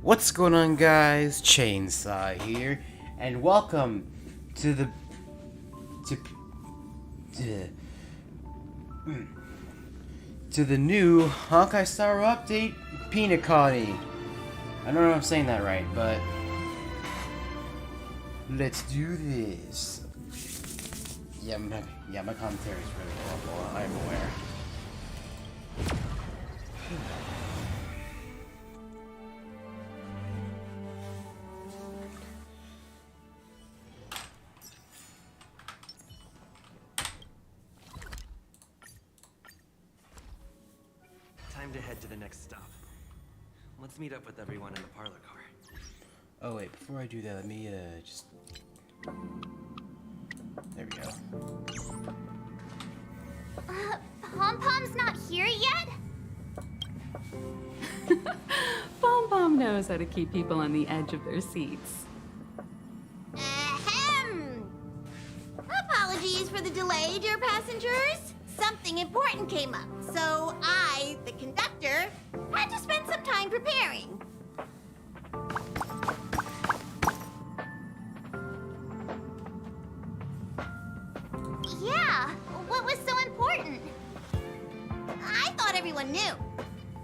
What's going on, guys? Chainsaw here, and welcome to the new Honkai Star update, Penacony. I don't know if I'm saying that right, but let's do this. Yeah, my commentary is really awful. I'm aware. Time to head to the next stop. Let's meet up with everyone in the parlor car. Oh wait, before I do that, let me just... There we go. Pom-Pom's not here yet? Pom-Pom knows how to keep people on the edge of their seats. Ahem! Apologies for the delay, dear passengers. Something important came up, so I, the conductor, had to spend some time preparing. Yeah, what was so important? I thought everyone knew.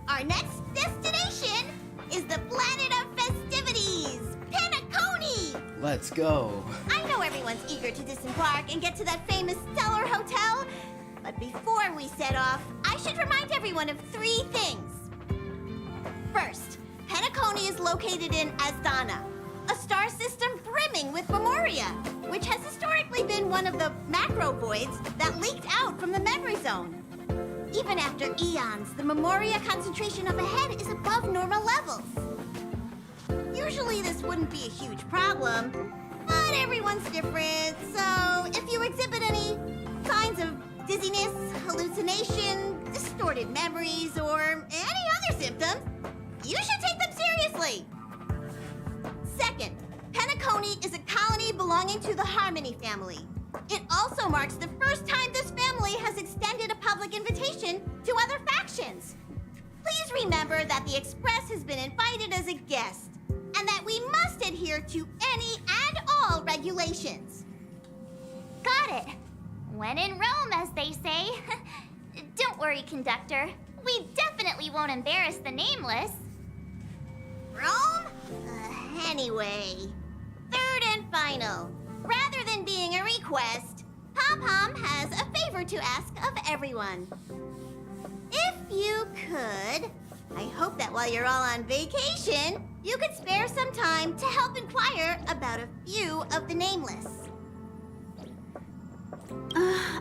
Our next destination is the planet of festivities, Penacony! Let's go. I know everyone's eager to disembark and get to that famous Stellar Hotel, but before we set off, I should remind everyone of three things. First, Penacony is located in Asdana, a star system brimming with Memoria, which has historically been one of the macro voids that leaked out from the memory zone. Even after eons, the Memoria concentration up ahead is above normal levels. Usually this wouldn't be a huge problem, but everyone's different, so if you exhibit any signs of dizziness, hallucination, distorted memories, or any other symptoms, you should take them seriously. Second, Penacony is a colony belonging to the Harmony family. It also marks the first time this family has extended a public invitation to other factions. Please remember that the Express has been invited as a guest, and that we must adhere to any and all regulations. Got it. When in Rome, as they say. Don't worry, conductor. We definitely won't embarrass the nameless. Rome? Anyway, third and final. Rather than being a request, Pom-Pom has a favor to ask of everyone. If you could, I hope that while you're all on vacation, you could spare some time to help inquire about a few of the nameless.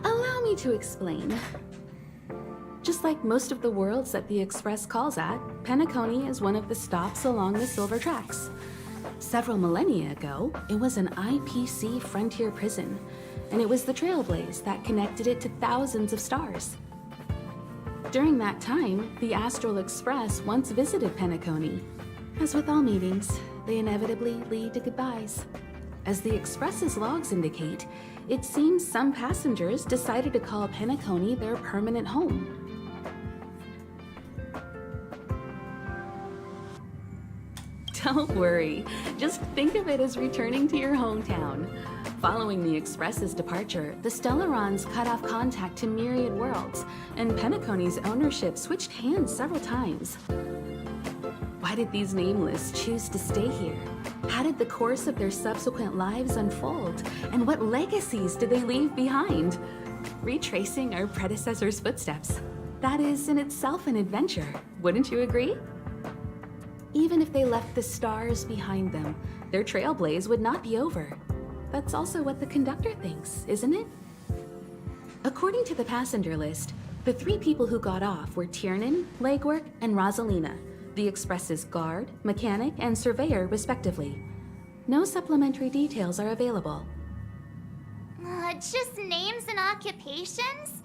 Allow me to explain. Just like most of the worlds that the Express calls at, Penacony is one of the stops along the Silver Tracks. Several millennia ago, it was an IPC frontier prison, and it was the Trailblaze that connected it to thousands of stars. During that time, the Astral Express once visited Penacony. As with all meetings, they inevitably lead to goodbyes. As the Express's logs indicate, it seems some passengers decided to call Penacony their permanent home. Don't worry, just think of it as returning to your hometown. Following the Express's departure, the Stellarons cut off contact to myriad worlds, and Penacony's ownership switched hands several times. Why did these nameless choose to stay here? How did the course of their subsequent lives unfold? And what legacies did they leave behind? Retracing our predecessors' footsteps. That is in itself an adventure, wouldn't you agree? Even if they left the stars behind them, their trailblaze would not be over. That's also what the conductor thinks, isn't it? According to the passenger list, the three people who got off were Tiernan, Legwork, and Rosalina, the Express's guard, mechanic, and surveyor, respectively. No supplementary details are available. Just names and occupations?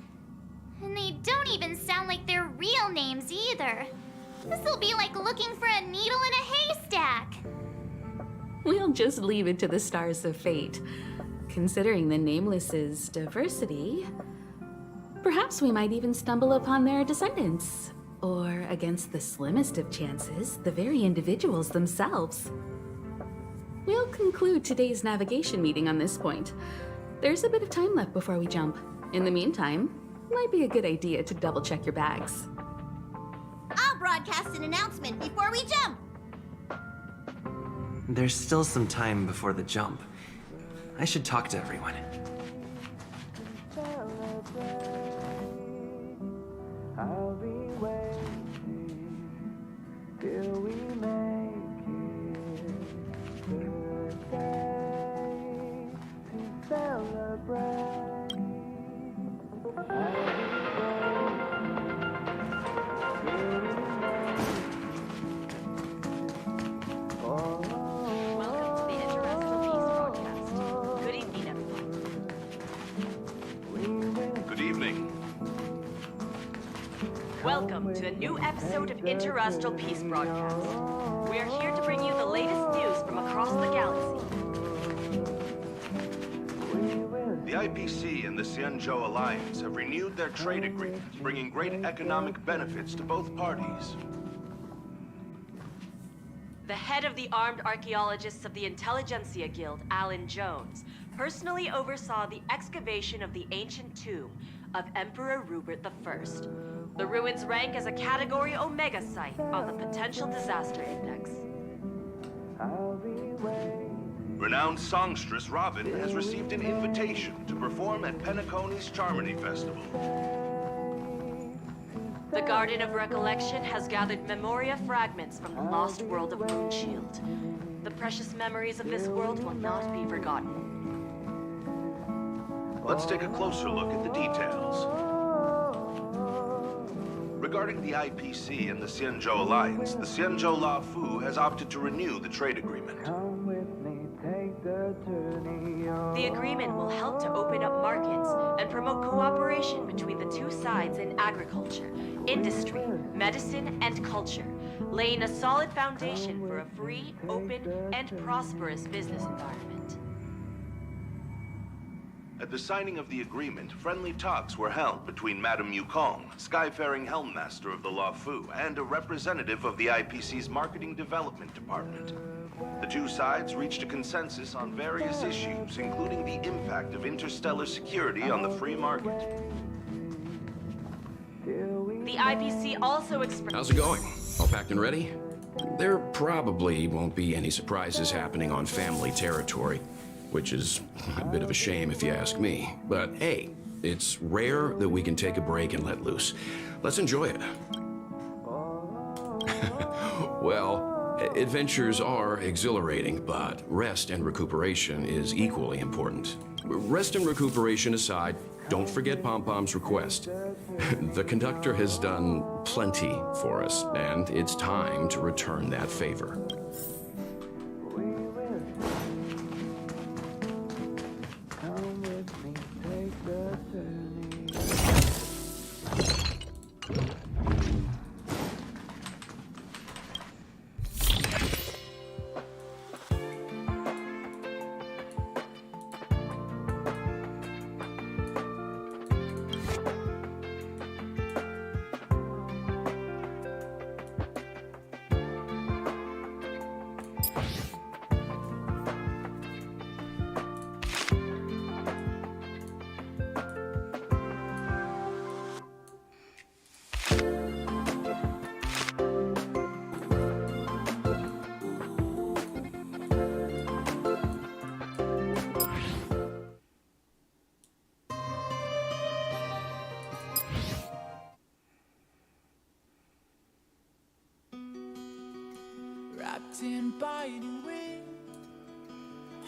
And they don't even sound like their real names either. This'll be like looking for a needle in a haystack. We'll just leave it to the stars of fate. Considering the Nameless's diversity, perhaps we might even stumble upon their descendants. Or against the slimmest of chances, the very individuals themselves. We'll conclude today's navigation meeting on this point. There's a bit of time left before we jump. In the meantime, might be a good idea to double-check your bags. I'll broadcast an announcement before we jump. There's still some time before the jump. I should talk to everyone. I'll be waiting till we make it the day to celebrate. Welcome to the Interracial Peace Broadcast. Good evening, everyone. Good evening. Welcome to a new episode of Interracial Peace Broadcast. We are here to bring you the latest news from across the galaxy. The IPC and the Xianzhou Alliance have renewed their trade agreement, bringing great economic benefits to both parties. The head of the Armed Archaeologists of the Intelligentsia Guild, Alan Jones, personally oversaw the excavation of the ancient tomb of Emperor Rupert I. The ruins rank as a Category Omega site on the Potential Disaster Index. I'll be waiting. Renowned songstress Robin has received an invitation to perform at Penacony's Charmony Festival. The Garden of Recollection has gathered memoria fragments from the lost world of Moonshield. The precious memories of this world will not be forgotten. Let's take a closer look at the details. Regarding the IPC and the Xianzhou Alliance, the Xianzhou La Fu has opted to renew the trade agreement. Come with me, take the journey on. The agreement will help to open up markets and promote cooperation between the two sides in agriculture, industry, medicine, and culture, laying a solid foundation for a free, open, and prosperous business environment. At the signing of the agreement, friendly talks were held between Madame Yukong, Skyfaring Helmmaster of the La Fu, and a representative of the IPC's Marketing Development Department. The two sides reached a consensus on various issues, including the impact of interstellar security on the free market. The IPC also expressed... How's it going? All packed and ready? There probably won't be any surprises happening on family territory, which is a bit of a shame if you ask me. But hey, it's rare that we can take a break and let loose. Let's enjoy it. Well, adventures are exhilarating, but rest and recuperation is equally important. Rest and recuperation aside, don't forget Pom-Pom's request. The conductor has done plenty for us, and it's time to return that favor. Come with me, take the journey. Wrapped in biting wind,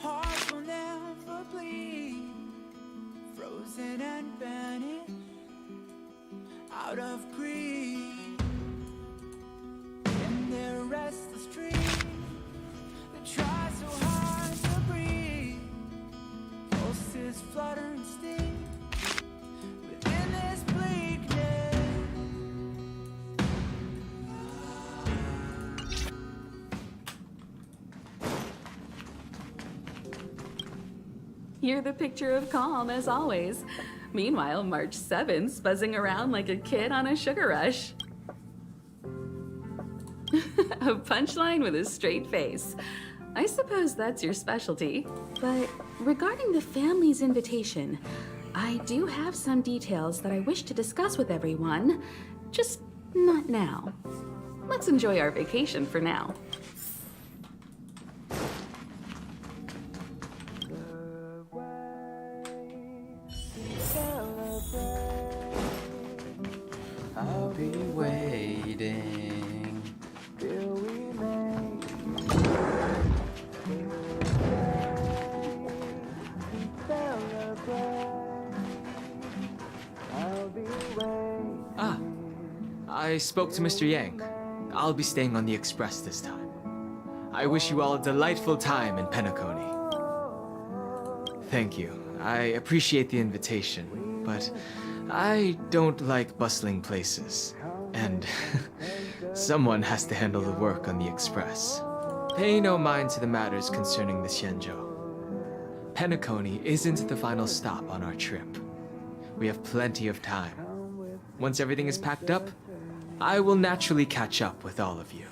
hearts will never bleed, frozen and vanished out of greed. In their restless dreams, they try so hard to breathe, pulses flutter and sting within this bleakness. You're the picture of calm, as always. Meanwhile, March 7th's buzzing around like a kid on a sugar rush. A punchline with a straight face. I suppose that's your specialty. But regarding the family's invitation, I do have some details that I wish to discuss with everyone. Just not now. Let's enjoy our vacation for now. I'll be waiting. Till we make celebrate. I'll be waiting. Ah, I spoke to Mr. Yang. I'll be staying on the express this time. I wish you all a delightful time in Penacony. Thank you. I appreciate the invitation, but I don't like bustling places. And someone has to handle the work on the express. Pay no mind to the matters concerning the Xianzhou. Penacony isn't the final stop on our trip. We have plenty of time. Once everything is packed up, I will naturally catch up with all of you.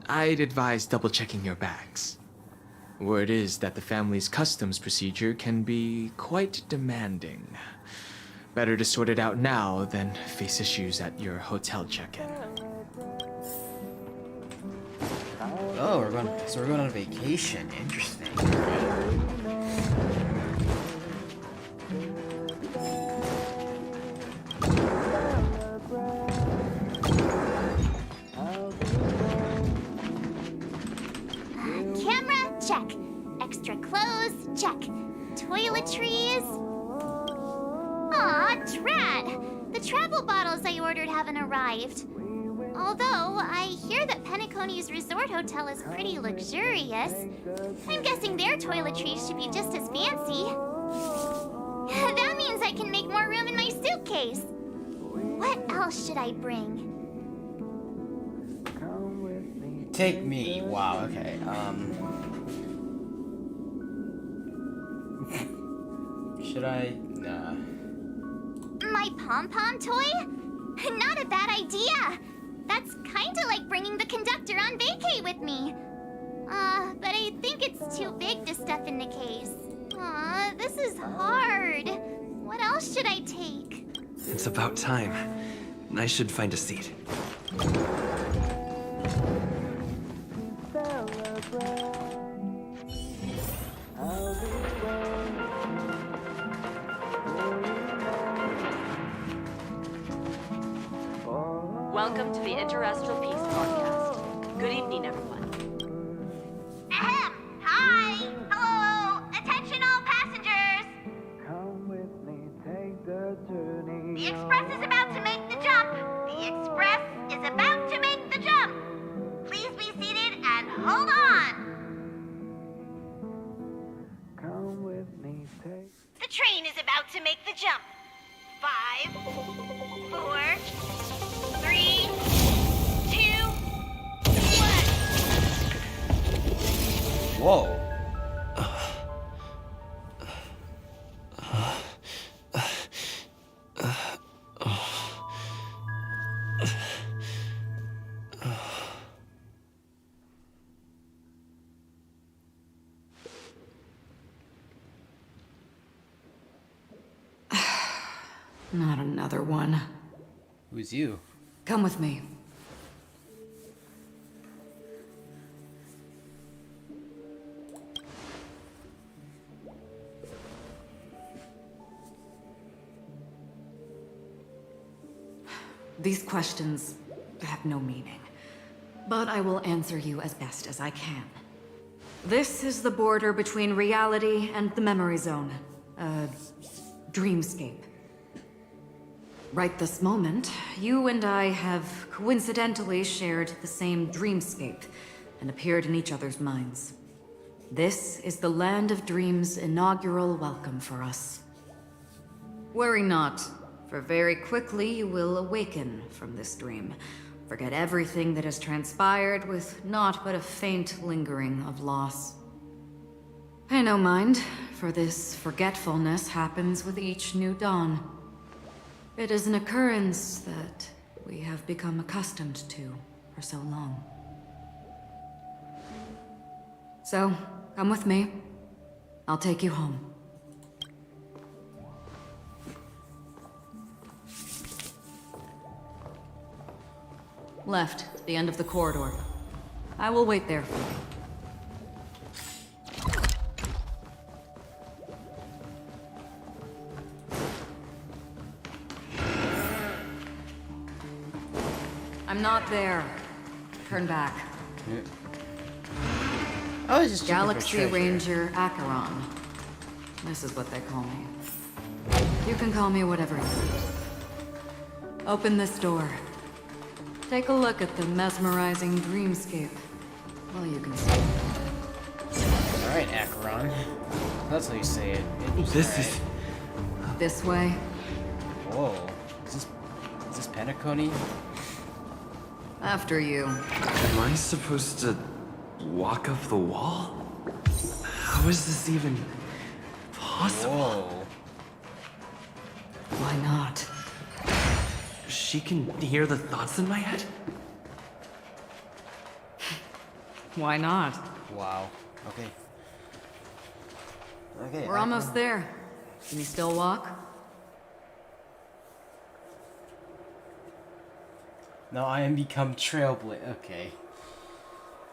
I'd advise double-checking your bags. Word is that the family's customs procedure can be quite demanding. Better to sort it out now than face issues at your hotel check-in. Oh, we're going on vacation. Interesting. Camera, check. Extra clothes, check. Toiletries. Aw, drat! The travel bottles I ordered haven't arrived. Although, I hear that Penacony's resort hotel is pretty luxurious. I'm guessing their toiletries should be just as fancy. That means I can make more room in my suitcase. What else should I bring? Take me. Wow, okay. Should I? Nah. My pom-pom toy? Not a bad idea. That's kinda like bringing the conductor on vacay with me. But I think it's too big to stuff in the case. This is hard. What else should I take? It's about time. I should find a seat. Welcome to the Interestral Peace Podcast. Good evening, everyone. Ahem. Hi. Hello. Attention all passengers. Come with me, take the journey. The express is about to make the jump. The express is about to make the jump. Please be seated and hold on. Come with me, take. The train is about to make the jump. 5, 4, 3, 2, 1. Whoa. Not another one. Who's you? Come with me. These questions have no meaning, but I will answer you as best as I can. This is the border between reality and the memory zone, a dreamscape. Right this moment, you and I have coincidentally shared the same dreamscape and appeared in each other's minds. This is the Land of Dreams' inaugural welcome for us. Worry not, for very quickly you will awaken from this dream. Forget everything that has transpired with naught but a faint lingering of loss. Pay no mind, for this forgetfulness happens with each new dawn. It is an occurrence that we have become accustomed to for so long. So, come with me. I'll take you home. Left, the end of the corridor. I will wait there for you. I'm not there. Turn back. Yeah. I was just checking for Galaxy treasure. Ranger Acheron. This is what they call me. You can call me whatever you want. Open this door. Take a look at the mesmerizing dreamscape. Well, you can see. Alright, Acheron. That's how you say it. This is... This way. Whoa. Is this Penacony? After you. Am I supposed to walk up the wall? How is this even possible? Whoa. Why not? She can hear the thoughts in my head? Why not? Wow. Okay. Okay. We're almost there. Can you still walk? Now I am become Trailblazer. Okay.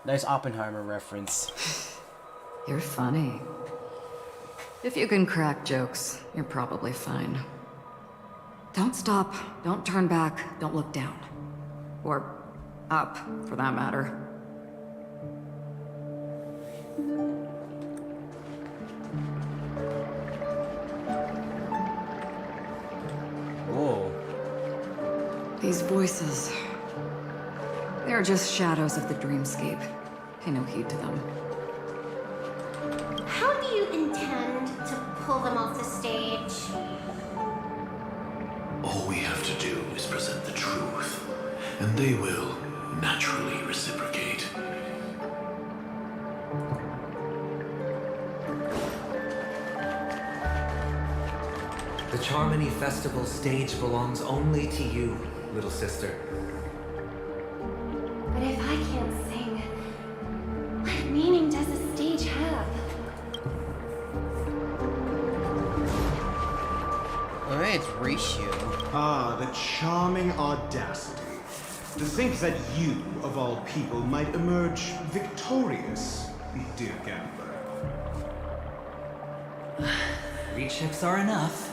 Nice Oppenheimer reference. You're funny. If you can crack jokes, you're probably fine. Don't stop, don't turn back, don't look down. Or up, for that matter. Whoa. These voices... they're just shadows of the dreamscape. Pay no heed to them. How do you intend to pull them off the stage? All we have to do is present the truth, and they will naturally reciprocate. The Charmony Festival stage belongs only to you, little sister. But if I can't sing, what meaning does the stage have? Oh, hey, it's Ratio. Ah, the charming audacity. To think that you, of all people, might emerge victorious, dear gambler. 3 chips are enough.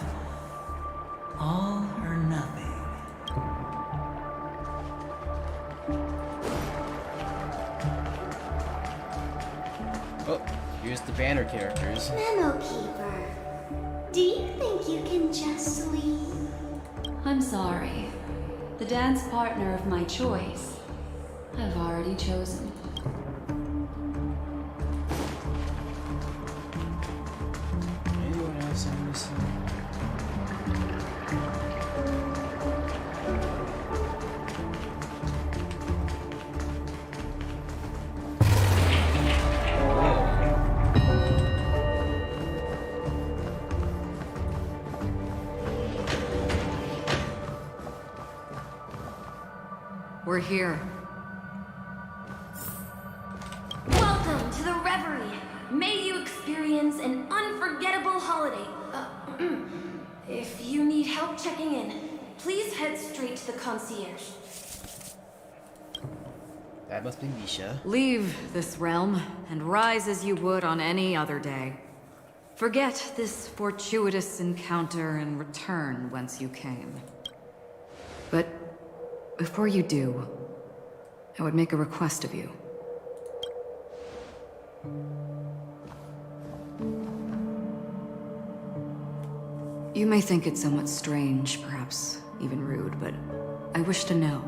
All or nothing. Oh, here's the banner characters. Memo Keeper, do you think you can just leave? I'm sorry. The dance partner of my choice, I've already chosen. Anyone else I'm missing? We're here. Welcome to the Reverie. May you experience an unforgettable holiday. If you need help checking in, please head straight to the concierge. That must be Misha. Leave this realm, and rise as you would on any other day. Forget this fortuitous encounter and return whence you came. But before you do, I would make a request of you. You may think it somewhat strange, perhaps even rude, but I wish to know.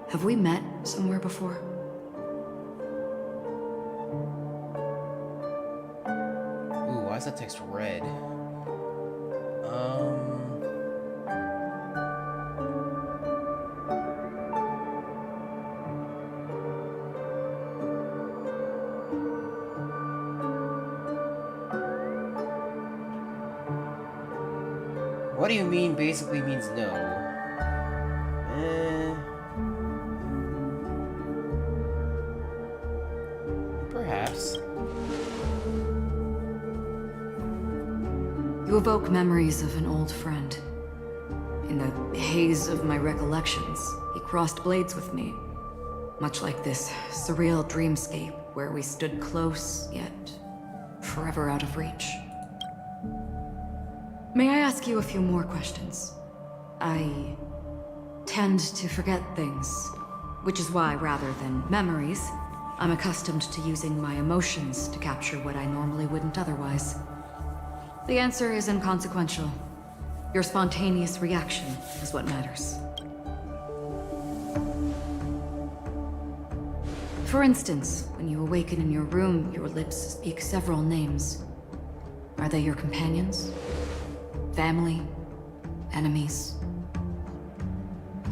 Have we met somewhere before? Ooh, why is that text red? What do you mean basically means no? Perhaps. You evoke memories of an old friend. In the haze of my recollections, he crossed blades with me. Much like this surreal dreamscape where we stood close, yet forever out of reach. May I ask you a few more questions? I tend to forget things, which is why, rather than memories, I'm accustomed to using my emotions to capture what I normally wouldn't otherwise. The answer is inconsequential. Your spontaneous reaction is what matters. For instance, when you awaken in your room, your lips speak several names. Are they your companions? Family? Enemies?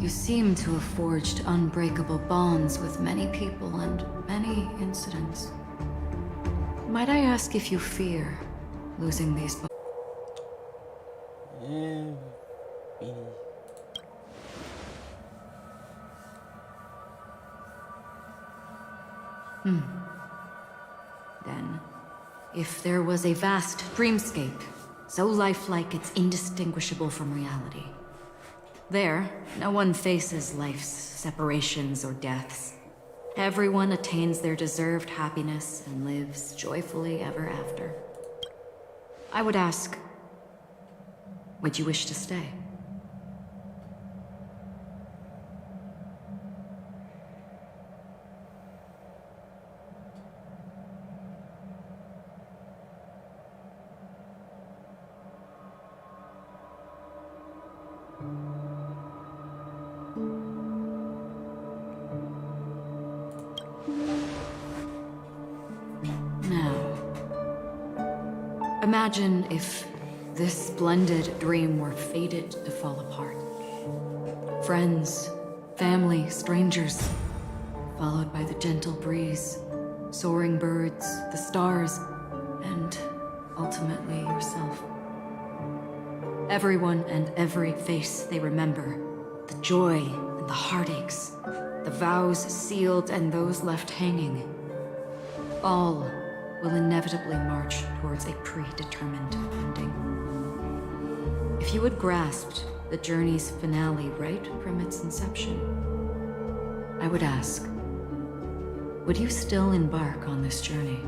You seem to have forged unbreakable bonds with many people and many incidents. Might I ask if you fear losing these bonds? Then, if there was a vast dreamscape, so lifelike it's indistinguishable from reality, there, no one faces life's separations or deaths. Everyone attains their deserved happiness and lives joyfully ever after. I would ask, would you wish to stay? Imagine if this splendid dream were fated to fall apart. Friends, family, strangers, followed by the gentle breeze, soaring birds, the stars, and ultimately yourself. Everyone and every face they remember, the joy and the heartaches, the vows sealed and those left hanging, all will inevitably march towards a predetermined ending. If you had grasped the journey's finale right from its inception, I would ask, would you still embark on this journey?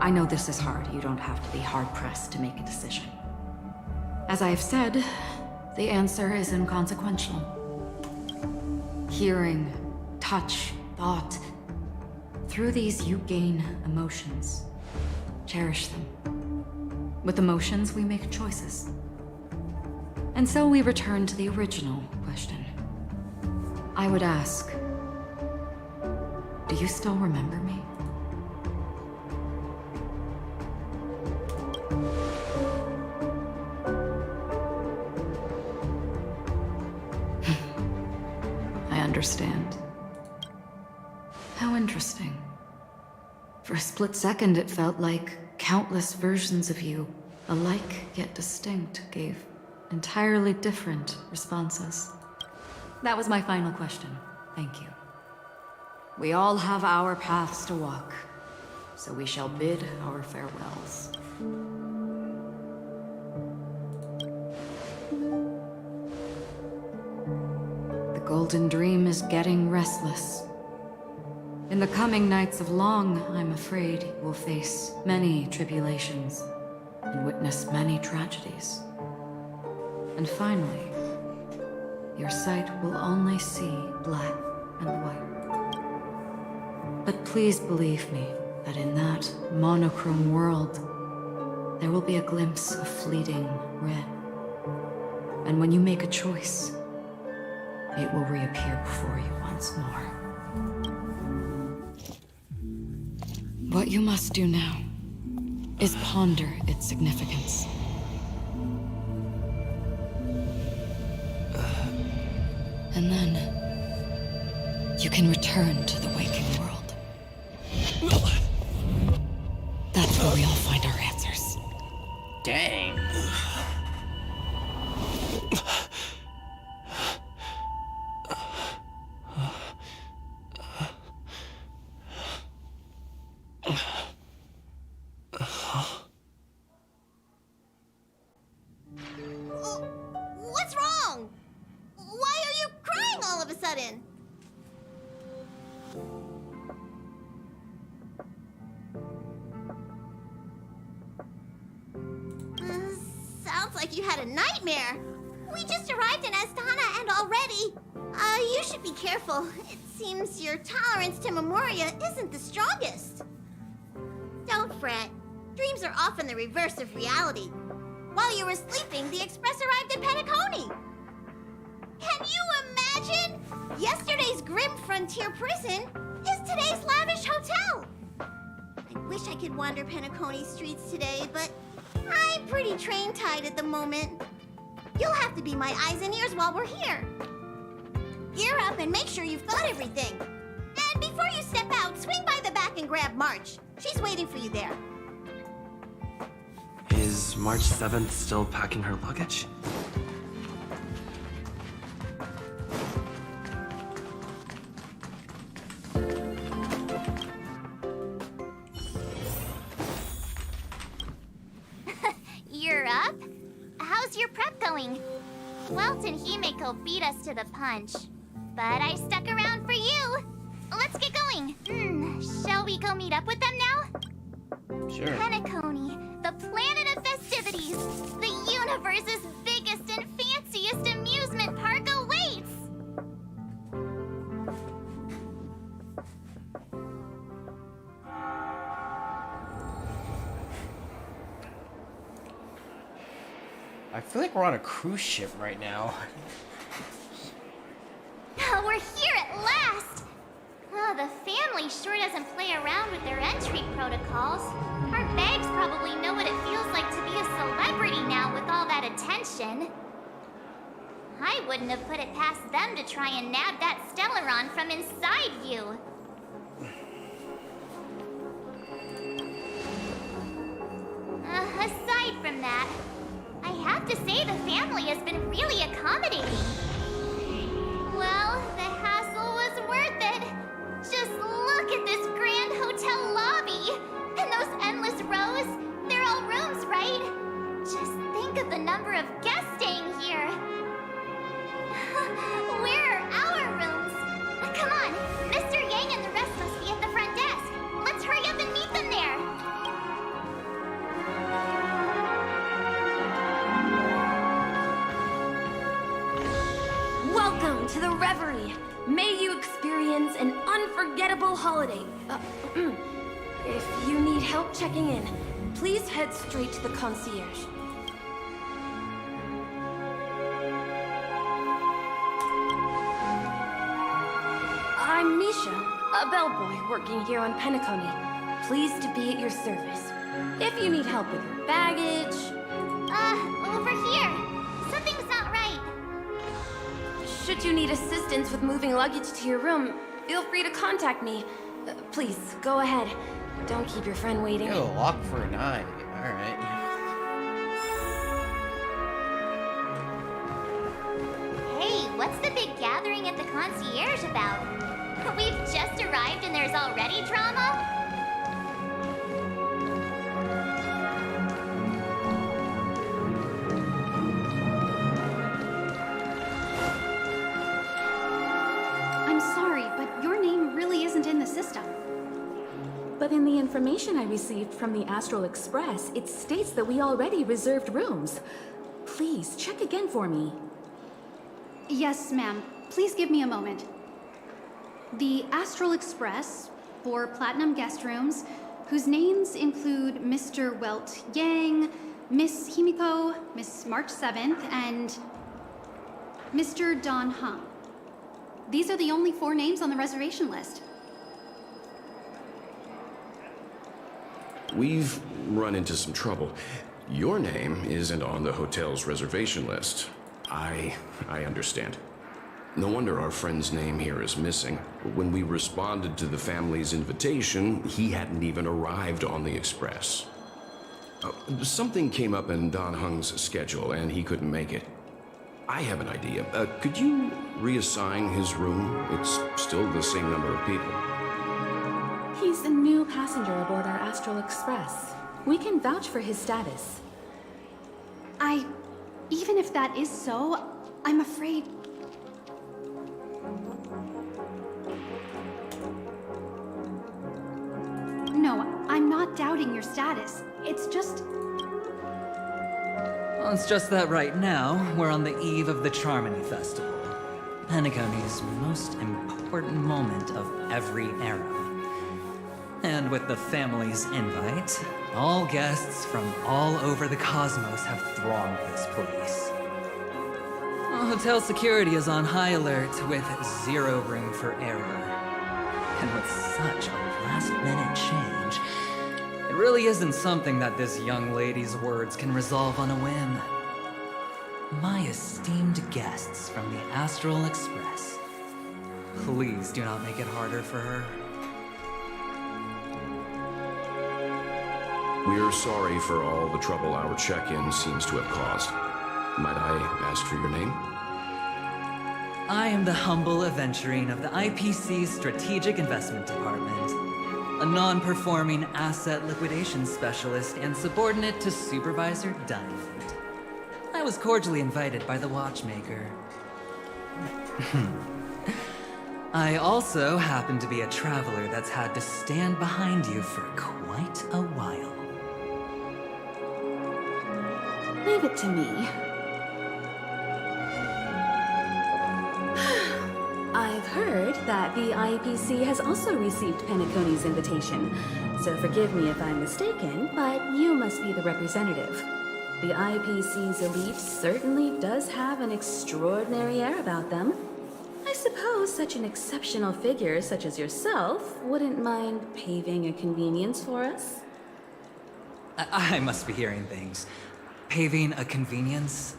I know this is hard. You don't have to be hard-pressed to make a decision. As I have said, the answer is inconsequential. Hearing, touch, thought. Through these you gain emotions. Cherish them. With emotions, we make choices. And so we return to the original question. I would ask, do you still remember me? Understand. How interesting. For a split second, it felt like countless versions of you, alike yet distinct, gave entirely different responses. That was my final question. Thank you. We all have our paths to walk, so we shall bid our farewells. The golden dream is getting restless. In the coming nights of Long, I'm afraid you will face many tribulations and witness many tragedies. And finally, your sight will only see black and white. But please believe me that in that monochrome world, there will be a glimpse of fleeting red. And when you make a choice, it will reappear before you once more. What you must do now is ponder its significance. And then you can return to the waking world. That's where we all find our answers. Dang. What's wrong? Why are you crying all of a sudden? Sounds like you had a nightmare. We just arrived in Astana and already... you should be careful. It seems your tolerance to Memoria isn't the strongest. Don't fret. Dreams are often the reverse of reality. While you were sleeping, the Express arrived at Penacony. Can you imagine? Yesterday's grim frontier prison is today's lavish hotel. I wish I could wander Penacony streets today, but I'm pretty train-tied at the moment. You'll have to be my eyes and ears while we're here. Gear up and make sure you've got everything. And before you step out, swing by the back and grab March. She's waiting for you there. Is March 7th still packing her luggage? You're up? How's your prep going? Welt and Himeko beat us to the punch. But I stuck around for you. Let's get going. Shall we go meet up with them now? Sure. Penacony, the planet of festivities. The universe's biggest and fanciest amusement park awaits. I feel like we're on a cruise ship right now. We're here at last! Oh, the family sure doesn't play around with their entry protocols. Our bags probably know what it feels like to be a celebrity now with all that attention. I wouldn't have put it past them to try and nab that Stellaron from inside you. Aside from that, I have to say the family has been really accommodating. Well, the hassle was worth it. Just look at this grand hotel lobby. And those endless rows, they're all rooms, right? Just think of the number of guests staying here. Where are our rooms? Come on, Mr. Yang and the rest must be at the front desk. Let's hurry up and meet them there. Welcome to the Reverie. May you experience an unforgettable holiday. If you need help checking in, please head straight to the concierge. I'm Misha, a bellboy working here on Penacony. Pleased to be at your service. If you need help with your baggage... Over here. Something's not right. Should you need assistance with moving luggage to your room, feel free to contact me. Please, go ahead. Don't keep your friend waiting. Yo, lock for an eye. Alright. Hey, what's the big gathering at the concierge about? We've just arrived and there's already drama? I'm sorry, but your name really isn't in the system. But in the information I received from the Astral Express, it states that we already reserved rooms. Please, check again for me. Yes, ma'am. Please give me a moment. The Astral Express, 4 platinum guest rooms, whose names include Mr. Welt Yang, Miss Himiko, Miss March 7th, and Mr. Don Hung. These are the only 4 names on the reservation list. We've run into some trouble. Your name isn't on the hotel's reservation list. I understand. No wonder our friend's name here is missing. When we responded to the family's invitation, he hadn't even arrived on the express. Something came up in Don Hung's schedule, and he couldn't make it. I have an idea. Could you reassign his room? It's still the same number of people. He's a new passenger aboard our Astral Express. We can vouch for his status. Even if that is so, I'm afraid... No, I'm not doubting your status. It's just... Well, it's just that right now, we're on the eve of the Charmony Festival. Penacony's most important moment of every era. And with the family's invite, all guests from all over the cosmos have thronged this place. Hotel security is on high alert with zero room for error. And with such a last-minute change, it really isn't something that this young lady's words can resolve on a whim. My esteemed guests from the Astral Express, please do not make it harder for her. We're sorry for all the trouble our check-in seems to have caused. Might I ask for your name? I am the humble aventurine of the IPC's Strategic Investment Department, a non-performing asset liquidation specialist and subordinate to Supervisor Diamond. I was cordially invited by the watchmaker. I also happen to be a traveler that's had to stand behind you for quite a while. Leave it to me. I've heard that the IPC has also received Penacony's invitation, so forgive me if I'm mistaken, but you must be the representative. The IPC's elite certainly does have an extraordinary air about them. I suppose such an exceptional figure such as yourself wouldn't mind paving a convenience for us? I must be hearing things. Paving a convenience?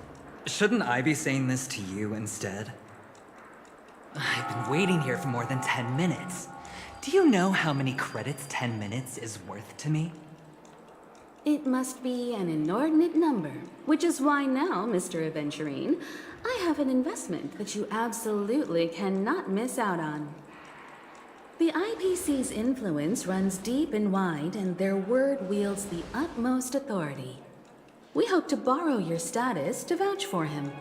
Shouldn't I be saying this to you instead? I've been waiting here for more than 10 minutes. Do you know how many credits 10 minutes is worth to me? It must be an inordinate number, which is why now, Mr. Aventurine, I have an investment that you absolutely cannot miss out on. The IPC's influence runs deep and wide, and their word wields the utmost authority. We hope to borrow your status to vouch for him.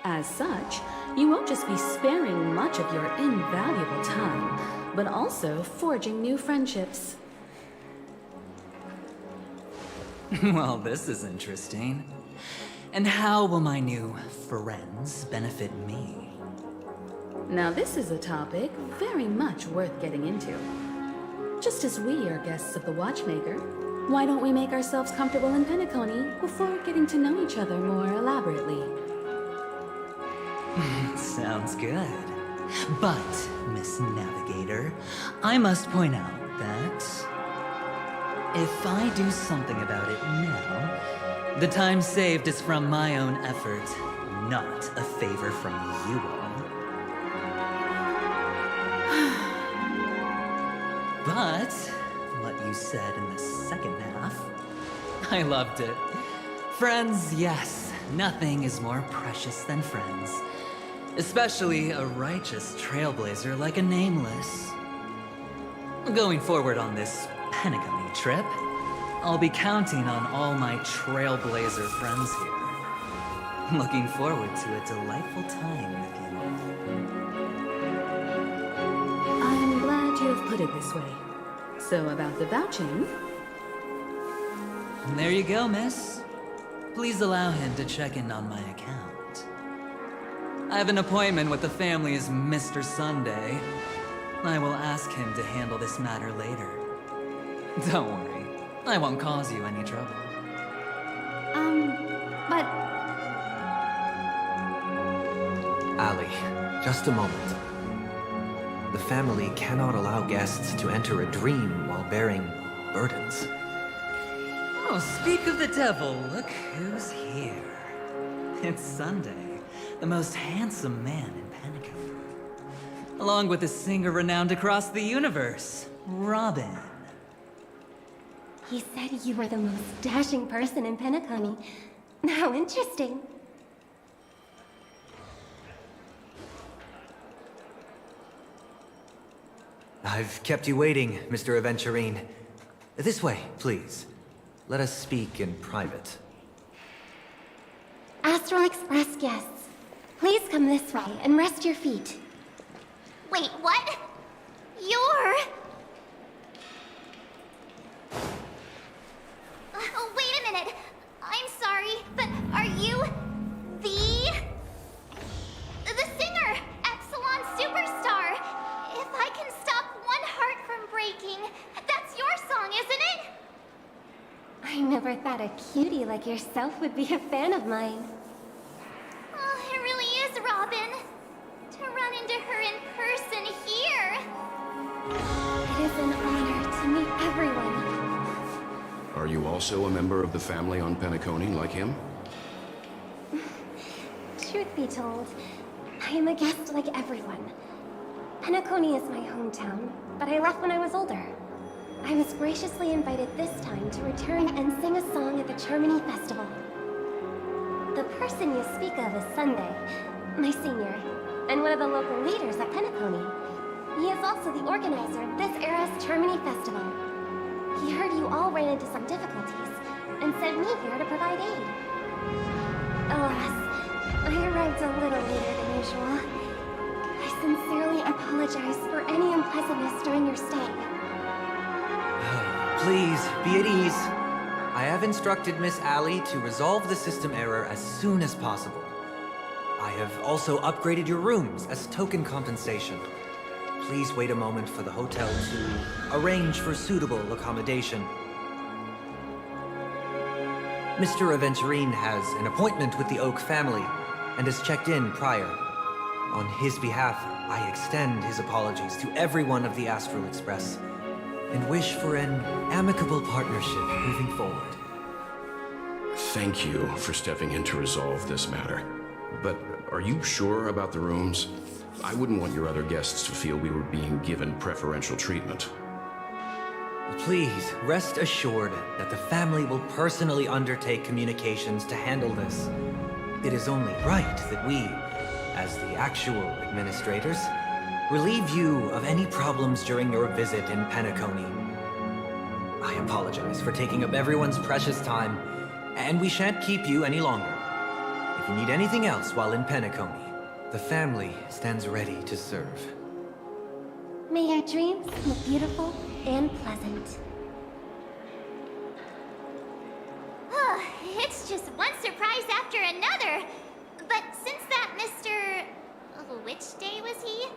As such, you won't just be sparing much of your invaluable time, but also forging new friendships. Well, this is interesting. And how will my new friends benefit me? Now this is a topic very much worth getting into. Just as we are guests of the Watchmaker, why don't we make ourselves comfortable in Penacony before getting to know each other more elaborately? Sounds good. But, Miss Navigator, I must point out that if I do something about it now, the time saved is from my own effort, not a favor from you all. But what you said in the second half, I loved it. Friends, yes, nothing is more precious than friends. Especially a righteous trailblazer like a Nameless. Going forward on this Penacony trip, I'll be counting on all my trailblazer friends here. Looking forward to a delightful time with you. I'm glad you have put it this way. So about the vouching... And there you go, miss. Please allow him to check in on my account. I have an appointment with the family's Mr. Sunday. I will ask him to handle this matter later. Don't worry, I won't cause you any trouble. But... Ali, just a moment. The family cannot allow guests to enter a dream while bearing burdens. Oh, speak of the devil, look who's here. It's Sunday, the most handsome man in Penacony. Along with a singer renowned across the universe, Robin. He said you were the most dashing person in Penacony. How interesting. I've kept you waiting, Mr. Aventurine. This way, please. Let us speak in private. Astral Express guests, please come this way and rest your feet. Wait, what? You're... wait a minute. I'm sorry, but are you... the singer, Epsilon Superstar? If I can stop one heart from breaking, that's your song, isn't it? I never thought a cutie like yourself would be a fan of mine. Oh, it really is, Robin. To run into her in person here. It is an honor to meet everyone. Are you also a member of the family on Penacony like him? Truth be told, I am a guest like everyone. Penacony is my hometown, but I left when I was older. I was graciously invited this time to return and sing a song at the Charmony Festival. The person you speak of is Sunday, my senior, and one of the local leaders at Penacony. He is also the organizer of this era's Charmony Festival. He heard you all ran into some difficulties, and sent me here to provide aid. Alas, I arrived a little later than usual. I sincerely apologize for any unpleasantness during your stay. Please, be at ease. I have instructed Miss Allie to resolve the system error as soon as possible. I have also upgraded your rooms as token compensation. Please wait a moment for the hotel to arrange for suitable accommodation. Mr. Aventurine has an appointment with the Oak family and has checked in prior. On his behalf, I extend his apologies to everyone of the Astral Express and wish for an amicable partnership moving forward. Thank you for stepping in to resolve this matter. But are you sure about the rooms? I wouldn't want your other guests to feel we were being given preferential treatment. Please, rest assured that the family will personally undertake communications to handle this. It is only right that we, as the actual administrators, relieve you of any problems during your visit in Penacony. I apologize for taking up everyone's precious time, and we shan't keep you any longer. If you need anything else while in Penacony, the family stands ready to serve. May your dreams be beautiful and pleasant. It's just one surprise after another. But since that Mr... which day was he?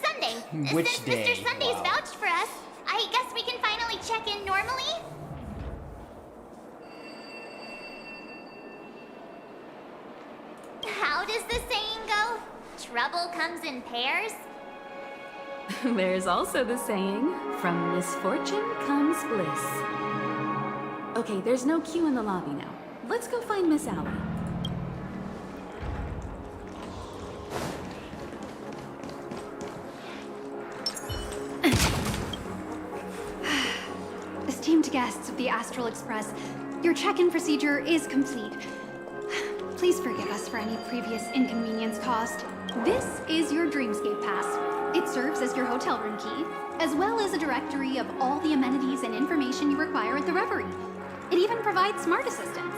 Sunday. Which Since day? Mr. Sunday's Wow. vouched for us, I guess we can finally check in normally? How does the saying go? Trouble comes in pairs? There's also the saying, from misfortune comes bliss. Okay, there's no queue in the lobby now. Let's go find Miss Allie. Esteemed guests of the Astral Express, your check-in procedure is complete. Please forgive us for any previous inconvenience caused. This is your Dreamscape Pass. It serves as your hotel room key, as well as a directory of all the amenities and information you require at the Reverie. It even provides smart assistants.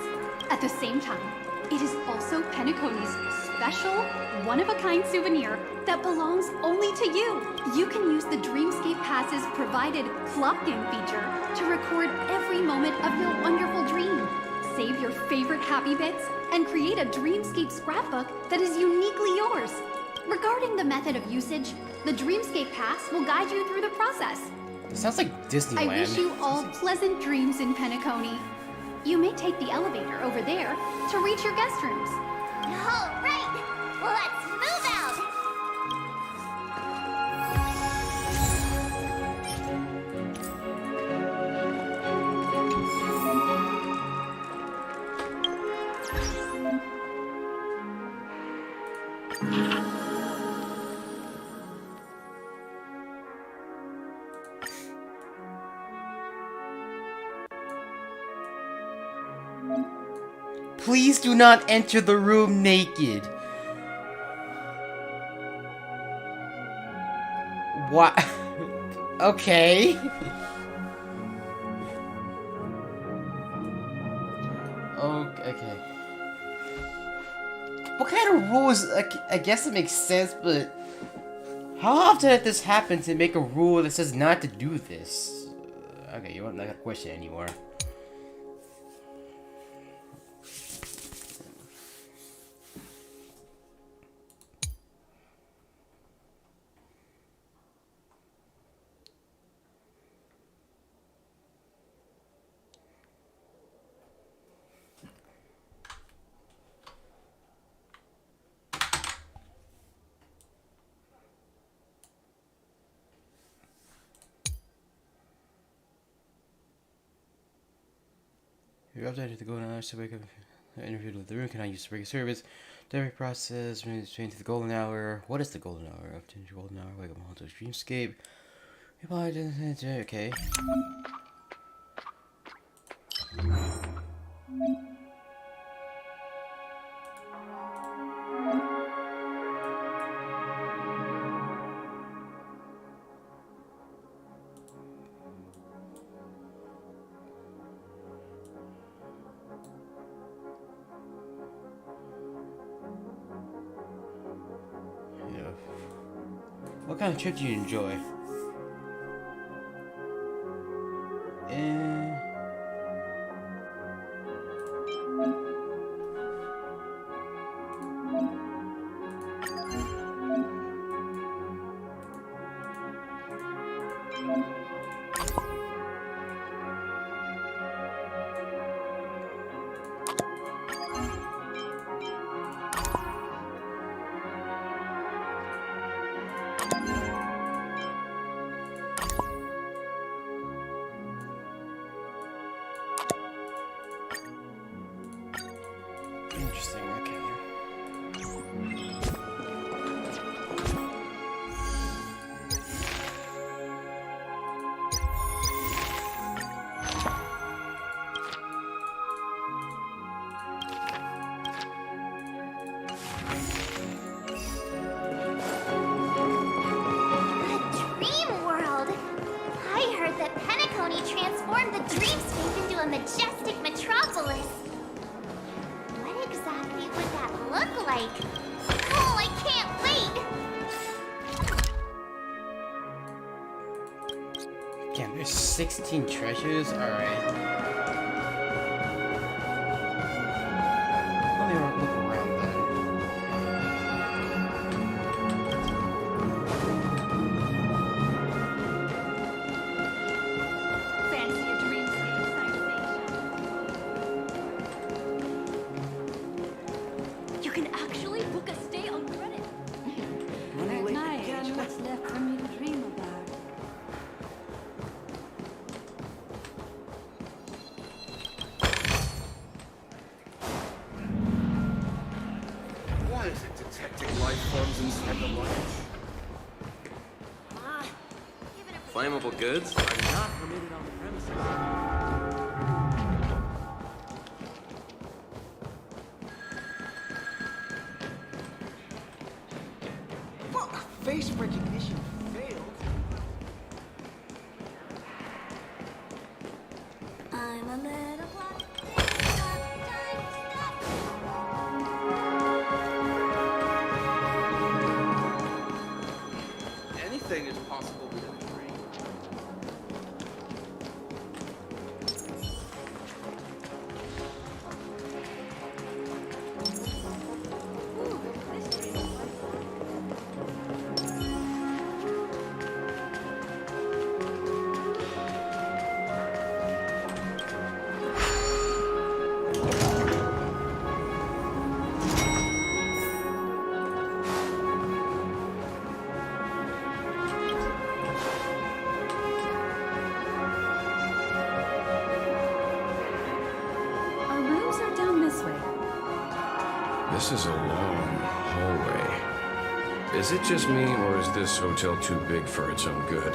At the same time, it is also Penacony's special, one-of-a-kind souvenir that belongs only to you. You can use the Dreamscape Pass's provided clock-in feature to record every moment of your wonderful dream. Save your favorite happy bits and create a Dreamscape scrapbook that is uniquely yours. Regarding the method of usage, the Dreamscape Pass will guide you through the process. It sounds like Disneyland. I wish you all pleasant dreams in Penacony. You may take the elevator over there to reach your guest rooms. All right, let's move out! Please do not enter the room naked. What? Okay. Okay. What kind of rules? I guess it makes sense, but how often does this happen to make a rule that says not to do this? Okay, you won't not gonna question it anymore. You're updated to go on to wake up. Interview with the room. Can I use break service? Direct process. Train to the golden hour. What is the golden hour? Up to the golden hour. Wake up onto a dreamscape. Okay. What kind of trip do you enjoy? Interesting, okay. Dream world! I heard that Penacony transformed the dreamscape into a majestic metropolis. What exactly would that look like? Oh, I can't wait! Damn, there's 16 treasures? Alright. Let me look around then. Fancy a dreamscape You can actually book a stay on credit. At my age, what's left for me to dream about? Why is it detecting life forms inside the luggage? Flammable goods are not permitted on the premises. Well, face recognition failed. I'm a little black. Anything is possible within a dream. Our rooms are down this way. This is a long hallway. Is it just me, or is this hotel too big for its own good?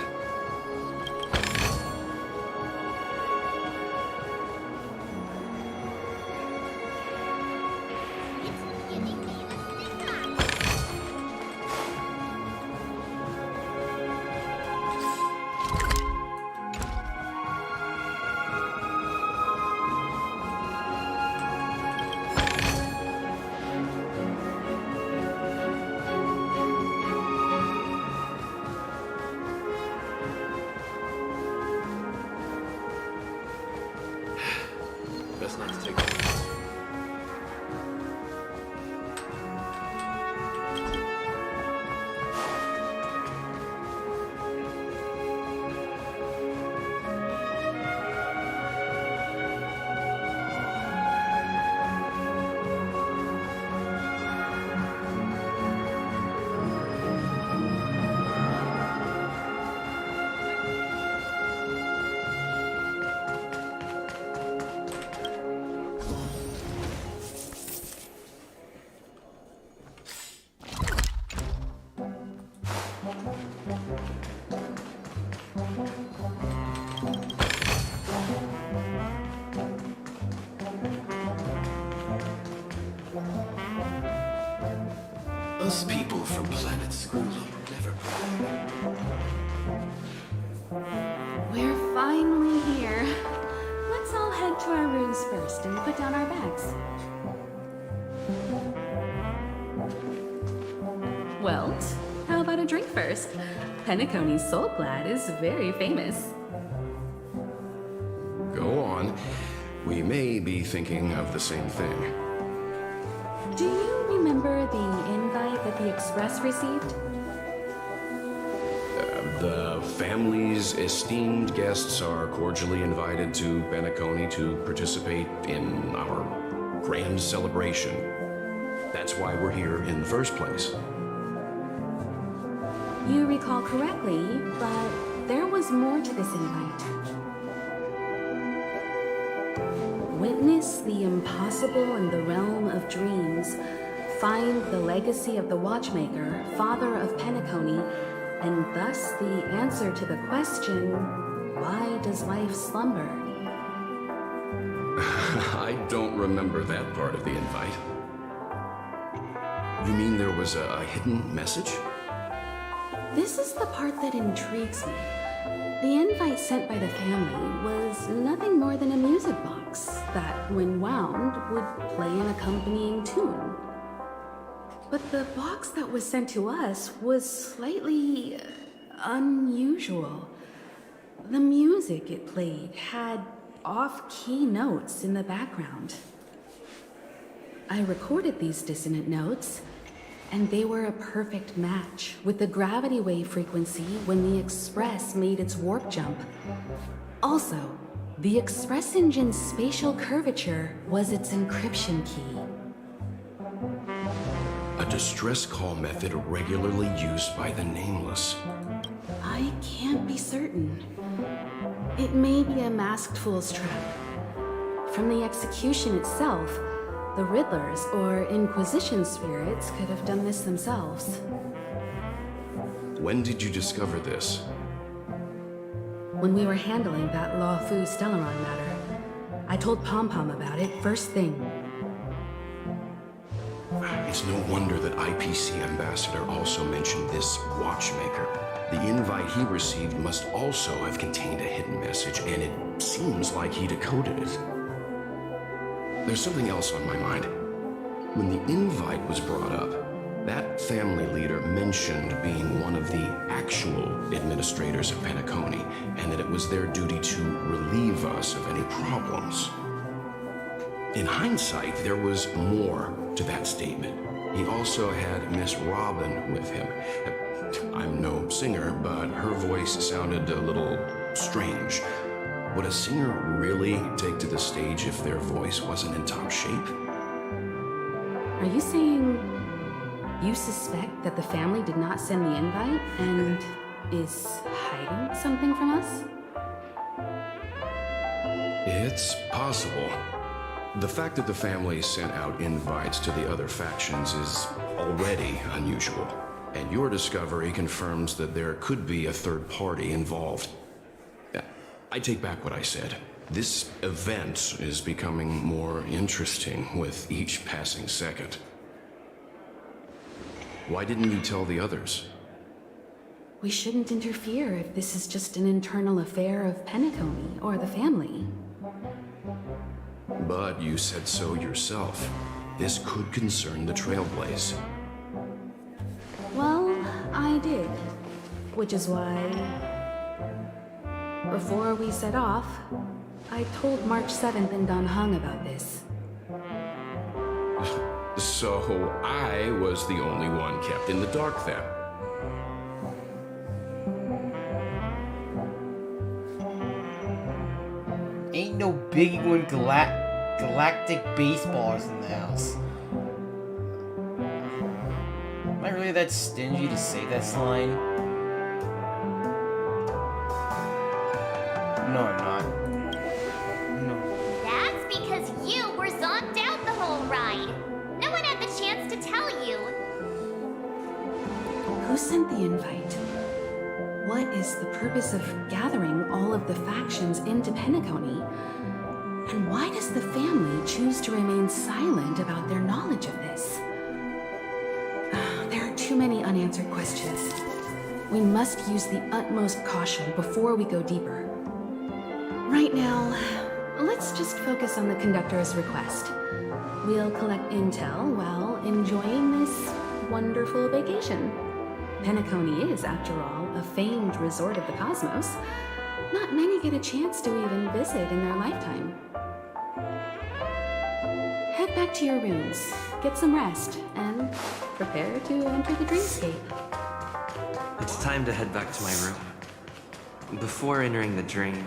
Best not to take a chance. Us people from Planet School never. We're finally here. Let's all head to our rooms first and put down our bags. Welt, how about a drink first? Penacony's Soul Glad is very famous. Go on. We may be thinking of the same thing. Do you remember the invite that the Express received? The family's esteemed guests are cordially invited to Penacony to participate in our grand celebration. That's why we're here in the first place. You recall correctly, but there was more to this invite. Witness the impossible in the realm of dreams. Find the legacy of the Watchmaker, father of Penacony, and thus the answer to the question, why does life slumber? I don't remember that part of the invite. You mean there was a hidden message? This is the part that intrigues me. The invite sent by the family was nothing more than a music box that, when wound, would play an accompanying tune. But the box that was sent to us was slightly unusual. The music it played had off-key notes in the background. I recorded these dissonant notes, and they were a perfect match with the gravity wave frequency when the Express made its warp jump. Also, the Express engine's spatial curvature was its encryption key. A distress call method regularly used by the Nameless. I can't be certain. It may be a masked fool's trap. From the execution itself, the Riddlers or Inquisition spirits could have done this themselves. When did you discover this? When we were handling that Law Fu Stellaron matter, I told Pom Pom about it first thing. It's no wonder that IPC Ambassador also mentioned this Watchmaker. The invite he received must also have contained a hidden message, and it seems like he decoded it. There's something else on my mind. When the invite was brought up, that family leader mentioned being one of the actual administrators of Penacony, and that it was their duty to relieve us of any problems. In hindsight, there was more to that statement. He also had Miss Robin with him. I'm no singer, but her voice sounded a little strange. Would a singer really take to the stage if their voice wasn't in top shape? Are you saying you suspect that the family did not send the invite and is hiding something from us? It's possible. The fact that the family sent out invites to the other factions is already unusual, and your discovery confirms that there could be a third party involved. I take back what I said. This event is becoming more interesting with each passing second. Why didn't you tell the others? We shouldn't interfere if this is just an internal affair of Penacony or the family. But you said so yourself. This could concern the Trailblaze. Well, I did. Which is why, before we set off, I told March 7th in Don Hung about this. So I was the only one kept in the dark then. Ain't no big one galactic baseballs in the house. Am I really that stingy to say that line? No, I'm not. No. That's because you were zonked out the whole ride. No one had the chance to tell you. Who sent the invite? What is the purpose of gathering all of the factions into Penacony? And why does the family choose to remain silent about their knowledge of this? There are too many unanswered questions. We must use the utmost caution before we go deeper. Right now, let's just focus on the conductor's request. We'll collect intel while enjoying this wonderful vacation. Penacony is, after all, a famed resort of the cosmos. Not many get a chance to even visit in their lifetime. Head back to your rooms, get some rest, and prepare to enter the dreamscape. It's time to head back to my room. Before entering the dream,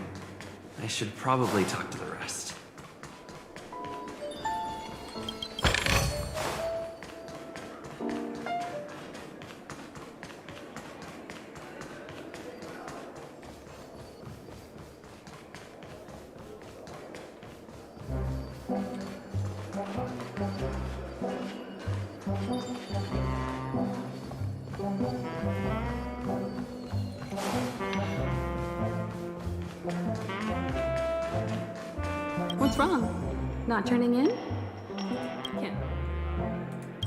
I should probably talk to the rest. What's wrong? Not turning in?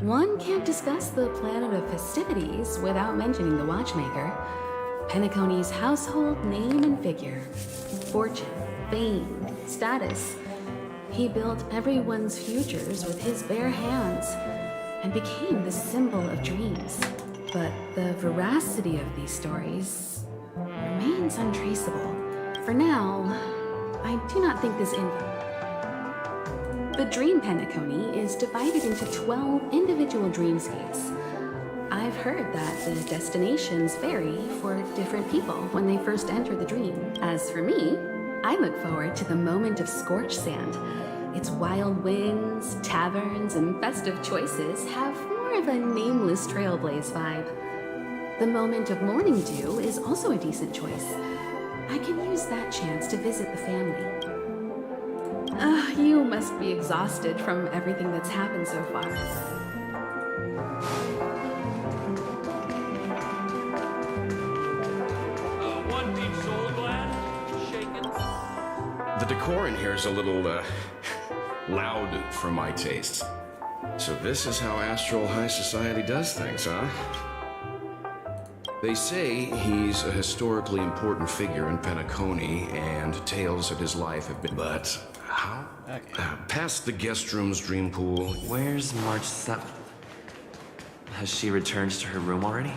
One can't discuss the planet of festivities without mentioning the watchmaker. Penacony's household name and figure. Fortune, fame, status. He built everyone's futures with his bare hands and became the symbol of dreams. But the veracity of these stories remains untraceable. For now, I do not think this info. The Dream Penacony is divided into 12 individual dreamscapes. I've heard that the destinations vary for different people when they first enter the dream. As for me, I look forward to the moment of scorched sand. Its wild winds, taverns, and festive choices have more of a nameless trailblaze vibe. The moment of morning dew is also a decent choice. I can use that chance to visit the family. You must be exhausted from everything that's happened so far. One deep soul glass, shaken. The decor in here is a little, loud for my taste. So this is how Astral High Society does things, huh? They say he's a historically important figure in Penacony, and tales of his life have been... But how? Past the guest room's dream pool. Where's March 7th? Has she returned to her room already?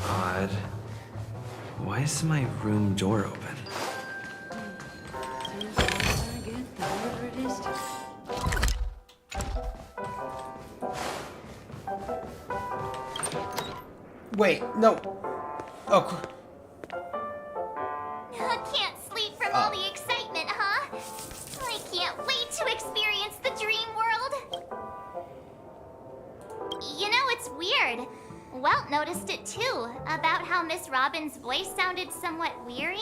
Odd. Why is my room door open? Wait, no. Oh. Can't sleep from all the excitement, huh? I can't wait to experience the dream world. You know, it's weird. Welt noticed it too, about how Miss Robin's voice sounded somewhat weary.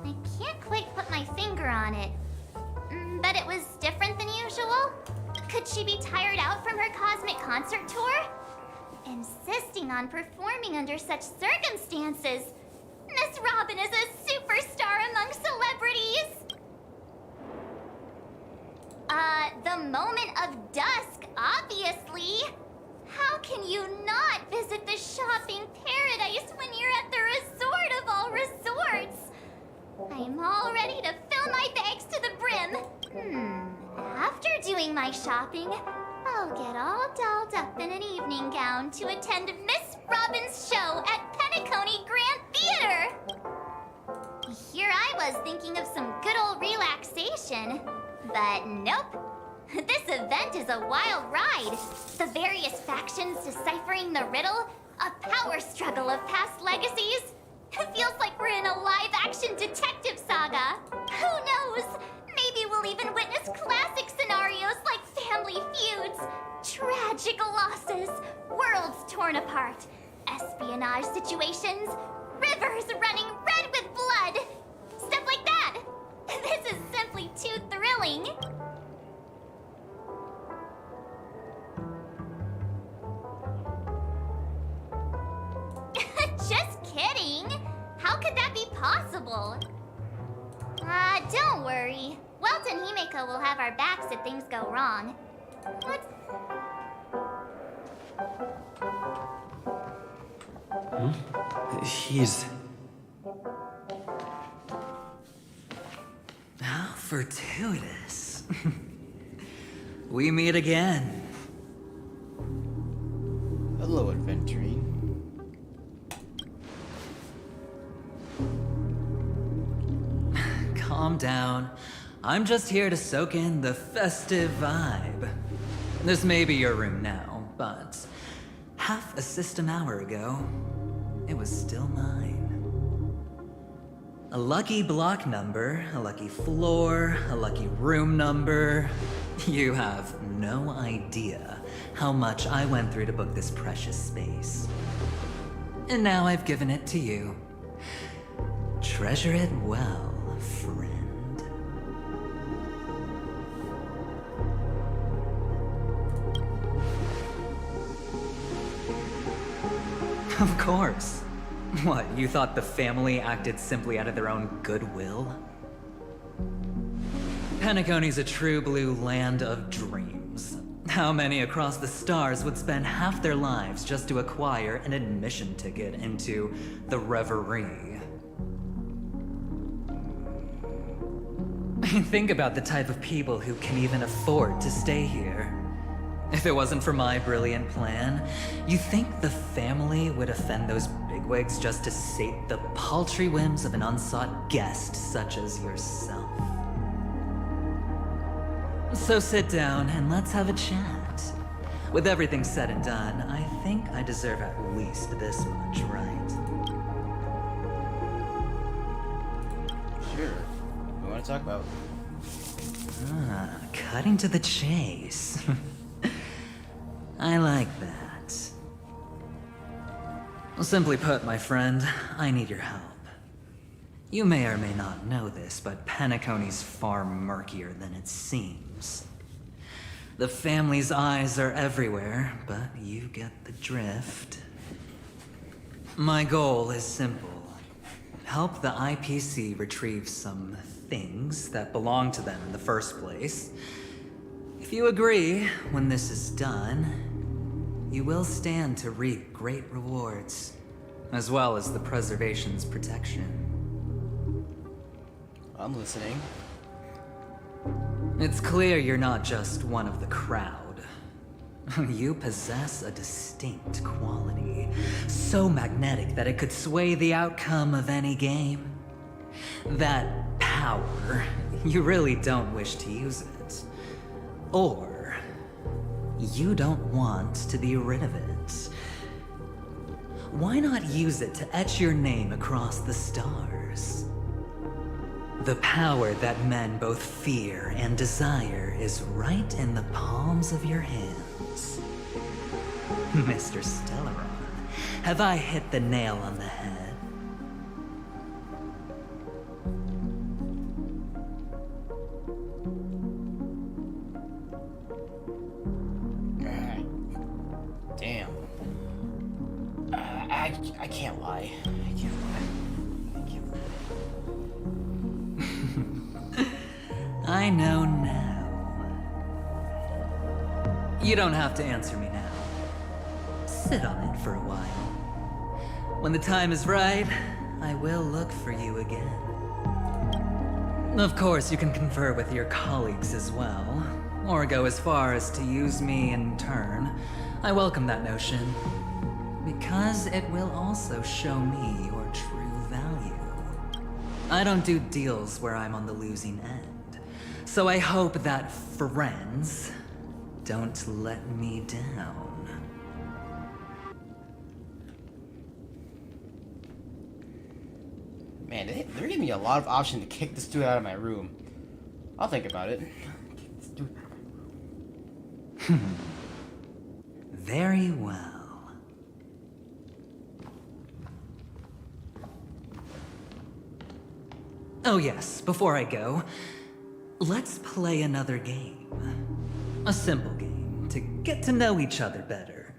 I can't quite put my finger on it. But it was different than usual. Could she be tired out from her cosmic concert tour? Insisting on performing under such circumstances. Miss Robin is a superstar among celebrities. The moment of dusk, obviously. How can you not visit the shopping paradise when you're at the resort of all resorts? I'm all ready to fill my bags to the brim. After doing my shopping, I'll get all dolled up in an evening gown to attend Miss Robin's show at Penacony Grand Theater. Here I was thinking of some good old relaxation, but nope. This event is a wild ride. The various factions deciphering the riddle, a power struggle of past legacies. It feels like we're in a live-action detective saga. Who knows? Maybe we'll even witness classic scenarios like family feuds, tragic losses, worlds torn apart, espionage situations, rivers running red with blood. Stuff like that. This is simply too thrilling. Just kidding. How could that be possible? Don't worry. Welt and Himeko will have our backs if things go wrong. What's... He's... How fortuitous. We meet again. Hello, adventuring. Calm down. I'm just here to soak in the festive vibe. This may be your room now, but half a system hour ago, it was still mine. A lucky block number, a lucky floor, a lucky room number. You have no idea how much I went through to book this precious space. And now I've given it to you. Treasure it well, friend. Of course. What, you thought the family acted simply out of their own goodwill? Penacony's a true blue land of dreams. How many across the stars would spend half their lives just to acquire an admission ticket into the reverie? Think about the type of people who can even afford to stay here. If it wasn't for my brilliant plan, you think the family would offend those bigwigs just to sate the paltry whims of an unsought guest such as yourself? So sit down and let's have a chat. With everything said and done, I think I deserve at least this much, right? Sure. What do you want to talk about? Cutting to the chase. I like that. Simply put, my friend, I need your help. You may or may not know this, but Penacony's far murkier than it seems. The family's eyes are everywhere, but you get the drift. My goal is simple. Help the IPC retrieve some things that belong to them in the first place. If you agree, when this is done, you will stand to reap great rewards, as well as the preservation's protection. I'm listening. It's clear you're not just one of the crowd. You possess a distinct quality, so magnetic that it could sway the outcome of any game. That power, you really don't wish to use it. Or you don't want to be rid of it. why not use it to etch your name across the stars? The power that men both fear and desire is right in the palms of your hands. Mr. Stellaron, have I hit the nail on the head? Damn. I can't lie. I know now. You don't have to answer me now. Sit on it for a while. When the time is right, I will look for you again. Of course, you can confer with your colleagues as well, or go as far as to use me in turn. I welcome that notion, because it will also show me your true value. I don't do deals where I'm on the losing end, so I hope that friends don't let me down. Man, they're giving me a lot of options to kick this dude out of my room. I'll think about it. Very well. Oh yes, before I go, let's play another game. A simple game to get to know each other better.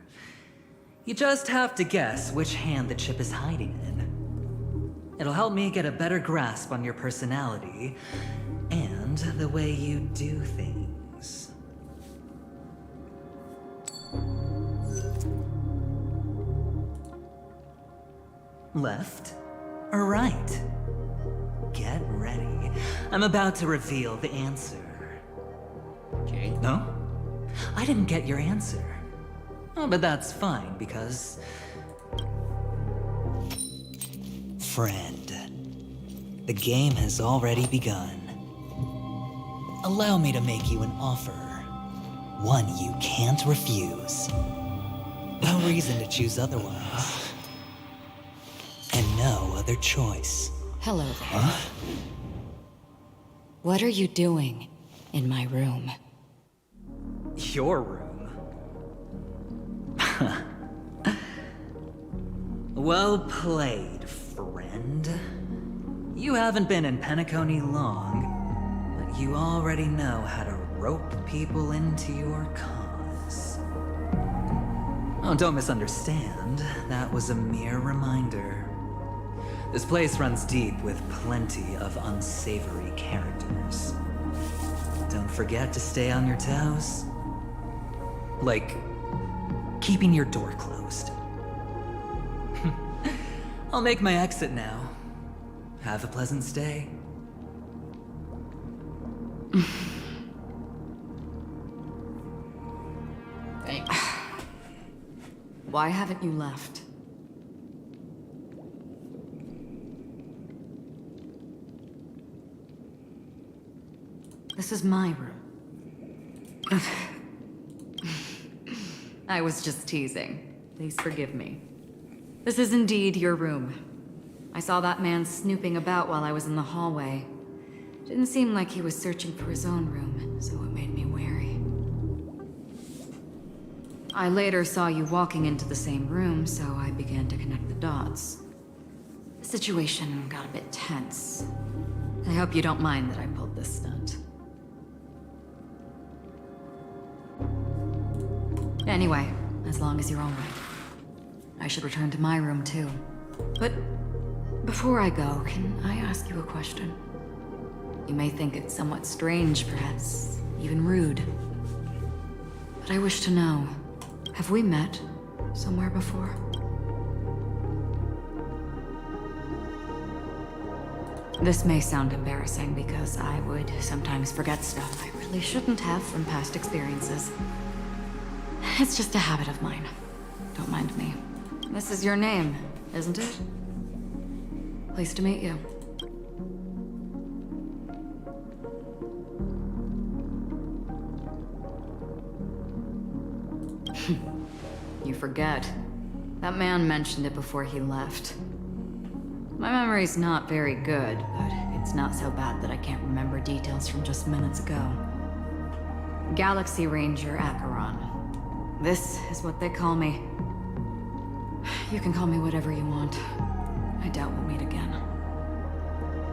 You just have to guess which hand the chip is hiding in. It'll help me get a better grasp on your personality and the way you do things. Left or right? Get ready. I'm about to reveal the answer. Okay. No? I didn't get your answer. Oh, but that's fine, because... Friend, the game has already begun. Allow me to make you an offer. One you can't refuse. No reason to choose otherwise. And no other choice. Hello there. Huh? What are you doing in my room? Your room? Well played, friend. You haven't been in Penacony long, but you already know how to rope people into your cause. Oh, don't misunderstand. That was a mere reminder. This place runs deep with plenty of unsavory characters. Don't forget to stay on your toes. Like, keeping your door closed. I'll make my exit now. Have a pleasant stay. Thanks. Why haven't you left? This is my room. I was just teasing. Please forgive me. This is indeed your room. I saw that man snooping about while I was in the hallway. Didn't seem like he was searching for his own room, so it made me wary. I later saw you walking into the same room, so I began to connect the dots. The situation got a bit tense. I hope you don't mind that I pulled this stunt. Anyway, as long as you're all right. I should return to my room too. But before I go, can I ask you a question? You may think it's somewhat strange, perhaps even rude. But I wish to know, have we met somewhere before? This may sound embarrassing because I would sometimes forget stuff I really shouldn't have from past experiences. It's just a habit of mine. Don't mind me. This is your name, isn't it? Pleased to meet you. You forget. That man mentioned it before he left. My memory's not very good, but it's not so bad that I can't remember details from just minutes ago. Galaxy Ranger Acheron. This is what they call me. You can call me whatever you want. I doubt we'll meet again.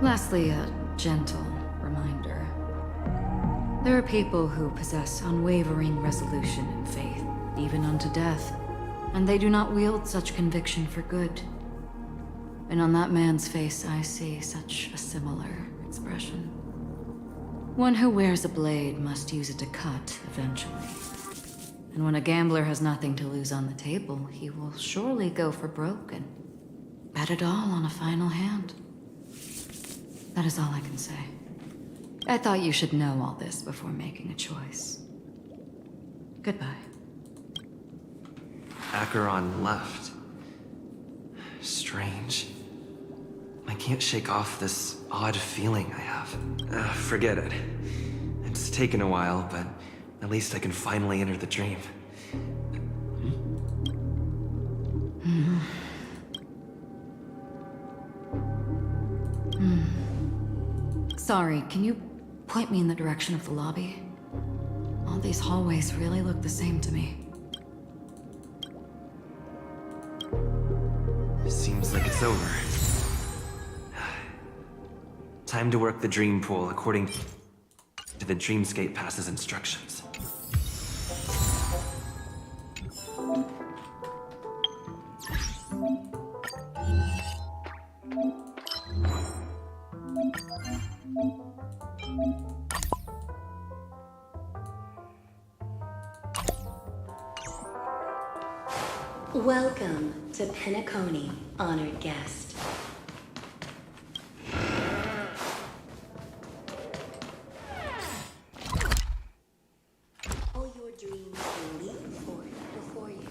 Lastly, a gentle reminder. There are people who possess unwavering resolution and faith, even unto death, and they do not wield such conviction for good. And on that man's face, I see such a similar expression. One who wears a blade must use it to cut eventually. And when a gambler has nothing to lose on the table, he will surely go for broke and bet it all on a final hand. That is all I can say. I thought you should know all this before making a choice. Goodbye. Acheron left. Strange. I can't shake off this odd feeling I have. Forget it. It's taken a while, but at least I can finally enter the dream. Sorry, can you point me in the direction of the lobby? All these hallways really look the same to me. Seems like it's over. Time to work the dream pool according to the Dreamscape Pass's instructions. Welcome to Penacony, honored guest. All your dreams will leap forth before you.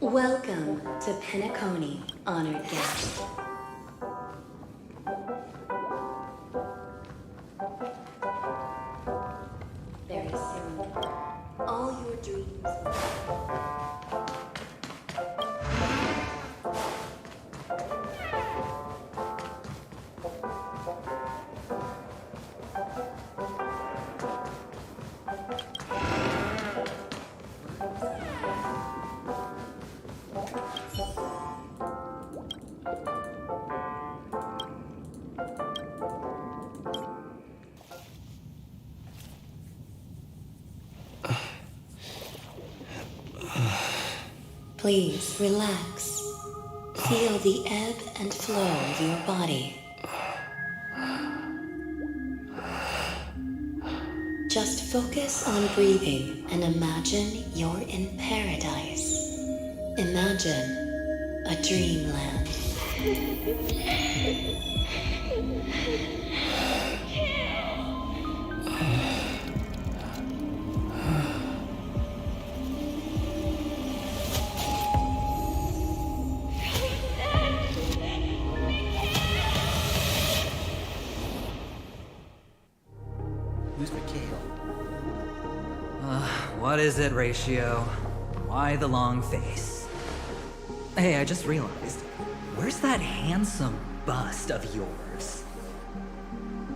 Welcome to Penacony, honored guest. Very soon, all your dreams will... Please relax. Feel the ebb and flow of your body. Just focus on breathing and imagine you're in paradise. Imagine a dreamland. Who's Mikhail? What is it, Ratio? Why the long face? Hey, I just realized. Where's that handsome bust of yours?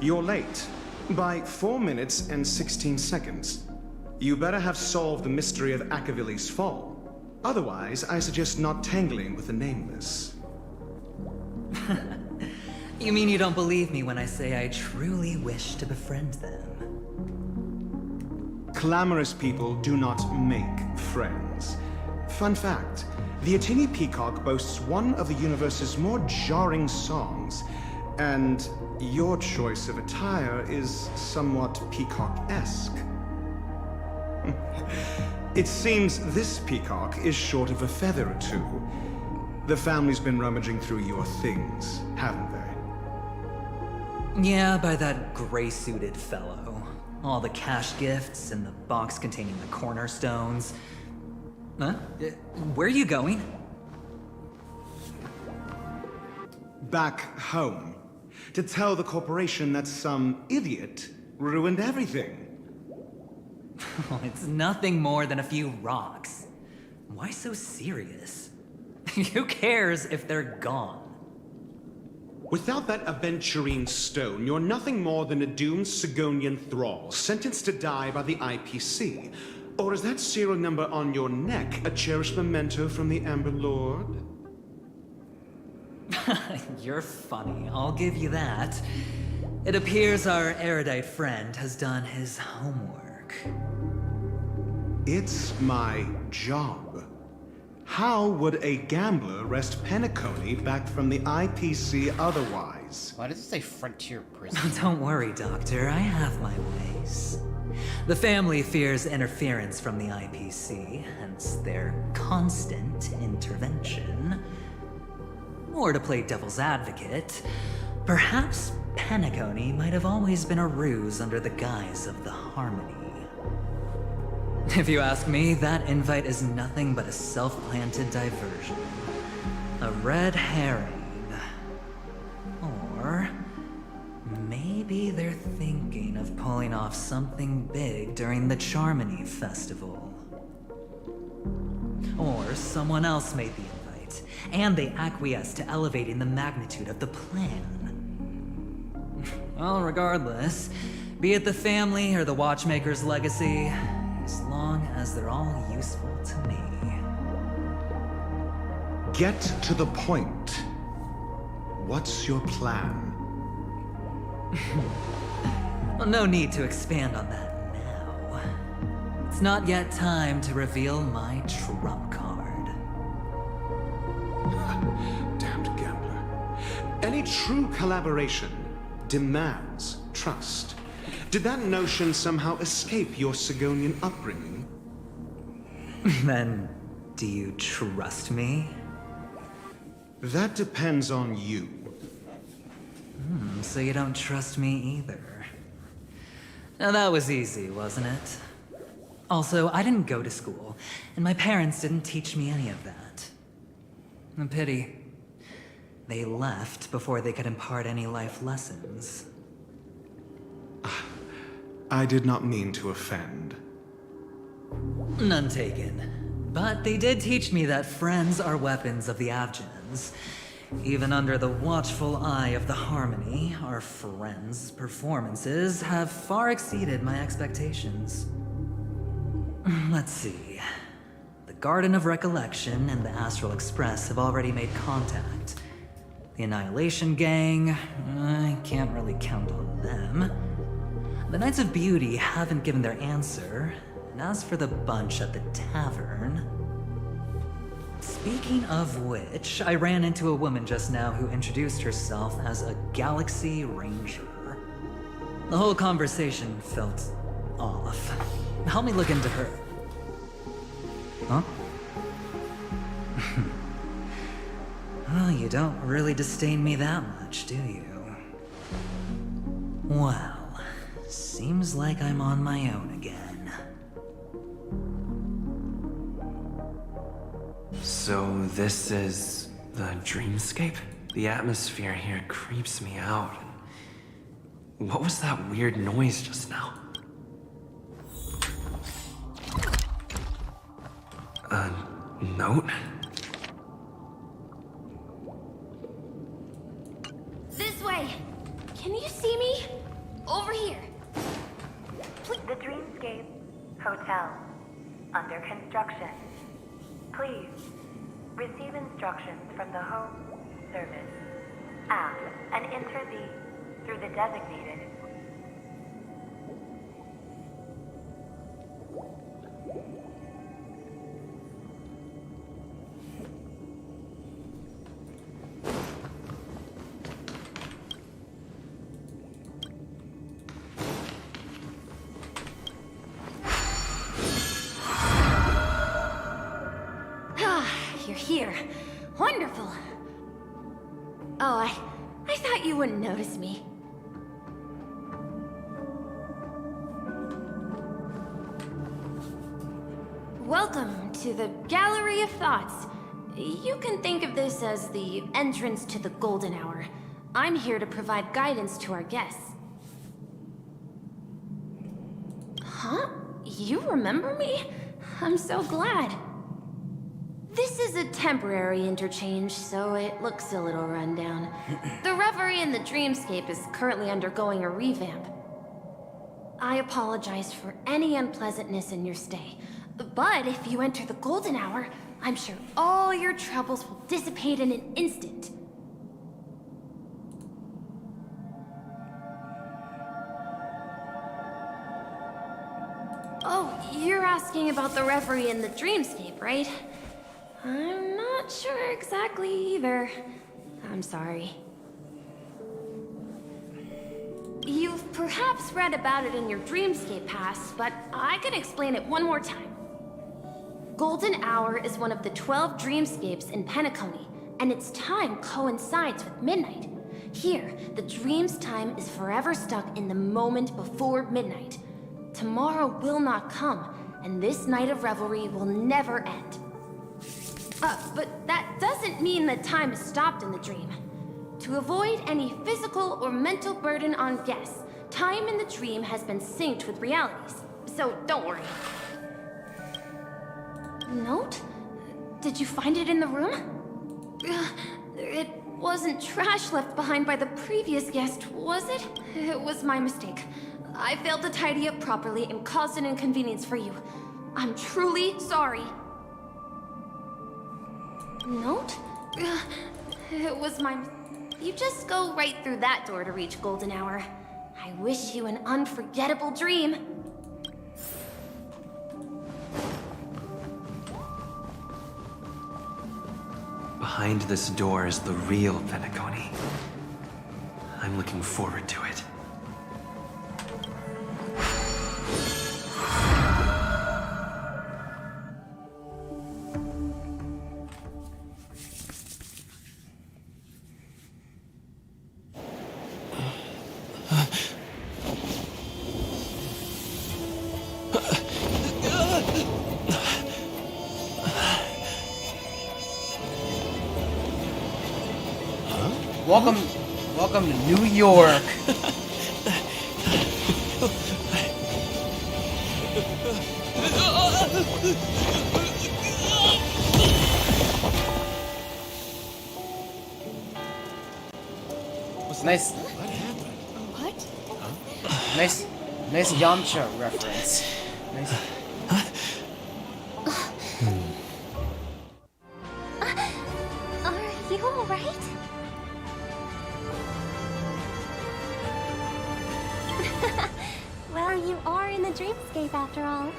You're late. By 4 minutes and 16 seconds. You better have solved the mystery of Akavili's fall. Otherwise, I suggest not tangling with the nameless. You mean you don't believe me when I say I truly wish to befriend them? Clamorous people do not make friends. Fun fact, the Atini Peacock boasts one of the universe's more jarring songs, and your choice of attire is somewhat peacock-esque. It seems this peacock is short of a feather or two. The family's been rummaging through your things, haven't they? Yeah, by that gray-suited fellow. All the cash gifts and the box containing the cornerstones. Huh? Where are you going? Back home. To tell the corporation that some idiot ruined everything. It's nothing more than a few rocks. Why so serious? Who cares if they're gone? Without that aventurine stone, you're nothing more than a doomed Sigonian thrall, sentenced to die by the IPC. Or is that serial number on your neck a cherished memento from the Amber Lord? You're funny, I'll give you that. It appears our erudite friend has done his homework. It's my job. How would a gambler wrest Penacony back from the IPC otherwise? Why does it say frontier prison? Don't worry, Doctor, I have my ways. The family fears interference from the IPC, hence their constant intervention. Or to play devil's advocate, perhaps Penacony might have always been a ruse under the guise of the Harmony. If you ask me, that invite is nothing but a self-planted diversion. A red herring. Or maybe they're thinking of pulling off something big during the Charmony Festival. Or someone else made the invite, and they acquiesced to elevating the magnitude of the plan. Well, regardless, be it the family or the Watchmaker's legacy, as long as they're all useful to me. Get to the point. What's your plan? Well, no need to expand on that now. It's not yet time to reveal my trump card. Damned gambler. Any true collaboration demands trust. Did that notion somehow escape your Sigonian upbringing? Then, do you trust me? That depends on you. So you don't trust me either. Now that was easy, wasn't it? Also, I didn't go to school, and my parents didn't teach me any of that. A pity. They left before they could impart any life lessons. I did not mean to offend. None taken. But they did teach me that friends are weapons of the Avgens. Even under the watchful eye of the Harmony, our friends' performances have far exceeded my expectations. Let's see. The Garden of Recollection and the Astral Express have already made contact. The Annihilation Gang, I can't really count on them. The Knights of Beauty haven't given their answer, and as for the bunch at the tavern... Speaking of which, I ran into a woman just now who introduced herself as a Galaxy Ranger. The whole conversation felt off. Help me look into her. Huh? Well, you don't really disdain me that much, do you? Well... seems like I'm on my own again. So this is the dreamscape? The atmosphere here creeps me out. What was that weird noise just now? A note? This way! Can you see me? Over here! The Dreamscape Hotel. Under construction. Please receive instructions from the home service app and enter through the designated. You're here. Wonderful. Oh, I thought you wouldn't notice me. Welcome to the Gallery of Thoughts. You can think of this as the entrance to the Golden Hour. I'm here to provide guidance to our guests. Huh? You remember me? I'm so glad. This is a temporary interchange, so it looks a little rundown. The Reverie in the Dreamscape is currently undergoing a revamp. I apologize for any unpleasantness in your stay, but if you enter the Golden Hour, I'm sure all your troubles will dissipate in an instant. Oh, you're asking about the Reverie in the Dreamscape, right? I'm not sure exactly either. I'm sorry. You've perhaps read about it in your Dreamscape Pass, but I can explain it one more time. Golden Hour is one of the 12 dreamscapes in Penacony, and its time coincides with midnight. Here, the dream's time is forever stuck in the moment before midnight. Tomorrow will not come, and this night of revelry will never end. But that doesn't mean that time is stopped in the dream. To avoid any physical or mental burden on guests, time in the dream has been synced with realities, so don't worry. Note? Did you find it in the room? It wasn't trash left behind by the previous guest, was it? It was my mistake. I failed to tidy up properly and caused an inconvenience for you. I'm truly sorry. Note? It was my... You just go right through that door to reach Golden Hour. I wish you an unforgettable dream. Behind this door is the real Penacony. I'm looking forward to it. Welcome to New York. Nice. What happened? What? Nice Yamcha reference. Nice. Are you alright? Well, you are in the dreamscape after all.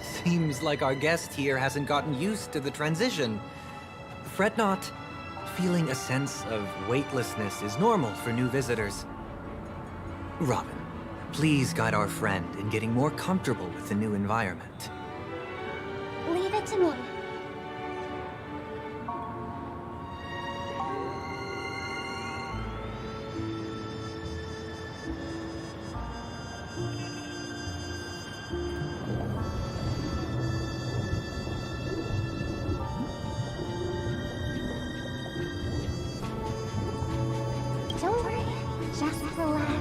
Seems like our guest here hasn't gotten used to the transition. Fret not. Feeling a sense of weightlessness is normal for new visitors. Robin, please guide our friend in getting more comfortable with the new environment. Leave it to me. Don't worry, just relax.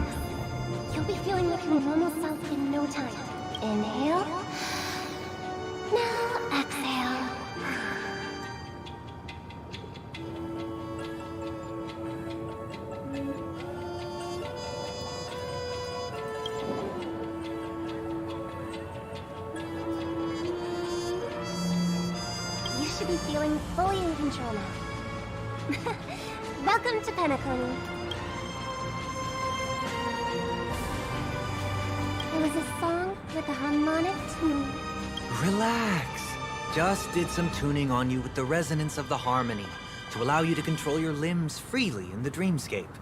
You'll be feeling like your normal self in no time. Inhale. Now exhale. You should be feeling fully in control now. Welcome to Penacony. It was a song with a harmonic tune. Relax. Just did some tuning on you with the resonance of the harmony to allow you to control your limbs freely in the dreamscape.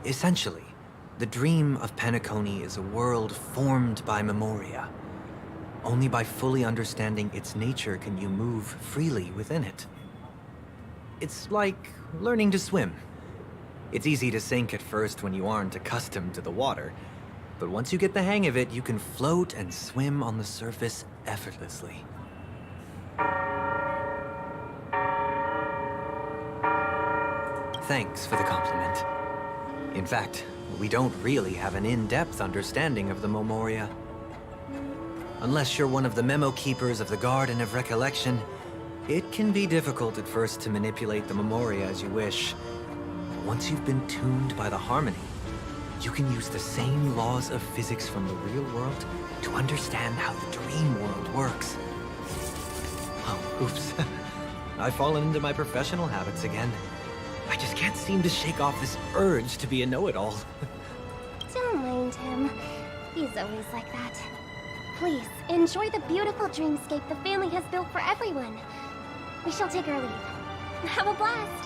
Essentially, the dream of Penacony is a world formed by memoria. Only by fully understanding its nature can you move freely within it. It's like learning to swim. It's easy to sink at first when you aren't accustomed to the water, but once you get the hang of it, you can float and swim on the surface effortlessly. Thanks for the compliment. In fact, we don't really have an in-depth understanding of the Memoria. Unless you're one of the memo keepers of the Garden of Recollection, it can be difficult at first to manipulate the Memoria as you wish. But once you've been tuned by the harmony, you can use the same laws of physics from the real world to understand how the dream world works. Oh, oops. I've fallen into my professional habits again. I just can't seem to shake off this urge to be a know-it-all. Don't mind him. He's always like that. Please, enjoy the beautiful dreamscape the family has built for everyone. We shall take our leave. Have a blast!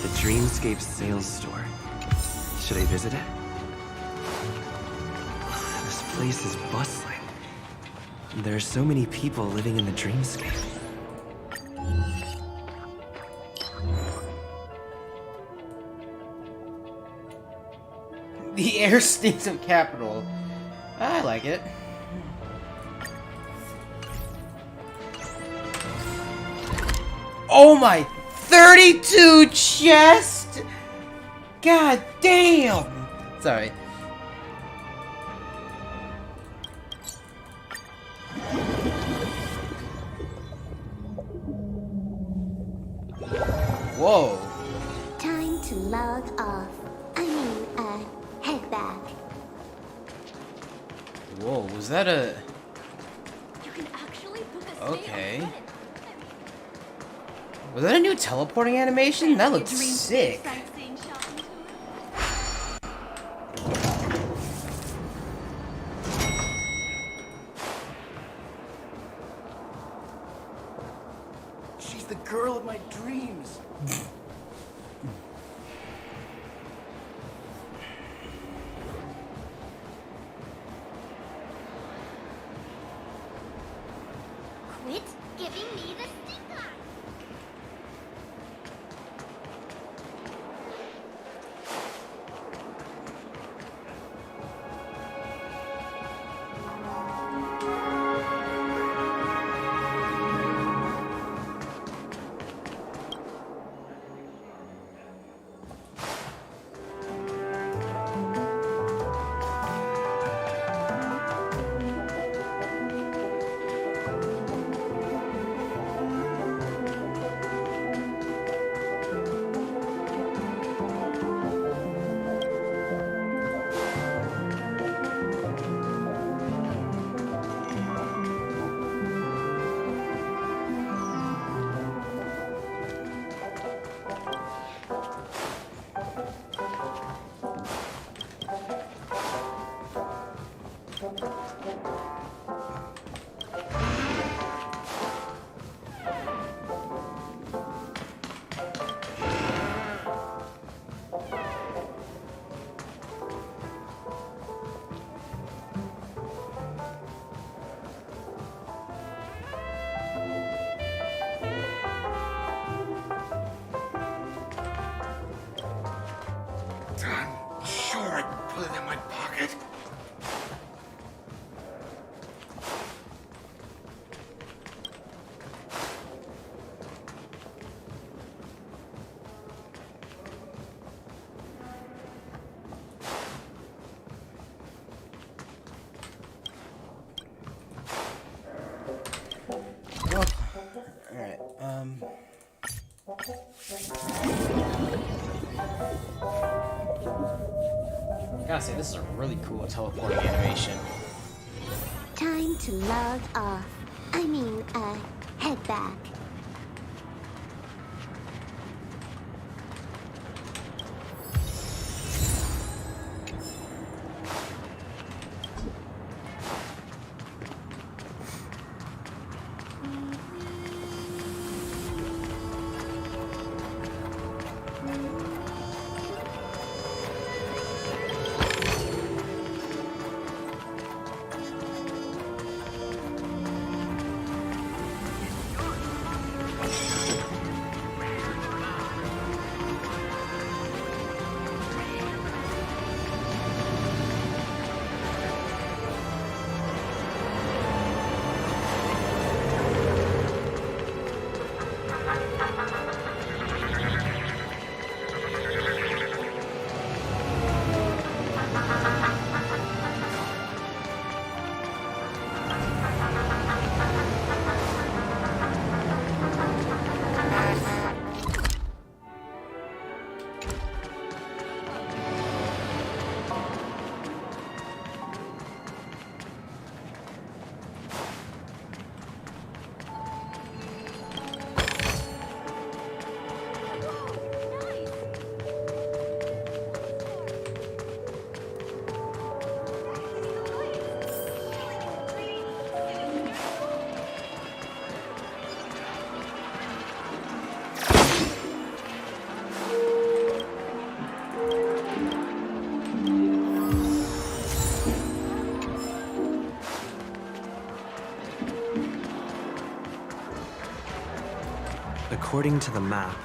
The Dreamscape sales store. Should I visit it? This place is bustling. There are so many people living in the Dreamscape. The air stinks of capital. I like it. Oh my 32 chest! God damn! Sorry. Whoa. Time to log off. Head back. Whoa, was that a... You can actually book a Okay. Was that a new teleporting animation? That looks sick. She's the girl of my dreams. Quit giving me the stink eye. I'm sure I can put it in my pocket. Alright, gotta say, this is a really cool teleporting animation. Time to log off. Head back. According to the map,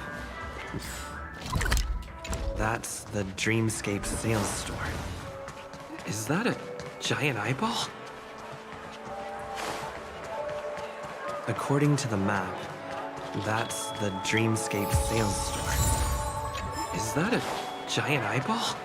that's the Dreamscape sales store. Is that a giant eyeball? According to the map, that's the Dreamscape sales store. Is that a giant eyeball?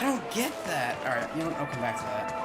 I don't get that. Alright, you know what? I'll come back to that.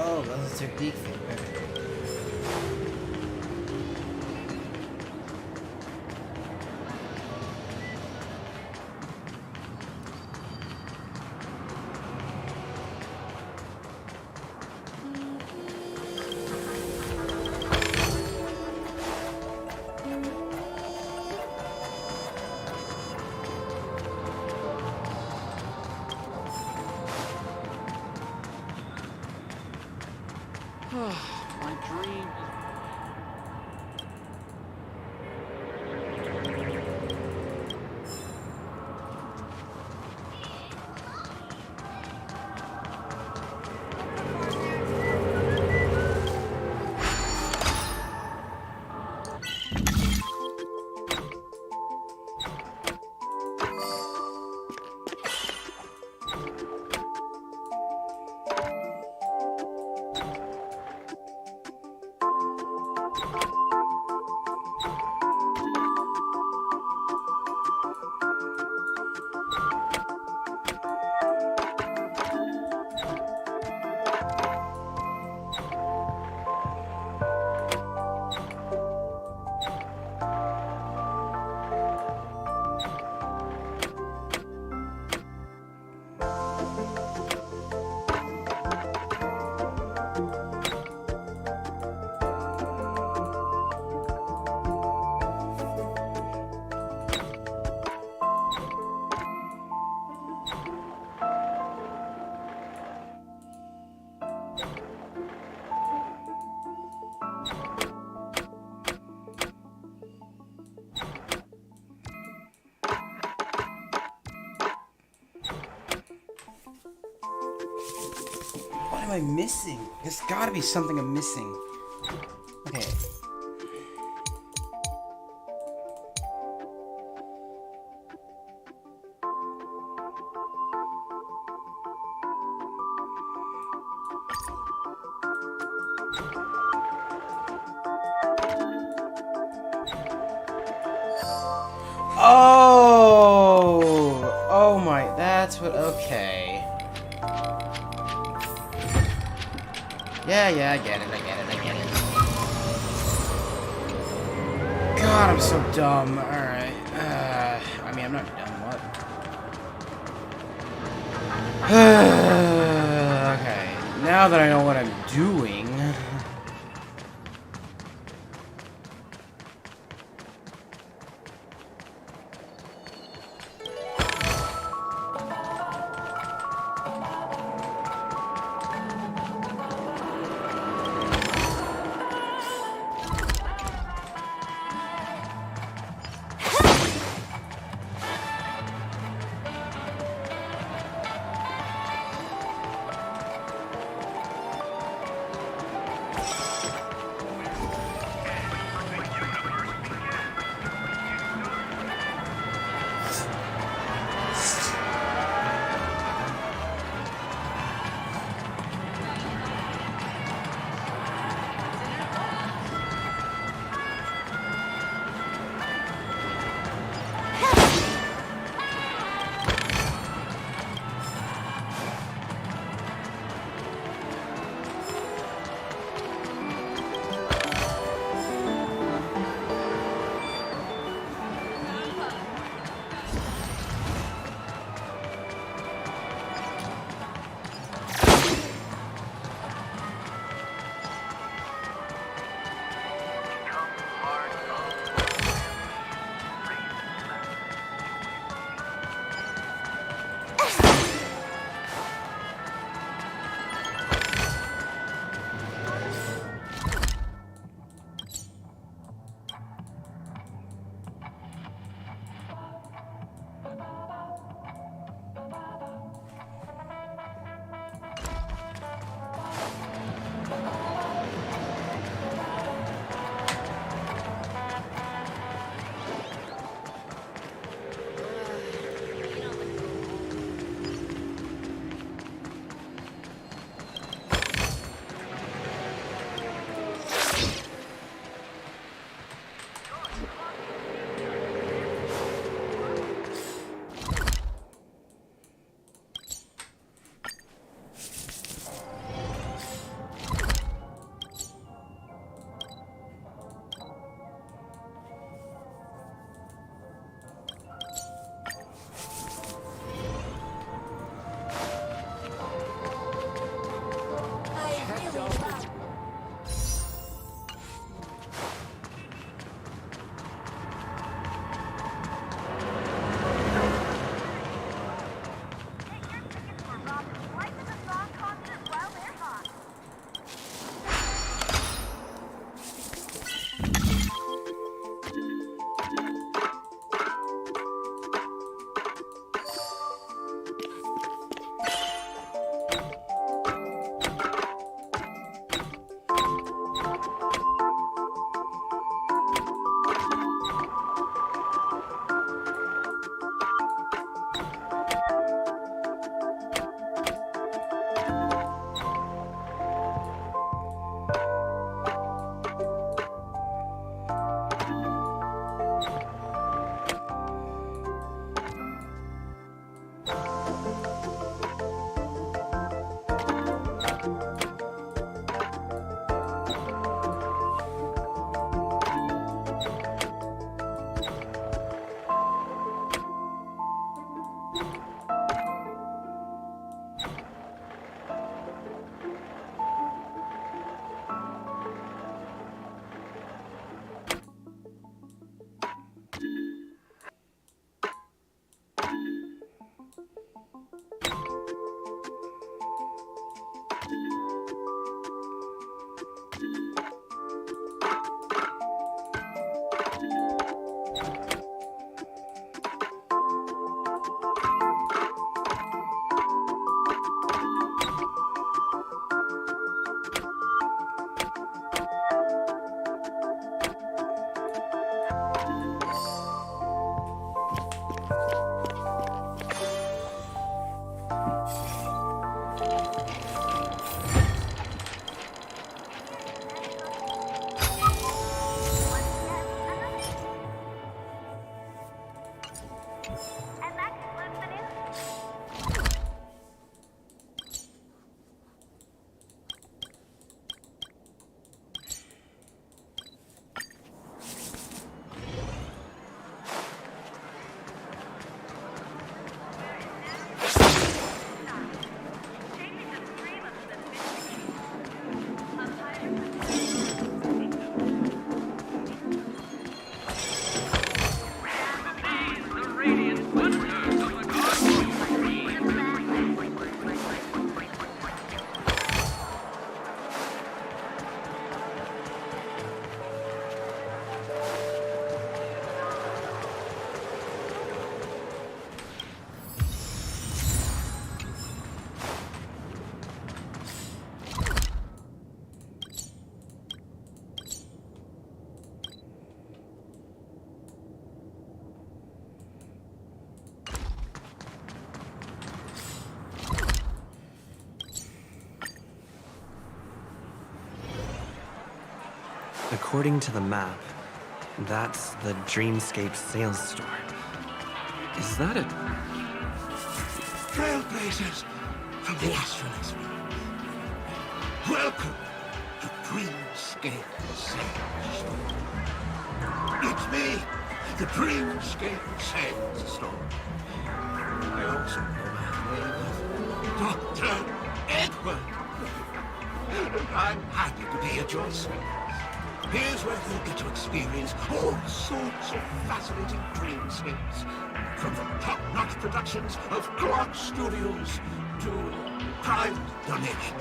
Oh, that's a technique thing. My dream is... What am I missing? There's gotta be something I'm missing. Okay. Oh! Oh my, that's what, okay. Yeah, I get it. God, I'm so dumb. Alright. I mean, I'm not dumb, what? Okay, now that I know what I'm doing... According to the map, that's the Dreamscape sales store. Is that a... Trailblazers from the Astrolist. Welcome to Dreamscape Sales Store. It's me, the Dreamscape Sales Store. I also know my name is Dr. Edward. And I'm happy to be at your service. Here's where you'll get to experience all sorts of fascinating dreamscapes. From the top-notch productions of Clock Studios to private donation.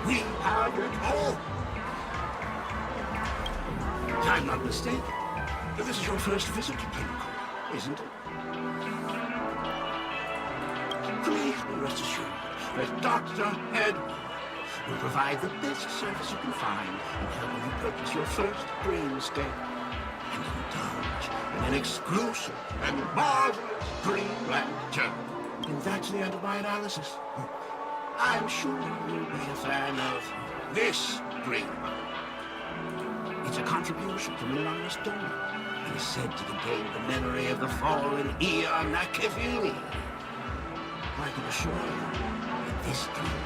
We have it all. If I'm not mistaken, this is your first visit to Penacony, isn't it? Please be rest assured that Dr. Edward will provide the best service you can find in helping you purchase your first dreamscape and indulge in an exclusive and marvelous dreamland journey. And that's the end of my analysis. I'm sure you'll be a fan of this dream. It's a contribution from an anonymous donor and is said to contain the memory of the fallen Eon Nakavili. I can assure you that this dream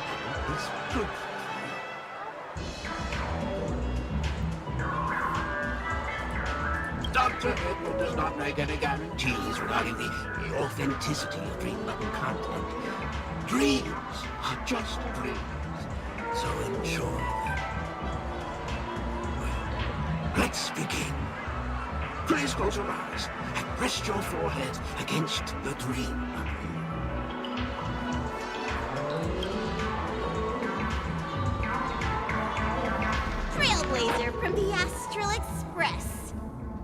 is proof. Dr. Edward does not make any guarantees regarding the authenticity of dream level content. Dreams are just dreams, so enjoy them. Well, let's begin. Please close your eyes and rest your forehead against the dream. Trailblazer from the Astral Express.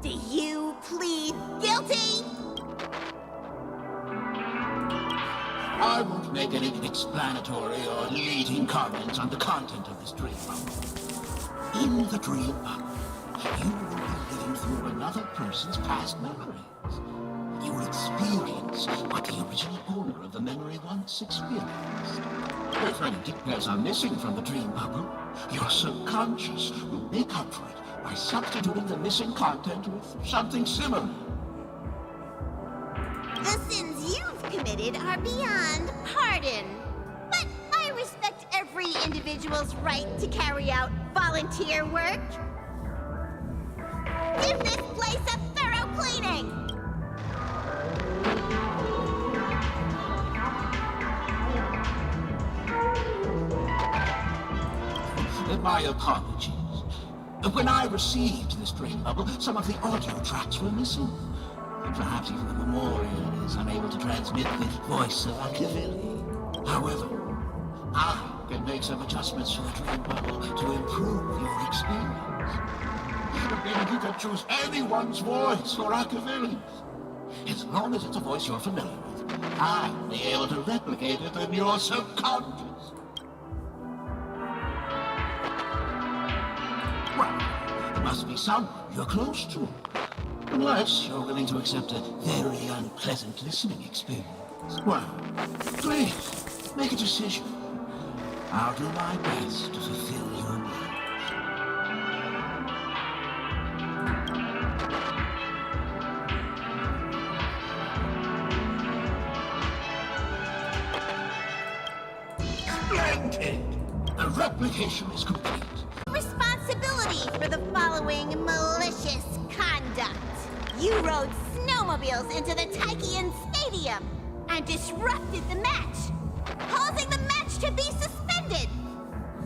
Do you plead guilty? I won't make any explanatory or leading comments on the content of this dream bubble. In the dream bubble, you will be living through another person's past memories. You will experience what the original owner of the memory once experienced. If any details are missing from the dream bubble, your subconscious will make up for it by substituting the missing content with something similar. The sins you've committed are beyond pardon. But I respect every individual's right to carry out volunteer work. Give this place a thorough cleaning! My apologies. When I received this dream bubble, some of the audio tracks were missing. And perhaps even the memorial is unable to transmit the voice of Akavili. However, I can make some adjustments to the dream bubble to improve your experience. You can choose anyone's voice for Akavili. As long as it's a voice you're familiar with, I'll be able to replicate it in your subconscious. Well, there must be someone you're close to. Unless you're willing to accept a very unpleasant listening experience. Well, please, make a decision. I'll do my best to fulfill your needs. Splendid! The replication is complete. Responsibility for the following malicious conduct. You rode snowmobiles into the Taikian Stadium and disrupted the match, causing the match to be suspended.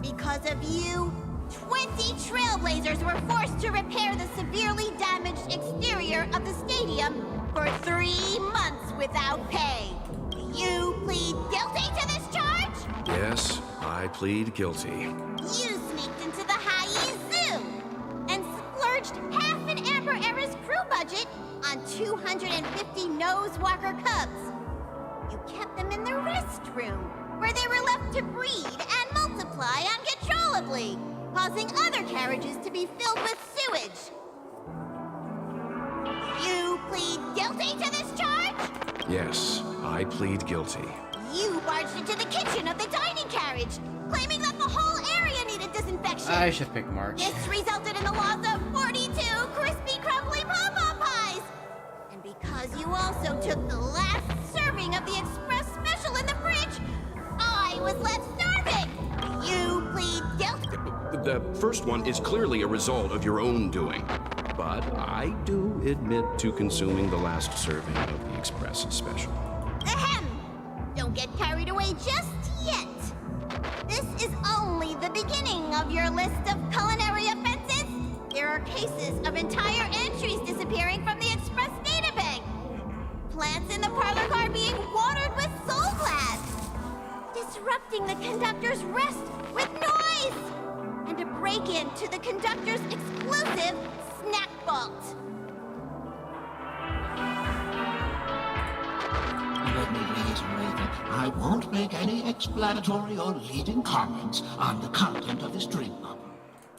Because of you, 20 Trailblazers were forced to repair the severely damaged exterior of the stadium for 3 months without pay. Do you plead guilty to this charge? Yes, I plead guilty. You sneaked into the Hayi Zoo and splurged half an Amber Era's crew budget on 250 Nosewalker cubs. You kept them in the restroom, where they were left to breed and multiply uncontrollably, causing other carriages to be filled with sewage. You plead guilty to this charge? Yes, I plead guilty. You barged into the kitchen of the dining carriage, claiming that the whole area needed disinfection. I should pick March. This resulted in the loss of 42 crispy, crumbly pom-pom pies. And because you also took the last serving of the express special in the fridge, I was left starving. You plead guilty. The first one is clearly a result of your own doing. But I do admit to consuming the last serving of the Express special. Ahem! Don't get carried away just yet. This is only the beginning of your list of culinary offenses. There are cases of entire entries disappearing from the Express databank. Plants in the parlor car being watered with soul glass. Disrupting the conductor's rest with noise. And a break-in to the conductor's exclusive snack vault. Let me reiterate that I won't make any explanatory or leading comments on the content of this dream bubble.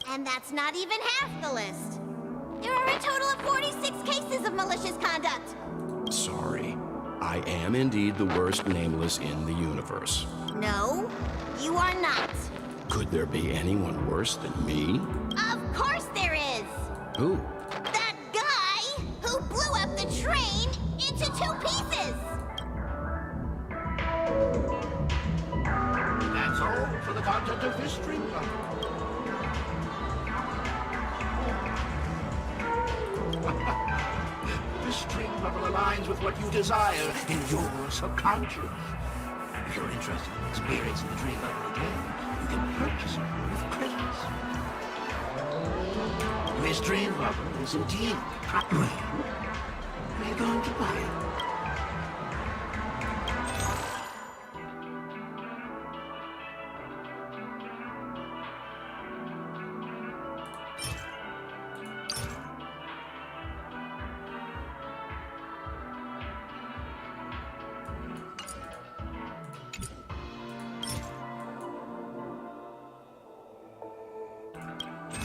And that's not even half the list. There are a total of 46 cases of malicious conduct. Sorry. I am indeed the worst nameless in the universe. No, you are not. Could there be anyone worse than me? Of course there is. Who? That guy who blew up the train into 2 pieces. That's all for the content of this dream bubble. This dream bubble aligns with what you desire in your subconscious. If you're interested in experiencing the dream bubble again, you can purchase it with credits. This dream bubble is indeed well, are you going to buy it?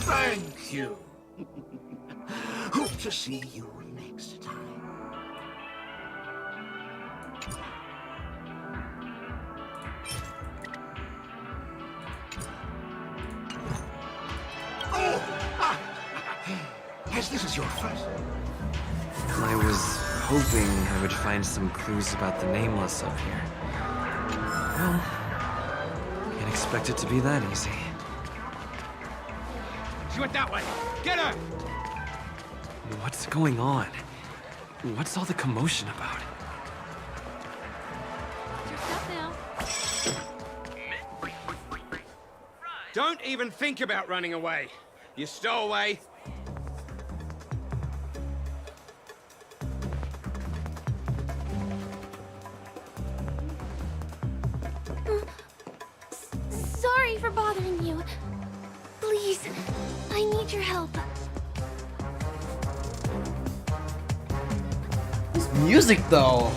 Thank you. Hope to see you next time. As this is your first. I was hoping I would find some clues about the Nameless up here. Well, can't expect it to be that easy. She went that way. Get her! What's going on? What's all the commotion about? Don't even think about running away. You stowaway. Sorry for bothering you. Please, I need your help. This music, though.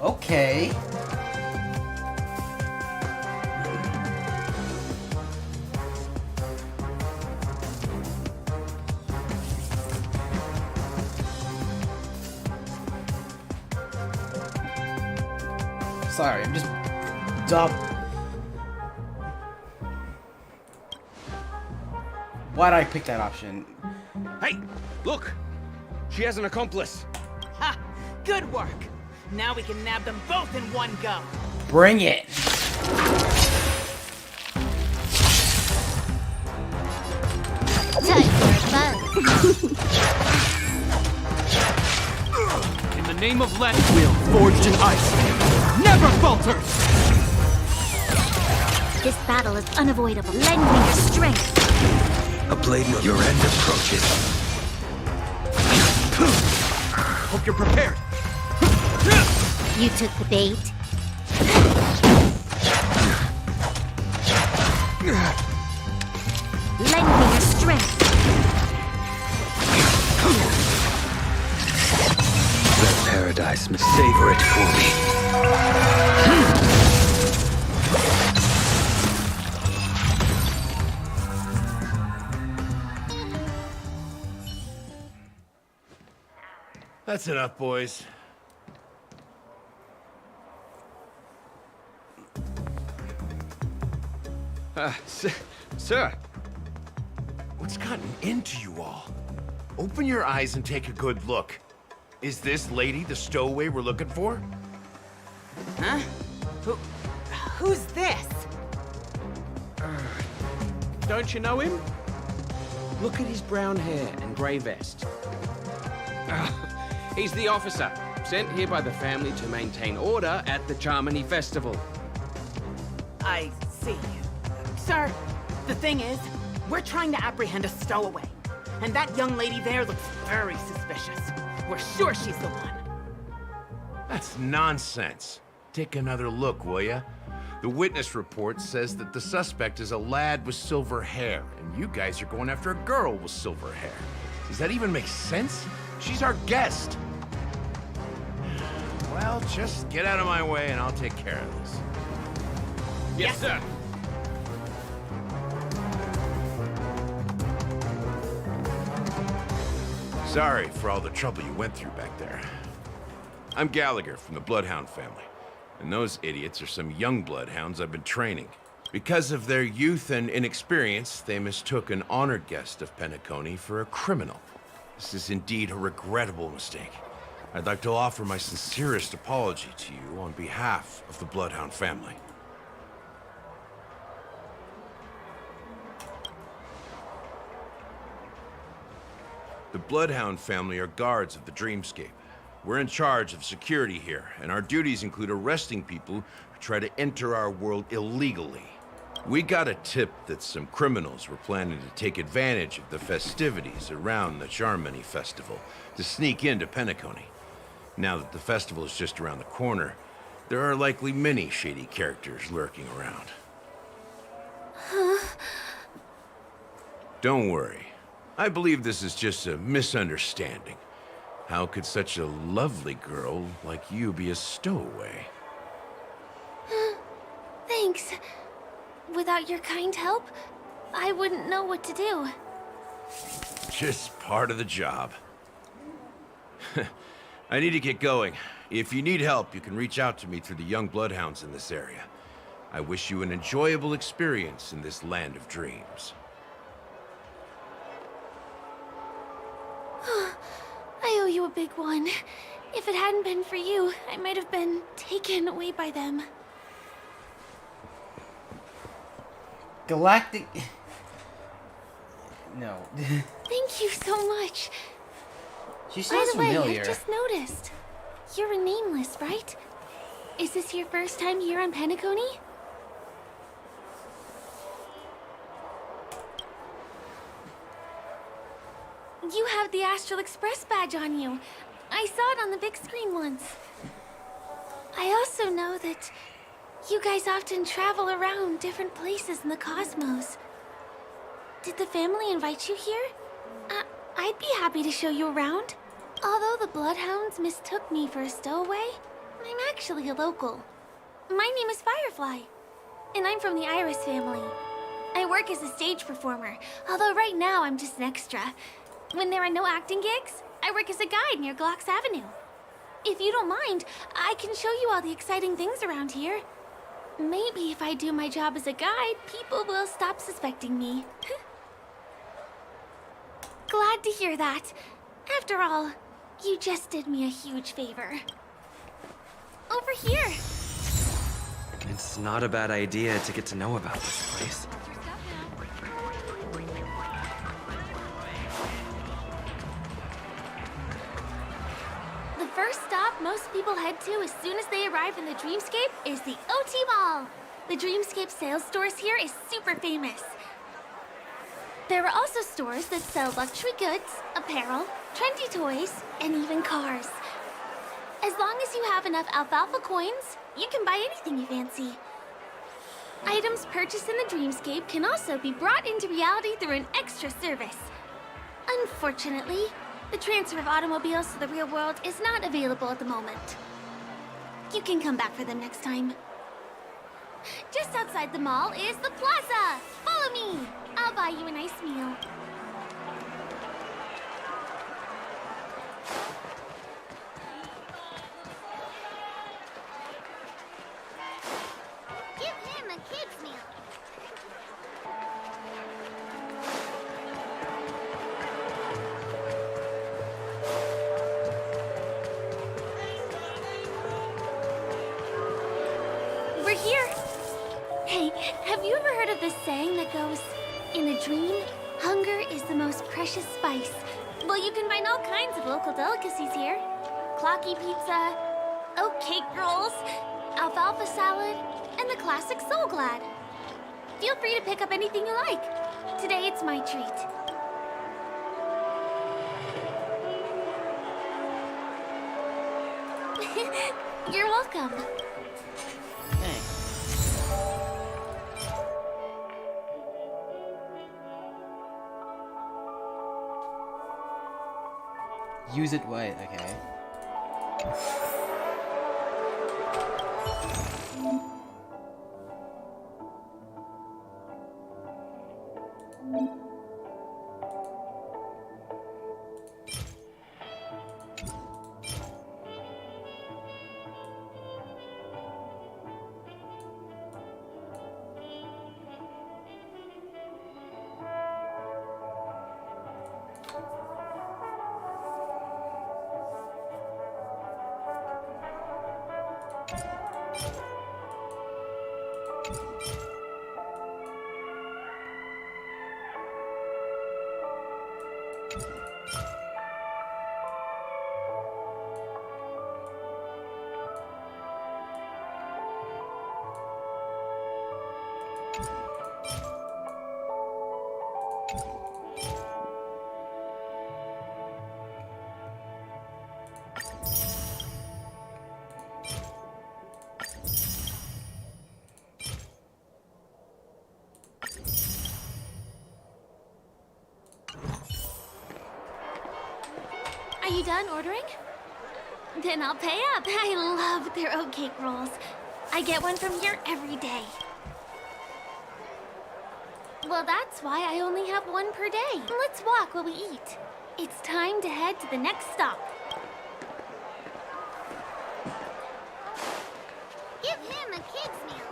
Okay. Sorry, I'm just dumb. Why'd I pick that option? Hey, look! She has an accomplice. Ha! Good work! Now we can nab them both in one go. Bring it! Time for fun. In the name of Let's Will, forged in ice, never falters! This battle is unavoidable. Lend me your strength. A blade will your end approaches. Hope you're prepared. You took the bait. Lend me your strength. Let paradise savor it for me. That's enough, boys. Sir. What's gotten into you all? Open your eyes and take a good look. Is this lady the stowaway we're looking for? Huh? Who's this? Don't you know him? Look at his brown hair and grey vest. He's the officer, sent here by the family to maintain order at the Charmony Festival. I see. Sir, the thing is, we're trying to apprehend a stowaway. And that young lady there looks very suspicious. We're sure she's the one. That's nonsense. Take another look, will ya? The witness report says that the suspect is a lad with silver hair, and you guys are going after a girl with silver hair. Does that even make sense? She's our guest. Well, just get out of my way and I'll take care of this. Yes, sir. Sorry for all the trouble you went through back there. I'm Gallagher from the Bloodhound family, and those idiots are some young Bloodhounds I've been training. Because of their youth and inexperience, they mistook an honored guest of Penacony for a criminal. This is indeed a regrettable mistake. I'd like to offer my sincerest apology to you on behalf of the Bloodhound family. The Bloodhound family are guards of the Dreamscape. We're in charge of security here, and our duties include arresting people who try to enter our world illegally. We got a tip that some criminals were planning to take advantage of the festivities around the Charmony Festival to sneak into Penacony. Now that the festival is just around the corner, there are likely many shady characters lurking around. Don't worry. I believe this is just a misunderstanding. How could such a lovely girl like you be a stowaway? Thanks. Without your kind help, I wouldn't know what to do. Just part of the job. I need to get going. If you need help, you can reach out to me through the young bloodhounds in this area. I wish you an enjoyable experience in this land of dreams. I owe you a big one. If it hadn't been for you, I might have been taken away by them. Galactic... No. Thank you so much. She sounds By the way, familiar. I just noticed. You're a nameless, right? Is this your first time here on Penacony? You have the Astral Express badge on you. I saw it on the big screen once. I also know that you guys often travel around different places in the cosmos. Did the family invite you here? I'd be happy to show you around. Although the Bloodhounds mistook me for a stowaway, I'm actually a local. My name is Firefly, and I'm from the Iris family. I work as a stage performer, although right now I'm just an extra. When there are no acting gigs, I work as a guide near Glocks Avenue. If you don't mind, I can show you all the exciting things around here. Maybe if I do my job as a guide, people will stop suspecting me. Glad to hear that. After all, you just did me a huge favor. Over here. It's not a bad idea to get to know about this place. The first stop most people head to as soon as they arrive in the Dreamscape is the OT Mall. The Dreamscape sales stores here is super famous. There are also stores that sell luxury goods, apparel, trendy toys, and even cars. As long as you have enough alfalfa coins, you can buy anything you fancy. Items purchased in the Dreamscape can also be brought into reality through an extra service. Unfortunately, the transfer of automobiles to the real world is not available at the moment. You can come back for them next time. Just outside the mall is the plaza! Follow me! I'll buy you a nice meal. Give him a kid's meal. of this saying that goes, in a dream, hunger is the most precious spice. Well, you can find all kinds of local delicacies here. Clocky pizza, oat cake rolls, alfalfa salad, and the classic Soul Glad. Feel free to pick up anything you like. Today it's my treat. You're welcome. Use it white, okay. Are you done ordering? Then I'll pay up. I love their oat cake rolls. I get one from here every day. Well, that's why I only have one per day. Let's walk while we eat. It's time to head to the next stop. Give him a kid's meal.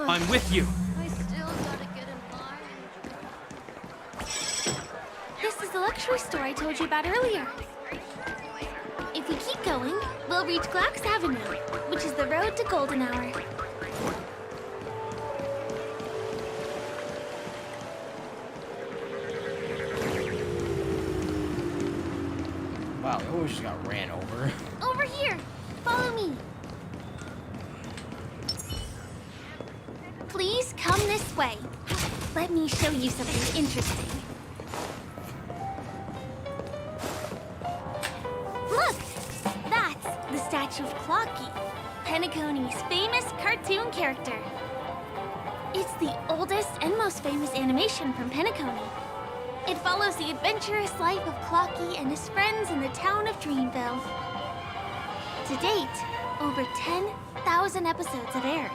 I'm with you. I still gotta get in line. This is the luxury store I told you about earlier. If we keep going, we'll reach Glax Avenue, which is the road to Golden Hour. Wow, we almost just got ran over. Over here! Follow me! Please come this way. Let me show you something interesting. Look! That's the statue of Clocky, Penacony's famous cartoon character. It's the oldest and most famous animation from Penacony. It follows the adventurous life of Clocky and his friends in the town of Dreamville. To date, over 10,000 episodes have aired.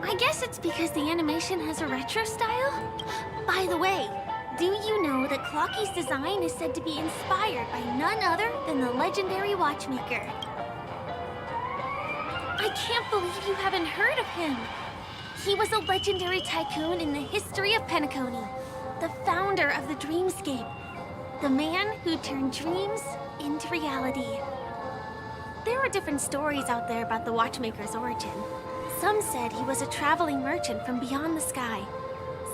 I guess it's because the animation has a retro style? By the way, do you know that Clocky's design is said to be inspired by none other than the legendary watchmaker? I can't believe you haven't heard of him. He was a legendary tycoon in the history of Penacony, the founder of the Dreamscape, the man who turned dreams into reality. There are different stories out there about the watchmaker's origin. Some said he was a traveling merchant from beyond the sky.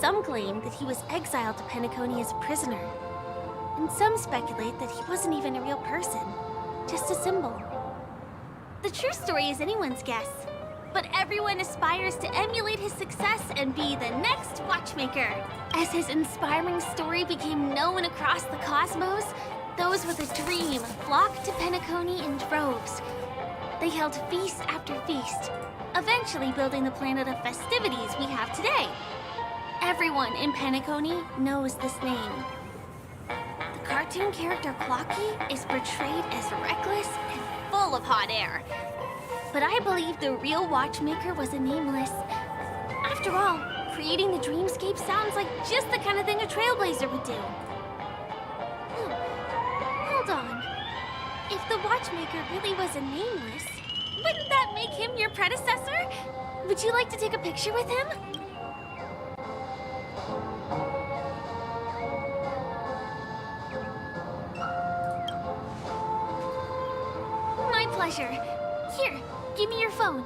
Some claim that he was exiled to Penacony as a prisoner. And some speculate that he wasn't even a real person, just a symbol. The true story is anyone's guess, but everyone aspires to emulate his success and be the next watchmaker. As his inspiring story became known across the cosmos, those with a dream flocked to Penacony in droves. They held feast after feast, eventually building the planet of festivities we have today. Everyone in Penacony knows this name. The cartoon character Clocky is portrayed as reckless and full of hot air. But I believe the real watchmaker was a nameless. After all, creating the dreamscape sounds like just the kind of thing a trailblazer would do. Hold on. If the watchmaker really was a nameless, wouldn't that make him your predecessor? Would you like to take a picture with him? pleasure. Here, give me your phone.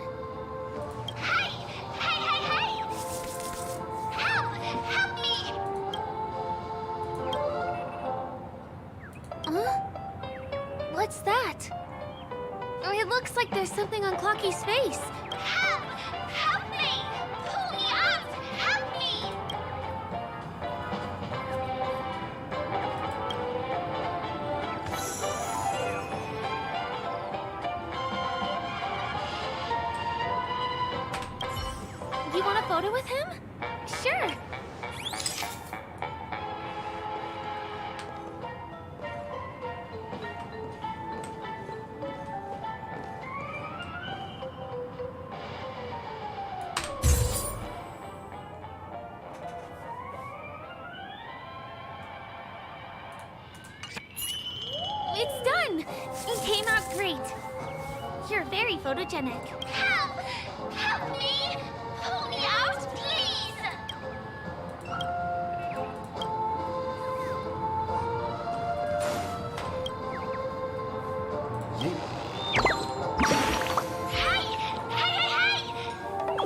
Hey! Hey, hey, hey! Help! Help me! Huh? What's that? It looks like there's something on Clocky's face. Help! Help me! Pull me out! Help me! You want a photo with him? Sure. It's done! It came out great. You're very photogenic. Help! Help me! Pull me out, please! Hey! Hey, hey, hey!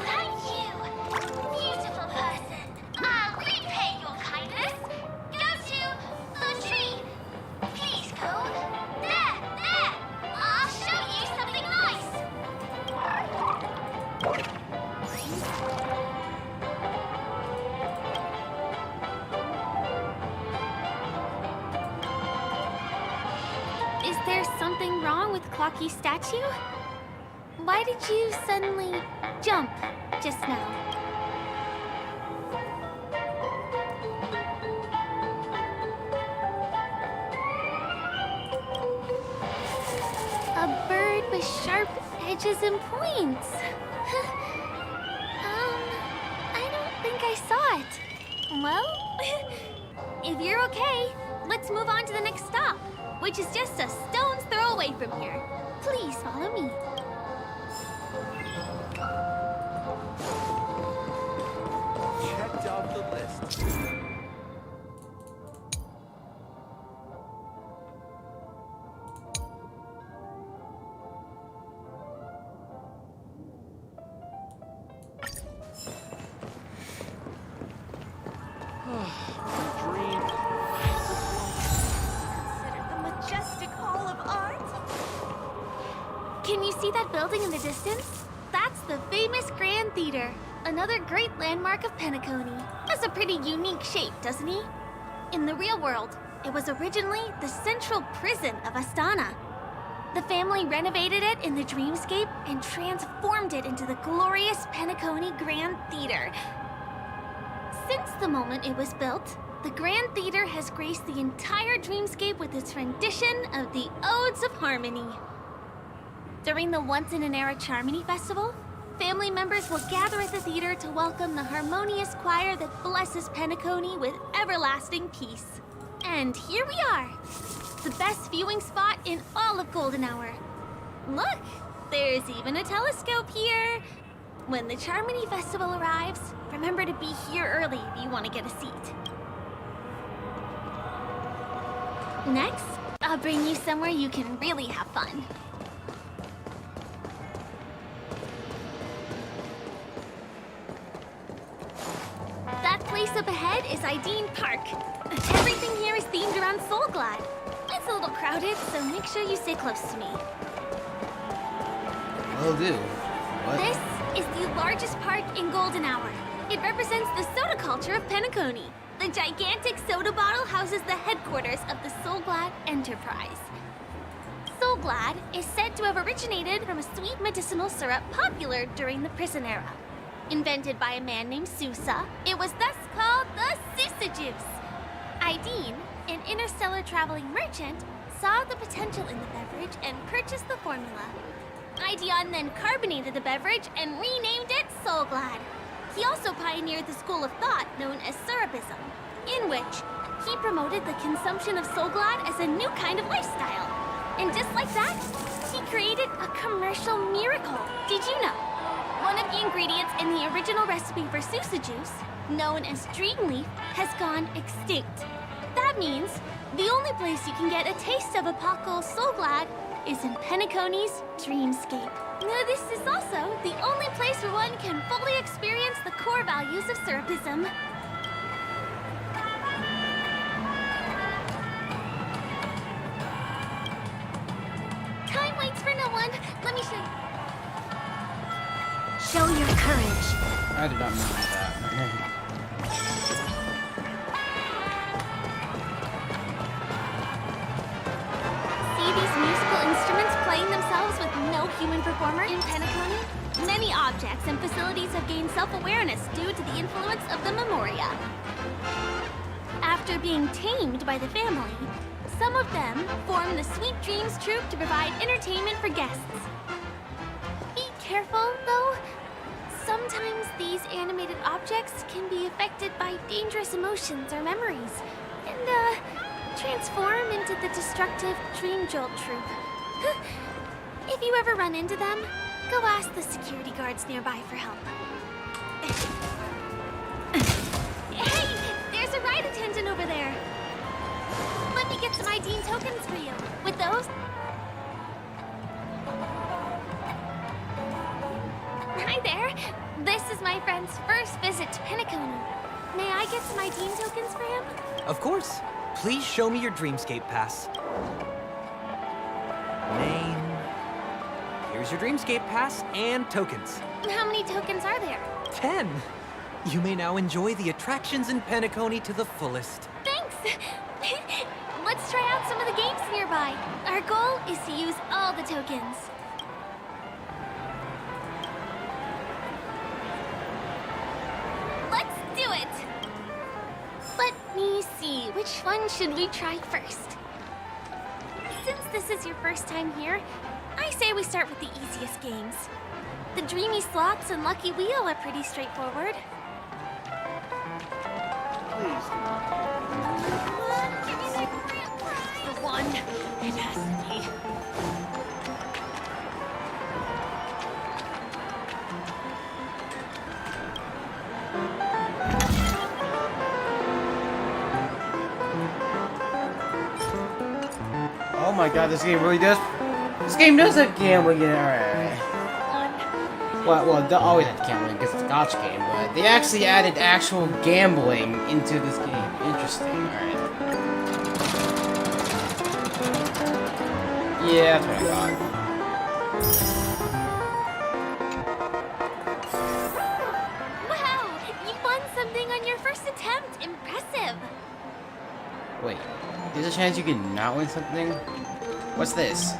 Thank you! Beautiful person. I'll repay your kindness. Go to the tree. Please go. There, there! I'll show you something nice! Is there something wrong with Clocky's statue? Why did you suddenly jump just now? A bird with sharp edges and points. I don't think I saw it. Well, if you're okay, let's move on to the next stop, which is just a stone's throw away from here. Please follow me. Checked off the list. The majestic hall of art. Can you see that building in the distance? That's the famous Grand Theater, another great landmark of Penacony. Has a pretty unique shape, doesn't he? In the real world, it was originally the central prison of Astana. The family renovated it in the dreamscape and transformed it into the glorious Penacony Grand Theater. Since the moment it was built, the Grand Theater has graced the entire dreamscape with its rendition of the Odes of Harmony. During the once-in-an-era Charmony Festival, family members will gather at the theater to welcome the harmonious choir that blesses Penacony with everlasting peace. And here we are, the best viewing spot in all of Golden Hour. Look, there's even a telescope here. When the Charmony Festival arrives, remember to be here early if you want to get a seat. Next, I'll bring you somewhere you can really have fun. That place up ahead is Ideen Park. Everything here is themed around Soulglad. It's a little crowded, so make sure you stay close to me. Will do. What? This is the largest park in Golden Hour. It represents the soda culture of Penacony. The gigantic soda bottle houses the headquarters of the Soulglad Enterprise. Soulglad is said to have originated from a sweet medicinal syrup popular during the prison era. Invented by a man named Sousa, it was thus called the Sousa Juice. Ideen, an interstellar traveling merchant, saw the potential in the beverage and purchased the formula. Ideon then carbonated the beverage and renamed it Soulglad. He also pioneered the school of thought known as Syrupism, in which he promoted the consumption of Soulglad as a new kind of lifestyle. And just like that, he created a commercial miracle. Did you know? One of the ingredients in the original recipe for Sousa Juice, known as Dreamleaf, has gone extinct. That means the only place you can get a taste of Apocalypse Soulglad is in Penacony's dreamscape. This is also the only place where one can fully experience the core values of Serapism. Time waits for no one. Let me show you. Show your courage. I did not mean that. See these musical instruments playing themselves with no human performer in Penacony? Many objects and facilities have gained self-awareness due to the influence of the Memoria. After being tamed by the family, some of them form the Sweet Dreams Troupe to provide entertainment for guests. Be careful, though. Sometimes these animated objects can be affected by dangerous emotions or memories, and, transform into the destructive Dream Jolt Troupe. If you ever run into them, go ask the security guards nearby for help. Hey! There's a ride attendant over there! Let me get some ID and tokens for you. With those... Hi there! This is my friend's first visit to Penacony. May I get some ID and tokens for him? Of course. Please show me your Dreamscape pass. Name. Here's your Dreamscape pass and tokens. How many tokens are there? 10. You may now enjoy the attractions in Penacony to the fullest. Thanks! Let's try out some of the games nearby. Our goal is to use all the tokens. Let's do it! Let me see, which one should we try first? Since this is your first time here, I say we start with the easiest games. The Dreamy Slots and Lucky Wheel are pretty straightforward. Please. The one, it has to be. Oh my god, this game really does. This game does have gambling in it. Alright. Well, they always have gambling because it's a gotcha game, but they actually added actual gambling into this game. Interesting. Alright. Yeah, that's what I thought. Wow! You won something on your first attempt! Impressive! Wait, there's a chance you can not win something? What's this?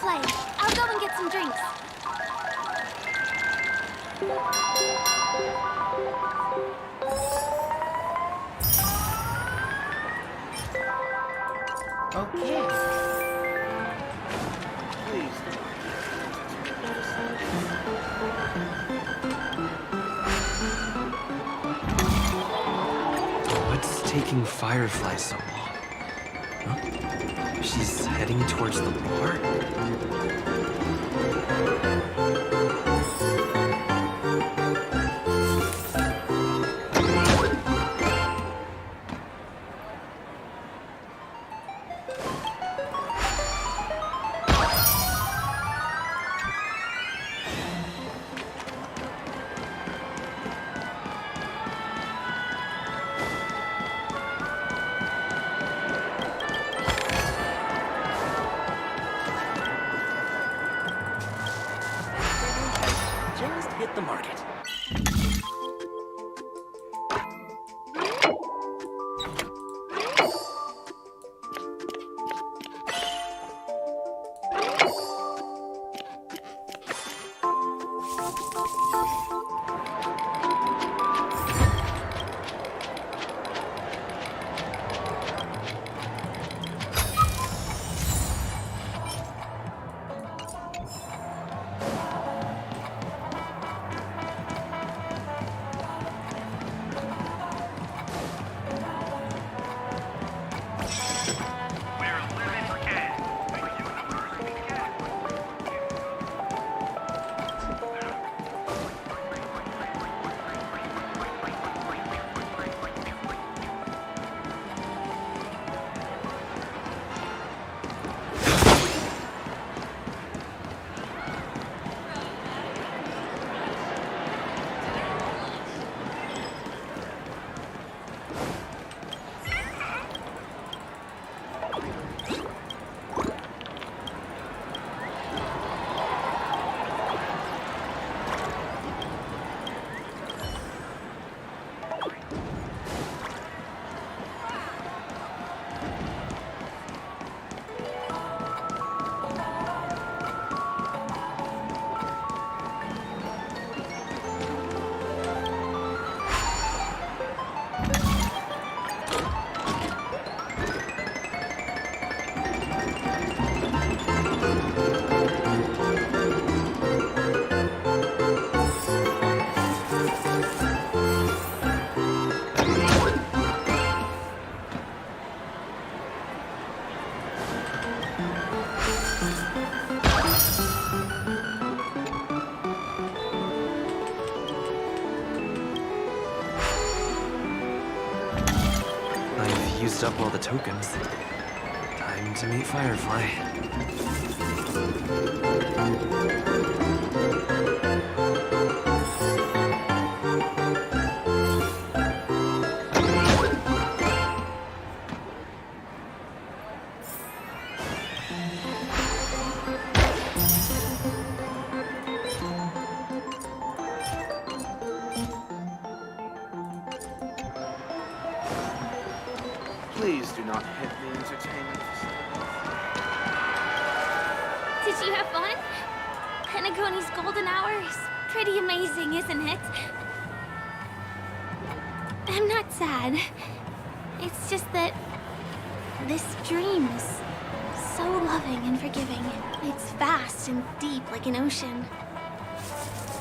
play. I'll go and get some drinks. Okay. Please. What's taking Firefly so long? Huh? She's heading towards the bar? Just hit the market. Used up all the tokens. Time to meet Firefly. Please do not hit the entertainment facility. Did you have fun? Penacony's golden hour is pretty amazing, isn't it? I'm not sad. It's just that this dream is so loving and forgiving. It's vast and deep like an ocean.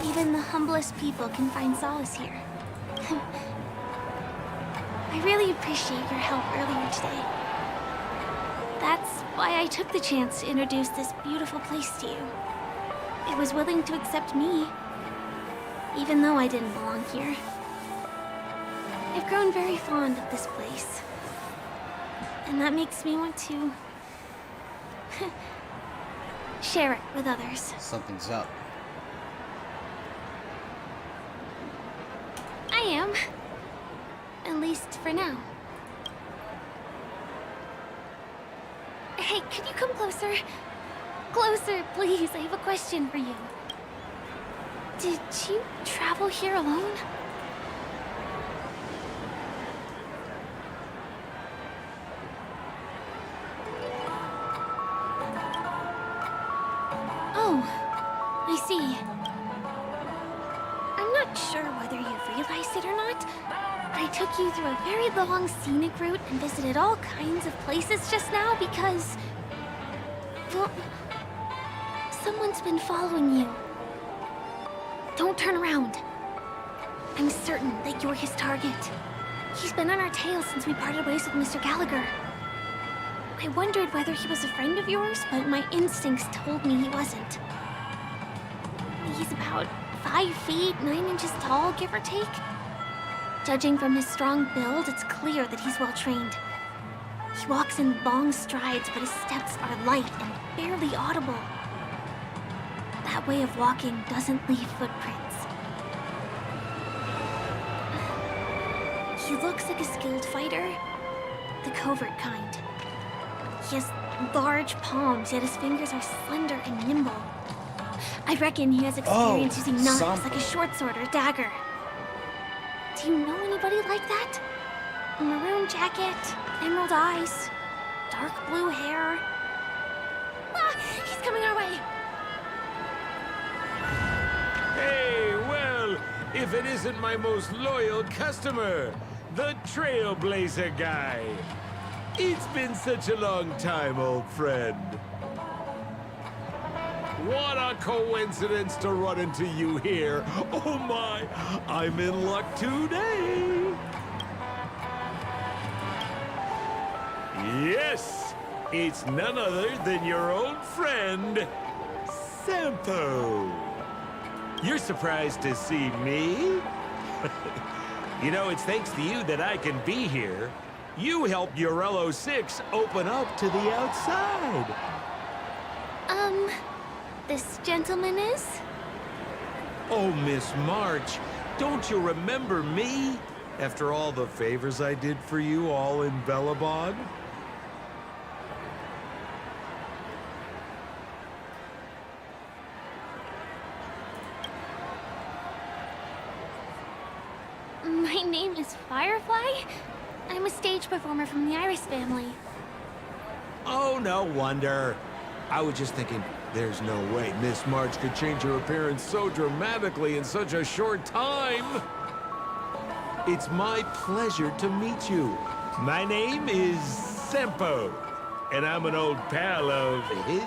Even the humblest people can find solace here. I really appreciate your help earlier today. That's why I took the chance to introduce this beautiful place to you. It was willing to accept me, even though I didn't belong here. I've grown very fond of this place, and that makes me want to share it with others. Something's up. I am. At least for now. Hey, could you come closer? Closer, please. I have a question for you. Did you travel here alone? took you through a very long scenic route and visited all kinds of places just now because... well, someone's been following you. Don't turn around. I'm certain that you're his target. He's been on our tail since we parted ways with Mr. Gallagher. I wondered whether he was a friend of yours, but my instincts told me he wasn't. He's about 5 feet, 9 inches tall, give or take. Judging from his strong build, it's clear that he's well trained. He walks in long strides, but his steps are light and barely audible. That way of walking doesn't leave footprints. He looks like a skilled fighter, the covert kind. He has large palms, yet his fingers are slender and nimble. I reckon he has experience using knives like a short sword or dagger. Do you know anybody like that? Maroon jacket, emerald eyes, dark blue hair. Ah, he's coming our way. Hey, well, if it isn't my most loyal customer, the Trailblazer guy. It's been such a long time, old friend. What a coincidence to run into you here. Oh my, I'm in luck today. Yes, it's none other than your old friend, Sampo. You're surprised to see me? You know, it's thanks to you that I can be here. You helped Urello 6 open up to the outside. This gentleman is? Oh, Miss March, don't you remember me? After all the favors I did for you all in Bellabon? My name is Firefly. I'm a stage performer from the Iris family. Oh, no wonder. I was just thinking, there's no way Miss March could change her appearance so dramatically in such a short time. It's my pleasure to meet you. My name is Sampo, and I'm an old pal of his.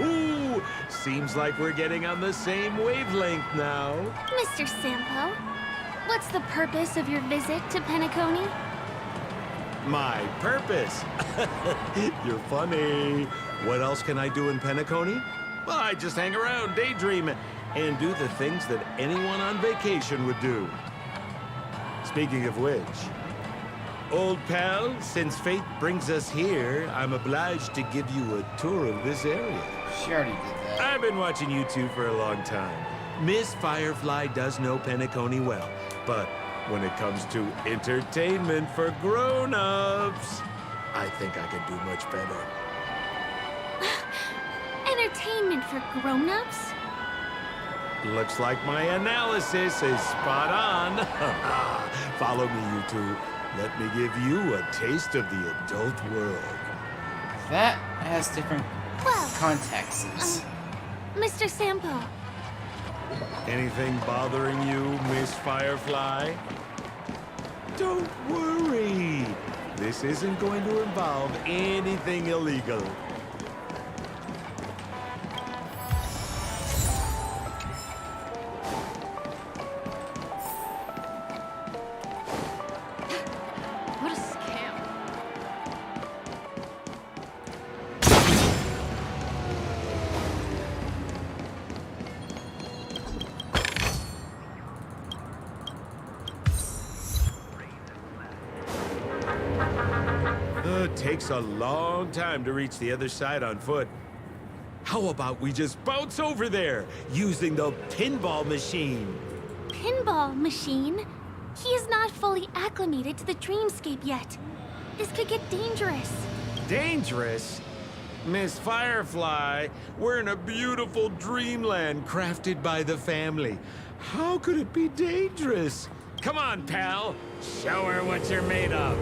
Ooh, seems like we're getting on the same wavelength now. Mr. Sampo, what's the purpose of your visit to Penacony? My purpose? You're funny. What else can I do in Penacony? Well, I just hang around, daydream, and do the things that anyone on vacation would do. Speaking of which, old pal, since fate brings us here, I'm obliged to give you a tour of this area. She already did that. I've been watching you two for a long time. Miss Firefly does know Penacony well, but when it comes to entertainment for grown-ups, I think I can do much better. Entertainment for grown-ups? Looks like my analysis is spot on. Follow me, you two. Let me give you a taste of the adult world. That has different contexts. Mr. Sampo. Anything bothering you, Miss Firefly? Don't worry. This isn't going to involve anything illegal. What a scam. Takes a long time to reach the other side on foot. How about we just bounce over there using the pinball machine? Pinball machine? He is not fully acclimated to the dreamscape yet. This could get dangerous. Dangerous? Miss Firefly, we're in a beautiful dreamland crafted by the family. How could it be dangerous? Come on, pal. Show her what you're made of.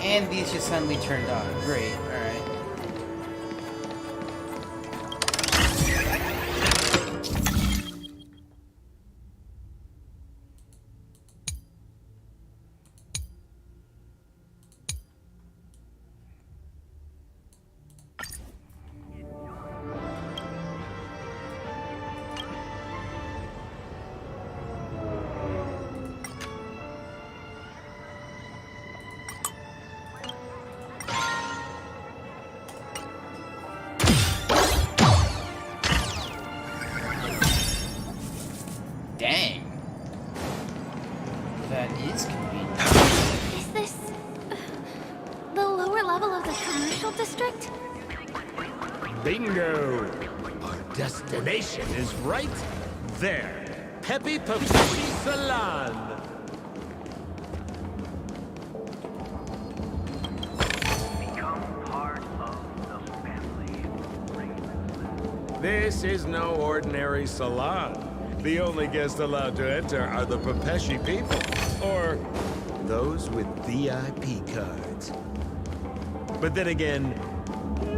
And these just suddenly turned on. Great, alright. Dang. That is convenient. Is this the lower level of the commercial district? Bingo! Our destination is right there. Peppy Papuchi Salon. This is no ordinary salon. The only guests allowed to enter are the Papeshi people, or those with VIP cards. But then again,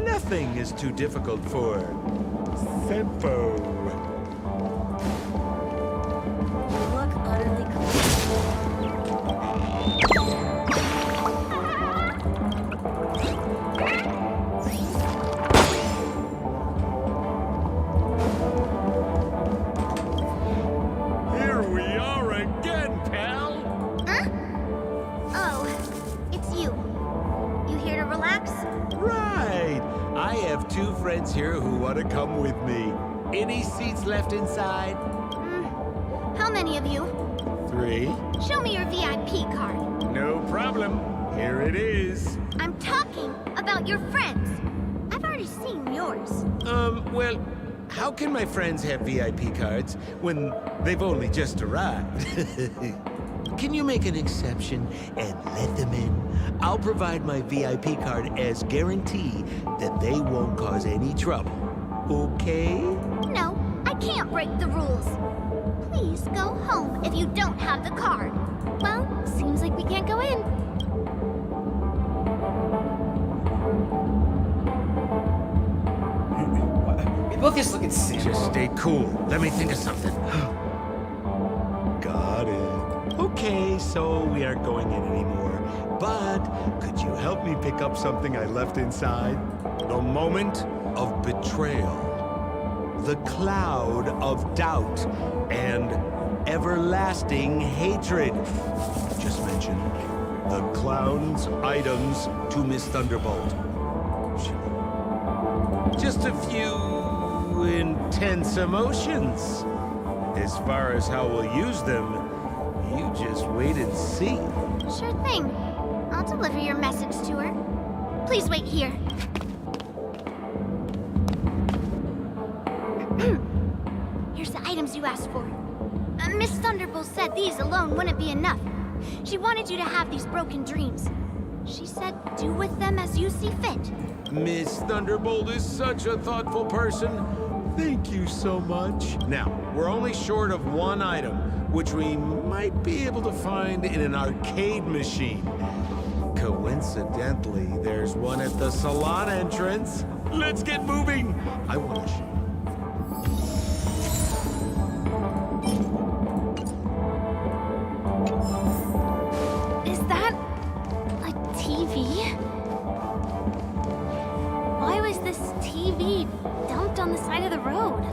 nothing is too difficult for Senpo. You look utterly Here we are again, pal! Huh? Oh, it's you. You here to relax? Right! I have two friends here who want to come with me. Any seats left inside? How many of you? 3. Show me your VIP card. No problem. Here it is. I'm talking about your friends. I've already seen yours. Well, how can my friends have VIP cards when they've only just arrived? Can you make an exception and let them in? I'll provide my VIP card as guarantee that they won't cause any trouble. Okay? No, I can't break the rules. Please go home if you don't have the card. Well, seems like we can't go in. We both just look insane. Just stay cool. Let me think of something. Got it. Okay, so we aren't going in anymore. But could you help me pick up something I left inside? The moment of betrayal. The cloud of doubt and everlasting hatred. Just mention the clown's items to Miss Thunderbolt. Just a few intense emotions. As far as how we'll use them, you just wait and see. Sure thing. I'll deliver your message to her. Please wait here. Here's the items you asked for. Miss Thunderbolt said these alone wouldn't be enough. She wanted you to have these broken dreams. She said do with them as you see fit. Miss Thunderbolt is such a thoughtful person. Thank you so much. Now, we're only short of one item, which we might be able to find in an arcade machine. Coincidentally, there's one at the salon entrance. Let's get moving. I want to Is that a TV? Why was this TV dumped on the side of the road?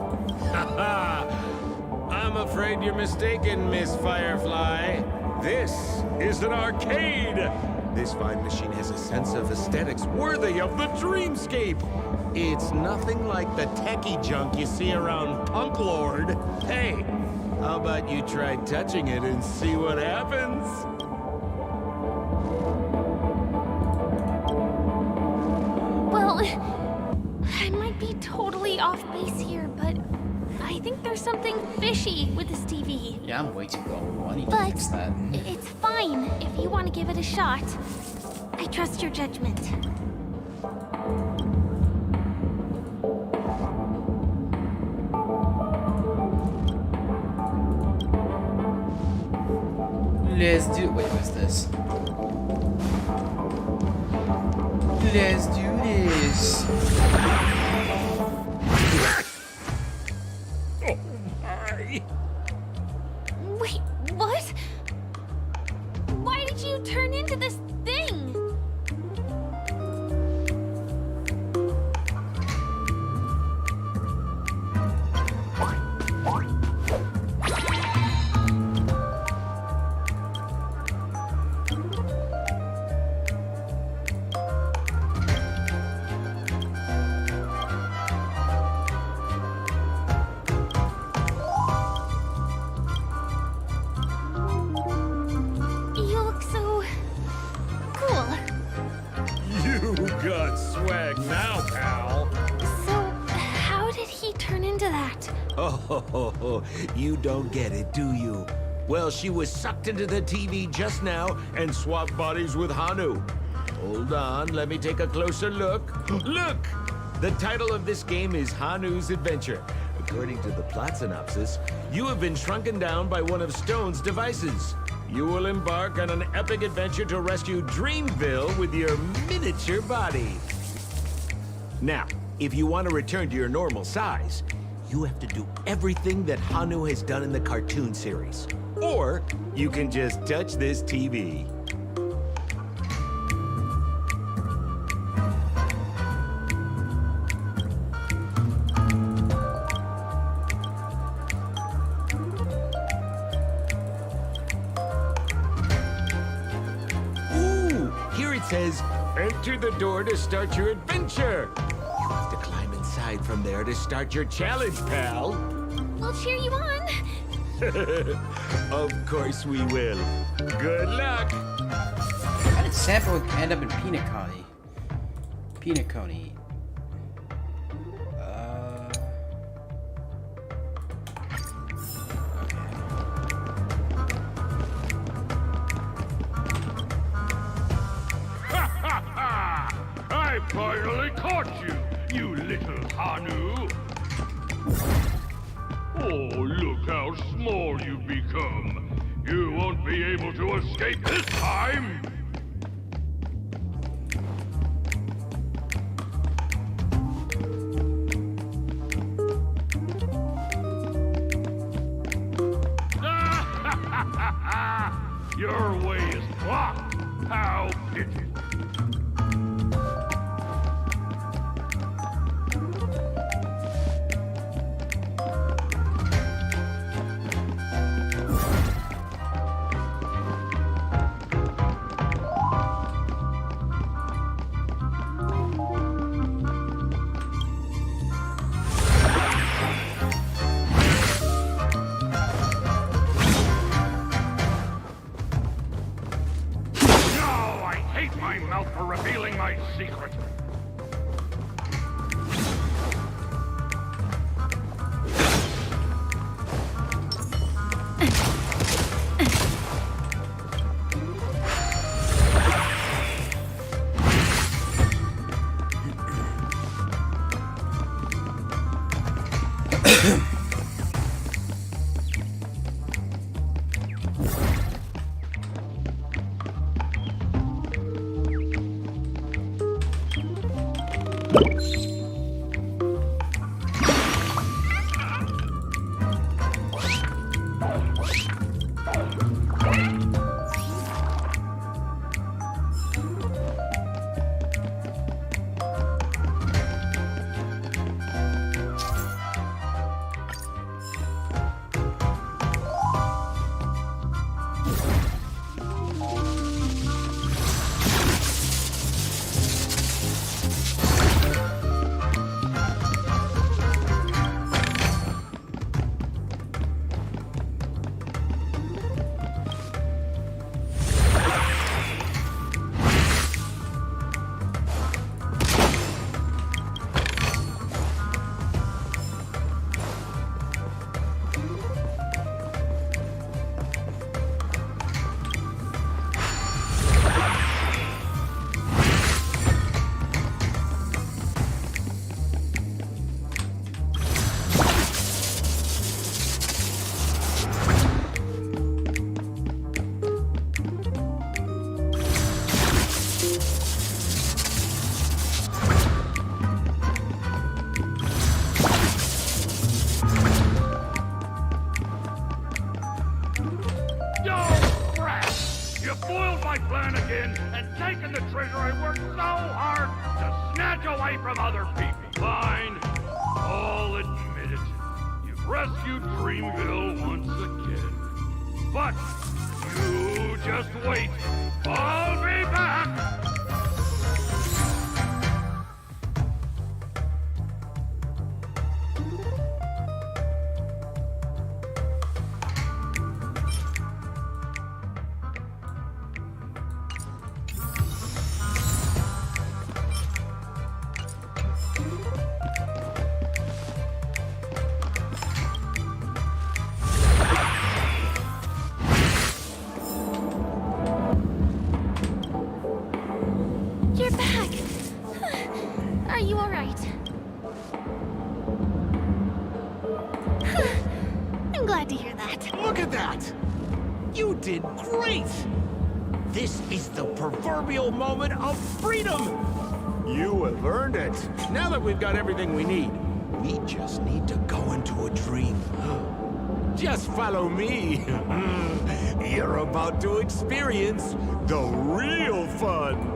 I'm afraid you're mistaken, Miss Firefly. This is an arcade. This fine machine has a sense of aesthetics worthy of the dreamscape. It's nothing like the techie junk you see around Punk Lord. Hey, how about you try touching it and see what happens? Well, I might be totally off base here, but I think there's something fishy with this TV. Yeah, I'm way too gullible. I need to But fix that. it's fine if you want to give it a shot. I trust your judgment. Let's do. Wait, what's this? Let's do this. Oh my! Wait, what? Why did you turn into this thing? You look so cool. You got swag now, pal. So, how did he turn into that? Oh, you don't get it, do you? Well, she was sucked into the TV just now and swapped bodies with Hanu. Hold on, let me take a closer look. Look! The title of this game is Hanu's Adventure. According to the plot synopsis, you have been shrunken down by one of Stone's devices. You will embark on an epic adventure to rescue Dreamville with your miniature body. Now, if you want to return to your normal size, you have to do everything that Hanu has done in the cartoon series. Or you can just touch this TV. Ooh, here it says, enter the door to start your adventure. You have to climb inside from there to start your challenge, pal. We'll cheer you on. Of course we will. Good luck. How did Sample end up in Penacony? Penacony. I finally caught you, you little Hanu! Oh, look how small you've become. You won't be able to escape this time! Your way is blocked! How pity! My mouth for revealing my secret. mannequin and taken the treasure I worked so hard to snatch away from other people. Fine. I'll admit it. You've rescued Dreamville once again. But you just wait. I'll be back! You're back! Are you alright? I'm glad to hear that. Look at that! You did great! This is the proverbial moment of freedom! You have earned it. Now that we've got everything we need, we just need to go into a dream. Just follow me. You're about to experience the real fun.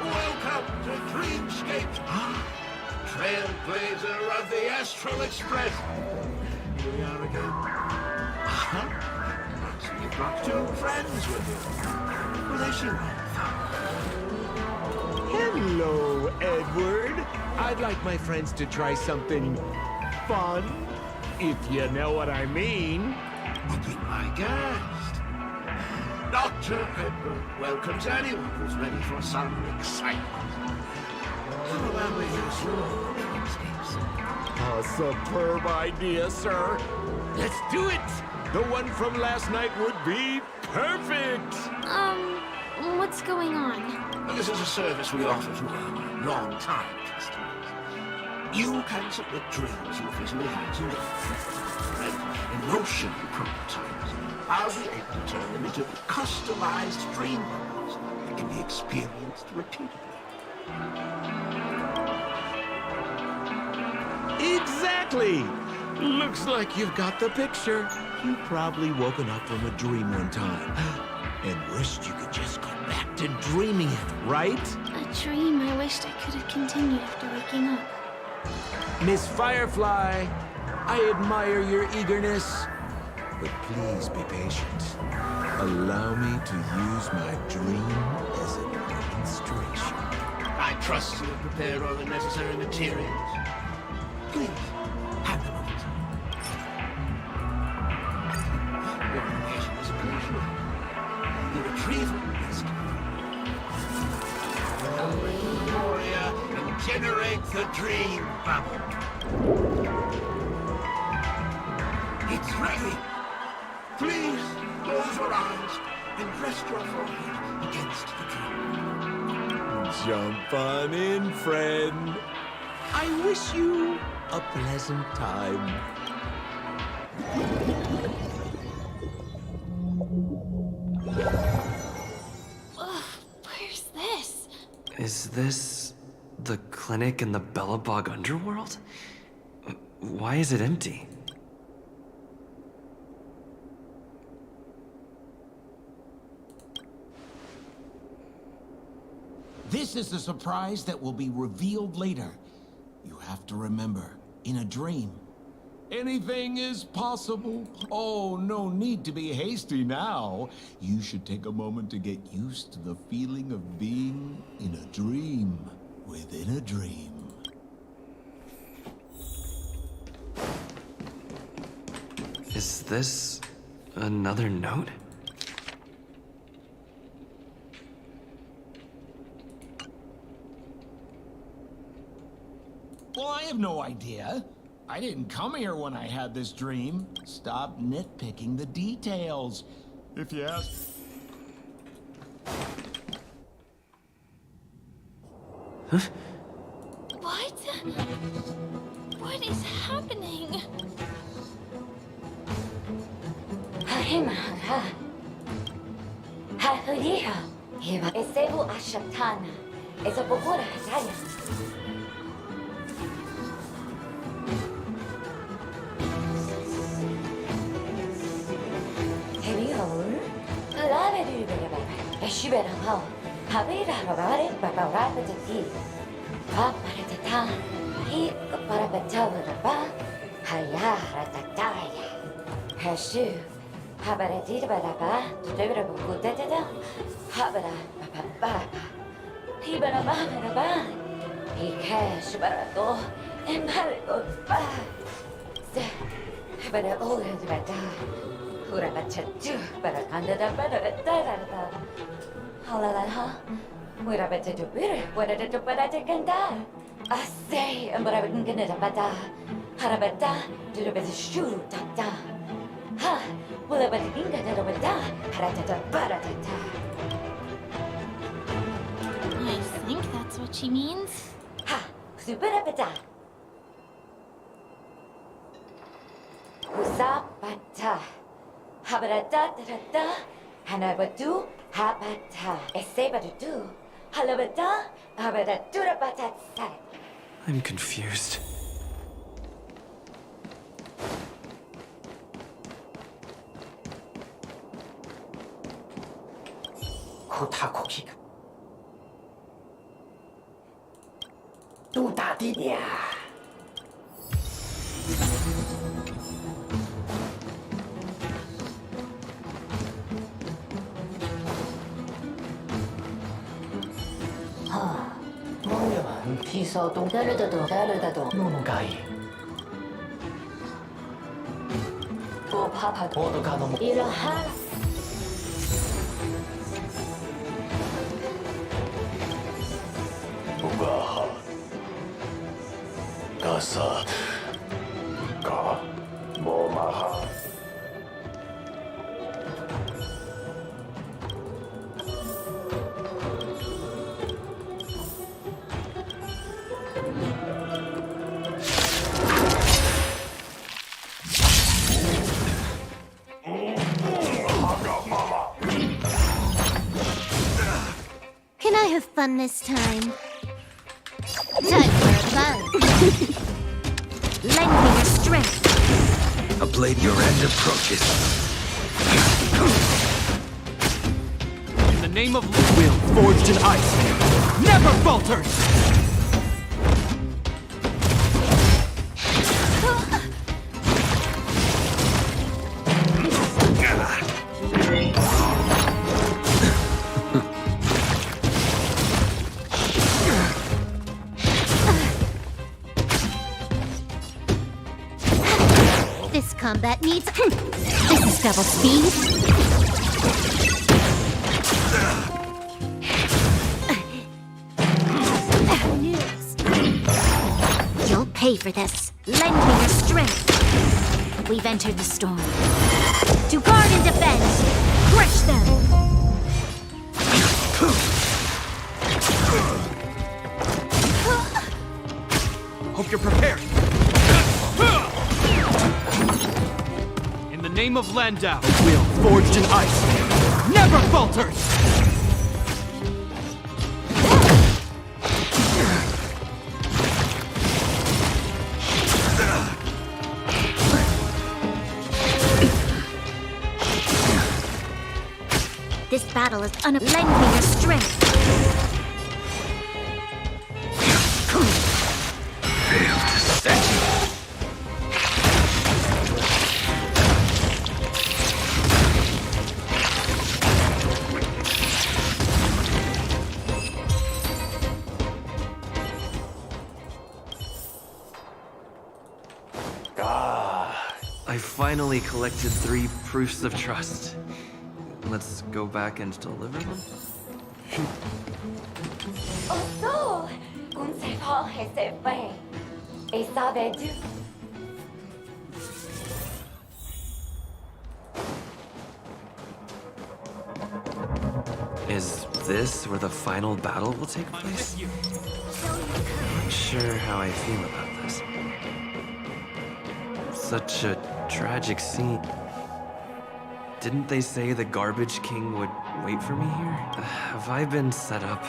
Welcome to Dreamscape, trailblazer of the Astral Express. Here we are again. So you've got two friends with you. Well, there she Hello, Edward. I'd like my friends to try something fun, if you know what I mean. Be my guest. Dr. Edward welcomes anyone who's ready for some excitement. How about we use your dreamscapes? A superb idea, sir. Let's do it. The one from last night would be perfect. What's going on? Well, this is a service we offer to our long-time customers. You can submit dreams you visually had today. And emotion prototypes. I'll be able to turn them into customized dream worlds that can be experienced repeatedly. Exactly. Looks like you've got the picture. You've probably woken up from a dream one time and wished you could just go back to dreaming it, right? A dream I wished I could have continued after waking up. Miss Firefly, I admire your eagerness, but please be patient. Allow me to use my dream as a demonstration. I trust you have prepared all the necessary materials. Please, hand them over to me. Your information is appreciated. The retrieval is complete. Warrior, and generate the dream bubble. It's ready. Please close your eyes and rest your forehead against the dream. Jump on in, friend. I wish you a pleasant time. Where's this? Is this the clinic in the Bellabog underworld? Why is it empty? This is the surprise that will be revealed later. You have to remember, in a dream, anything is possible. Oh, no need to be hasty now. You should take a moment to get used to the feeling of being in a dream within a dream. Is this another note? Well, I have no idea. I didn't come here when I had this dream. Stop nitpicking the details. If you ask... Huh? What? What is happening? Uriha, Hiva, Esebu Ashatana, Ezabogura Hataya. Heavy Lave di Beba, Eshibera Hall, Havira Ravare, Baba Rapid, Paparatata, He Parapatava, Haya Ratataya, Hashu, Habaratita Baraba, Debra Bukuteta, Habara, Papa, Hibara Baba, He cash Barato, and Marigo Ba, Habara Old Bata. Urabachatu, Barakanda, Barakanda. Halalaha, Urabachatu, what a little Baratakanda. I say, and but I wouldn't get it a bata. Harabata, to the best shoe, tata. Ha, will I but think at a bata, Haratata, Baratata. I think that's what she means. Ha, Superabata. Usapata. Habarata, Hanabatu, Habata, Esebatu, Halabata, Habaratura Batata. I'm confused. Kotakoki. Tutatinia. Tisodo, Daredado, Monogai. Oh, Papa, Odogano, Ilaha. Ugaha. Gasa. Ka. Momaha. Can I have fun this time? Time for a fun. Lend me your strength. A blade your end approaches. In the name of will forged in ice, never falters! This combat needs... This is double speed. You'll pay for this. Lend me your strength. We've entered the storm. To guard and defend! Crush them! Hope you're prepared. In the name of Landau, a will forged in ice, never falters! This battle is lend me your strength. Failed to set. I finally collected 3 proofs of trust. Let's go back and deliver them? Oh, so, un se fa e se fe. E sabe du. Is this where the final battle will take place? Not sure how I feel about this. Such a tragic scene. Didn't they say the Garbage King would wait for me here? Have I been set up?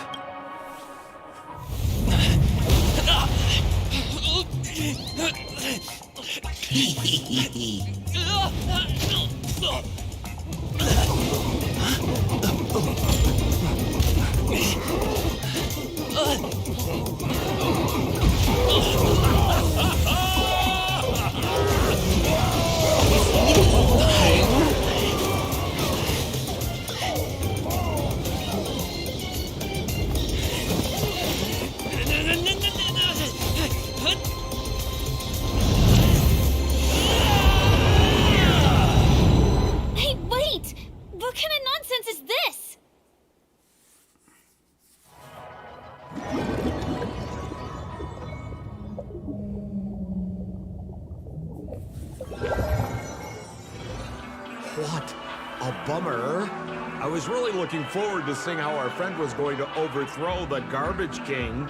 Hey, wait! What kind of nonsense is this? What a bummer. I was really looking forward to seeing how our friend was going to overthrow the Garbage King.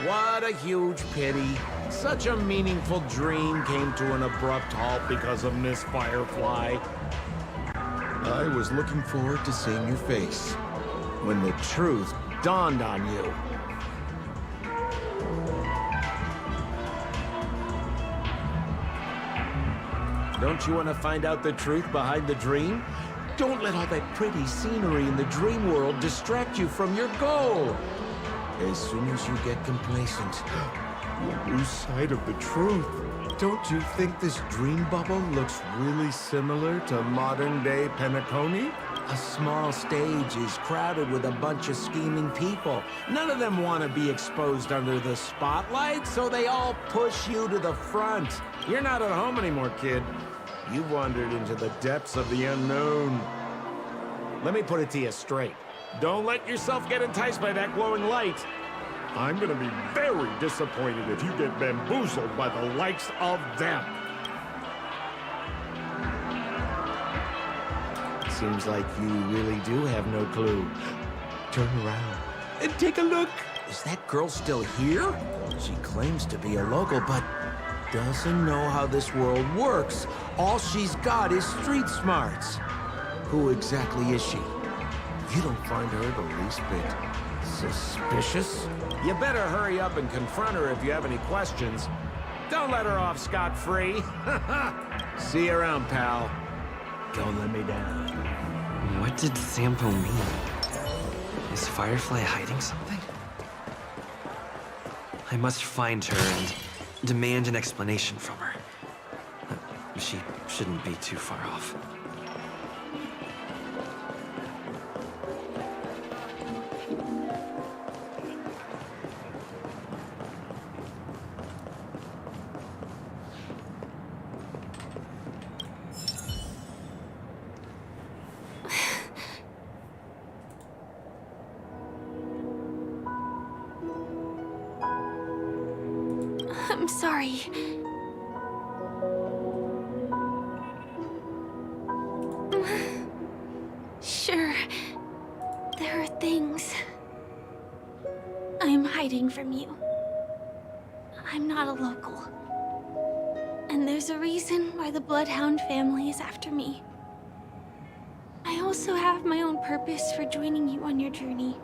What a huge pity. Such a meaningful dream came to an abrupt halt because of Miss Firefly. I was looking forward to seeing your face when the truth dawned on you. Don't you want to find out the truth behind the dream? Don't let all that pretty scenery in the dream world distract you from your goal. As soon as you get complacent, you'll lose sight of the truth. Don't you think this dream bubble looks really similar to modern-day Penacony? A small stage is crowded with a bunch of scheming people. None of them want to be exposed under the spotlight, so they all push you to the front. You're not at home anymore, kid. You've wandered into the depths of the unknown. Let me put it to you straight. Don't let yourself get enticed by that glowing light. I'm gonna be very disappointed if you get bamboozled by the likes of them. Seems like you really do have no clue. Turn around and take a look. Is that girl still here? She claims to be a local, but doesn't know how this world works. All she's got is street smarts. Who exactly is she? You don't find her the least bit suspicious? You better hurry up and confront her if you have any questions. Don't let her off scot-free. See you around, pal. Don't let me down. What did Sampo mean? Is Firefly hiding something? I must find her and demand an explanation from her. She shouldn't be too far off. I'm sorry. Sure, there are things I'm hiding from you. I'm not a local. And there's a reason why the Bloodhound family is after me. I also have my own purpose for joining you on your journey.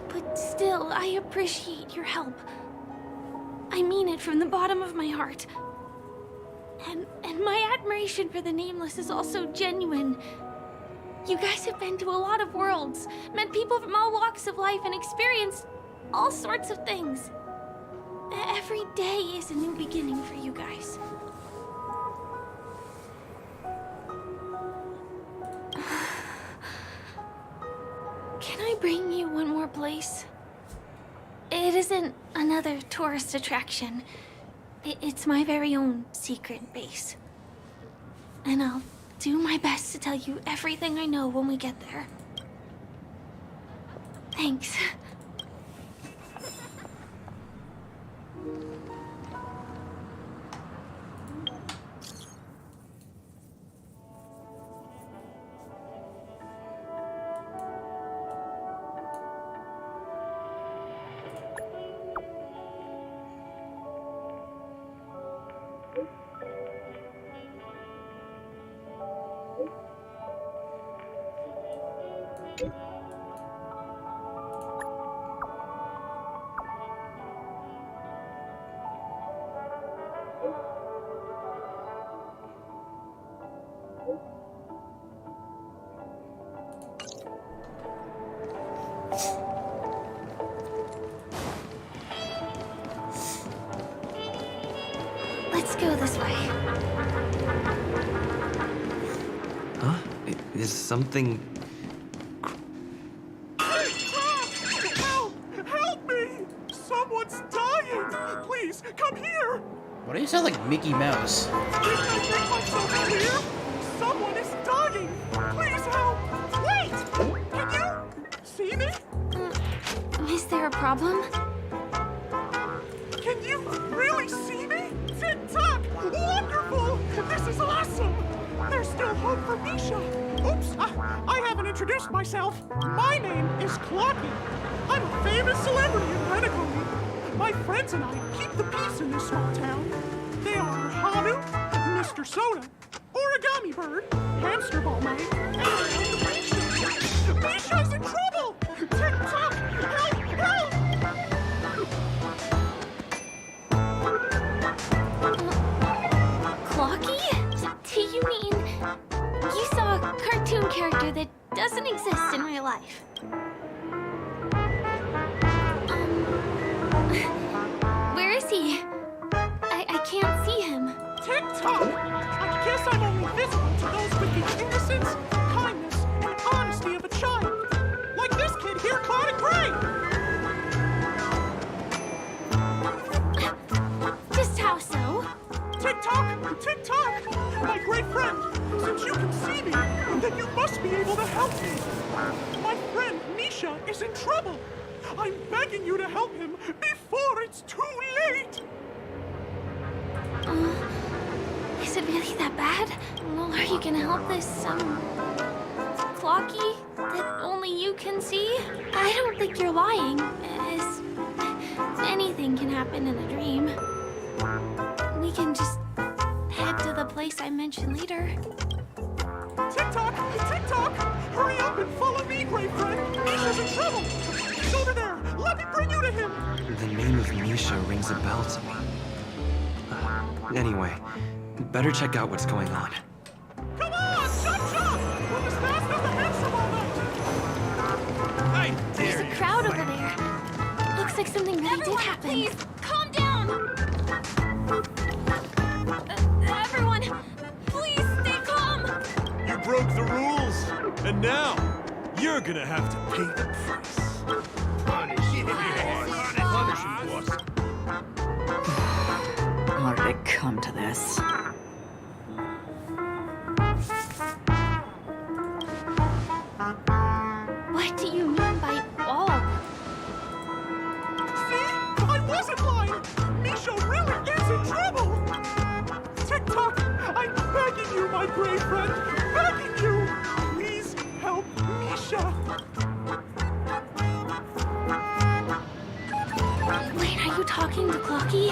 But still, I appreciate your help. I mean it from the bottom of my heart. And my admiration for the Nameless is also genuine. You guys have been to a lot of worlds, met people from all walks of life, and experienced all sorts of things. Every day is a new beginning for you guys. Can I bring you one more place? It isn't another tourist attraction. It's my very own secret base. And I'll do my best to tell you everything I know when we get there. Thanks. way. Huh? Is something... Help! Help me! Someone's dying! Please, come here! Why do you sound like Mickey Mouse? Didn't I make myself clear? Someone is dying! Please help! Wait! Can you see me? Is there a problem? Can you really see me? Tick-tock! Wonderful! This is awesome! There's still hope for Misha! Oops, I haven't introduced myself. My name is Clocky. I'm a famous celebrity in Penacony. My friends and I keep the peace in this small town. They are Hanu, Mr. Soda, Origami Bird, Hamster Ball Man, and Misha. Misha's in trouble! Tick-tock! Help! Help! Clocky? Do you mean you saw a cartoon character that doesn't exist in real life? Where is he? I can't see him. Tick-tock! I guess I'm only visible to those with the innocence, kindness, and honesty of a child. Like this kid here, clad in gray! Just how so? Tick-tock! Tick-tock! My great friend, since you can see me, then you must be able to help me. My friend, Misha, is in trouble. I'm begging you to help him before it's too late! Is it really that bad? Well, are you gonna help this, Clocky that only you can see? I don't think you're lying, as anything can happen in a dream. We can just head to the place I mentioned later. Tick-tock! Tick-tock! Hurry up and follow me, great friend! Misha's in trouble! He's over there! Let me bring you to him! The name of Misha rings a bell to me. Anyway, better check out what's going on. Come on! Chop, chop! We're as fast as the hamster ball night! There's a crowd over there. Looks like something really did happen. Please, calm down! Everyone, please stay calm! You broke the rules, and now you're gonna have to pay the price. How did it come to this? What do you mean by all? See? I wasn't lying! Misha really is in trouble! Tick-tock! I'm begging you, my great friend! Begging you! Please help Misha! Wait, are you talking to Clocky?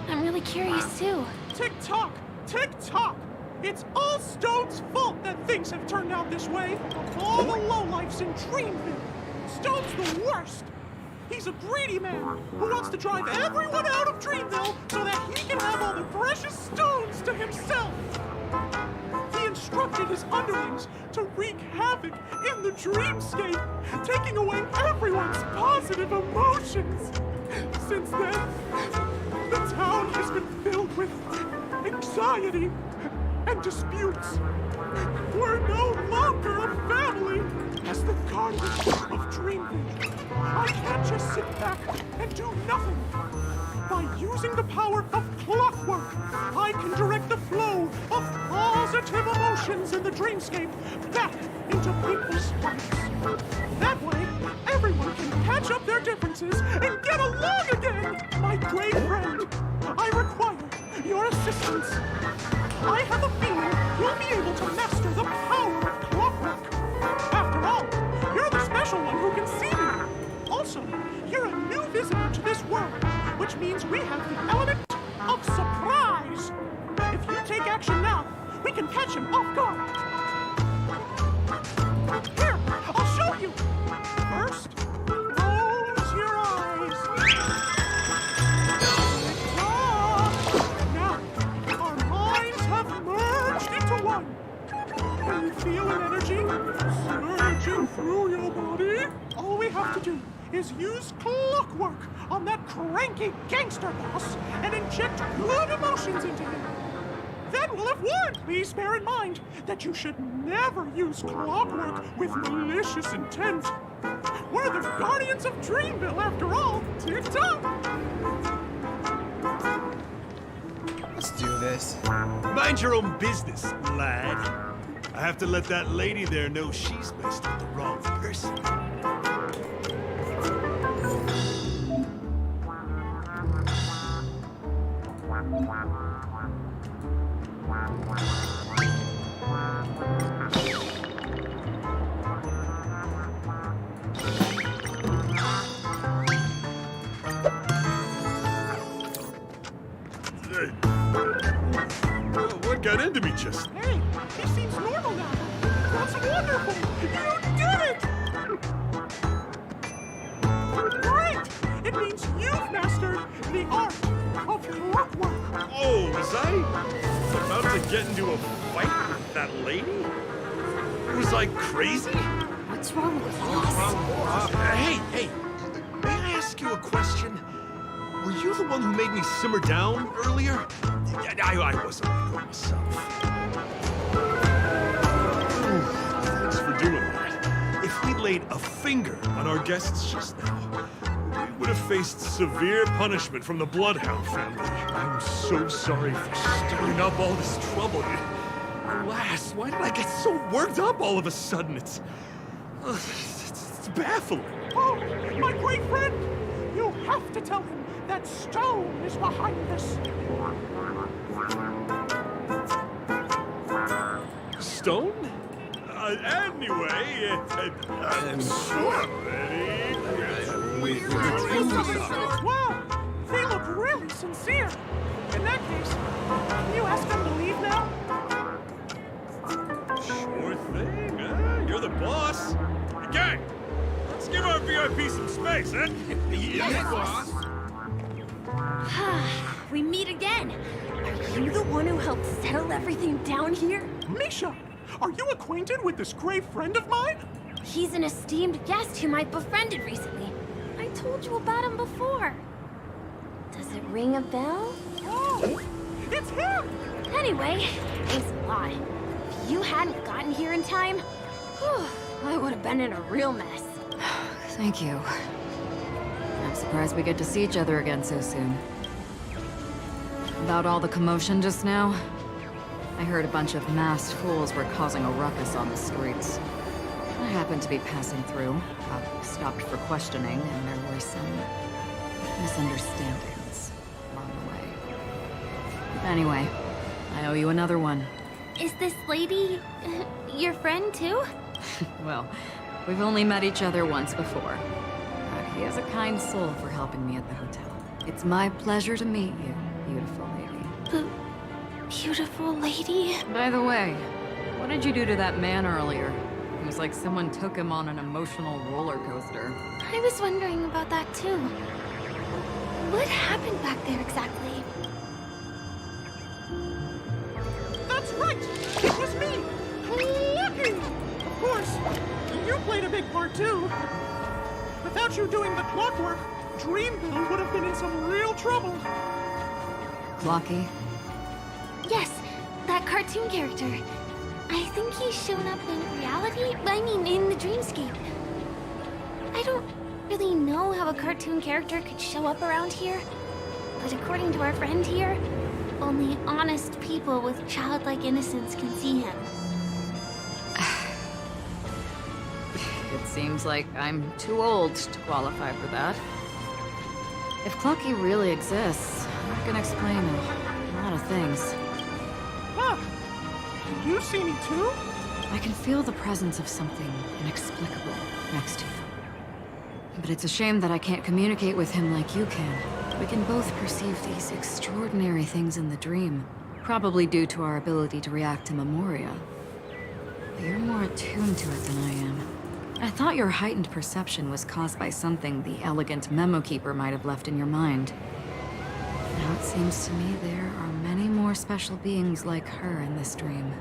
I'm really curious too. Tick-tock! Tick-tock! It's all Stone's fault that things have turned out this way! Of all the lowlifes in Dreamville, Stone's the worst! He's a greedy man who wants to drive everyone out of Dreamville so that he can have all the precious stones to himself! He instructed his underlings to wreak havoc in the dreamscape, taking away everyone's positive emotions! Since then, the town has been filled with anxiety and disputes. We're no longer a family as the guardian of Dreamville. I can't just sit back and do nothing. By using the power of clockwork, I can direct the flow of positive emotions in the dreamscape back into people's hearts. That way, everyone can patch up their differences and get along again! My great friend, I require your assistance. I have a feeling you'll be able to master the power of clockwork. After all, you're the special one who can see me. Also, you're a new visitor to this world, which means we have the element of surprise. If you take action now, we can catch him off guard. Here, I'll show you. First, close your eyes. Now, our minds have merged into one. Can you feel an energy surging through your body? All we have to do is use clockwork on that cranky gangster boss and inject good emotions into him. Then we'll have won! Please bear in mind that you should never use clockwork with malicious intent. We're the guardians of Dreamville, after all. Tick-tock! Let's do this. Mind your own business, lad. I have to let that lady there know she's messed with the wrong person. What got into me just now? Hey, he seems normal now. That's wonderful! You did it! Great! It means you've mastered the art of clockwork. Oh, was I about to get into a fight with that lady? Was I crazy? What's wrong with us? Hey, may I ask you a question? Were you the one who made me simmer down earlier? I wasn't good myself. Thanks for doing that. If we laid a finger on our guests just now, we would have faced severe punishment from the Bloodhound family. I'm so sorry for stirring up all this trouble. Alas, why did I get so worked up all of a sudden? It's baffling. Oh, my great friend! You have to tell him that Stone is behind this. Stone? Anyway, I'm sure. Wow, they look really sincere. In that case, can you ask them to leave now? Sure thing, You're the boss. Gang, let's give our VIP some space, eh? Yes, boss. We meet again. Are you the one who helped settle everything down here? Misha, are you acquainted with this great friend of mine? He's an esteemed guest whom I befriended recently. I told you about him before. Does it ring a bell? Oh, it's him! Anyway, thanks a lot. If you hadn't gotten here in time, whew, I would have been in a real mess. Thank you. I'm surprised we get to see each other again so soon. About all the commotion just now, I heard a bunch of masked fools were causing a ruckus on the streets. I happened to be passing through, got stopped for questioning, and there were some misunderstandings along the way. Anyway, I owe you another one. Is this lady your friend too? Well, we've only met each other once before. But he has a kind soul for helping me at the hotel. It's my pleasure to meet you, beautiful lady. Beautiful lady? By the way, what did you do to that man earlier? It was like someone took him on an emotional roller coaster. I was wondering about that too. What happened back there exactly? That's right! It was me! Lucky! Of course, you played a big part too. Without you doing the clockwork, Dreamville would have been in some real trouble. Clocky? Yes, that cartoon character. I think he's shown up in reality? I mean, in the dreamscape. I don't really know how a cartoon character could show up around here. But according to our friend here, only honest people with childlike innocence can see him. It seems like I'm too old to qualify for that. If Clocky really exists, that can explain a lot of things. Huh. You see me too? I can feel the presence of something inexplicable next to you. But it's a shame that I can't communicate with him like you can. We can both perceive these extraordinary things in the dream, probably due to our ability to react to memoria. But you're more attuned to it than I am. I thought your heightened perception was caused by something the elegant memo keeper might have left in your mind. Now it seems to me there are many more special beings like her in this dream.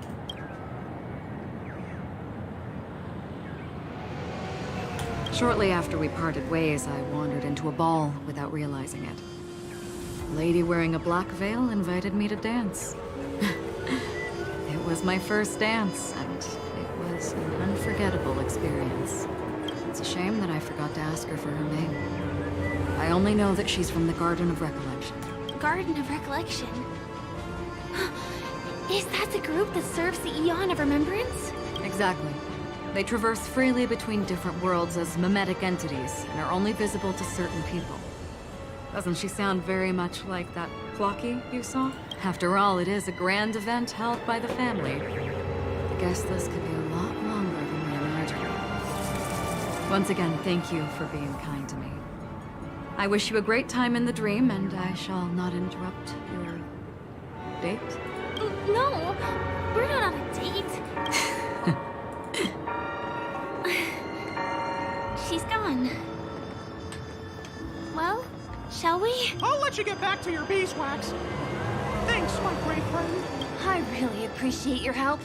Shortly after we parted ways, I wandered into a ball without realizing it. A lady wearing a black veil invited me to dance. It was my first dance, and it was an unforgettable experience. It's a shame that I forgot to ask her for her name. I only know that she's from the Garden of Recollection. Garden of Recollection? Is that the group that serves the Eon of Remembrance? Exactly. They traverse freely between different worlds as mimetic entities and are only visible to certain people. Doesn't she sound very much like that Clocky you saw? After all, it is a grand event held by the family. I guess this could be a lot longer than we imagined. Once again, thank you for being kind to me. I wish you a great time in the dream, and I shall not interrupt your date. No, we're not on a date. She's gone. Well, shall we? I'll let you get back to your beeswax. Thanks, my great friend. I really appreciate your help.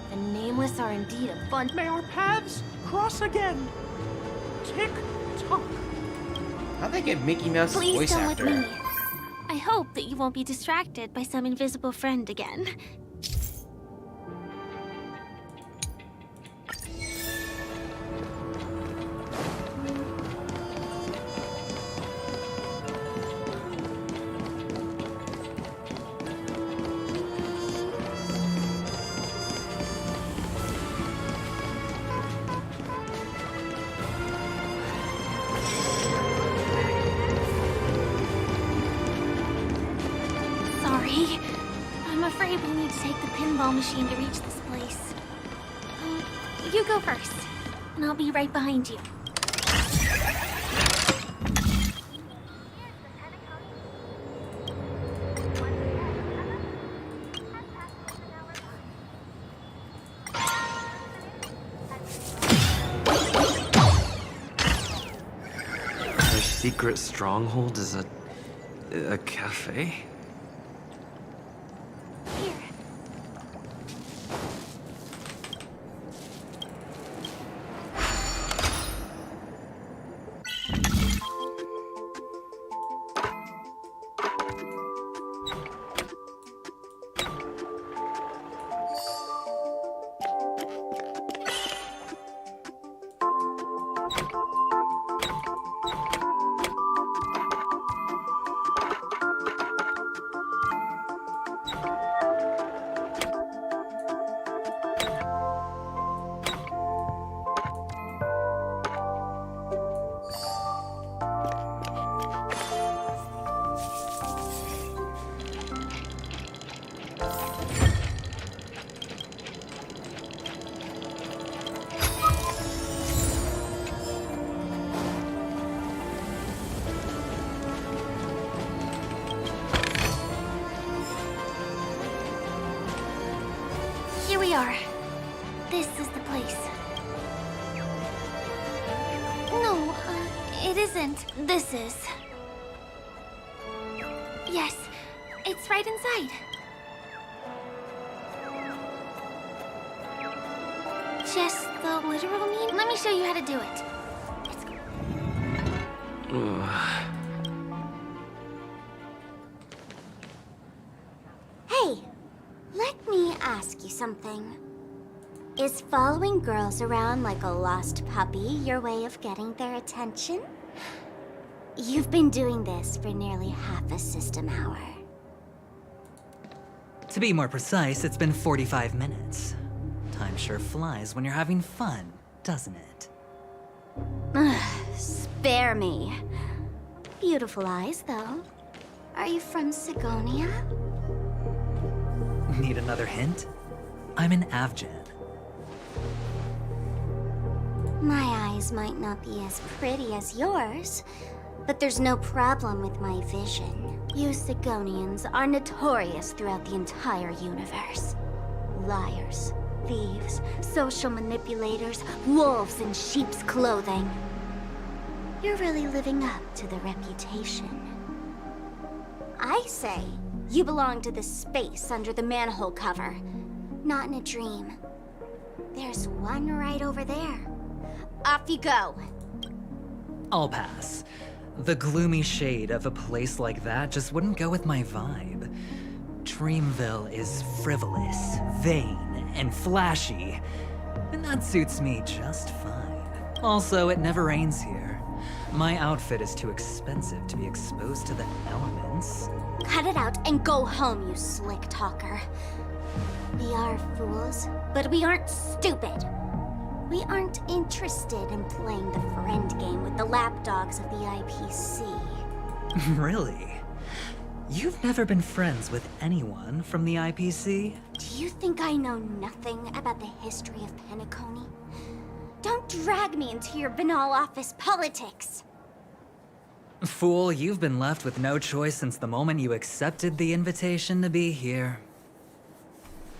The Nameless are indeed a fun... May our paths cross again. Tick-tock. How'd they get Mickey Mouse's Please voice come actor? with me. I hope that you won't be distracted by some invisible friend again. Sorry. I'm afraid we'll need to take the pinball machine to reach this place. You go first, and I'll be right behind you. Their secret stronghold is a cafe? Here we are. This is the place. No, it isn't. This is. Yes, it's right inside. Just the literal mean? Let me show you how to do it. Hey, let me ask you something. Is following girls around like a lost puppy your way of getting their attention? You've been doing this for nearly half a system hour. To be more precise, it's been 45 minutes. Time sure flies when you're having fun, doesn't it? Spare me. Beautiful eyes, though. Are you from Sigonia? Need another hint? I'm an Avgen. My eyes might not be as pretty as yours, but there's no problem with my vision. You Sigonians are notorious throughout the entire universe. Liars, thieves, social manipulators, wolves in sheep's clothing. You're really living up to the reputation. I say, you belong to the space under the manhole cover, not in a dream. There's one right over there. Off you go. I'll pass. The gloomy shade of a place like that just wouldn't go with my vibe. Dreamville is frivolous, vain, and flashy, and that suits me just fine. Also, it never rains here. My outfit is too expensive to be exposed to the elements. Cut it out and go home, you slick talker. We are fools, but we aren't stupid. We aren't interested in playing the friend game with the lapdogs of the IPC. Really? You've never been friends with anyone from the IPC? Do you think I know nothing about the history of Penacony? Don't drag me into your banal office politics! Fool, you've been left with no choice since the moment you accepted the invitation to be here.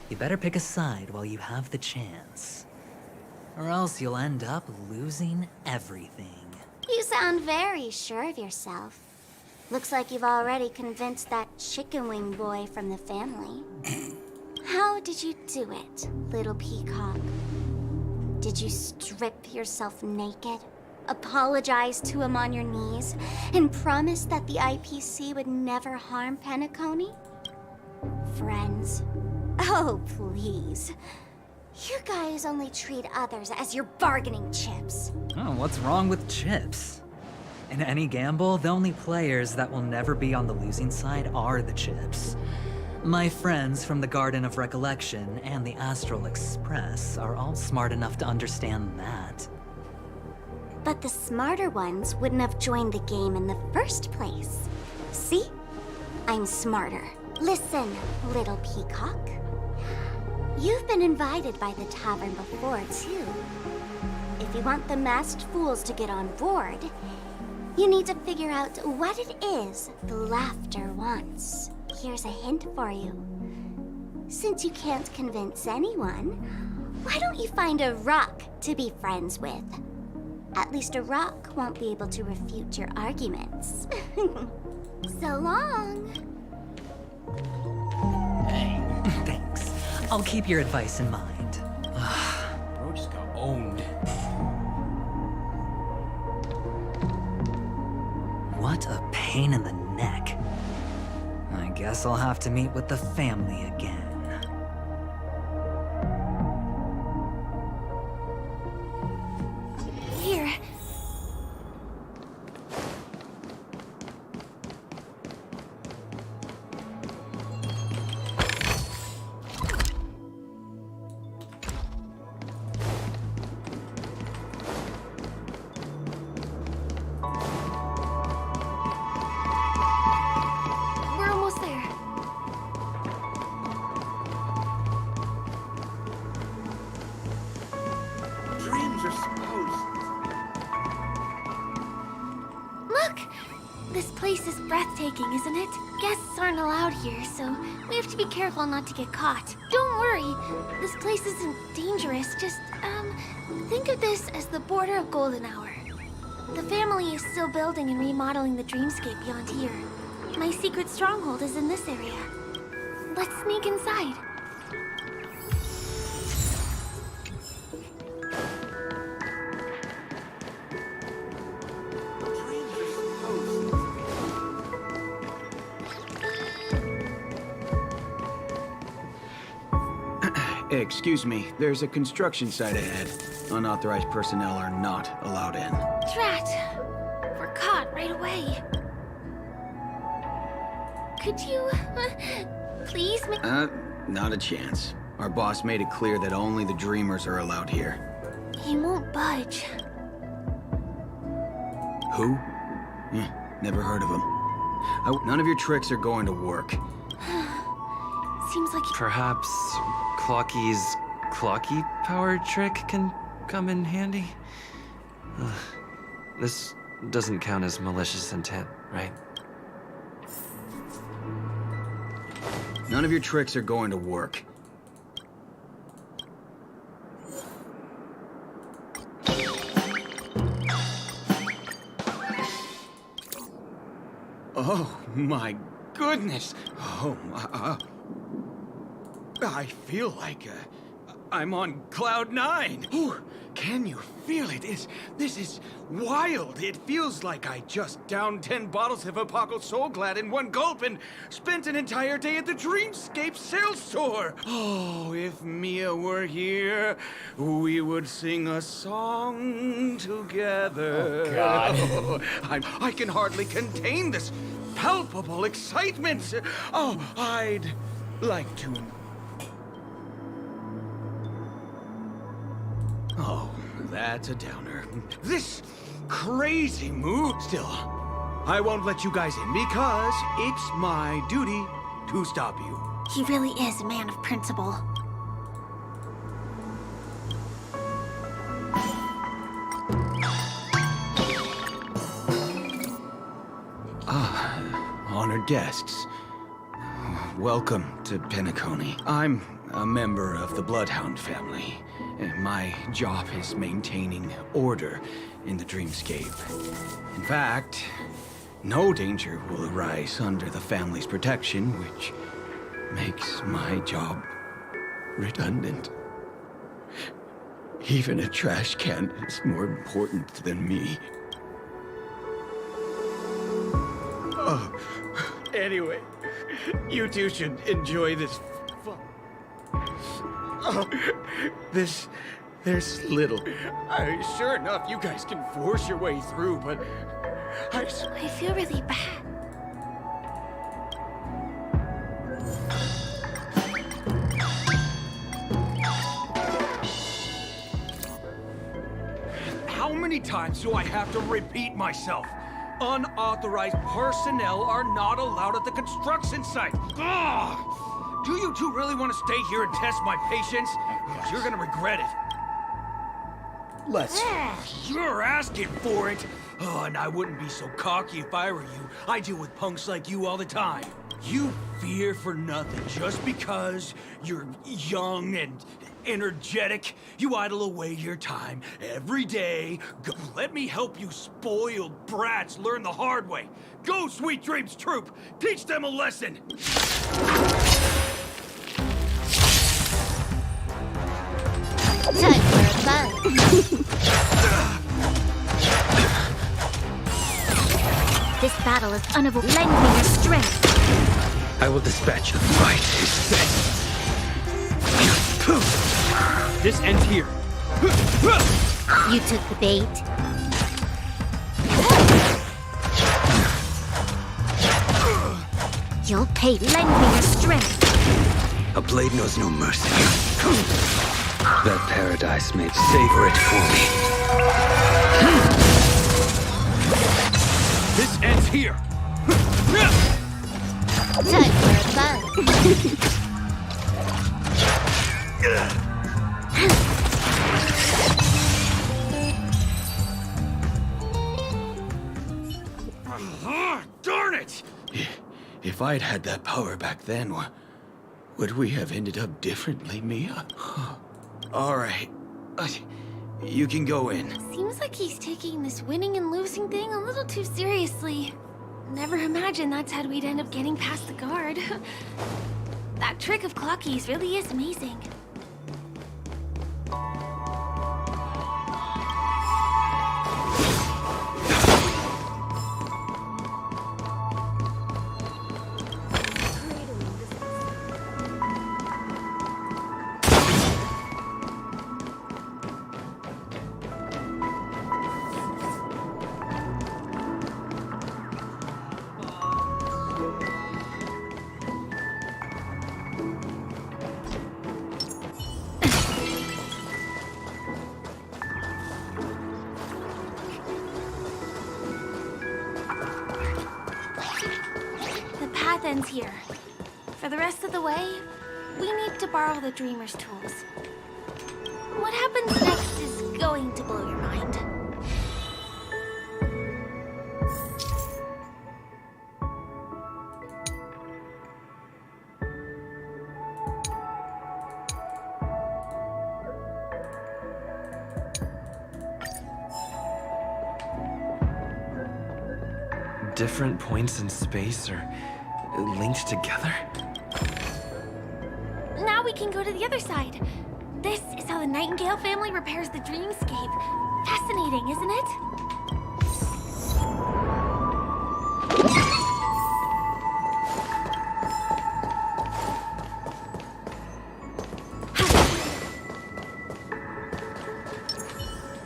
You better pick a side while you have the chance. Or else you'll end up losing everything. You sound very sure of yourself. Looks like you've already convinced that chicken wing boy from the family. How did you do it, little peacock? Did you strip yourself naked, apologize to him on your knees, and promise that the IPC would never harm Penacony? Friends? Oh, please. You guys only treat others as your bargaining chips. Oh, what's wrong with chips? In any gamble, the only players that will never be on the losing side are the chips. My friends from the Garden of Recollection and the Astral Express are all smart enough to understand that. But the smarter ones wouldn't have joined the game in the first place. See? I'm smarter. Listen, little peacock. You've been invited by the tavern before, too. If you want the masked fools to get on board, you need to figure out what it is the laughter wants. Here's a hint for you. Since you can't convince anyone, why don't you find a rock to be friends with? At least a rock won't be able to refute your arguments. So long. Thanks. I'll keep your advice in mind. Bro just got owned. What a pain in the neck. I guess I'll have to meet with the family again. Here. We're almost there. Dreams are supposed. Look! This place is breathtaking, isn't it? Guests aren't allowed here, so we have to be careful not to get caught. Don't worry. This place isn't dangerous. Just, think of this as the border of Golden Hour. The family is still building and remodeling the dreamscape beyond here. My secret stronghold is in this area. Let's sneak inside. Excuse me, there's a construction site ahead. Unauthorized personnel are not allowed in. Drat! We're caught right away. Could you, please make... Not a chance. Our boss made it clear that only the dreamers are allowed here. He won't budge. Who? Never heard of him. None of your tricks are going to work. Seems like... Perhaps Clocky's Clocky power trick can come in handy? This doesn't count as malicious intent, right? None of your tricks are going to work. Oh my goodness! Oh my, I feel like I'm on cloud 9. Ooh, can you feel it? This is wild. It feels like I just downed 10 bottles of Apocal Soul Glad in one gulp and spent an entire day at the Dreamscape sales store. Oh, if Mia were here, we would sing a song together. Oh, God. I can hardly contain this palpable excitement. Oh, I'd like to... Oh, that's a downer. This crazy mood still. I won't let you guys in because it's my duty to stop you. He really is a man of principle. Honored guests. Welcome to Penacony. I'm a member of the Bloodhound family. My job is maintaining order in the Dreamscape. In fact, no danger will arise under the family's protection, which makes my job redundant. Even a trash can is more important than me. Oh, anyway, you two should enjoy this Oh, there's little. Sure enough, you guys can force your way through, but I feel really bad. How many times do I have to repeat myself? Unauthorized personnel are not allowed at the construction site. Ugh! Do you two really want to stay here and test my patience? Because you're gonna regret it. Let's. You're asking for it. Oh, and I wouldn't be so cocky if I were you. I deal with punks like you all the time. You fear for nothing just because you're young and energetic. You idle away your time every day. Go, let me help you spoiled brats learn the hard way. Go, Sweet Dreams Troop. Teach them a lesson. Time for a buzz. This battle is unavoidable. Lend me your strength. I will dispatch you right instead. This ends here. You took the bait. You'll pay. Lend me your strength. A blade knows no mercy. That paradise may savor it for me. This ends here. Time for a buzz. Darn it! If I'd had that power back then, would we have ended up differently, Mia? All right. You can go in. Seems like he's taking this winning and losing thing a little too seriously. Never imagined that's how we'd end up getting past the guard. That trick of Clocky's really is amazing. Ends here. For the rest of the way, we need to borrow the Dreamer's tools. What happens next is going to blow your mind. Different points in space are linked together? Now we can go to the other side. This is how the Nightingale family repairs the dreamscape. Fascinating, isn't it?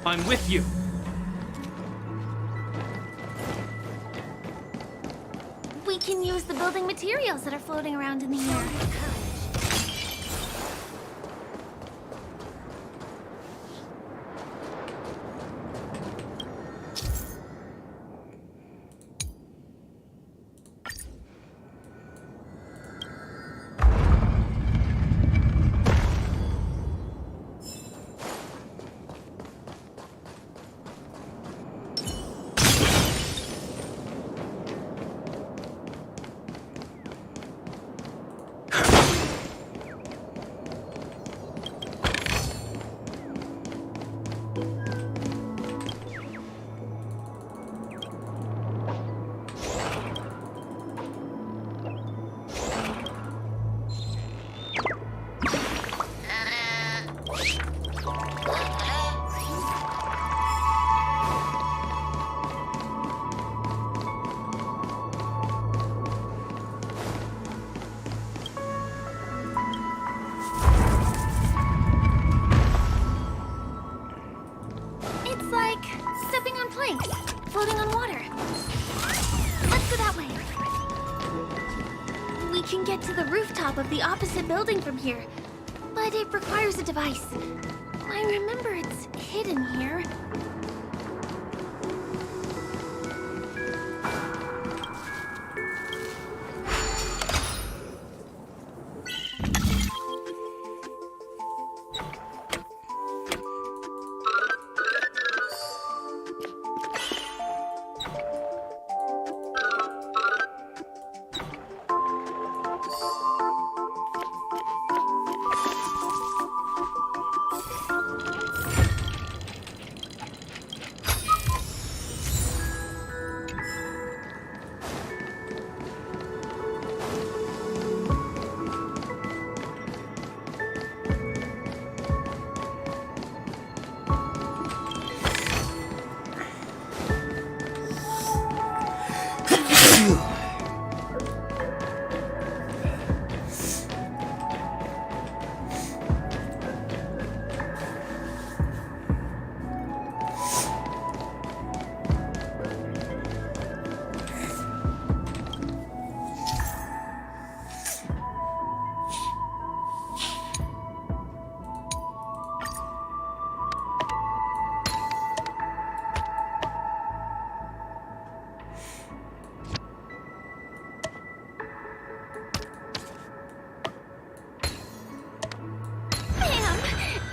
I'm with you. We can use the building materials that are floating around in the air. It's like stepping on planks, floating on water. Let's go that way. We can get to the rooftop of the opposite building from here, but it requires a device. I remember it's hidden here.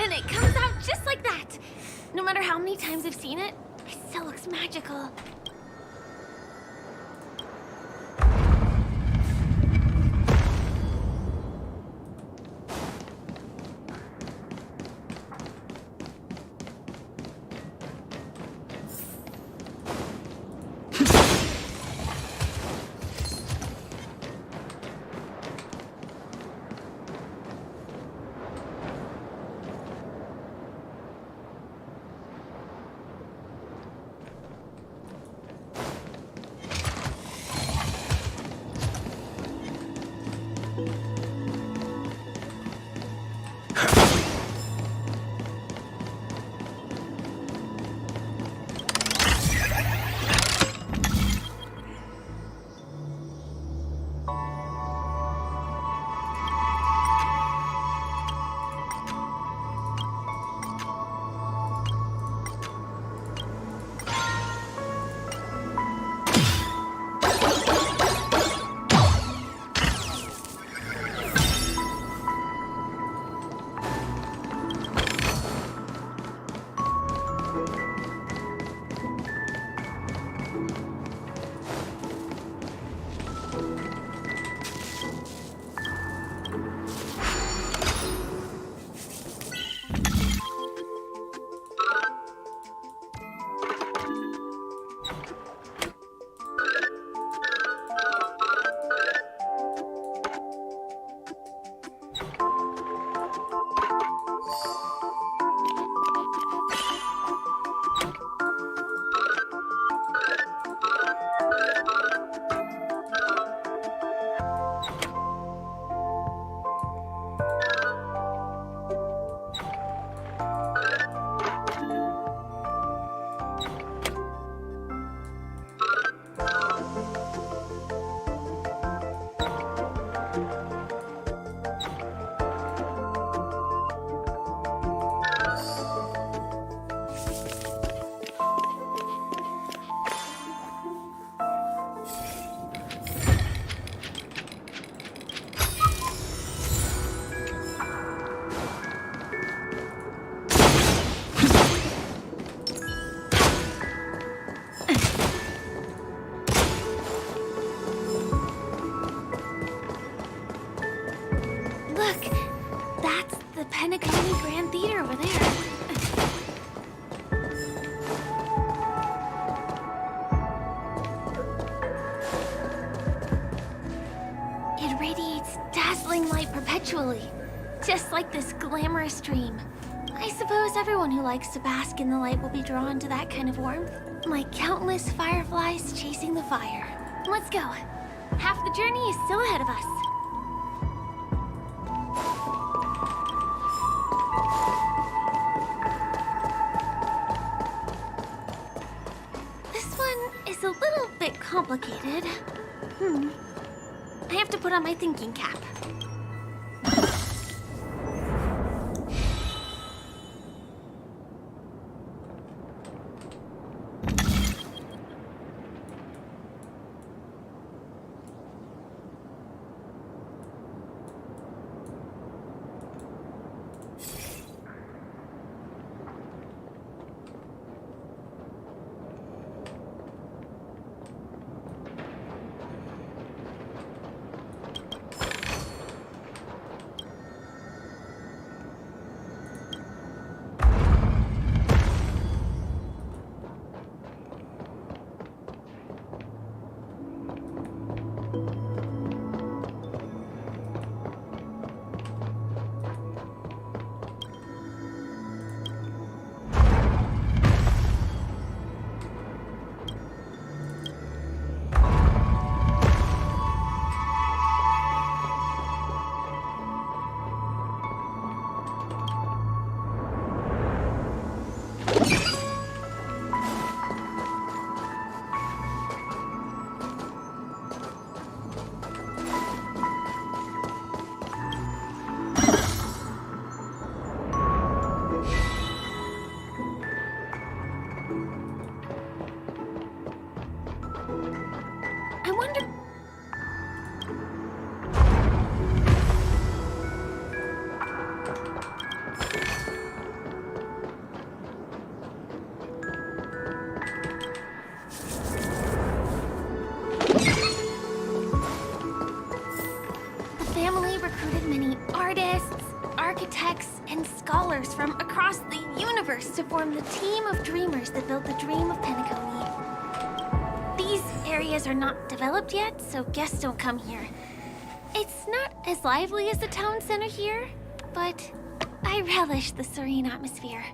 It comes out just like that. No matter how many times I've seen it, it still looks magical. Just like this glamorous dream. I suppose everyone who likes to bask in the light will be drawn to that kind of warmth. Like countless fireflies chasing the fire. Let's go. Half the journey is still ahead of us. This one is a little bit complicated. I have to put on my thinking cap. Architects and scholars from across the universe to form the team of dreamers that built the dream of Penacony. These areas are not developed yet, so guests don't come here. It's not as lively as the town center here, but I relish the serene atmosphere.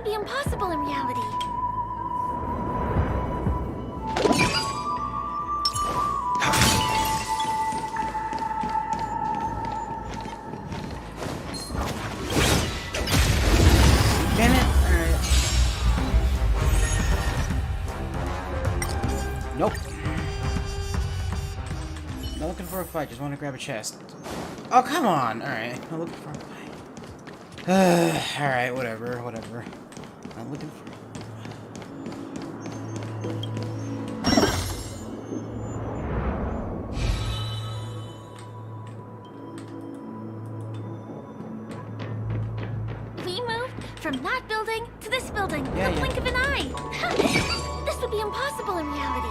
would be impossible in reality. Damn it. Alright. Nope. Not looking for a fight, just want to grab a chest. Oh, come on! Alright, I'm looking for a fight. Alright, whatever. I'm looking for... We moved from that building to this building in Yeah, the blink of an eye. This would be impossible in reality.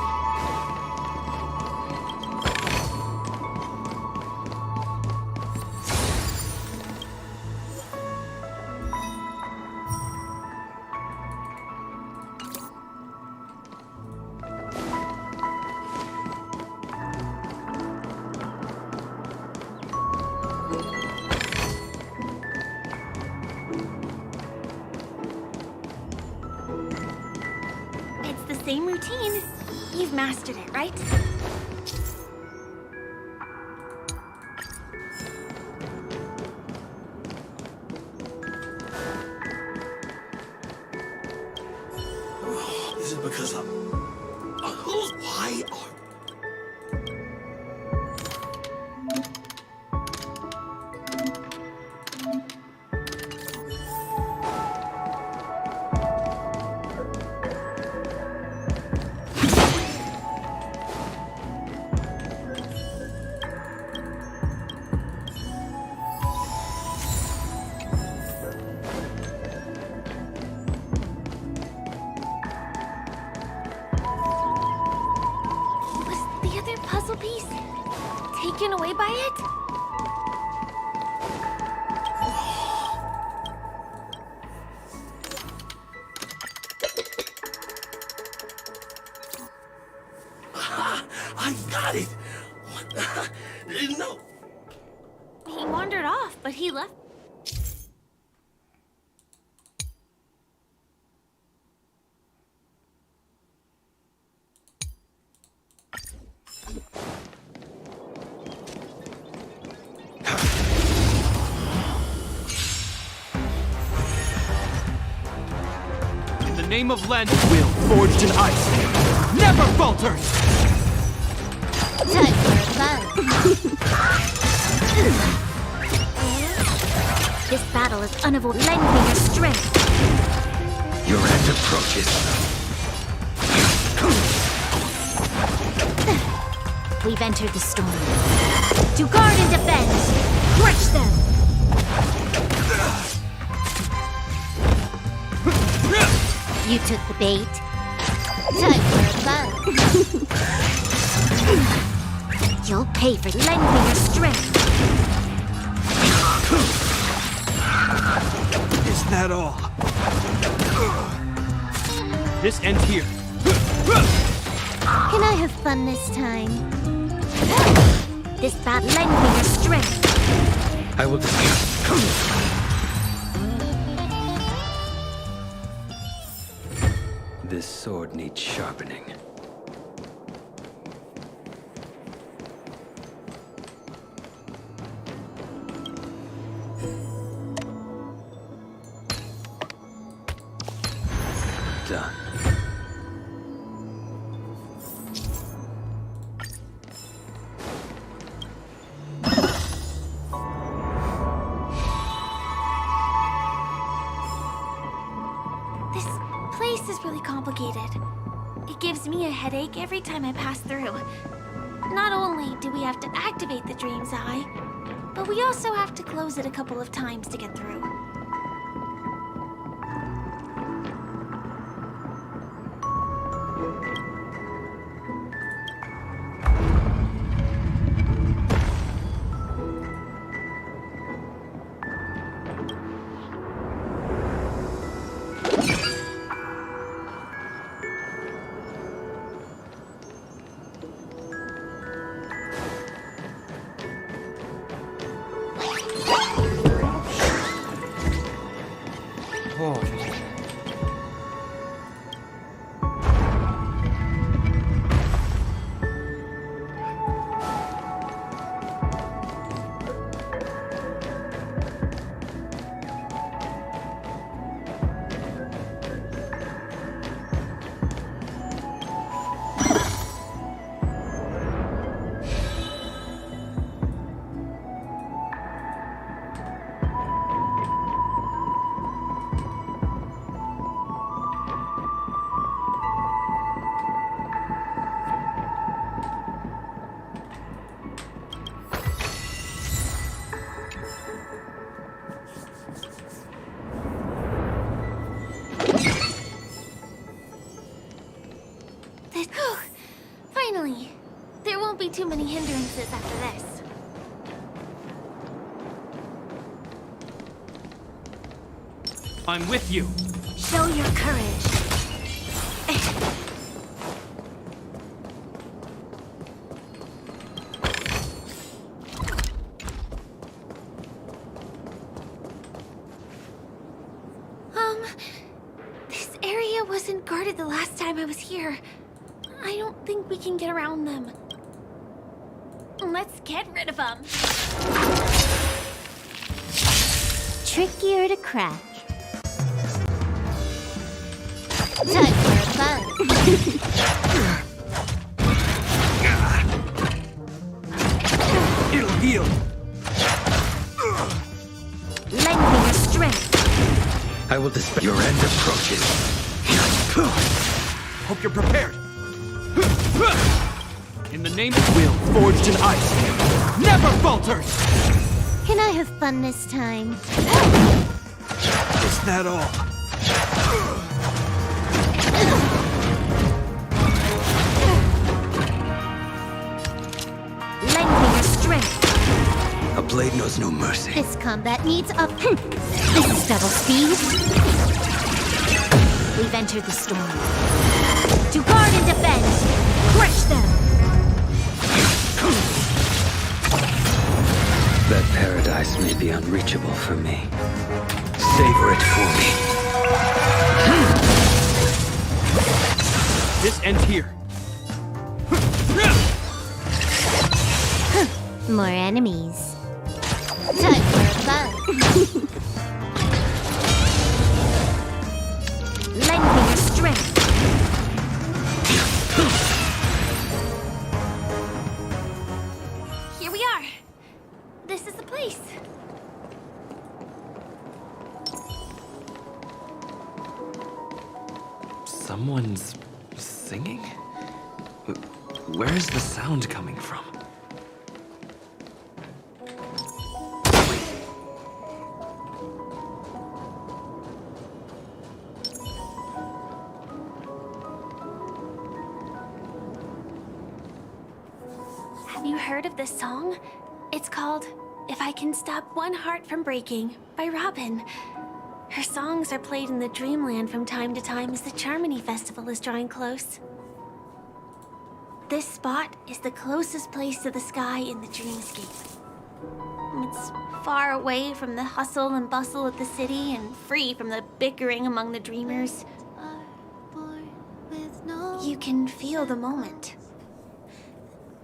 It's the same routine. You've mastered it, right? Is it because I'm... Why are... Was the other puzzle piece taken away by it? I got it! What the... No! He wandered off, but he left. In the name of Len, will forged in ice never falters! Time for a fight. This battle is unavoidable. Lend me your strength. Your end approaches. We've entered the storm. To guard and defend. Crush them. You took the bait. Time for a fight. You'll pay for lending me your strength. Is that all? This ends here. Can I have fun this time? This bat lend me your strength. I will discuss. This sword needs sharpening. Done. This place is really complicated. It gives me a headache every time I pass through. Not only do we have to activate the Dream's Eye, but we also have to close it a couple of times to get through. be too many hindrances after this. I'm with you. Show your courage. This area wasn't guarded the last time I was here. I don't think we can get around them. Let's get rid of them. Trickier to crack. Time for a fun. It'll heal. Lending your strength. I will dispel your end approaches. Hope you're prepared. In the name of will forged in ice, never falters! Can I have fun this time? Is that all? Lending your strength. A blade knows no mercy. This combat needs up. This is double speed. We've entered the storm. To guard and defend! Crush them! That paradise may be unreachable for me. Savor it for me. This ends here. More enemies. Time for fun. Lending your strength. Here we are. This is the place. Someone's singing? Where is the sound coming from? Have you heard of this song? It's called If I Can Stop One Heart from Breaking by Robin. Her songs are played in the Dreamland from time to time as the Charmony Festival is drawing close. This spot is the closest place to the sky in the dreamscape. It's far away from the hustle and bustle of the city and free from the bickering among the dreamers. You can feel the moment.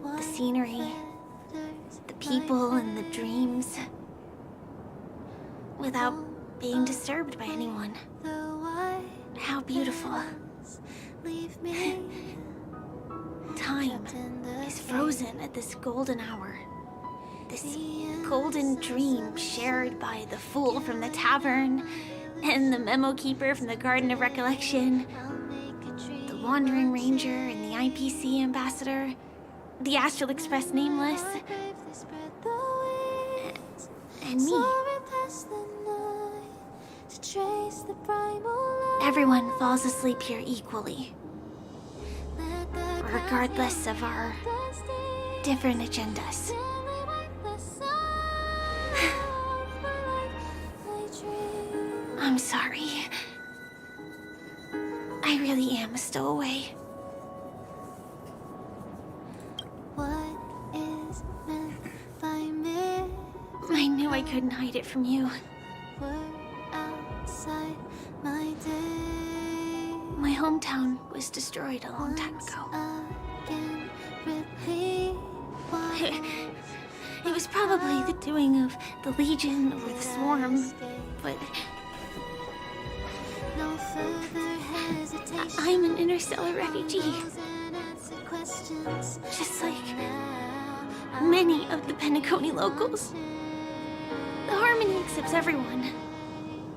The scenery, the people and the dreams, without being disturbed by anyone. How beautiful. Time is frozen at this golden hour. This golden dream shared by the fool from the tavern and the memo keeper from the Garden of Recollection, the wandering ranger and the IPC ambassador, the Astral Express nameless, and me. Everyone falls asleep here equally, regardless of our different agendas. I'm sorry. I really am a stowaway. I knew I couldn't hide it from you. My hometown was destroyed a long time ago. It was probably the doing of the Legion or the Swarm, but I'm an interstellar refugee. Just like many of the Penacony locals. The Harmony accepts everyone,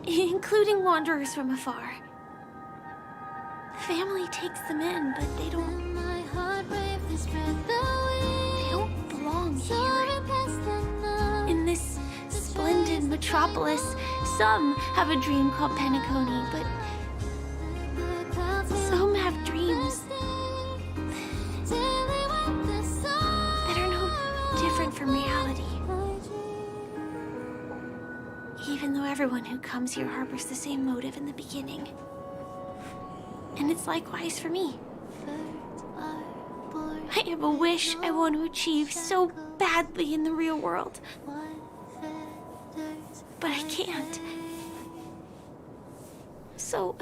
including wanderers from afar. The family takes them in, but they don't belong here. In this splendid metropolis, some have a dream called Penacony, but some have dreams everyone who comes here harbors the same motive in the beginning. And it's likewise for me. I have a wish I want to achieve so badly in the real world. But I can't. So,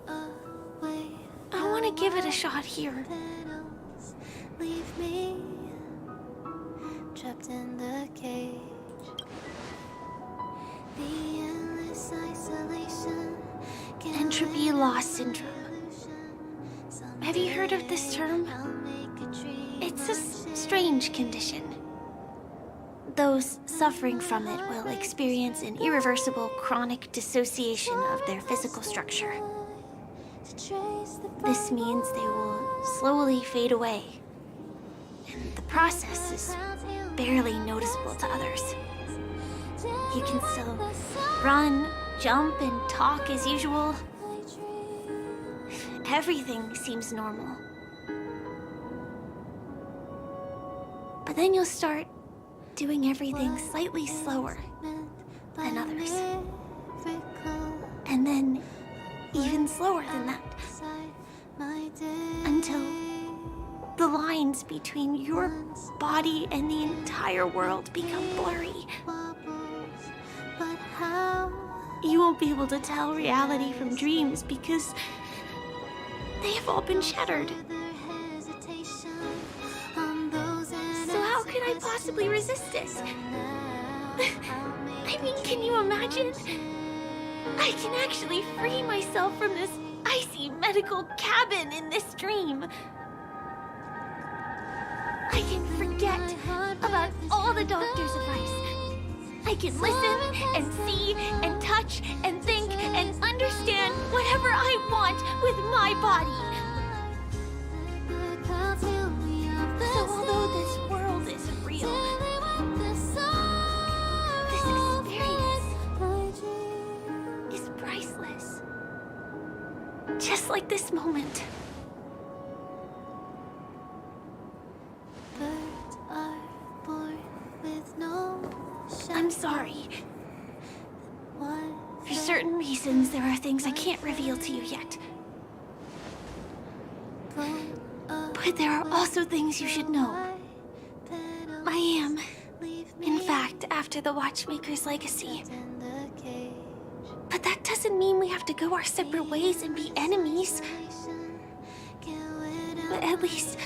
I want to give it a shot here. Leave me trapped in the cage. The endless isolation. Entropy loss syndrome. Have you heard of this term? It's a strange condition. Those suffering from it will experience an irreversible chronic dissociation of their physical structure. This means they will slowly fade away. And the process is barely noticeable to others. You can still run, jump, and talk as usual. Everything seems normal. But then you'll start doing everything slightly slower than others. And then even slower than that. Until the lines between your body and the entire world become blurry. You won't be able to tell reality from dreams because they have all been shattered. So how can I possibly resist it? I mean, can you imagine? I can actually free myself from this icy medical cabin in this dream. I can forget about all the doctor's advice. I can listen and see and touch and think and understand whatever I want with my body. So although this world isn't real, this experience is priceless. Just like this moment. Birds are born with no I'm sorry. For certain reasons, there are things I can't reveal to you yet. But there are also things you should know. I am, in fact, after the Watchmaker's legacy. But that doesn't mean we have to go our separate ways and be enemies. But at least,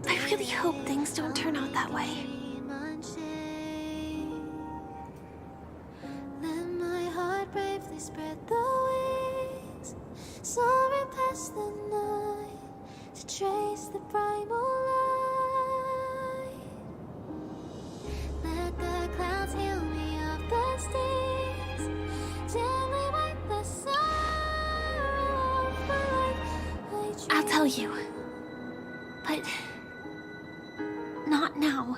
I really hope things don't turn out that way. Let my heart bravely spread the wings, soaring past the night to trace the primal light. Let the clouds heal me of the stings, gently wipe the sorrow off my life. I'll tell you. But not now.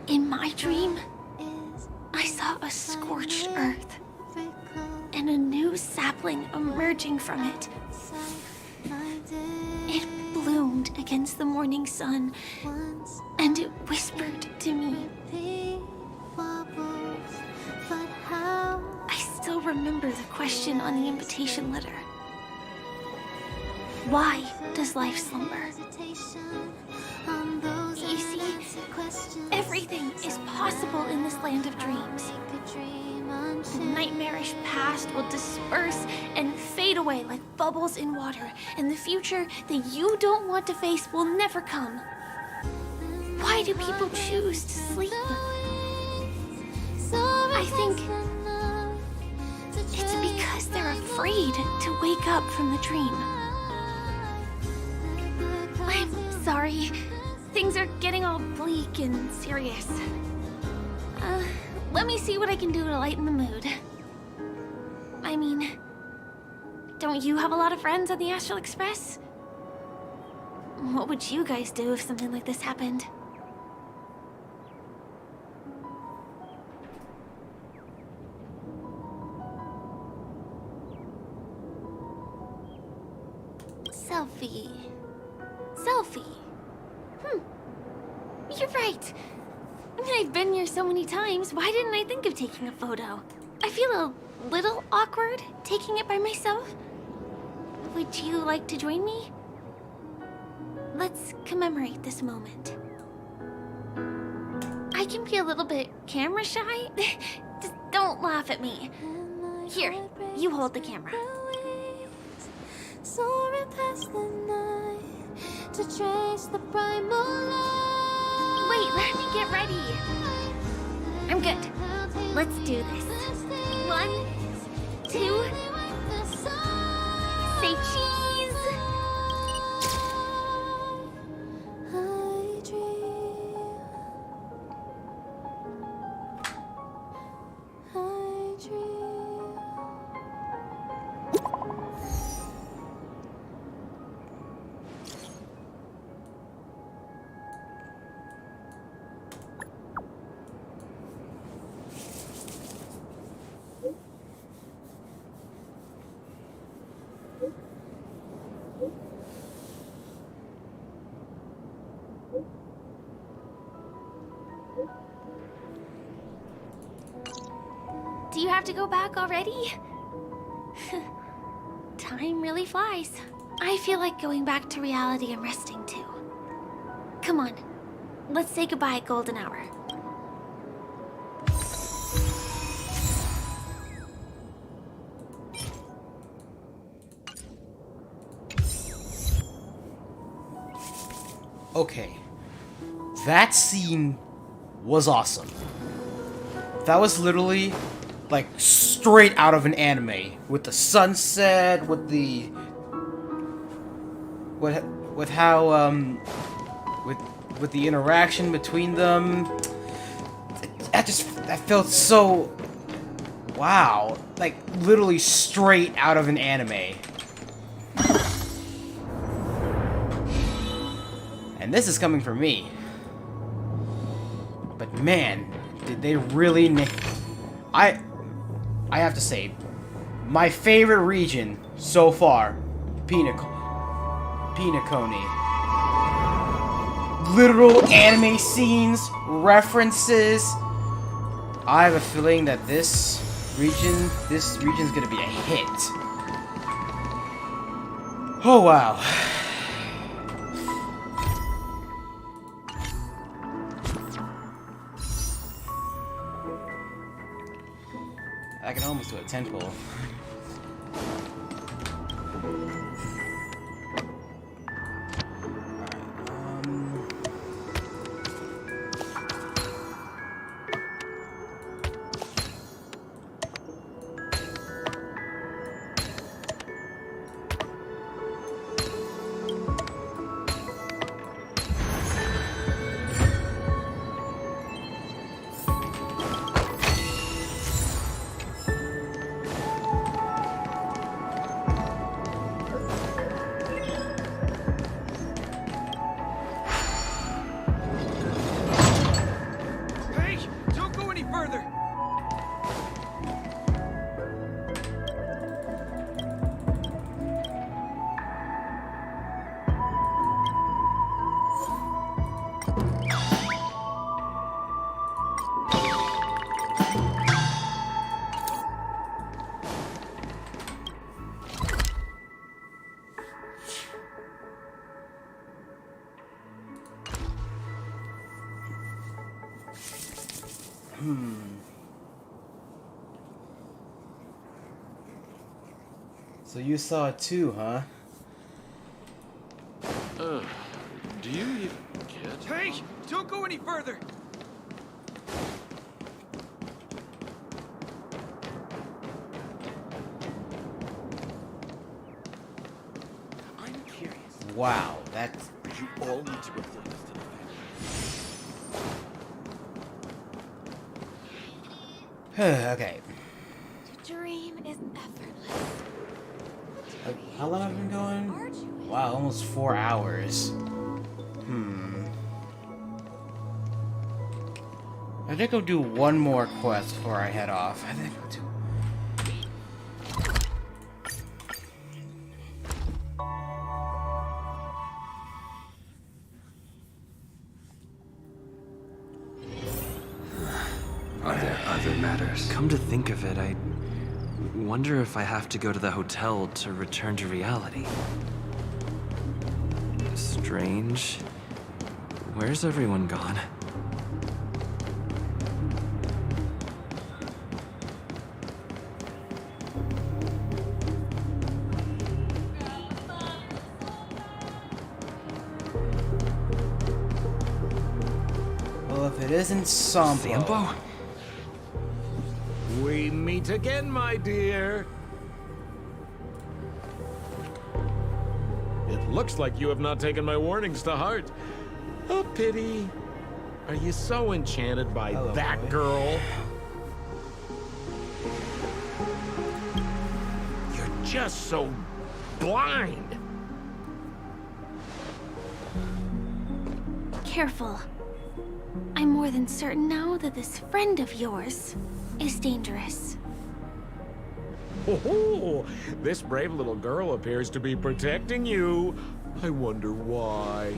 In my dream, I saw a scorched earth and a new sapling emerging from it. It bloomed against the morning sun, and it whispered to me. I still remember the question on the invitation letter. Why does life slumber? You see, everything is possible in this land of dreams. The nightmarish past will disperse and fade away like bubbles in water, and the future that you don't want to face will never come. Why do people choose to sleep? I think it's because they're afraid to wake up from the dream. I'm sorry. Things are getting all bleak and serious. Let me see what I can do to lighten the mood. I mean, don't you have a lot of friends on the Astral Express? What would you guys do if something like this happened? Selfie. You're right. I've been here so many times, why didn't I think of taking a photo? I feel a little awkward taking it by myself. Would you like to join me? Let's commemorate this moment. I can be a little bit camera shy. Just don't laugh at me. Here, you hold the camera. Soaring past the night to trace the primal light. Wait, let me get ready. I'm good. Let's do this. 1, 2, say cheese. Do you have to go back already? Time really flies. I feel like going back to reality and resting too. Come on, let's say goodbye, Golden Hour. Okay. That scene was awesome. That was literally like straight out of an anime, with the sunset, with the with how with the interaction between them. That felt so wow, like literally straight out of an anime. And this is coming from me. But man, did they really I have to say, my favorite region so far, Penacony. Literal anime scenes, references. I have a feeling that this region's gonna be a hit. Oh wow. I can almost do a temple. So you saw it too, huh? Do you even get... Hey! Don't go any further! I'm curious. Wow, that's... You all need to report this to the family. Okay. To dream is effortless. How long have I been going? Wow, almost 4 hours. I think I'll do one more quest before I head off. I think I'll do... dangerous. Come to think of it, I wonder if I have to go to the hotel to return to reality. Strange. Where's everyone gone? Well, if it isn't Sampo. We meet again, my dear. It looks like you have not taken my warnings to heart. A pity. Are you so enchanted by that girl? You're just so blind. Careful. I'm more than certain now that this friend of yours is dangerous. Oh, this brave little girl appears to be protecting you. I wonder why.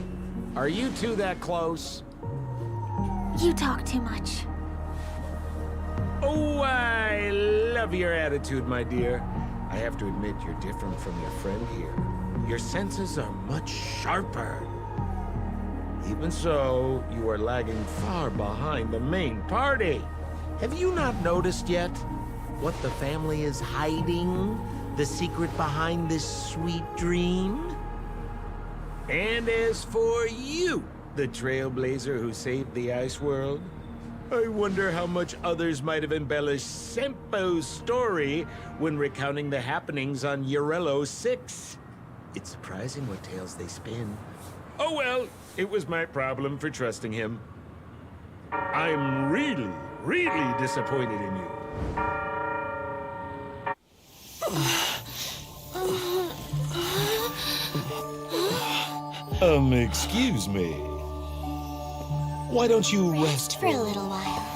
Are you two that close? You talk too much. Oh, I love your attitude, my dear. I have to admit you're different from your friend here. Your senses are much sharper. Even so, you are lagging far behind the main party. Have you not noticed yet what the family is hiding? The secret behind this sweet dream? And as for you, the trailblazer who saved the ice world, I wonder how much others might have embellished Sempo's story when recounting the happenings on Urello 6. It's surprising what tales they spin. Oh well, it was my problem for trusting him. I'm really, really disappointed in you. Excuse me. Why don't you rest For a little while.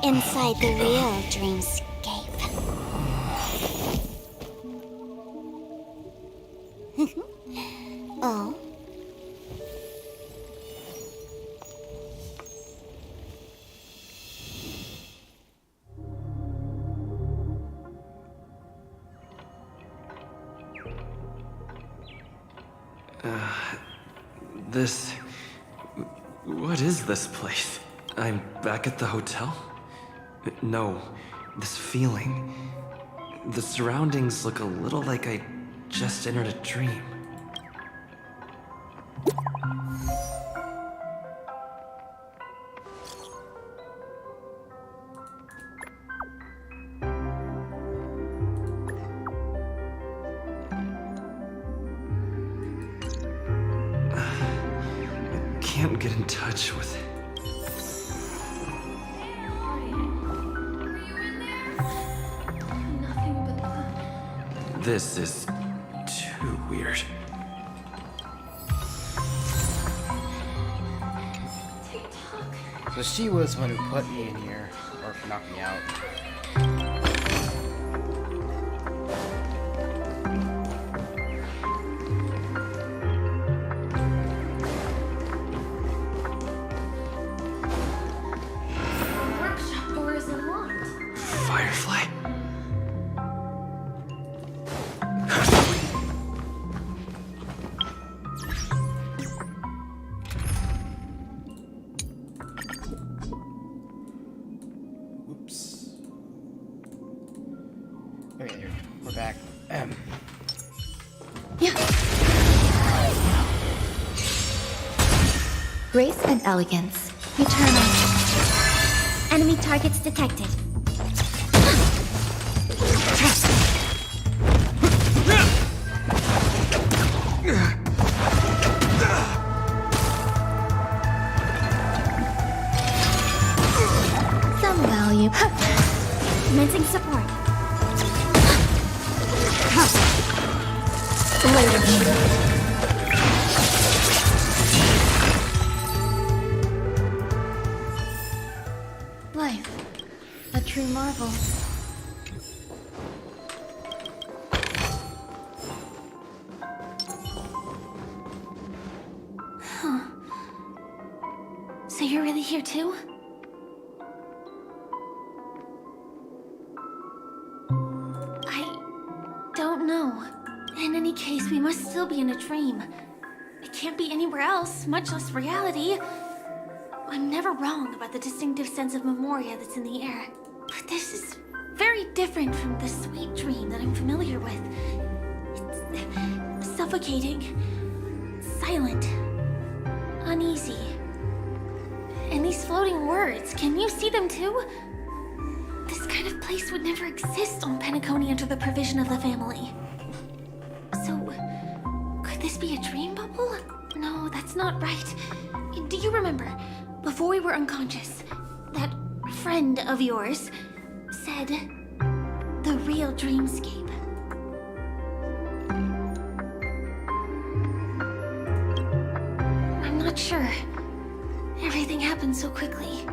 Inside the real dreamscape. Oh? What is this place? I'm back at the hotel? No, this feeling. The surroundings look a little like I just entered a dream. Can't get in touch with it. This is too weird. So she was the one who put me in here, or knocked me out. Workshop door is unlocked. Firefly? Oops. Okay, here. We're back. Grace and elegance. Eternal. Enemy targets detected. Some value. Commencing support. Life. A true marvel. Huh. So you're really here too? In any case, we must still be in a dream. It can't be anywhere else, much less reality. I'm never wrong about the distinctive sense of memoria that's in the air. But this is very different from the sweet dream that I'm familiar with. It's suffocating, silent, uneasy. And these floating words, can you see them too? This kind of place would never exist on Penacony under the provision of the family. So, could this be a dream bubble? No, that's not right. Do you remember, before we were unconscious, that friend of yours said the real dreamscape? I'm not sure. Everything happened so quickly.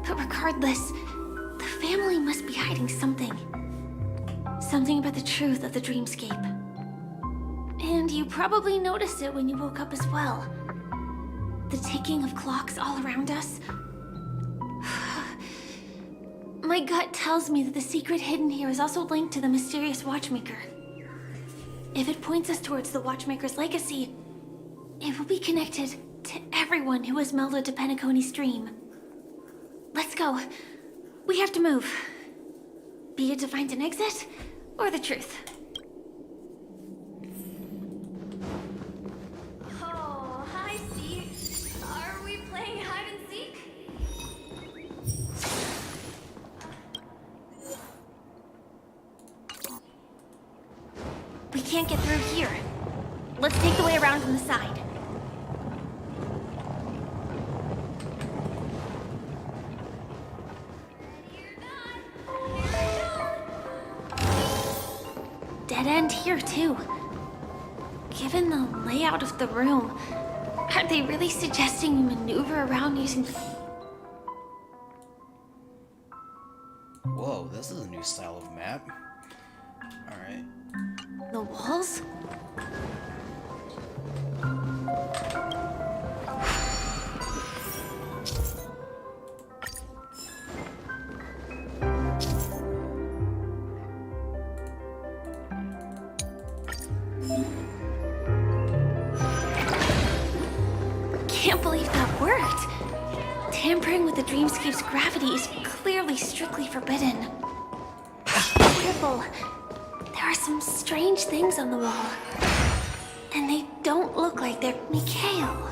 But regardless, the family must be hiding something. Something about the truth of the dreamscape. And you probably noticed it when you woke up as well. The ticking of clocks all around us. My gut tells me that the secret hidden here is also linked to the mysterious Watchmaker. If it points us towards the Watchmaker's legacy, it will be connected to everyone who has melded to Penacony's dream. Let's go. We have to move. Be it to find an exit, or the truth. Oh, hi, Steve. Are we playing hide and seek? We can't get through here. Let's take the way around from the side. Dead end here, too. Given the layout of the room, are they really suggesting you maneuver around using... Whoa, this is a new style of map. Alright. the walls? Can't believe that worked. Tampering with the dreamscape's gravity is clearly strictly forbidden. Careful. There are some strange things on the wall. And they don't look like they're Mikhail.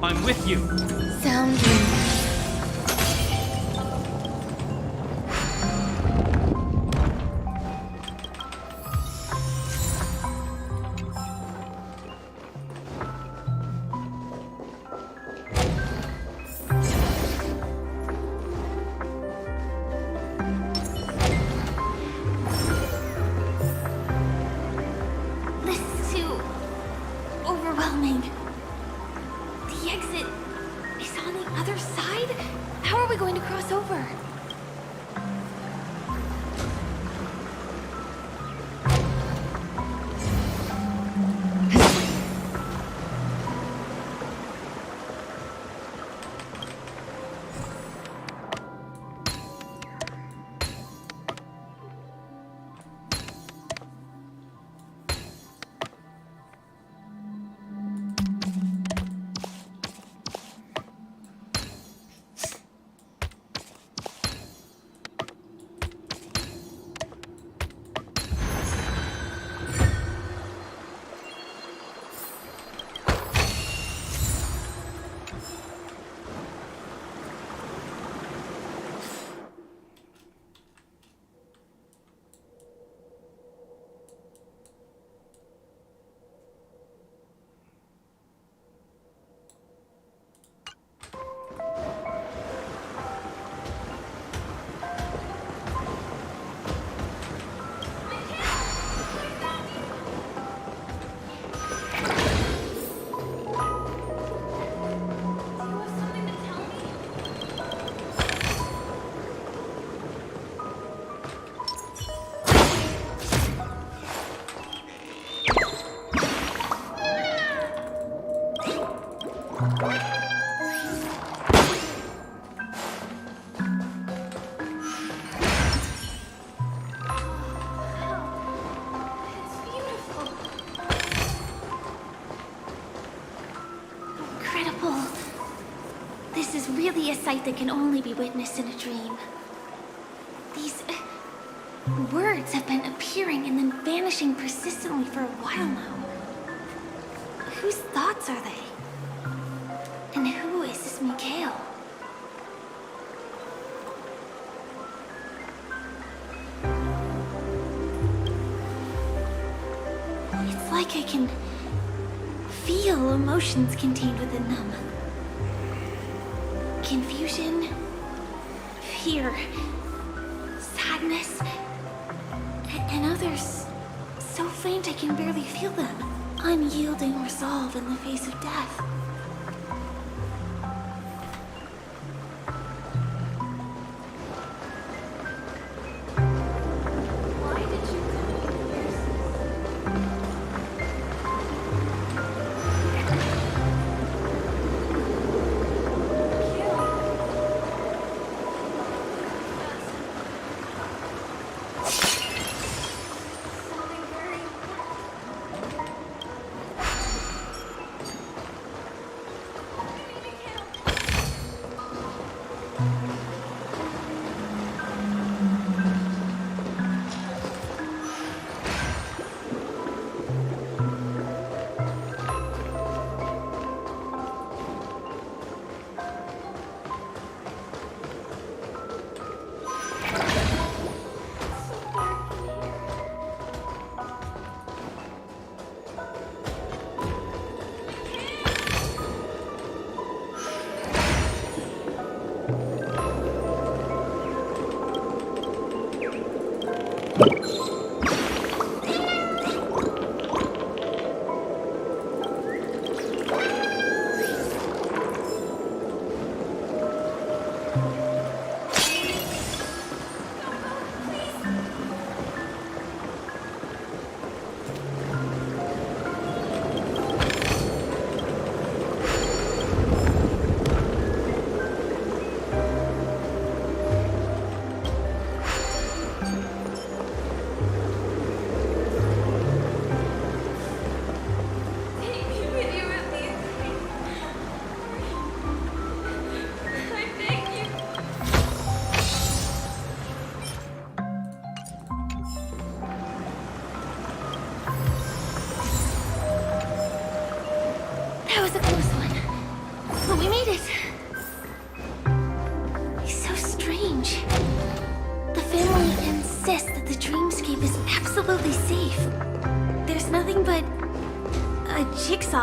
I'm with you. Sound we going to cross over? This is really a sight that can only be witnessed in a dream. These words have been appearing and then vanishing persistently for a while now. Whose thoughts are they? And who is this Mikhail? It's like I can feel emotions contained within them. Confusion, fear, sadness, and others so faint I can barely feel them. Unyielding resolve in the face of death.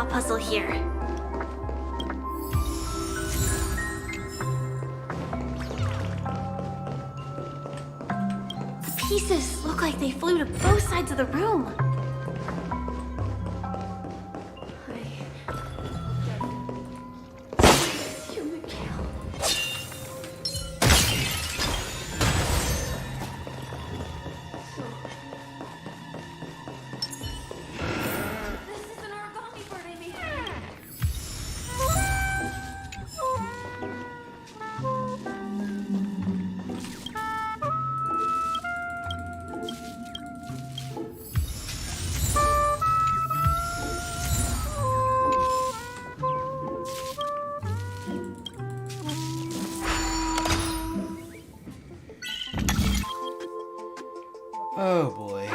Puzzle here. The pieces look like they flew to both sides of the room. Oh boy.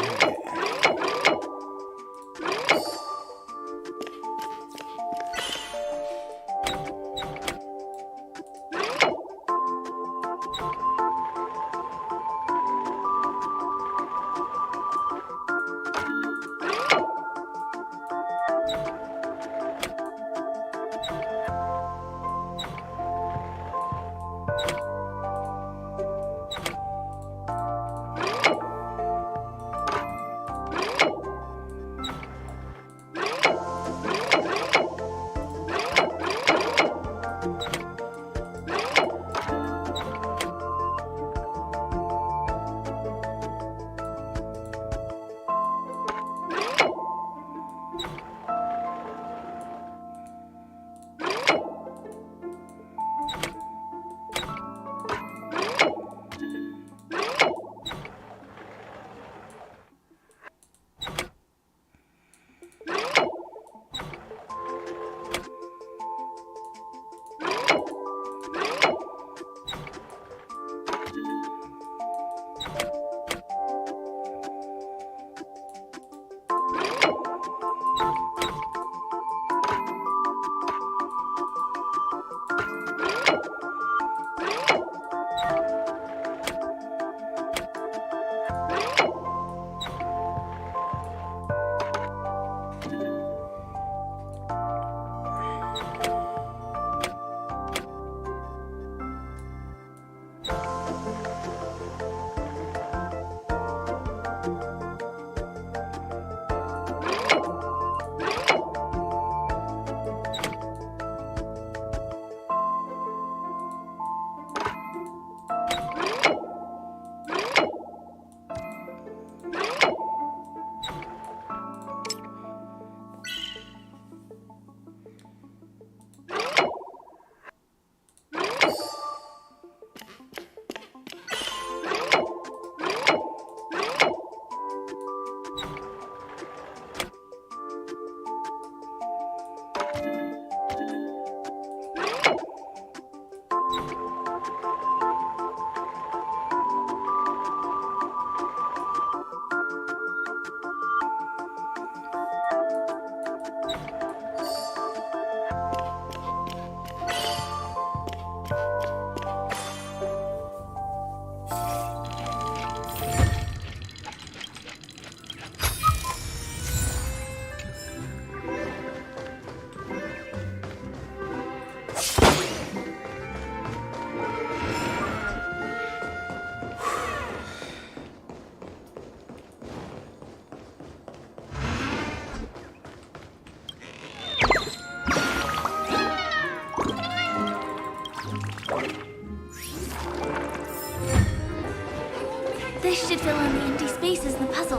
This should fill in the empty spaces in the puzzle.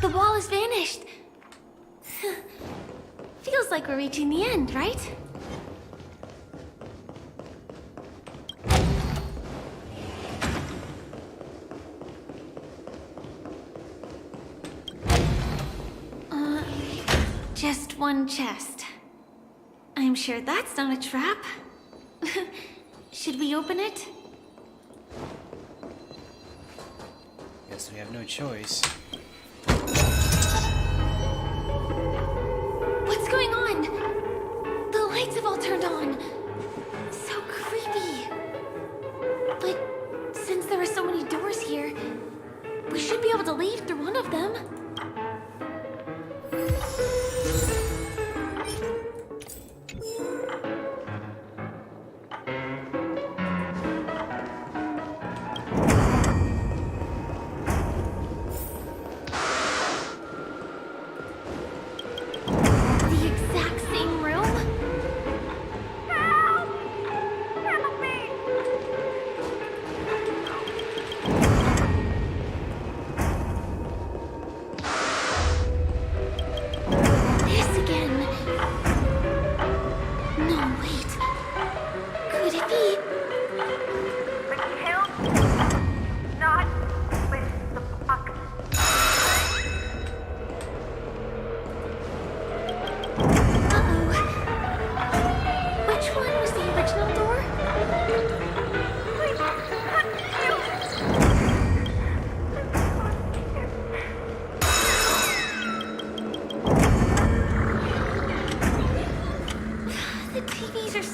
The wall has vanished. Feels like we're reaching the end, right? Just one chest. I'm sure that's not a trap. Should we open it? Guess we have no choice. What's going on? The lights have all turned on. So creepy. But since there are so many doors here, we should be able to leave through one of them.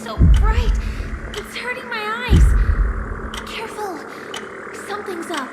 so bright. It's hurting my eyes. Careful. Something's up.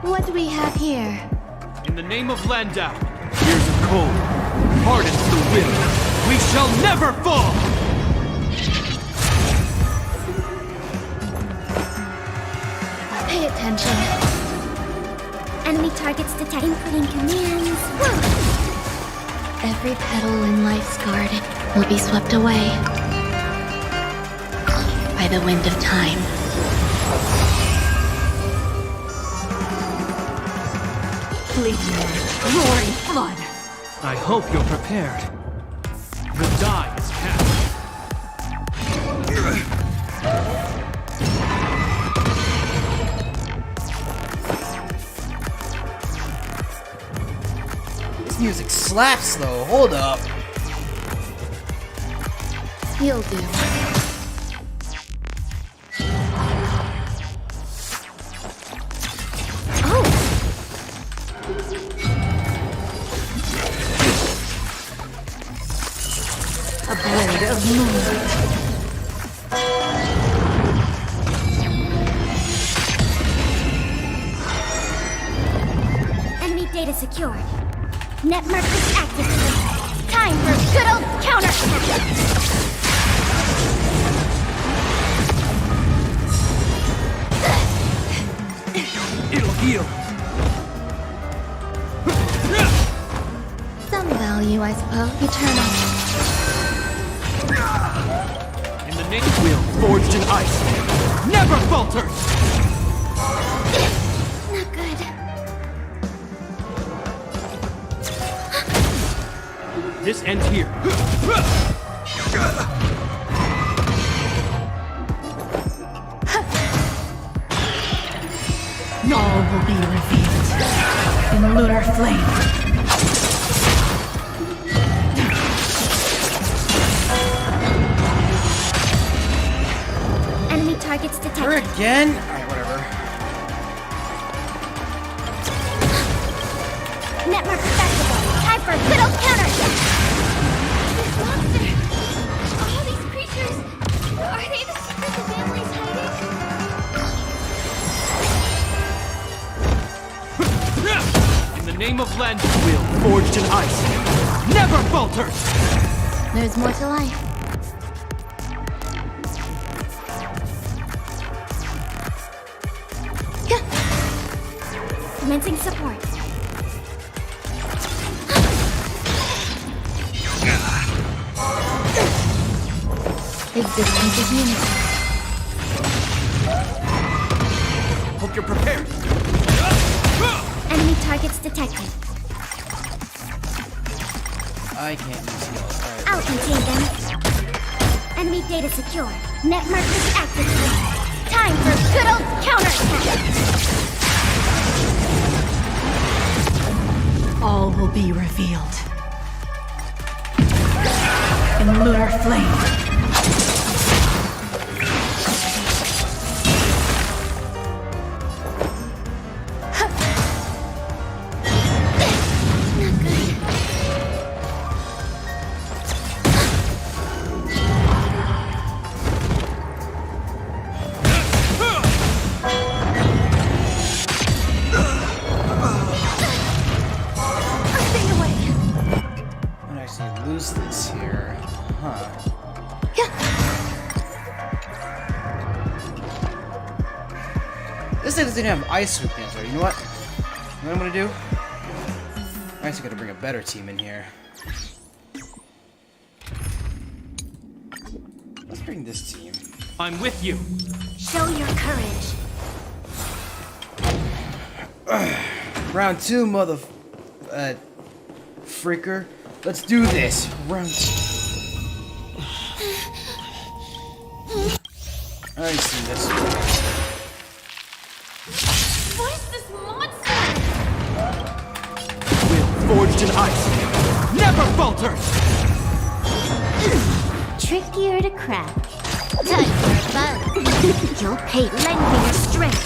What do we have here? In the name of Landau, years of cold, hardens the will. We shall never fall! Pay attention. Enemy targets detected, inputting commands. Every petal in life's garden will be swept away by the wind of time. Fleeting, roaring flood. I hope you're prepared. The die is cast. This music slaps though, hold up. You'll do. A blade of moonlight. Enemy data secured. Net markers activated. Time for a good old counterattack. It'll heal. Some value, I suppose. Eternal. In the name wheel forged in ice, never falters! Not good. This ends here. All will be revealed in lunar flame. Enemy targets detected. Her again? Alright, whatever. Net markers activated. Time for a good old counterattack. This monster! All these creatures! Are they the secret the family's hiding? In the name of land wheel forged in ice, never falters! There's more to life. Commencing support. Existence is unity. Hope you're prepared. Enemy targets detected. I can't use heals. Alright. I'll contain them. Enemy data secure. Net markers activated. Time for a good old counterattack. All will be revealed in lunar flame. Lose this here. Huh. This thing doesn't even have ice weakness, or you know what? You know what I'm gonna do? I'm actually gonna bring a better team in here. Let's bring this team. I'm with you. Show your courage. Round 2, freaker. Let's do this. Round 2. already seen this. What is this monster? Will forged in ice never falters! Trickier to crack. Time for a bug. You'll pay. Lend me your strength.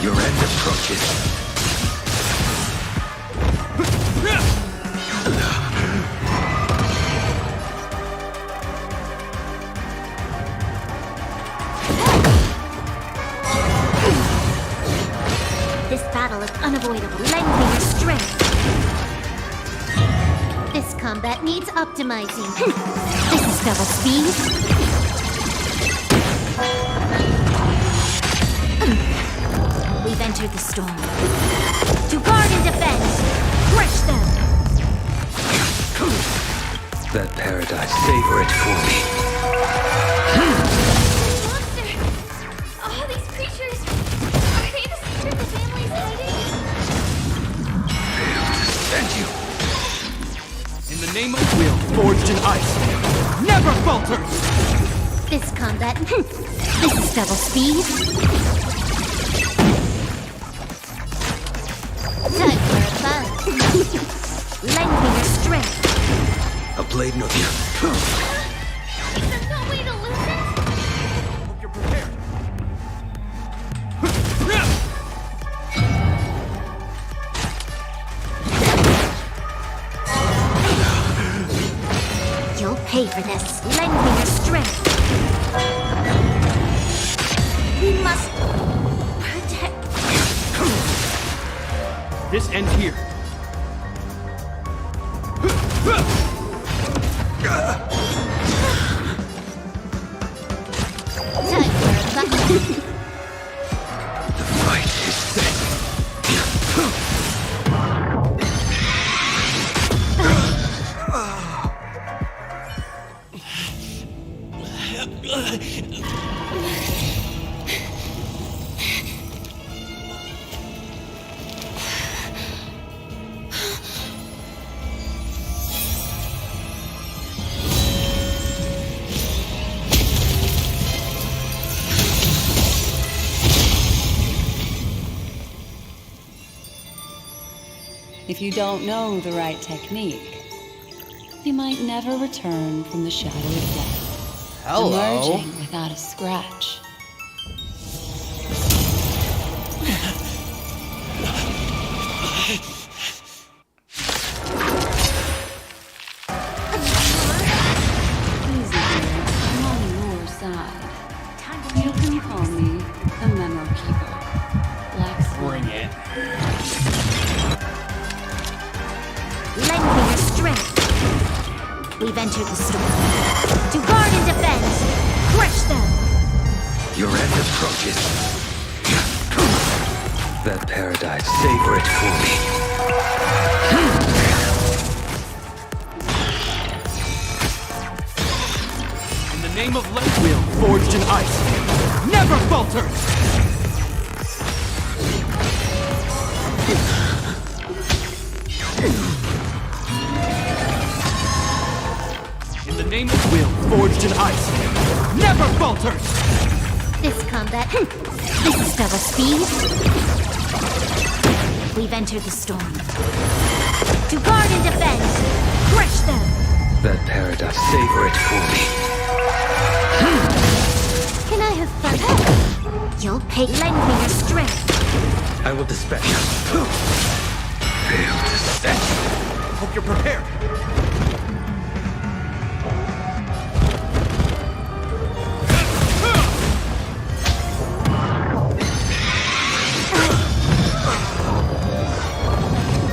Your end approaches. This battle is unavoidable. Lend me your strength. This combat needs optimizing. This is double speed. We've entered the storm. To guard and defend. Crush them. That paradise, savor it for me. Monster! All these creatures! Are they the secret the family's hiding? Thank you. In the name of will forged in ice never falters! This combat. This is double speed. Time for a bug. Lend me your strength. A blade no. Is there no way to lose it? Hope you're prepared. You'll pay for this. Lend me your strength. We must protect. This ends here. Time for a bug. The fight is set. If you don't know the right technique, you might never return from the shadow of death, emerging without a scratch. Easy, dear. I'm on your side. You can call me the Memo Keeper. Bring it. Lend me your strength. We've entered the storm. To guard and defend. Crush them. Your end approaches. That paradise, savor it for me. In the name of will forged in ice never falters! In the name of will forged in ice never falters! This combat. This is double speed. We've entered the storm. To guard and defend. Crush them. That paradise, savor it for me. Can I have fun? You'll pay. Lend me your strength. I will dispatch. Fail to set. Hope you're prepared.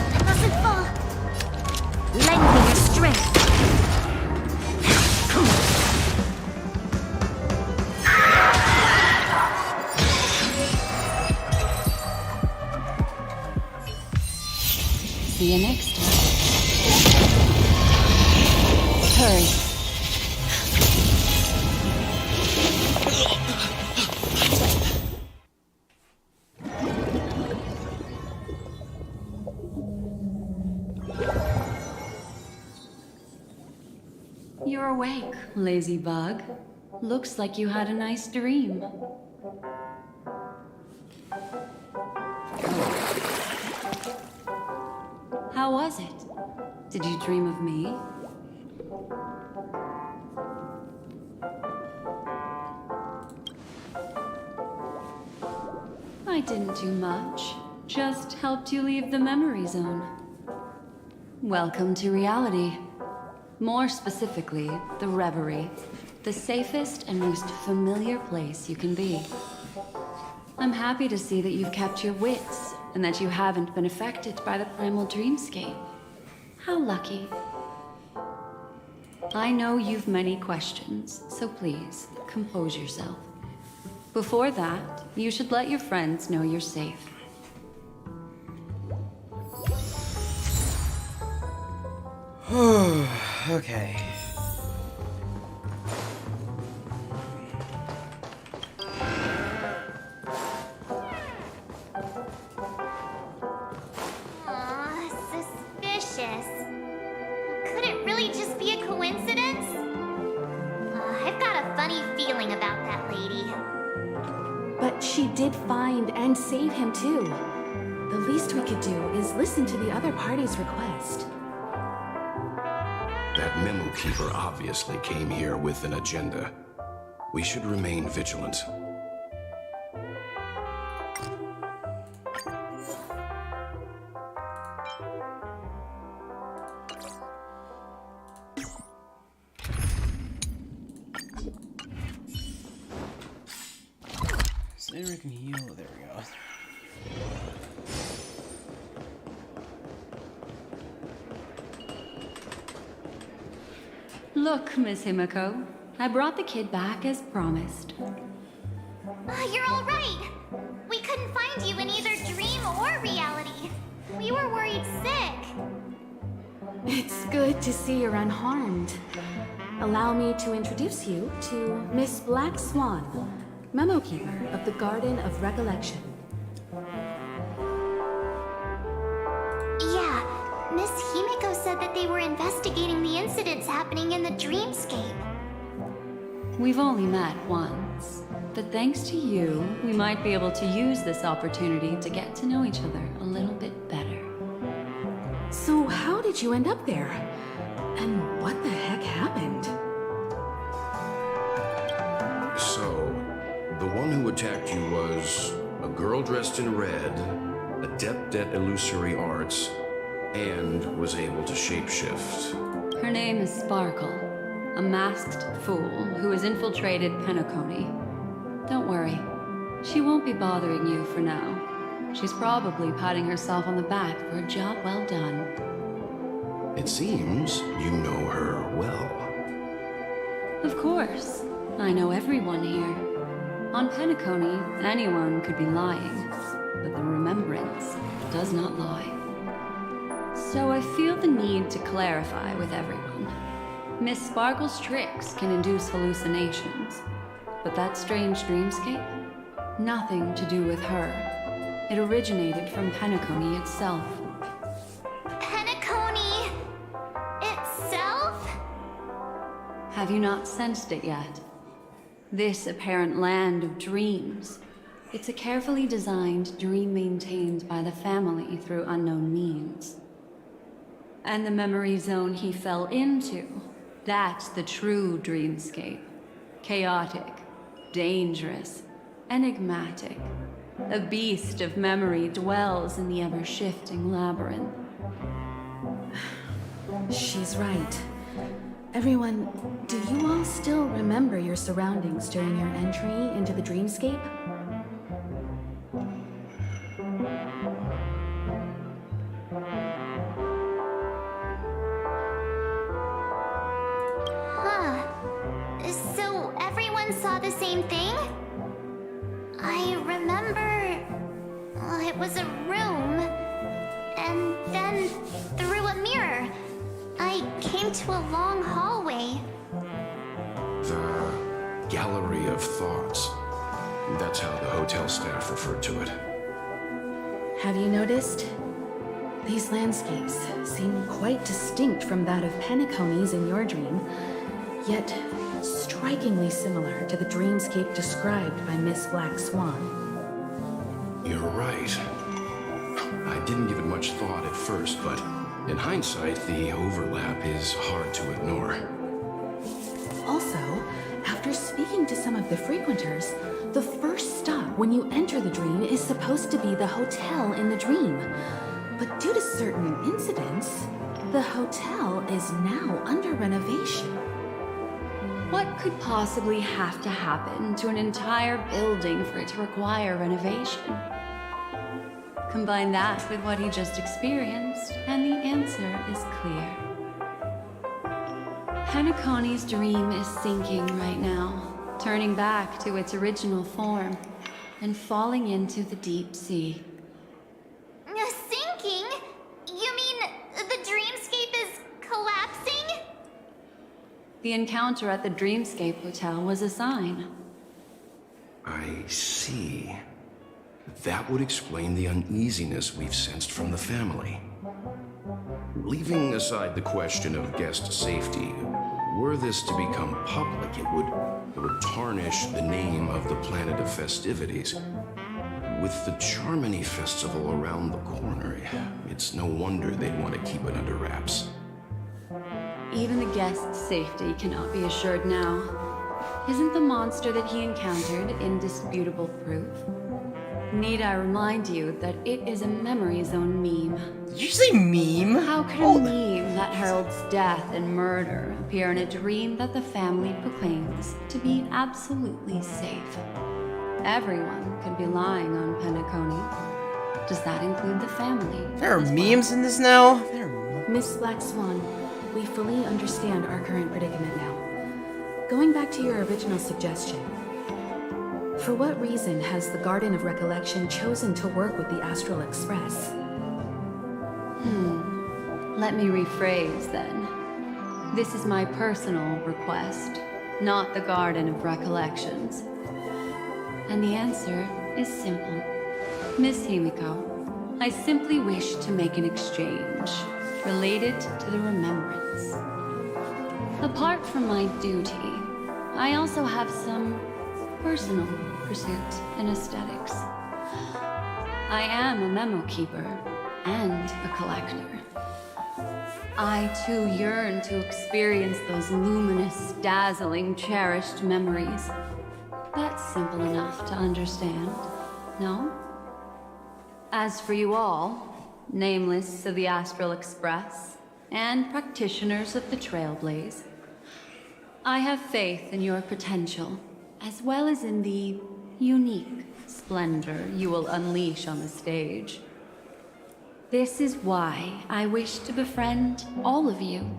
I mustn't fall. Lend me your strength. See you next time. Hurry. You're awake, lazy bug. Looks like you had a nice dream. How was it? Did you dream of me? I didn't do much. Just helped you leave the memory zone. Welcome to reality. More specifically, the Reverie. The safest and most familiar place you can be. I'm happy to see that you've kept your wits, and that you haven't been affected by the primal dreamscape. How lucky. I know you've many questions, so please, compose yourself. Before that, you should let your friends know you're safe. Okay. Aw, suspicious. Could it really just be a coincidence? I've got a funny feeling about that lady. But she did find and save him too. The least we could do is listen to the other party's request. That memo keeper obviously came here with an agenda. We should remain vigilant. Sarah can heal. There we go. Look, Miss Himiko. I brought the kid back as promised. You're all right. We couldn't find you in either dream or reality. We were worried sick. It's good to see you're unharmed. Allow me to introduce you to Miss Black Swan, Memo Keeper of the Garden of Recollection. Yeah, Miss Himiko said that they were investigating the incidents happening in the dreamscape. We've only met once, but thanks to you, we might be able to use this opportunity to get to know each other a little bit better. So how did you end up there? And what the heck happened? So, the one who attacked you was a girl dressed in red, adept at illusory arts, and was able to shapeshift. Her name is Sparkle, a masked fool who has infiltrated Penacony. Don't worry, she won't be bothering you for now. She's probably patting herself on the back for a job well done. It seems you know her well. Of course, I know everyone here. On Penacony, anyone could be lying, but the remembrance does not lie. So I feel the need to clarify with everyone. Miss Sparkle's tricks can induce hallucinations, but that strange dreamscape? Nothing to do with her. It originated from Penacony itself. Penacony itself? Have you not sensed it yet? This apparent land of dreams. It's a carefully designed dream maintained by the family through unknown means. And the memory zone he fell into, that's the true dreamscape. Chaotic, dangerous, enigmatic. A beast of memory dwells in the ever-shifting labyrinth. She's right. Everyone, do you all still remember your surroundings during your entry into the dreamscape? Huh. So everyone saw the same thing? I remember... it was a room. And then, through a mirror, I came to a long hallway. The Gallery of Thoughts. That's how the hotel staff referred to it. Have you noticed? These landscapes seem quite distinct from that of Penacony's in your dream, yet strikingly similar to the dreamscape described by Miss Black Swan. You're right. I didn't give it much thought at first, but in hindsight, the overlap is hard to ignore. Also, after speaking to some of the frequenters, the first stop when you enter the dream is supposed to be the hotel in the dream. But due to certain incidents, the hotel is now under renovation. What could possibly have to happen to an entire building for it to require renovation? Combine that with what he just experienced, and the answer is clear. Penacony's dream is sinking right now, turning back to its original form, and falling into the deep sea. Sinking? You mean the dreamscape is collapsing? The encounter at the Dreamscape Hotel was a sign. I see. That would explain the uneasiness we've sensed from the family. Leaving aside the question of guest safety, were this to become public, it would tarnish the name of the planet of festivities. With the Charmony Festival around the corner, it's no wonder they'd want to keep it under wraps. Even the guest's safety cannot be assured now. Isn't the monster that he encountered indisputable proof? Need I remind you that it is a memory zone meme? Did you say meme? How could a meme that heralds death and murder appear in a dream that the family proclaims to be absolutely safe? Everyone could be lying on Penacony. Does that include the family? There are memes in this now? Miss Black Swan, we fully understand our current predicament now. Going back to your original suggestion, for what reason has the Garden of Recollection chosen to work with the Astral Express? Let me rephrase then. This is my personal request, not the Garden of Recollections. And the answer is simple. Miss Himiko, I simply wish to make an exchange related to the remembrance. Apart from my duty, I also have some personal pursuit in aesthetics. I am a memo keeper and a collector. I too yearn to experience those luminous, dazzling, cherished memories. That's simple enough to understand, no? As for you all, nameless of the Astral Express, and practitioners of the Trailblaze, I have faith in your potential, as well as in the unique splendor you will unleash on the stage. This is why I wish to befriend all of you.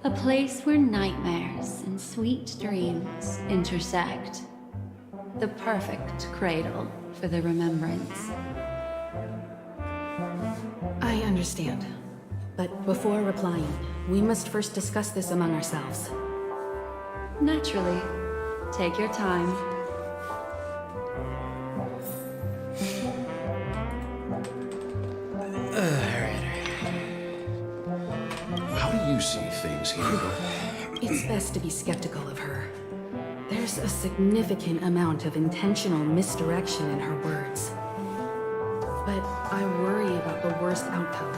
A place where nightmares and sweet dreams intersect. The perfect cradle for the remembrance. I understand. But before replying, we must first discuss this among ourselves. Naturally. Take your time. How do you see things, Himiko? It's best to be skeptical of her. There's a significant amount of intentional misdirection in her words. But I worry about the worst outcome.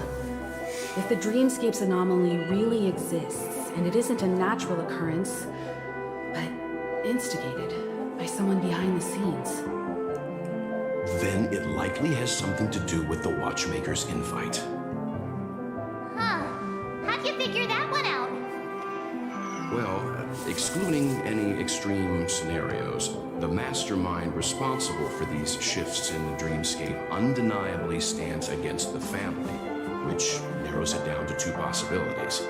If the dreamscape's anomaly really exists, and it isn't a natural occurrence, but instigated by someone behind the scenes, Then it likely has something to do with the Watchmaker's invite. Huh. How'd you figure that one out? Well, excluding any extreme scenarios, the mastermind responsible for these shifts in the dreamscape undeniably stands against the family, which narrows it down to two possibilities.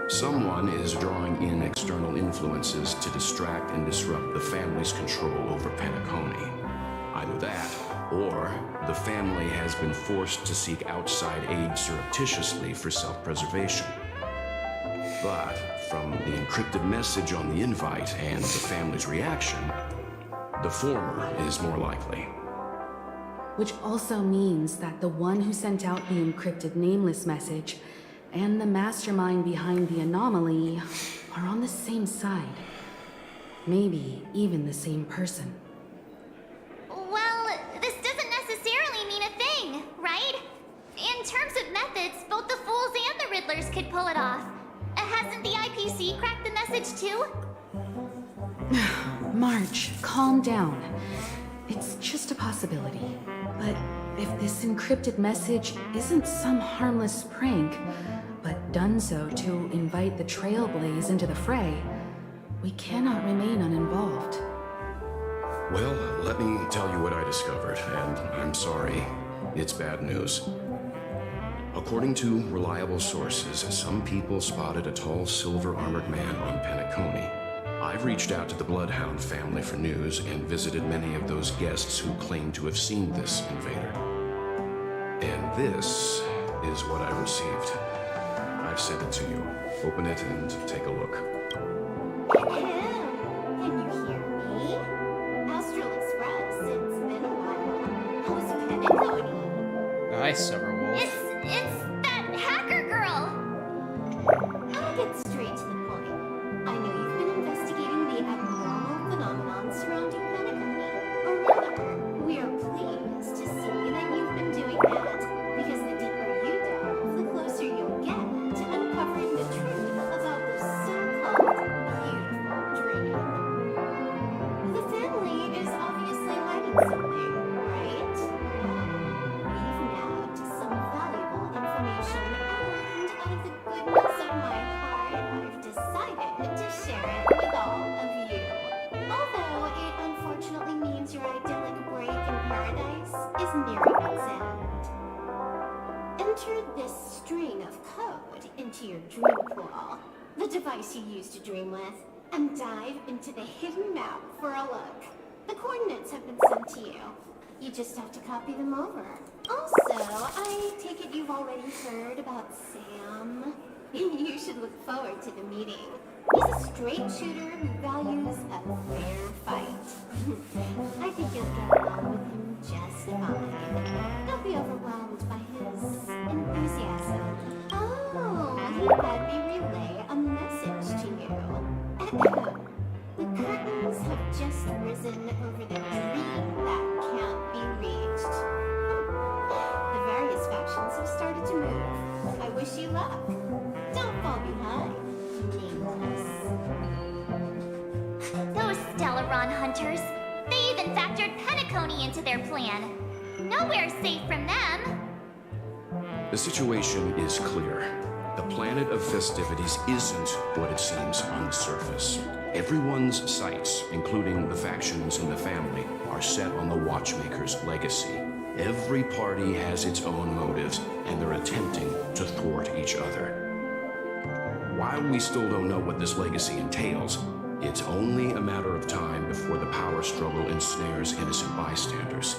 Someone is drawing in external influences to distract and disrupt the family's control over Penacony. Either that, or the family has been forced to seek outside aid surreptitiously for self-preservation. But from the encrypted message on the invite and the family's reaction, the former is more likely. which also means that the one who sent out the encrypted nameless message and the mastermind behind the anomaly are on the same side. Maybe even the same person. Well, this doesn't necessarily mean a thing, right? In terms of methods, both the Fools and the Riddlers could pull it off. Hasn't the IPC cracked the message too? March, calm down. It's just a possibility. But if this encrypted message isn't some harmless prank, but done so to invite the Trailblaze into the fray, we cannot remain uninvolved. Well, let me tell you what I discovered, and I'm sorry. It's bad news. According to reliable sources, some people spotted a tall silver-armored man on Penacony. I've reached out to the Bloodhound family for news and visited many of those guests who claim to have seen this invader. And this is what I received. I've sent it to you. Open it and take a look. Can you hear me? Astral Express, it's been a while. How's Penacony? Nice, Silverwolf. It's that hacker girl! I'll get straight to the point. I know you've been investigating the abnormal phenomenon surrounding Penacony. Or rather, we are pleased to see that you've been doing that, because the deeper you delve, the closer you'll get to uncovering the truth about the so-called beautiful dream. The family is obviously hiding something, right? We've nabbed some valuable information, and out of the goodness of my heart, I've decided to share it with all of you. Although it unfortunately means your idyllic break in paradise is nearing its end. Enter this string of code into your dream pool, the device you use to dream with, and dive into the hidden map for a look. The coordinates have been sent to you. You just have to copy them over. Also, I take it you've already heard about Sam. You should look forward to the meeting. He's a straight shooter who values a fair fight. I think you'll get along with him just fine. Don't be overwhelmed by his enthusiasm. Oh, he had me relay a message to you. The curtains have just risen over the dream that can't be reached. The various factions have started to move. I wish you luck. Don't fall behind, nameless. Those Stellaron hunters. They even factored Penacony into their plan. Nowhere's safe from them. The situation is clear. The planet of festivities isn't what it seems on the surface. Everyone's sights, including the factions in the family, are set on the Watchmaker's legacy. Every party has its own motives, and they're attempting to thwart each other. While we still don't know what this legacy entails, it's only a matter of time before the power struggle ensnares innocent bystanders.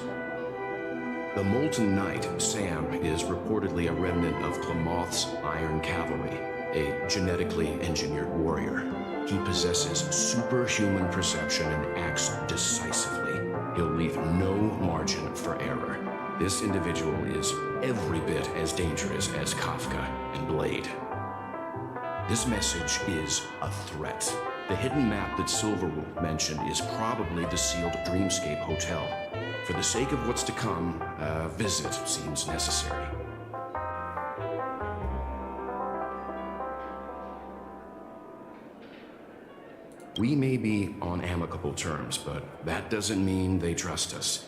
The Molten Knight, Sam, is reportedly a remnant of Klamoth's Iron Cavalry, a genetically engineered warrior. He possesses superhuman perception and acts decisively. He'll leave no margin for error. This individual is every bit as dangerous as Kafka and Blade. This message is a threat. The hidden map that Silverwolf mentioned is probably the sealed Dreamscape Hotel. For the sake of what's to come, a visit seems necessary. We may be on amicable terms, but that doesn't mean they trust us.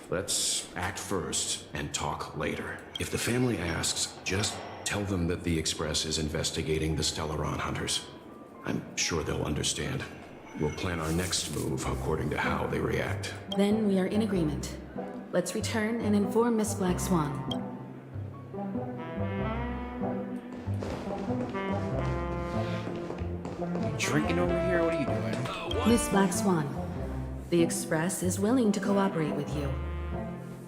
Let's act first and talk later. If the family asks, just tell them that the Express is investigating the Stellaron hunters. I'm sure they'll understand. We'll plan our next move according to how they react. Then we are in agreement. Let's return and inform Miss Black Swan. Drinking over here? What are you doing? Miss Black Swan, the Express is willing to cooperate with you.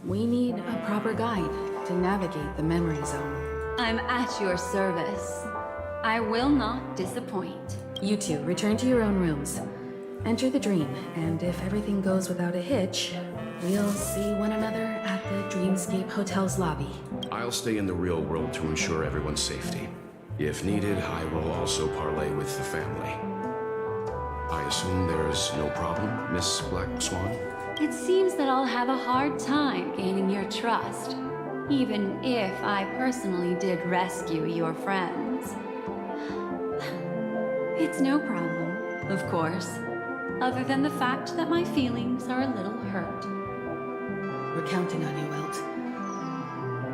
We need a proper guide to navigate the memory zone. I'm at your service. I will not disappoint. You two, return to your own rooms. Enter the dream, and if everything goes without a hitch, we'll see one another at the Dreamscape Hotel's lobby. I'll stay in the real world to ensure everyone's safety. If needed, I will also parlay with the family. I assume there's no problem, Miss Black Swan? It seems that I'll have a hard time gaining your trust, even if I personally did rescue your friends. It's no problem, of course, other than the fact that my feelings are a little hurt. We're counting on you, Welt.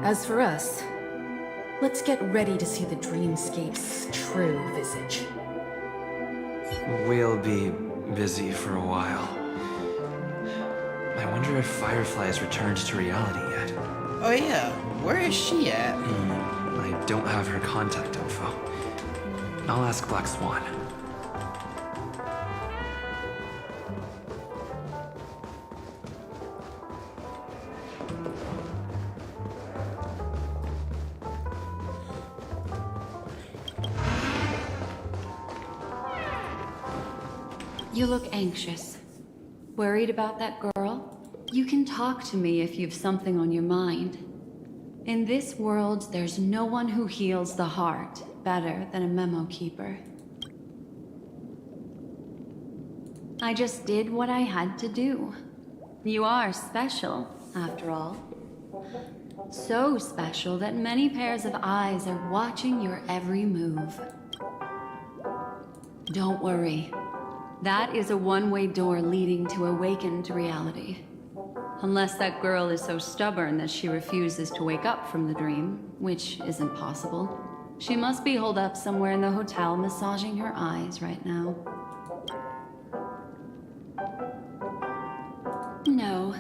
As for us, let's get ready to see the dreamscape's true visage. We'll be busy for a while. I wonder if Firefly has returned to reality yet. Oh yeah, where is she at? I don't have her contact info. I'll ask Black Swan. You look anxious. Worried about that girl? You can talk to me if you've something on your mind. In this world, there's no one who heals the heart better than a memo keeper. I just did what I had to do. You are special, after all. So special that many pairs of eyes are watching your every move. Don't worry. That is a one-way door leading to awakened reality. Unless that girl is so stubborn that she refuses to wake up from the dream, which isn't possible. She must be holed up somewhere in the hotel massaging her eyes right now. No,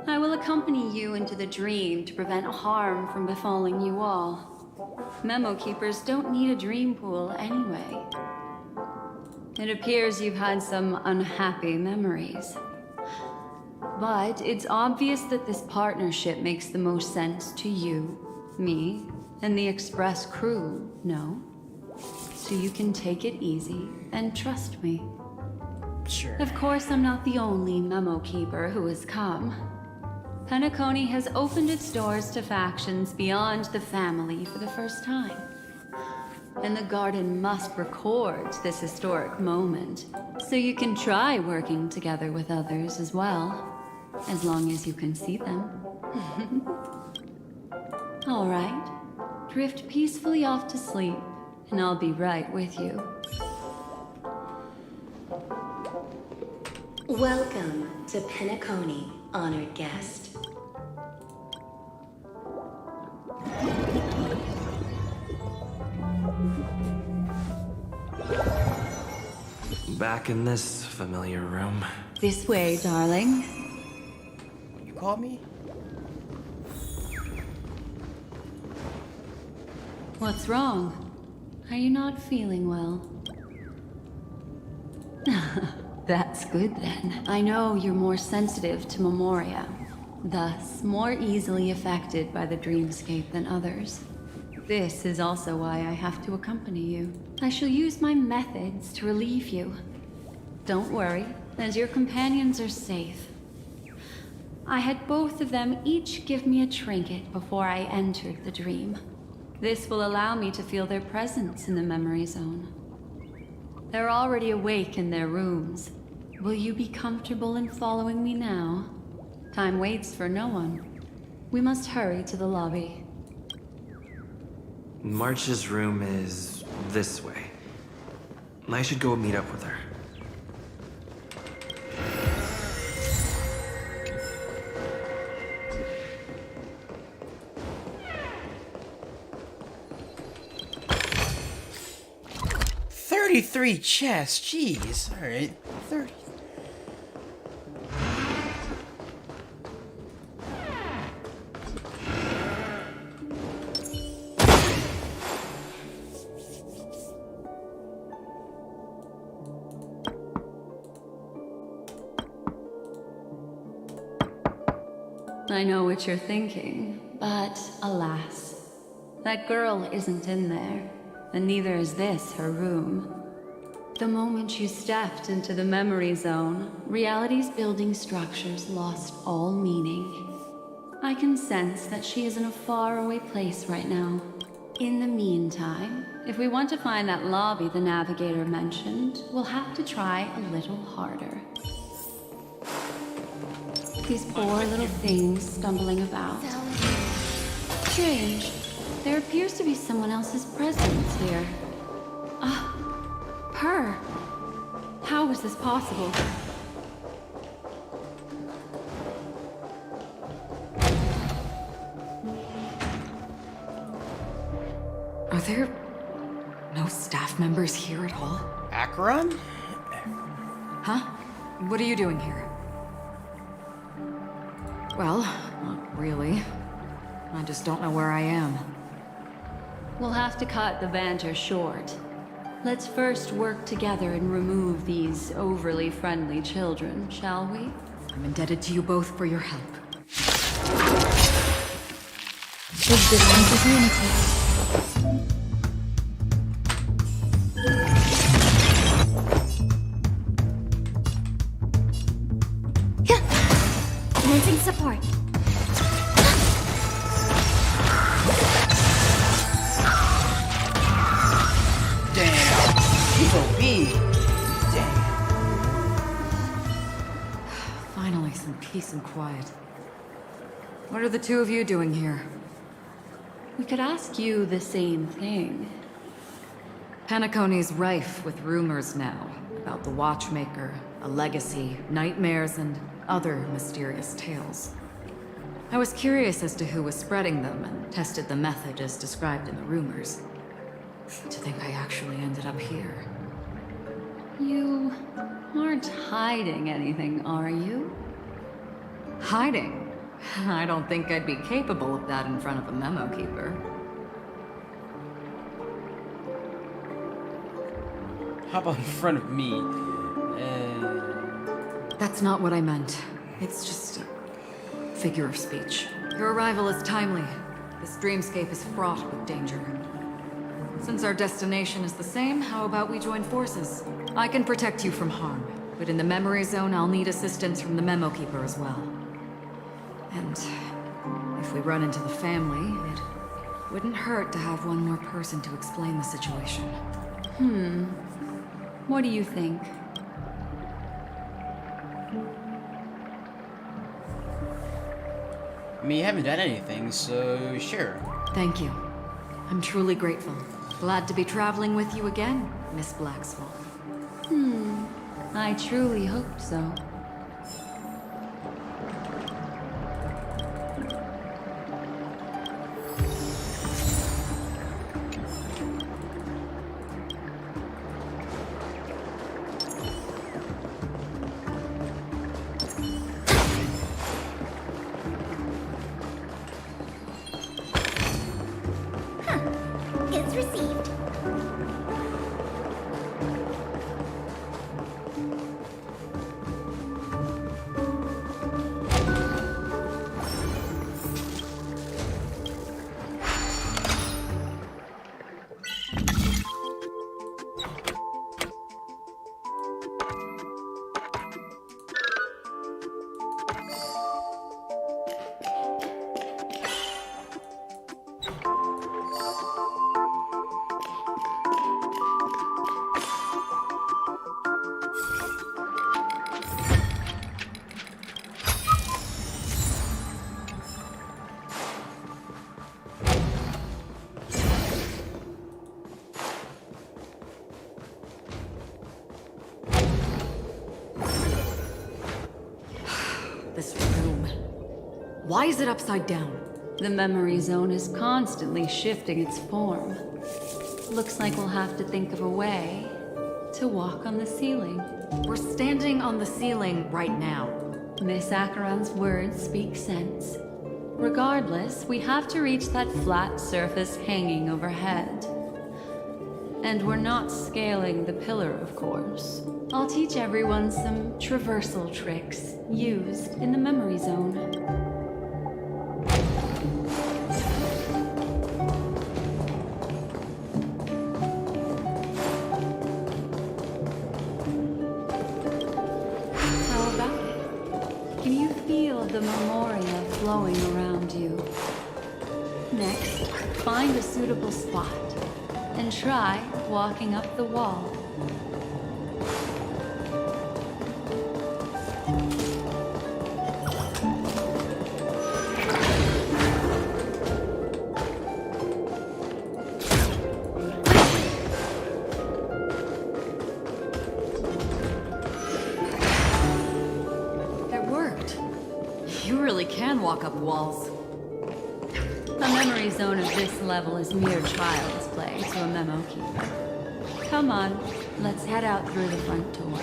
I will accompany you into the dream to prevent harm from befalling you all. Memo keepers don't need a dream pool anyway. It appears you've had some unhappy memories. But it's obvious that this partnership makes the most sense to you, me, and the Express crew, no? So you can take it easy and trust me. Sure. Of course, I'm not the only memo keeper who has come. Penacony has opened its doors to factions beyond the family for the first time. And the Garden must record this historic moment, so you can try working together with others as well, as long as you can see them. All right, drift peacefully off to sleep, and I'll be right with you. Welcome to Penacony, honored guest. Back in this familiar room. This way, darling. You call me? What's wrong? Are you not feeling well? That's good then. I know you're more sensitive to Memoria, thus more easily affected by the dreamscape than others. This is also why I have to accompany you. I shall use my methods to relieve you. Don't worry, as your companions are safe. I had both of them each give me a trinket before I entered the dream. This will allow me to feel their presence in the memory zone. They're already awake in their rooms. Will you be comfortable in following me now? Time waits for no one. We must hurry to the lobby. March's room is this way. I should go meet up with her. $33 chests, jeez. Alright, 30. I know what you're thinking, but alas, that girl isn't in there, and neither is this her room. The moment you stepped into the memory zone, reality's building structures lost all meaning. I can sense that she is in a faraway place right now, In the meantime, if we want to find that lobby the navigator mentioned, we'll have to try a little harder. These poor little things stumbling about. Strange. There appears to be someone else's presence here. Ah, her. How is this possible? Are there no staff members here at all? Acheron? Huh? What are you doing here? Well, not really. I just don't know where I am. We'll have to cut the banter short. Let's first work together and remove these overly friendly children, shall we? I'm indebted to you both for your help. Existence is unity. Commencing support. Damn. He's OP. Damn. Finally, some peace and quiet. What are the two of you doing here? We could ask you the same thing. Penacony's rife with rumors now about the Watchmaker, a legacy, nightmares, and other mysterious tales. I was curious as to who was spreading them and tested the method as described in the rumors. To think I actually ended up here. You aren't hiding anything, are you? Hiding? I don't think I'd be capable of that in front of a memo keeper. How about in front of me? That's not what I meant. It's just a figure of speech. Your arrival is timely. This dreamscape is fraught with danger. Since our destination is the same, how about we join forces? I can protect you from harm, but in the memory zone, I'll need assistance from the memo keeper as well. And if we run into the family, it wouldn't hurt to have one more person to explain the situation. What do you think? I mean, you haven't done anything, so sure. Thank you. I'm truly grateful. Glad to be traveling with you again, Miss Blackswan. I truly hope so. Goods received. This room. Why is it upside down? The memory zone is constantly shifting its form. Looks like we'll have to think of a way to walk on the ceiling. We're standing on the ceiling right now. Miss Acheron's words speak sense. Regardless, we have to reach that flat surface hanging overhead. And we're not scaling the pillar, of course. I'll teach everyone some traversal tricks used in the memory zone. How about it? Can you feel the memoria flowing around you? Next, find a suitable spot and try walking up the wall. It worked. You really can walk up walls. A memory zone of this level is mere child's play to a memo keeper. Come on, let's head out through the front door.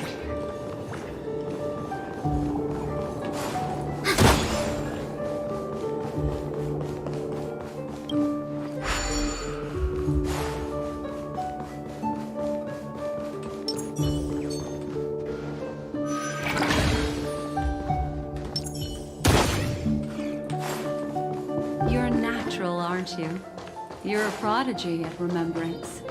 You're natural, aren't you? You're a prodigy at remembrance.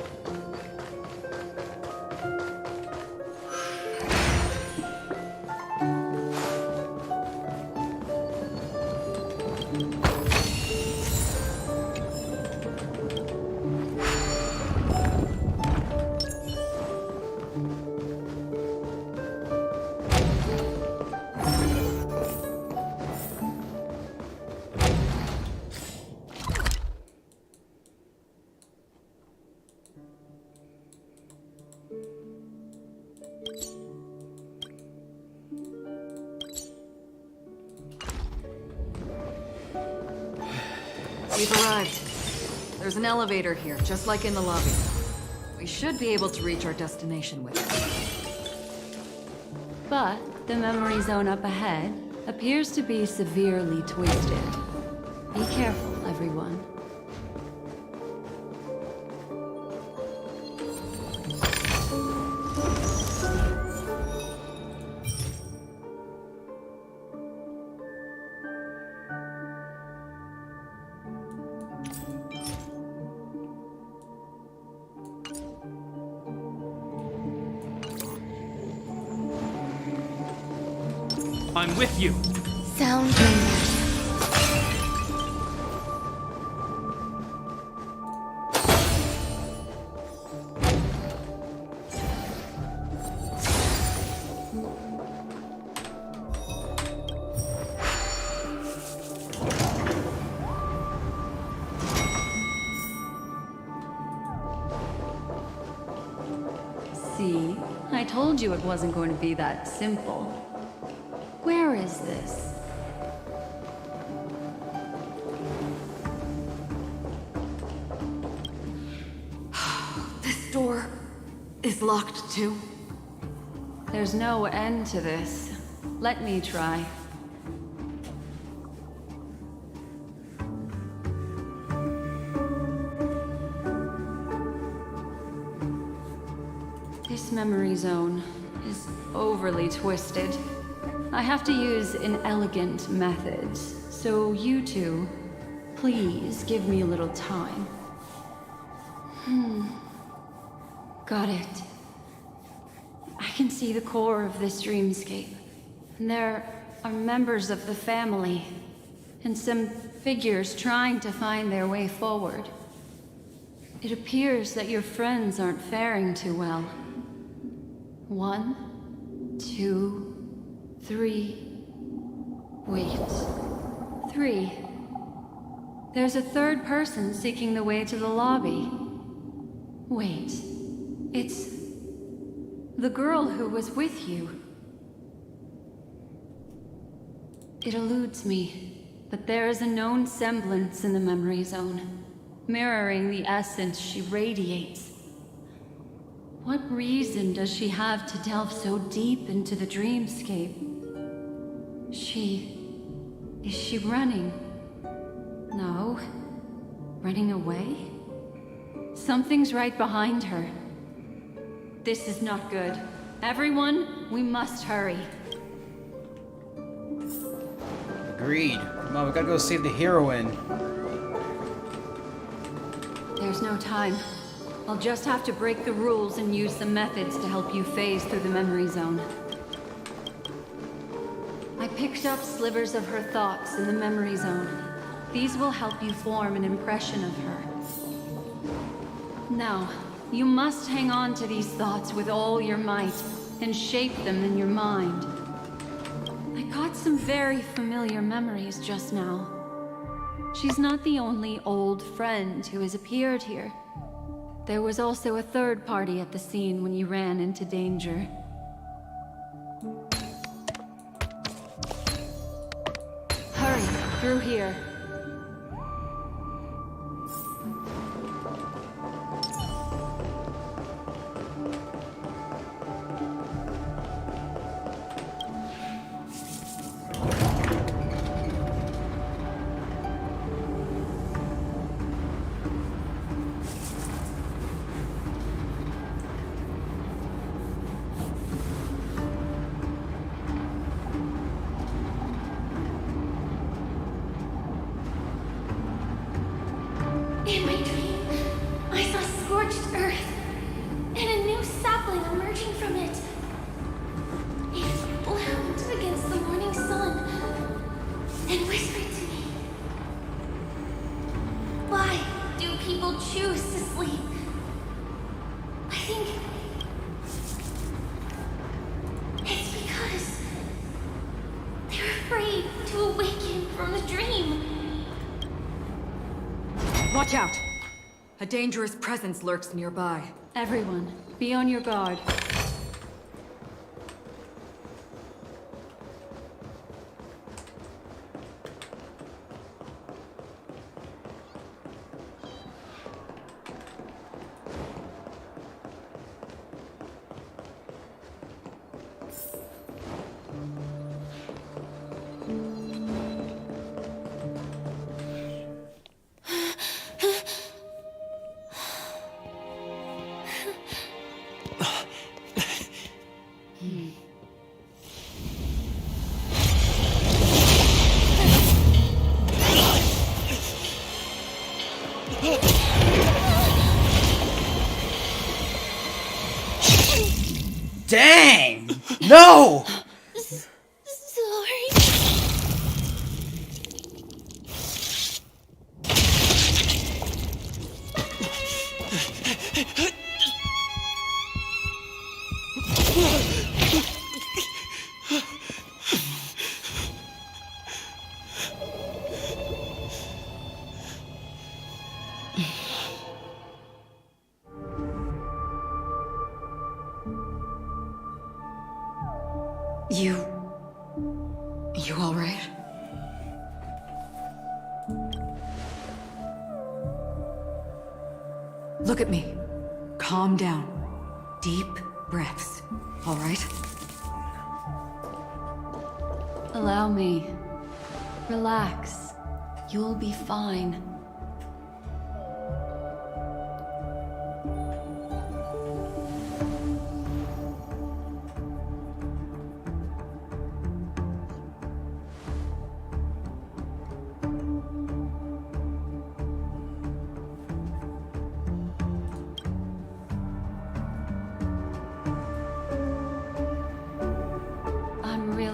We've arrived. There's an elevator here, just like in the lobby. We should be able to reach our destination with it. But the memory zone up ahead appears to be severely twisted. Be careful, everyone. I'm with you. Sound See? I told you it wasn't going to be that simple. Where is this? This door is locked too. There's no end to this. Let me try. This memory zone is overly twisted. I have to use inelegant methods, so you two, please give me a little time. Got it. I can see the core of this dreamscape. And there are members of the family, and some figures trying to find their way forward. It appears that your friends aren't faring too well. 1, 2, 3. Wait. 3. There's a third person seeking the way to the lobby. Wait. It's the girl who was with you. It eludes me, but there is a known semblance in the memory zone, mirroring the essence she radiates. What reason does she have to delve so deep into the dreamscape? Is she running? No. Running away? Something's right behind her. This is not good. Everyone, we must hurry. Agreed. Come on, we gotta go save the heroine. There's no time. I'll just have to break the rules and use some methods to help you phase through the memory zone. I picked up slivers of her thoughts in the memory zone. These will help you form an impression of her. Now, you must hang on to these thoughts with all your might, and shape them in your mind. I got some very familiar memories just now. She's not the only old friend who has appeared here. There was also a third party at the scene when you ran into danger. Hurry, through here. In my dream, I saw scorched earth and a new sapling emerging from it. It bloomed against the morning sun and whispered to me, "Why do people choose to sleep?" I think it's because they're afraid to awaken from the dream. Watch out! A dangerous presence lurks nearby. Everyone, be on your guard. Dang! No! Sorry. You all right? Look at me. Calm down. Deep breaths. All right? Allow me. Relax. You'll be fine.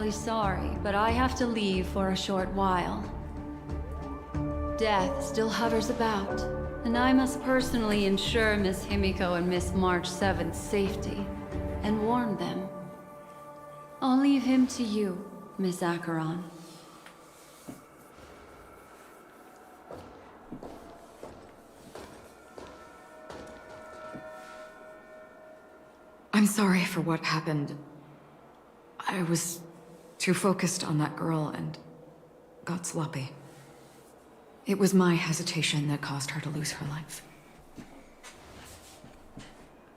Sorry, but I have to leave for a short while. Death still hovers about, and I must personally ensure Miss Himiko and Miss March 7th's safety, and warn them. I'll leave him to you, Miss Acheron. I'm sorry for what happened. I was too focused on that girl and got sloppy. It was my hesitation that caused her to lose her life.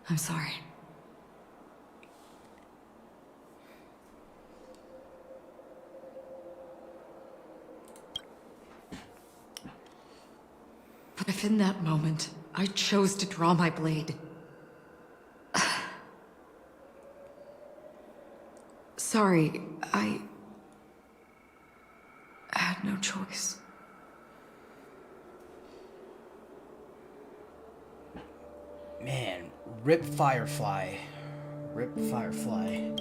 I'm sorry. But if in that moment I chose to draw my blade, sorry, I had no choice. Man, rip Firefly. Rip Firefly.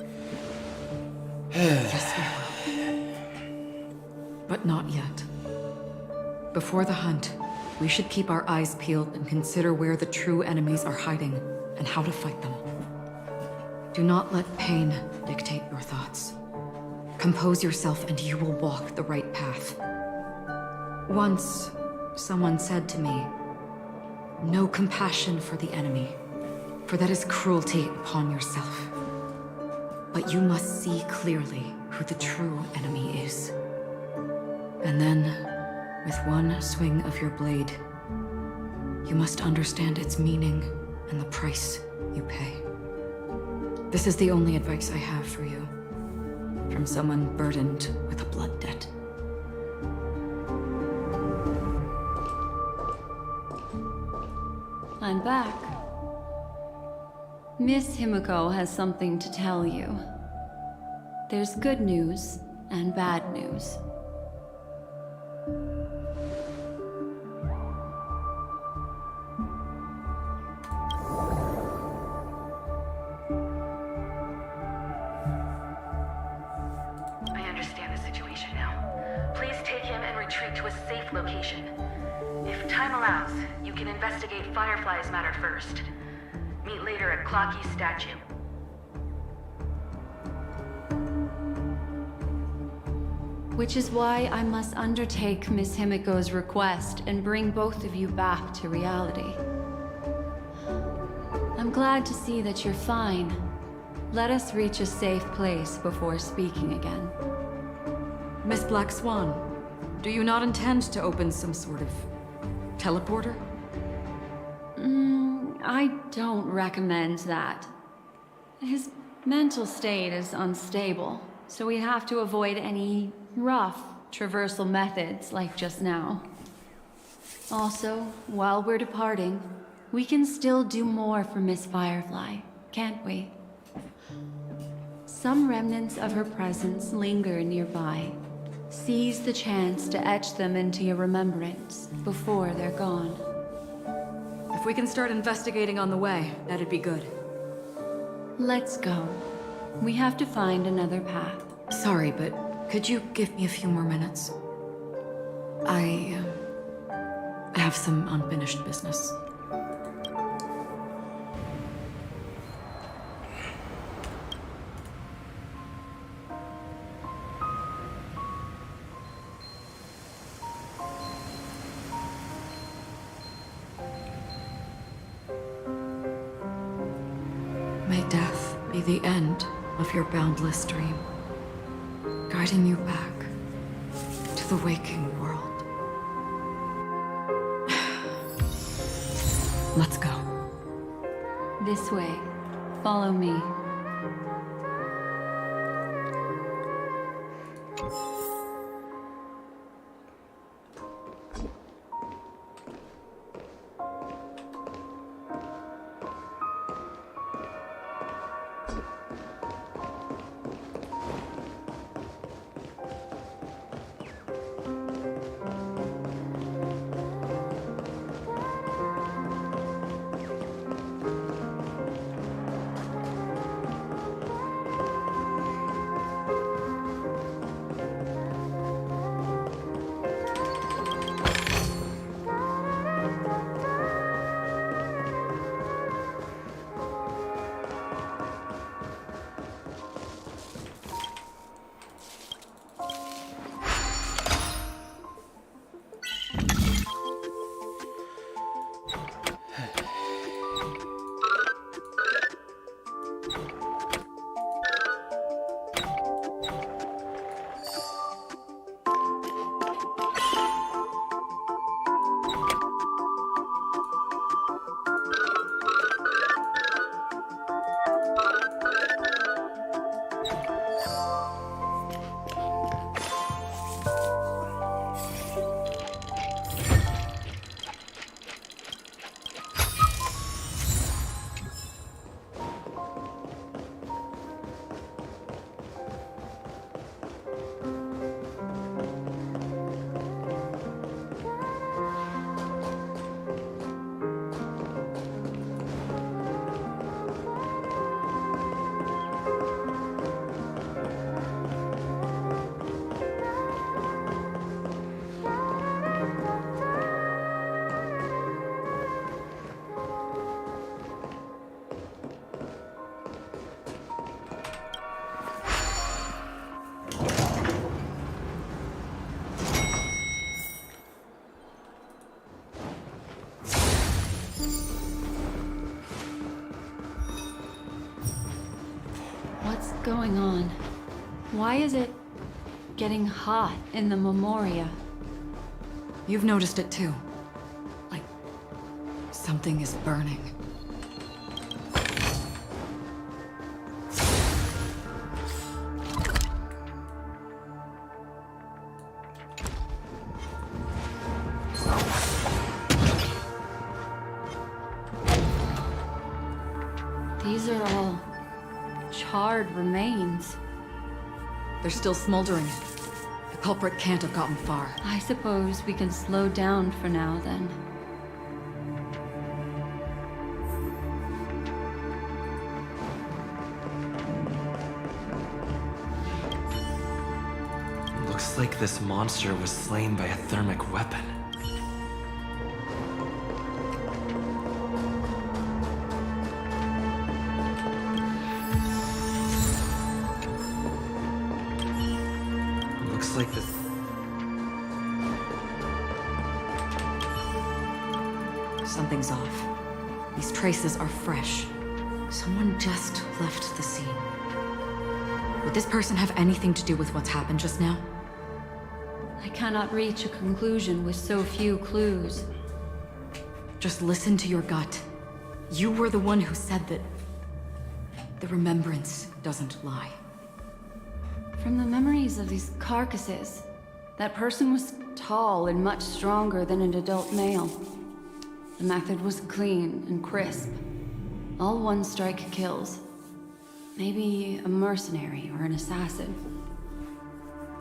Yes, we will. But not yet. Before the hunt, We should keep our eyes peeled and consider where the true enemies are hiding and how to fight them. Do not let pain dictate your thoughts. Compose yourself and you will walk the right path. Once, someone said to me, "No compassion for the enemy, for that is cruelty upon yourself. But you must see clearly who the true enemy is. And then, with one swing of your blade, you must understand its meaning and the price you pay." This is the only advice I have for you, from someone burdened with a blood debt. I'm back. Miss Himiko has something to tell you. There's good news and bad news. I understand the situation now. Please take him and retreat to a safe location. If time allows, you can investigate Firefly's matter first. Meet later at Clocky's statue. Which is why I must undertake Miss Himiko's request and bring both of you back to reality. I'm glad to see that you're fine. Let us reach a safe place before speaking again. Miss Black Swan, do you not intend to open some sort of teleporter? I don't recommend that. His mental state is unstable, so we have to avoid any rough traversal methods like just now. Also, while we're departing, we can still do more for Miss Firefly, can't we? Some remnants of her presence linger nearby. Seize the chance to etch them into your remembrance before they're gone. If we can start investigating on the way, that'd be good. Let's go. We have to find another path. Sorry, but could you give me a few more minutes? I have some unfinished business. May death be the end of your boundless dream, guiding you back to the waking world. Let's go. This way. Follow me. What's going on? Why is it getting hot in the Memoria? You've noticed it too. Like, something is burning. These are all charred remains. They're still smoldering. The culprit can't have gotten far. I suppose we can slow down for now, then. Looks like this monster was slain by a thermic weapon. Looks like this... Something's off. These traces are fresh. Someone just left the scene. Would this person have anything to do with what's happened just now? I cannot reach a conclusion with so few clues. Just listen to your gut. You were the one who said that the remembrance doesn't lie. From the memories of these carcasses, that person was tall and much stronger than an adult male. The method was clean and crisp. All one-strike kills. Maybe a mercenary or an assassin.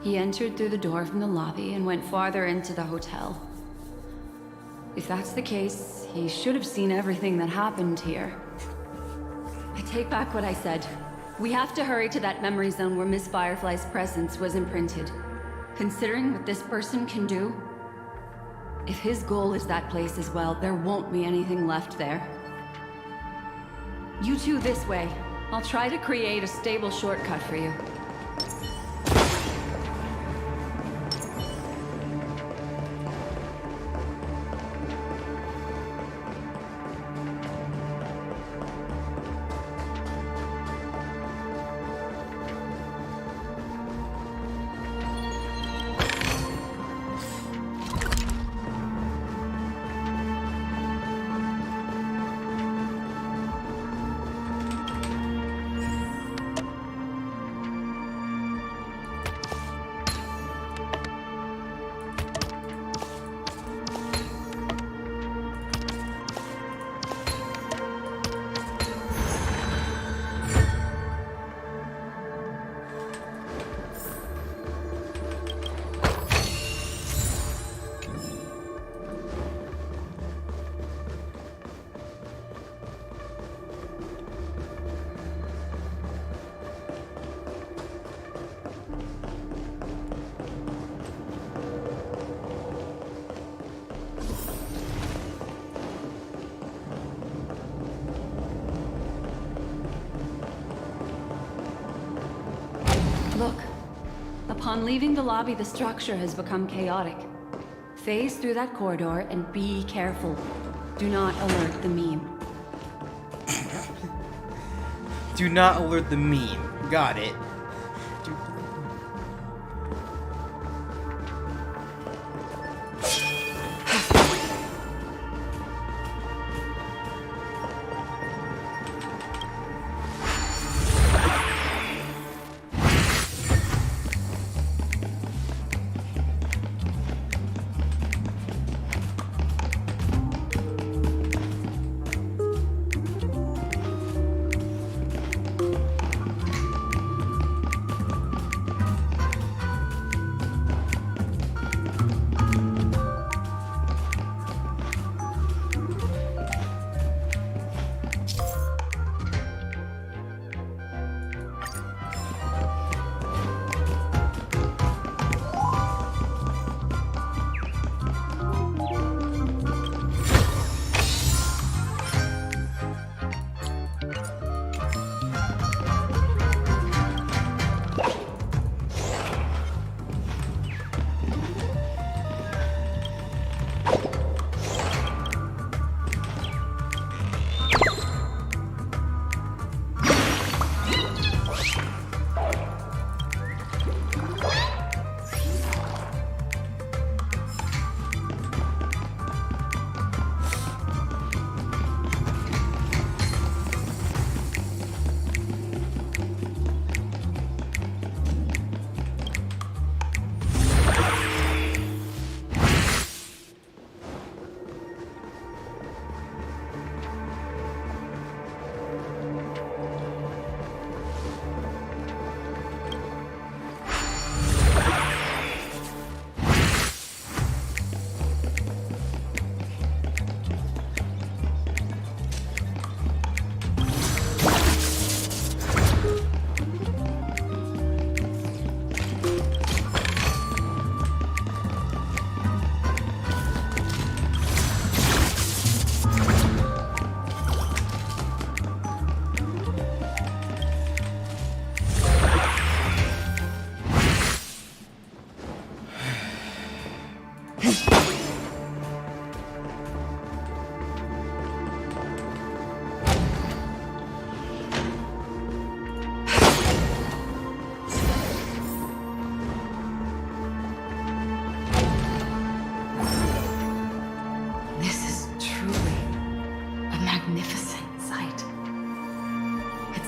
He entered through the door from the lobby and went farther into the hotel. If that's the case, he should have seen everything that happened here. I take back what I said. We have to hurry to that memory zone where Miss Firefly's presence was imprinted. Considering what this person can do, if his goal is that place as well, there won't be anything left there. You two this way. I'll try to create a stable shortcut for you. Look. Upon leaving the lobby, the structure has become chaotic. Phase through that corridor and be careful. Do not alert the meme. Do not alert the meme. Got it.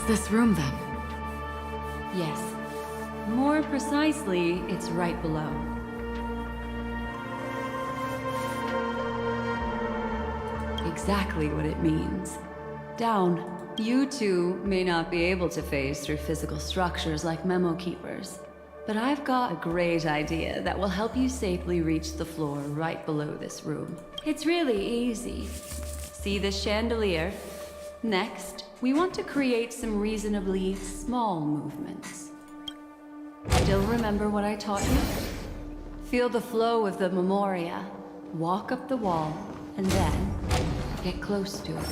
this room, then? Yes. More precisely, it's right below. Exactly what it means. Down. You two may not be able to phase through physical structures like memo keepers, but I've got a great idea that will help you safely reach the floor right below this room. It's really easy. See this chandelier? Next, we want to create some reasonably small movements. Still remember what I taught you? Feel the flow of the memoria, walk up the wall, and then get close to it.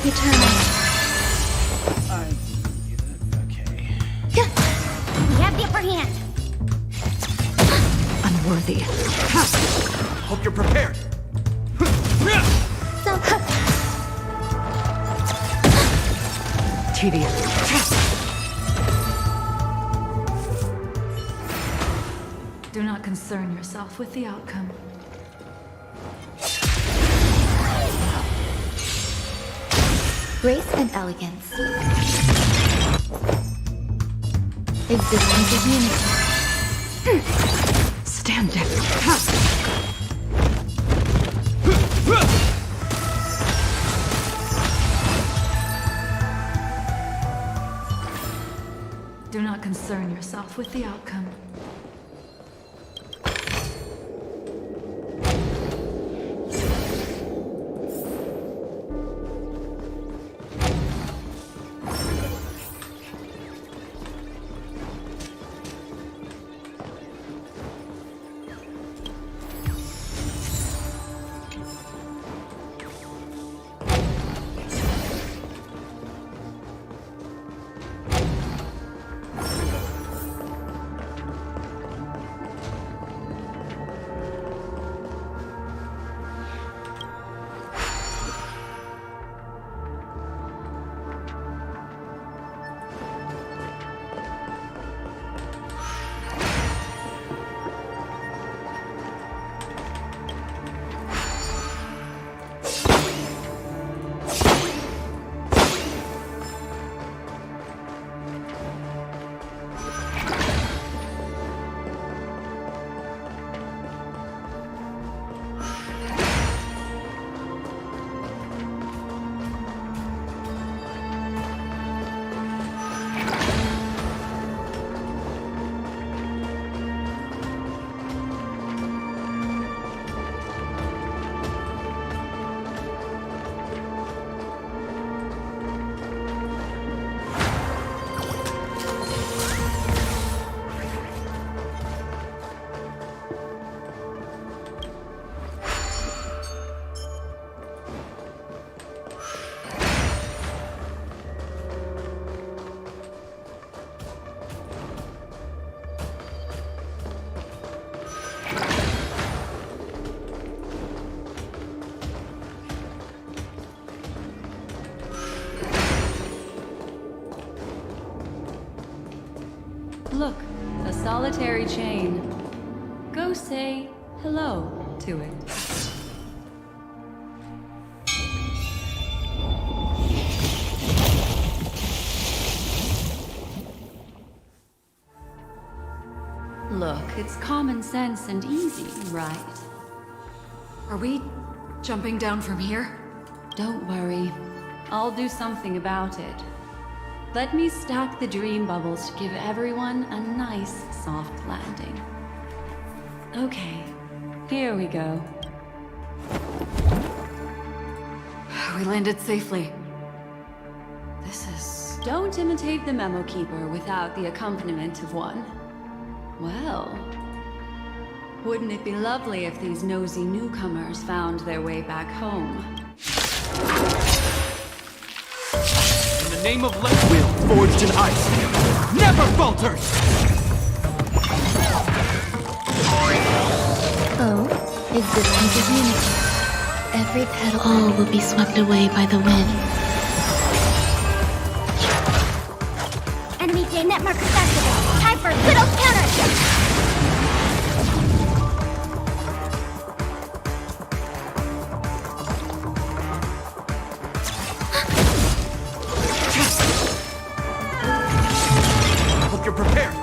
We have the upper hand. Unworthy. Hope you're prepared. So, Tedious. Do not concern yourself with the outcome. Grace and elegance. Existence is unity. Stand down. Do not concern yourself with the outcome. Look, a solitary chain. Go say hello to it. It's common sense and easy, right? Are we jumping down from here? Don't worry. I'll do something about it. Let me stack the dream bubbles to give everyone a nice, soft landing. Okay, here we go. We landed safely. This is... Don't imitate the Memo Keeper without the accompaniment of one. Well, wouldn't it be lovely if these nosy newcomers found their way back home? In the name of Let Will, forged in ice, never falters! Oh, existence is unity. Every petal all will be swept away by the wind. Enemy J-net markers activated. Time for Widow's counter! Hope you're prepared.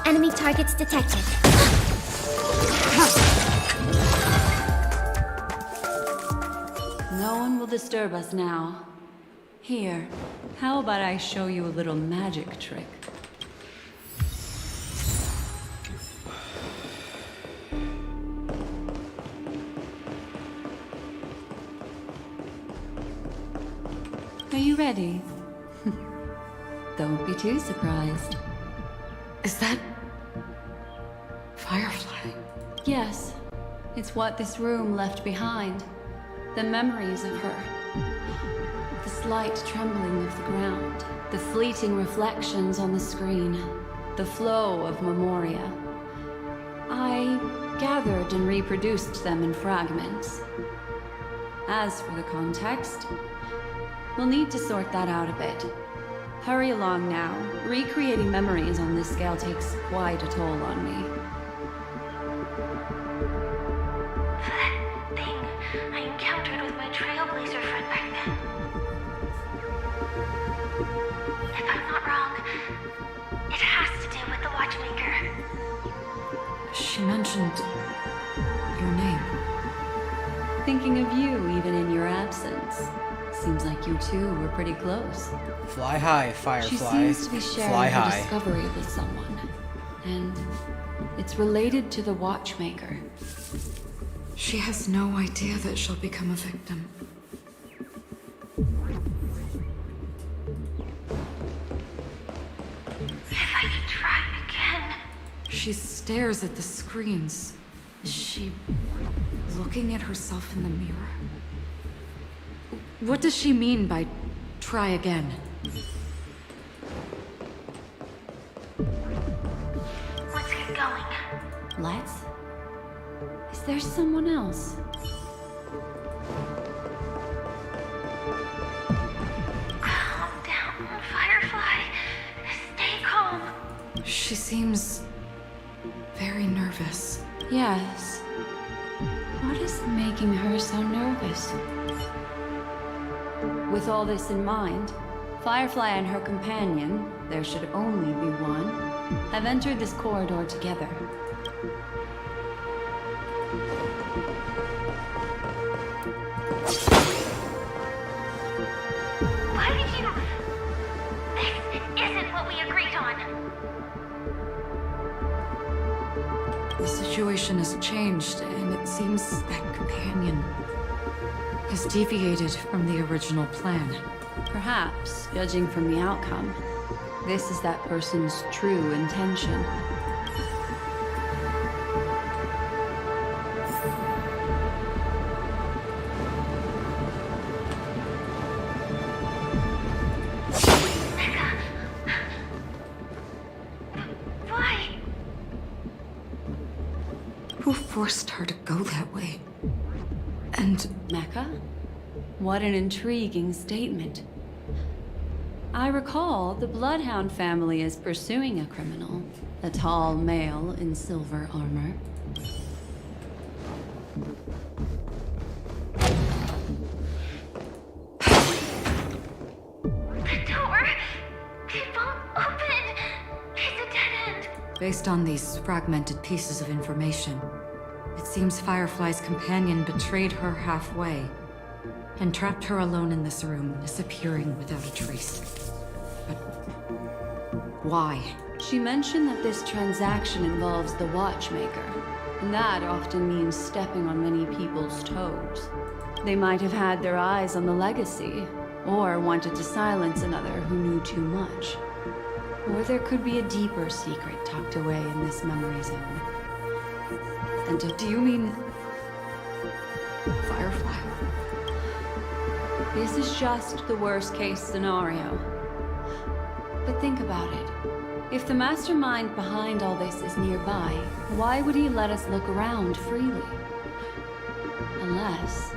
Enemy targets detected. No one will disturb us now. Here, how about I show you a little magic trick? Are you ready? Don't be too surprised. Is that... Firefly? Yes, it's what this room left behind. The memories of her. The slight trembling of the ground. The fleeting reflections on the screen. The flow of memoria. I gathered and reproduced them in fragments. As for the context, we'll need to sort that out a bit. Hurry along now. Recreating memories on this scale takes quite a toll on me. That thing I encountered with my Trailblazer friend back then. If I'm not wrong, it has to do with the Watchmaker. She mentioned... your name. Thinking of you even in your absence. Seems like you two were pretty close. Fly high, Firefly. She seems to be sharing Fly her high. discovery with someone. And it's related to the Watchmaker. She has no idea that she'll become a victim. If I could try again. She stares at the screens. Is she looking at herself in the mirror? What does she mean by try again? Let's get going. Let's? Is there someone else? Calm down, Firefly. Stay calm. She seems very nervous. Yes. What is making her so nervous? With all this in mind, Firefly and her companion, there should only be one, have entered this corridor together. Why did you... This isn't what we agreed on. The situation has changed, and it seems that companion has deviated from the original plan. Perhaps, judging from the outcome, this is that person's true intention. Why? Who forced her to go that way? And... Mecha? What an intriguing statement. I recall the Bloodhound family is pursuing a criminal. a tall male in silver armor. The door! It won't open! It's a dead end! Based on these fragmented pieces of information, it seems Firefly's companion betrayed her halfway and trapped her alone in this room, disappearing without a trace. But why? She mentioned that this transaction involves the Watchmaker, and that often means stepping on many people's toes. They might have had their eyes on the legacy, or wanted to silence another who knew too much. Or there could be a deeper secret tucked away in this memory zone. And do you mean Firefly? This is just the worst case scenario. But think about it. If the mastermind behind all this is nearby, why would he let us look around freely? Unless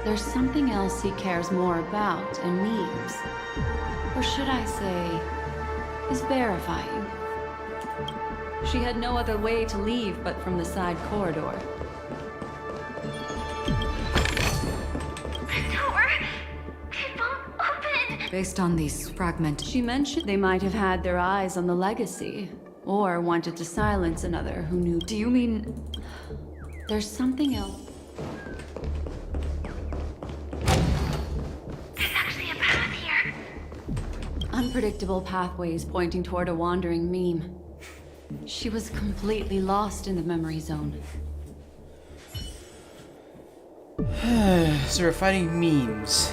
there's something else he cares more about and needs. Or should I say, is verifying. She had no other way to leave but from the side corridor. The door! It won't open! Based on these fragmented... She mentioned they might have had their eyes on the legacy, or wanted to silence another who knew. Do you mean there's something else? There's actually a path here. Unpredictable pathways pointing toward a wandering meme. She was completely lost in the memory zone. So we're fighting memes.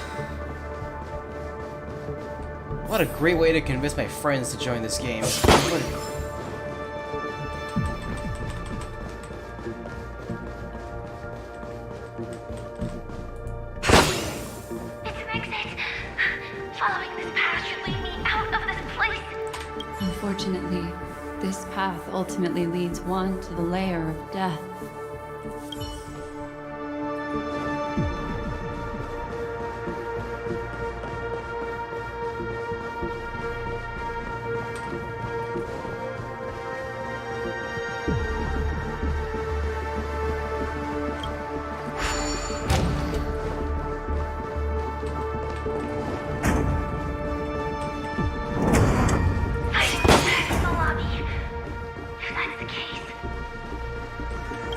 What a great way to convince my friends to join this game. Following this path should lead me out of this place. Unfortunately, this path ultimately leads one to the lair of death.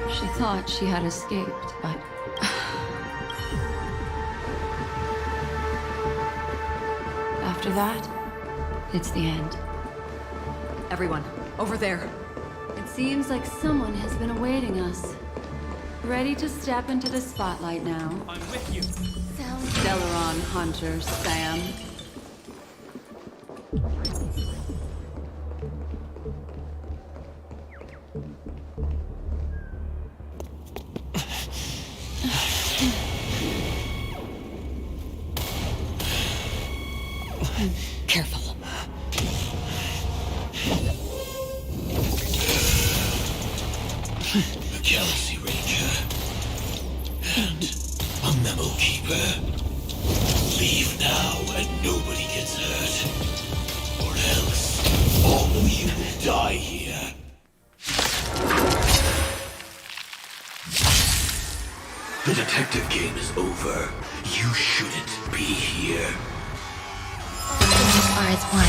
She thought she had escaped, but... after that, it's the end. Everyone, over there. It seems like someone has been awaiting us. Ready to step into the spotlight now. I'm with you. Stellaron Hunter Sam. Careful. A Galaxy Ranger. And a Memo Keeper. Leave now and nobody gets hurt. Or else, all of you will die here. The detective game is over. You shouldn't be here. As far as one.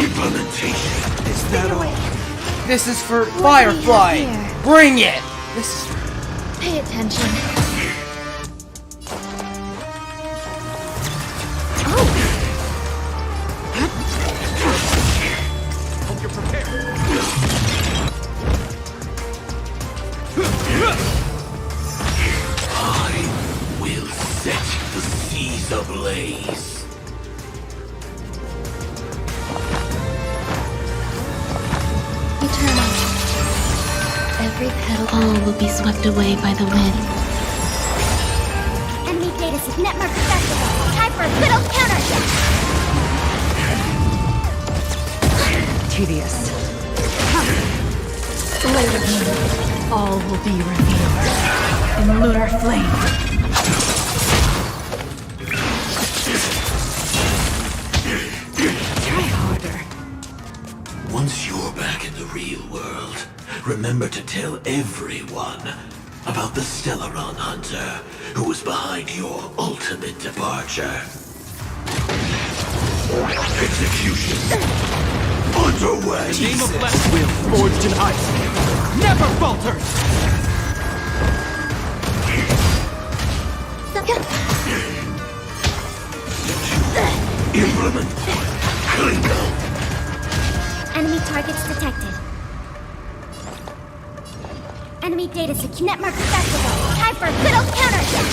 Implementation. Is that all? This is for Firefly! Bring it! This is... Pay attention. Hope you're prepared. I will set the seas ablaze. Eternal. Every petal, all will be swept away by the wind. Enemy data set network accessible. Time for a good old counterattack. Tedious. Later, all will be revealed in lunar flame. Try hard. real world, remember to tell everyone about the Stellaron Hunter who was behind your ultimate departure. Execution underway. The name of Left Will, forged in ice, never falters! Implement Klingo. Enemy targets detected. Enemy data secure. Netmark accessible. Time for a good old counterattack.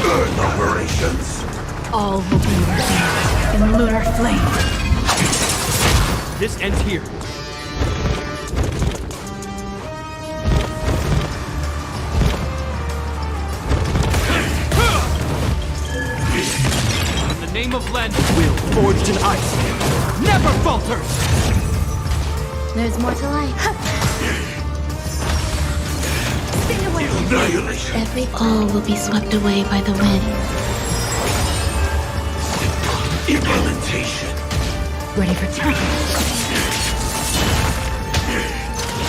Earth operations. All will be revealed in lunar flame. This ends here. In the name of Land, Will, forged in ice, never falters! There's more to life. Every all will be swept away by the wind. Implementation. Ready for time.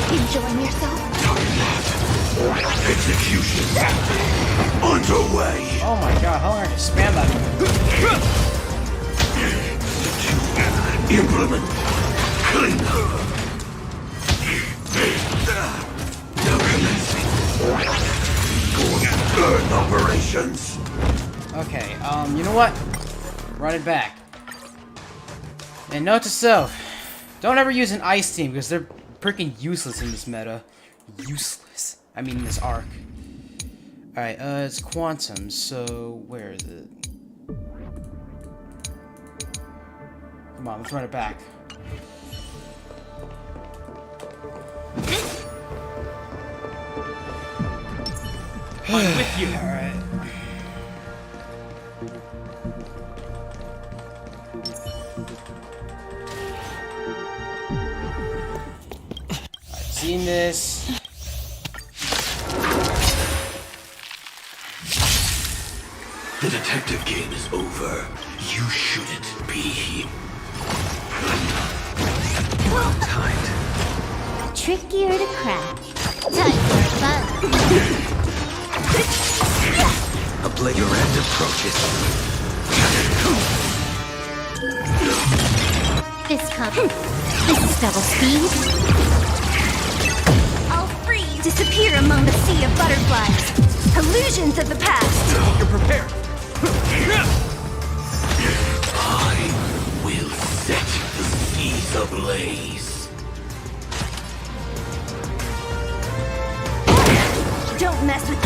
Enjoying yourself? Execution underway. Oh my god, how long did I spam that? Implement Klingo. Now commencing. Earth operations. Okay, you know what? Run it back. And note to self, don't ever use an ice team because they're freaking useless in this meta. Useless. I mean, in this arc. Alright, it's Quantum, so where is it? Come on, let's run it back. I'm with you. Alright. I've seen this. The detective game is over. You shouldn't be here. Tight. Trickier to crack. Time for fun. A blade your end approaches. This is double speed. I'll freeze. Disappear among the sea of butterflies. Illusions of the past. You're prepared. I will set the seas ablaze. Don't mess with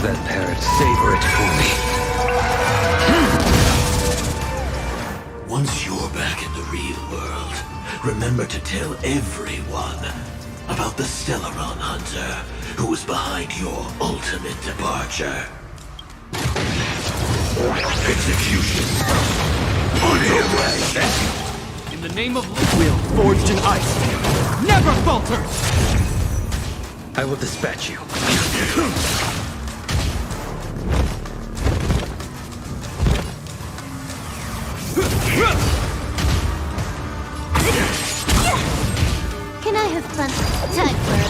That parrot, savor it for me. Once you're back in the real world, remember to tell everyone about the Stellaron Hunter who was behind your ultimate departure. Execution underway. In the name of Will, forged in ice, never falters! I will dispatch you. Can I have fun? Time for a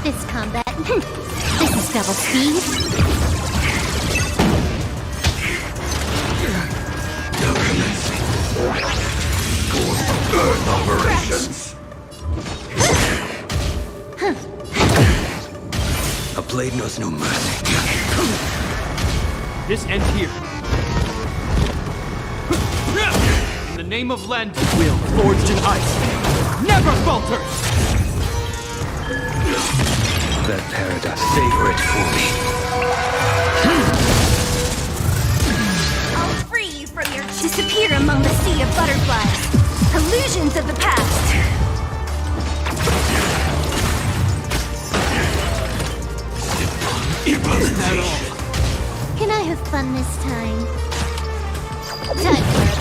This combat. This is double speed. Earth operations. A blade knows no mercy. This ends here. In the name of Land, Will, forged in ice, never falters! That parrot, savor it for me. I'll free you from your disappear among the sea of butterflies. Illusions of the past. Implementation. Can I have fun this time? Time for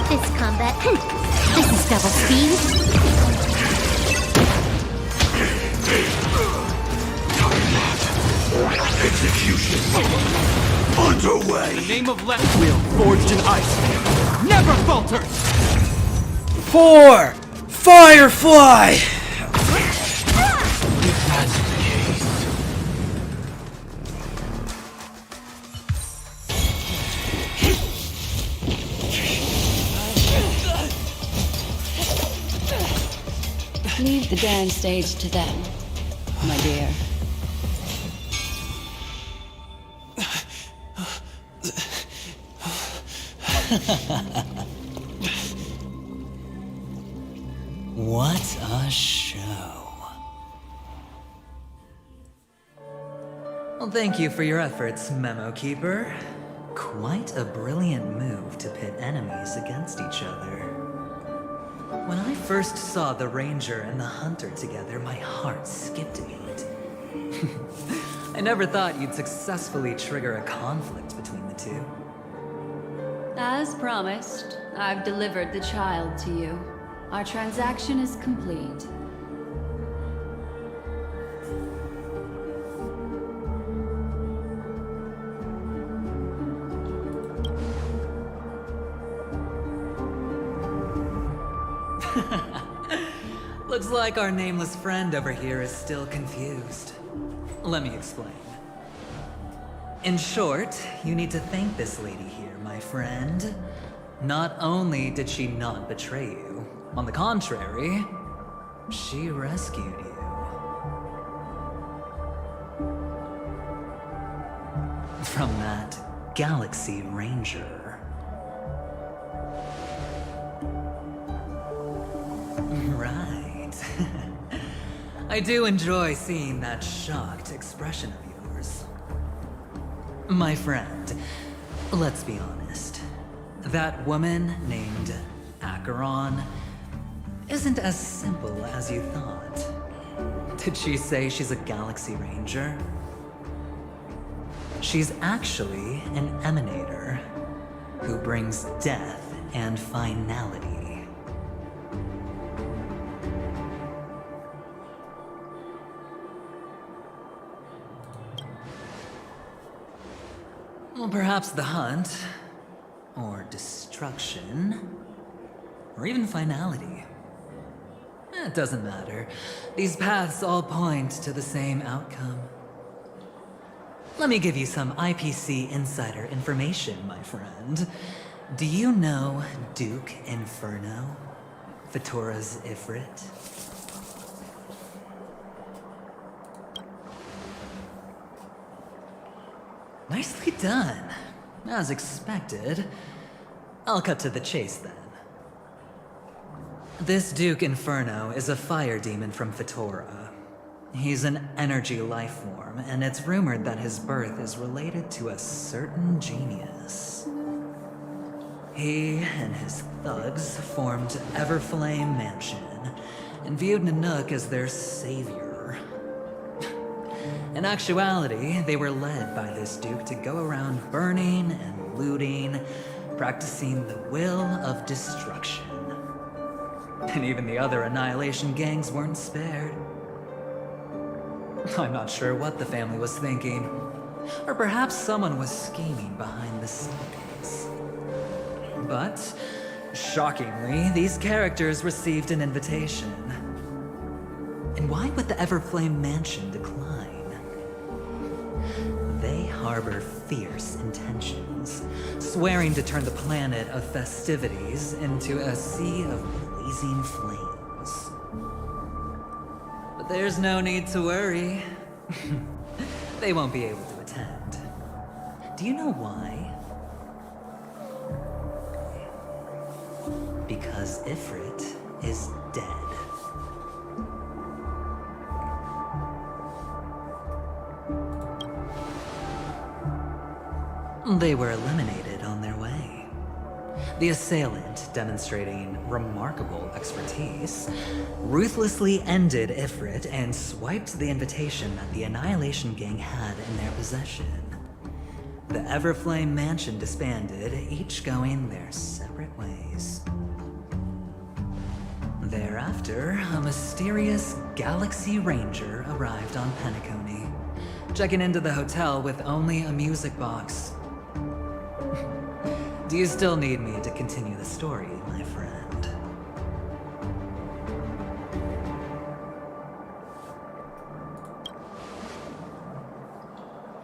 This combat. This is double speed. Execution underway. In the name of left wheel, forged in ice, never falters. 4! Firefly! If that's the case. Leave the dance stage to them, my dear. What a show. Well, thank you for your efforts, Memo Keeper. Quite a brilliant move to pit enemies against each other. When I first saw the Ranger and the Hunter together, my heart skipped a beat. I never thought you'd successfully trigger a conflict between the two. As promised, I've delivered the child to you. Our transaction is complete. Looks like our nameless friend over here is still confused. Let me explain. In short, you need to thank this lady here, my friend. Not only did she not betray you, on the contrary, she rescued you. From that Galaxy Ranger. Right. I do enjoy seeing that shocked expression of yours. My friend, let's be honest. That woman named Acheron isn't as simple as you thought. Did she say she's a Galaxy Ranger? She's actually an emanator who brings death and finality. Well, perhaps the hunt, or destruction, or even finality. It doesn't matter. These paths all point to the same outcome. Let me give you some IPC insider information, my friend. Do you know Duke Inferno? Fatora's Ifrit? Nicely done. As expected. I'll cut to the chase then. This Duke Inferno is a fire demon from Fatora. He's an energy life form, and it's rumored that his birth is related to a certain genius. He and his thugs formed Everflame Mansion, and viewed Nanook as their savior. In actuality, they were led by this Duke to go around burning and looting, practicing the will of destruction. And even the other Annihilation gangs weren't spared. I'm not sure what the family was thinking, or perhaps someone was scheming behind the scenes. But, shockingly, these characters received an invitation. And why would the Everflame Mansion decline? They harbor fierce intentions, swearing to turn the planet of festivities into a sea of blazing flames. But there's no need to worry. They won't be able to attend. Do you know why? Because Ifrit is dead. They were eliminated on their way. The assailant, demonstrating remarkable expertise, ruthlessly ended Ifrit and swiped the invitation that the Annihilation Gang had in their possession. The Everflame Mansion disbanded, each going their separate ways. Thereafter, a mysterious Galaxy Ranger arrived on Penacony, checking into the hotel with only a music box. Do you still need me to continue the story, my friend?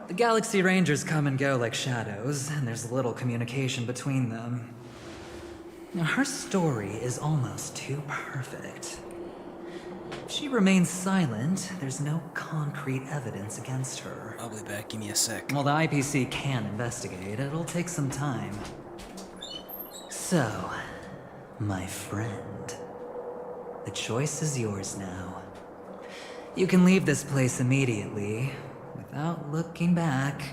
The Galaxy Rangers come and go like shadows, and there's little communication between them. Now, her story is almost too perfect. If she remains silent, there's no concrete evidence against her. I'll be back, give me a sec. While the IPC can investigate, it'll take some time. So, my friend, the choice is yours now. You can leave this place immediately, without looking back,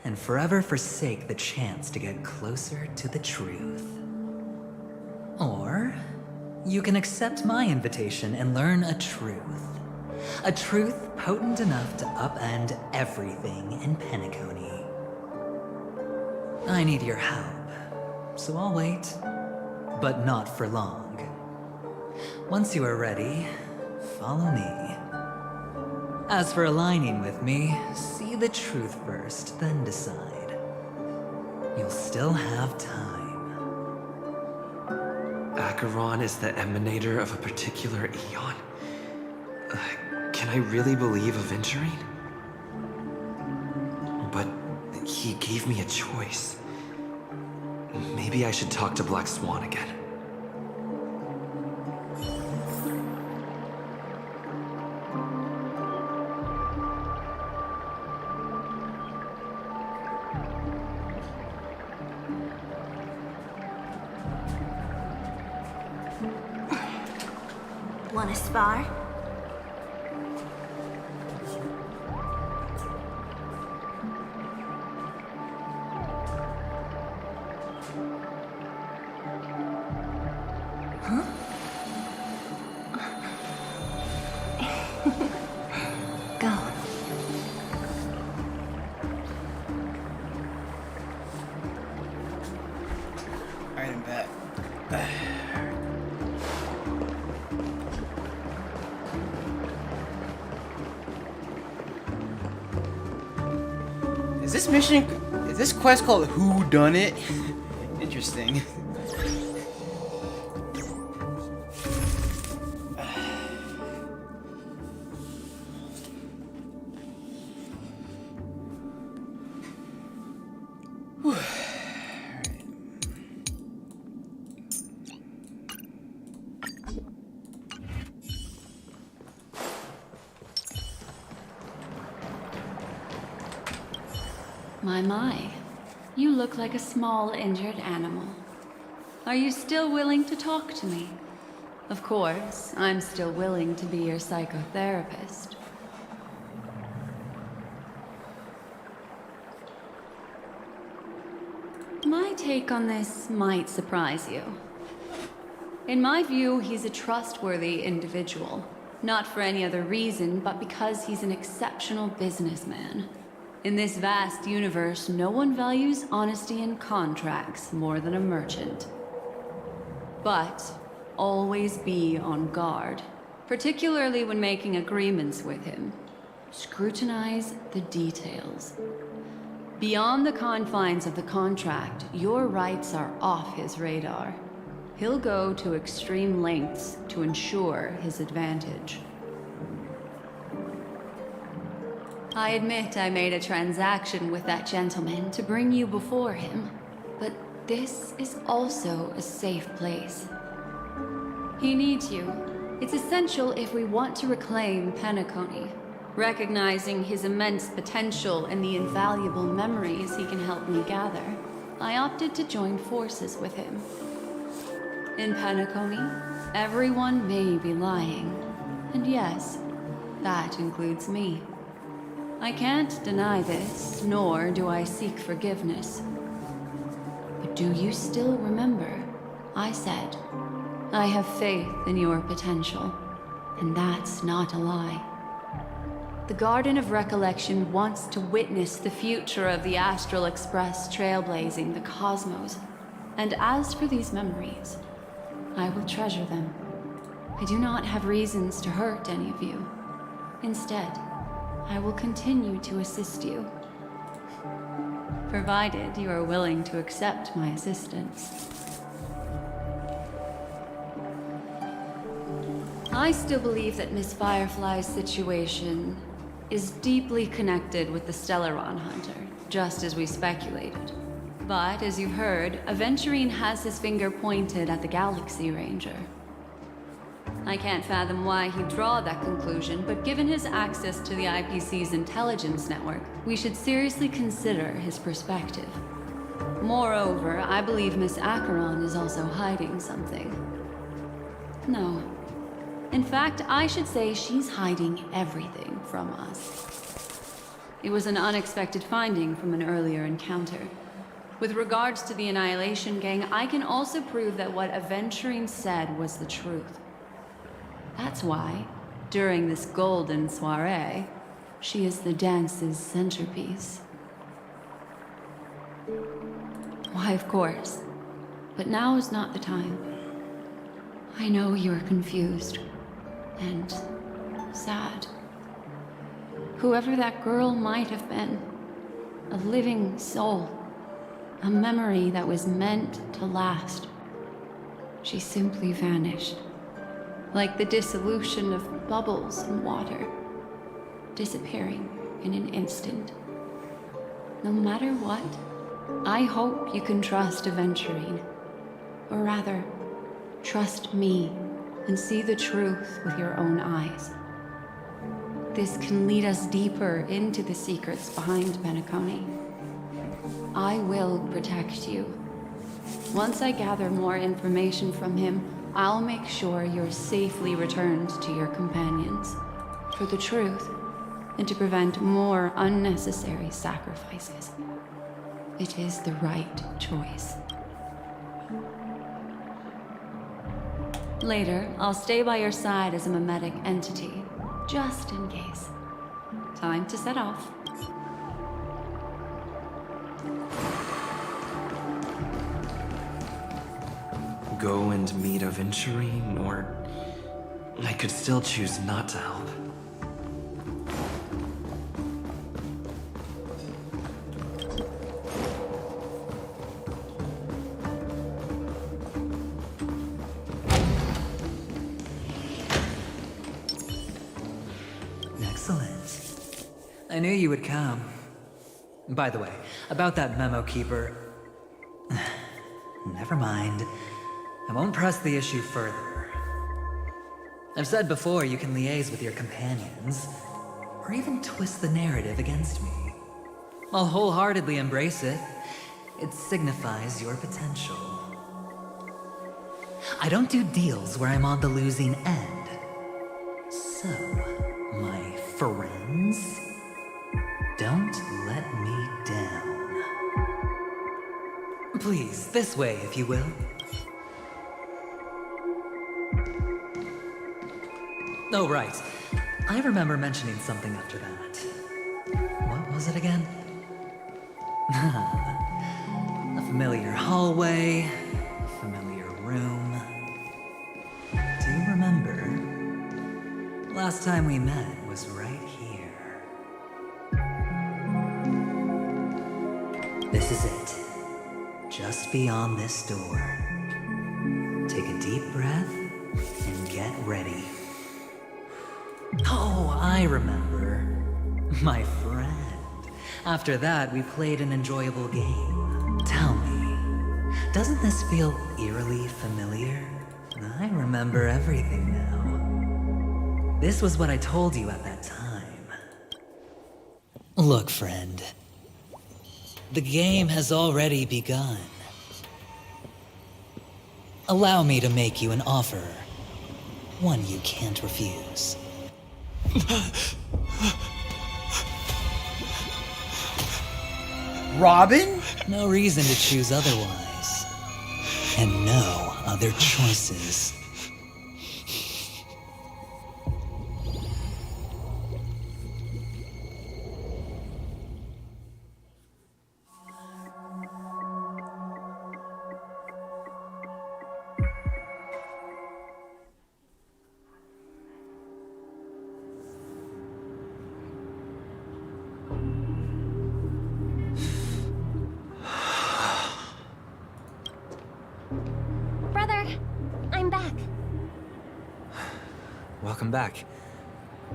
and forever forsake the chance to get closer to the truth. Or, you can accept my invitation and learn a truth. A truth potent enough to upend everything in Penacony. I need your help. So I'll wait, but not for long. Once you are ready, follow me. As for aligning with me, see the truth first, then decide. You'll still have time. Acheron is the emanator of a particular eon? Can I really believe a Venturine? But he gave me a choice. Maybe I should talk to Black Swan again. Wanna spar? Alright, I'm back. Is this quest called Who Done It? Interesting. My. You look like a small injured animal. Are you still willing to talk to me? Of course, I'm still willing to be your psychotherapist. My take on this might surprise you. In my view, he's a trustworthy individual. Not for any other reason, but because he's an exceptional businessman. In this vast universe, no one values honesty in contracts more than a merchant. But always be on guard, particularly when making agreements with him. Scrutinize the details. Beyond the confines of the contract, your rights are off his radar. He'll go to extreme lengths to ensure his advantage. I admit I made a transaction with that gentleman to bring you before him, but this is also a safe place. He needs you. It's essential if we want to reclaim Penacony. Recognizing his immense potential and the invaluable memories he can help me gather, I opted to join forces with him. In Penacony, everyone may be lying. And yes, that includes me. I can't deny this, nor do I seek forgiveness. But Do you still remember? I said, I have faith in your potential, and that's not a lie. The Garden of Recollection wants to witness the future of the Astral Express trailblazing the cosmos. And as for these memories, I will treasure them. I do not have reasons to hurt any of you. Instead, I will continue to assist you. Provided you are willing to accept my assistance. I still believe that Miss Firefly's situation is deeply connected with the Stellaron Hunter, just as we speculated. But, as you've heard, Aventurine has his finger pointed at the Galaxy Ranger. I can't fathom why he'd draw that conclusion, but given his access to the IPC's intelligence network, we should seriously consider his perspective. Moreover, I believe Miss Acheron is also hiding something. No. In fact, I should say she's hiding everything from us. It was an unexpected finding from an earlier encounter. With regards to the Annihilation Gang, I can also prove that what Aventurine said was the truth. That's why, during this golden soiree, she is the dance's centerpiece. Why, of course. But now is not the time. I know you're confused. And sad. Whoever that girl might have been, a living soul, a memory that was meant to last. She simply vanished, like the dissolution of bubbles in water, disappearing in an instant. No matter what, I hope you can trust Aventurine, or rather, trust me and see the truth with your own eyes. This can lead us deeper into the secrets behind Penacony. I will protect you. Once I gather more information from him, I'll make sure you're safely returned to your companions. For the truth, and to prevent more unnecessary sacrifices. It is the right choice. Later, I'll stay by your side as a mimetic entity, just in case. Time to set off. Go and meet Aventurine, or I could still choose not to help. Excellent. I knew you would come. By the way, about that memo keeper... Never mind. I won't press the issue further. I've said before you can liaise with your companions, or even twist the narrative against me. I'll wholeheartedly embrace it. It signifies your potential. I don't do deals where I'm on the losing end. So, my friends, don't let me down. Please, this way, if you will. Oh, right. I remember mentioning something after that. What was it again? A familiar hallway, a familiar room. Do you remember? Last time we met was right here. This is it. Just beyond this door. Take a deep breath and get ready. Oh, I remember. My friend. After that, we played an enjoyable game. Tell me, doesn't this feel eerily familiar? I remember everything now. This was what I told you at that time. Look, friend. The game has already begun. Allow me to make you an offer. One you can't refuse. Robin? No reason to choose otherwise. and no other choices. Brother, I'm back. Welcome back.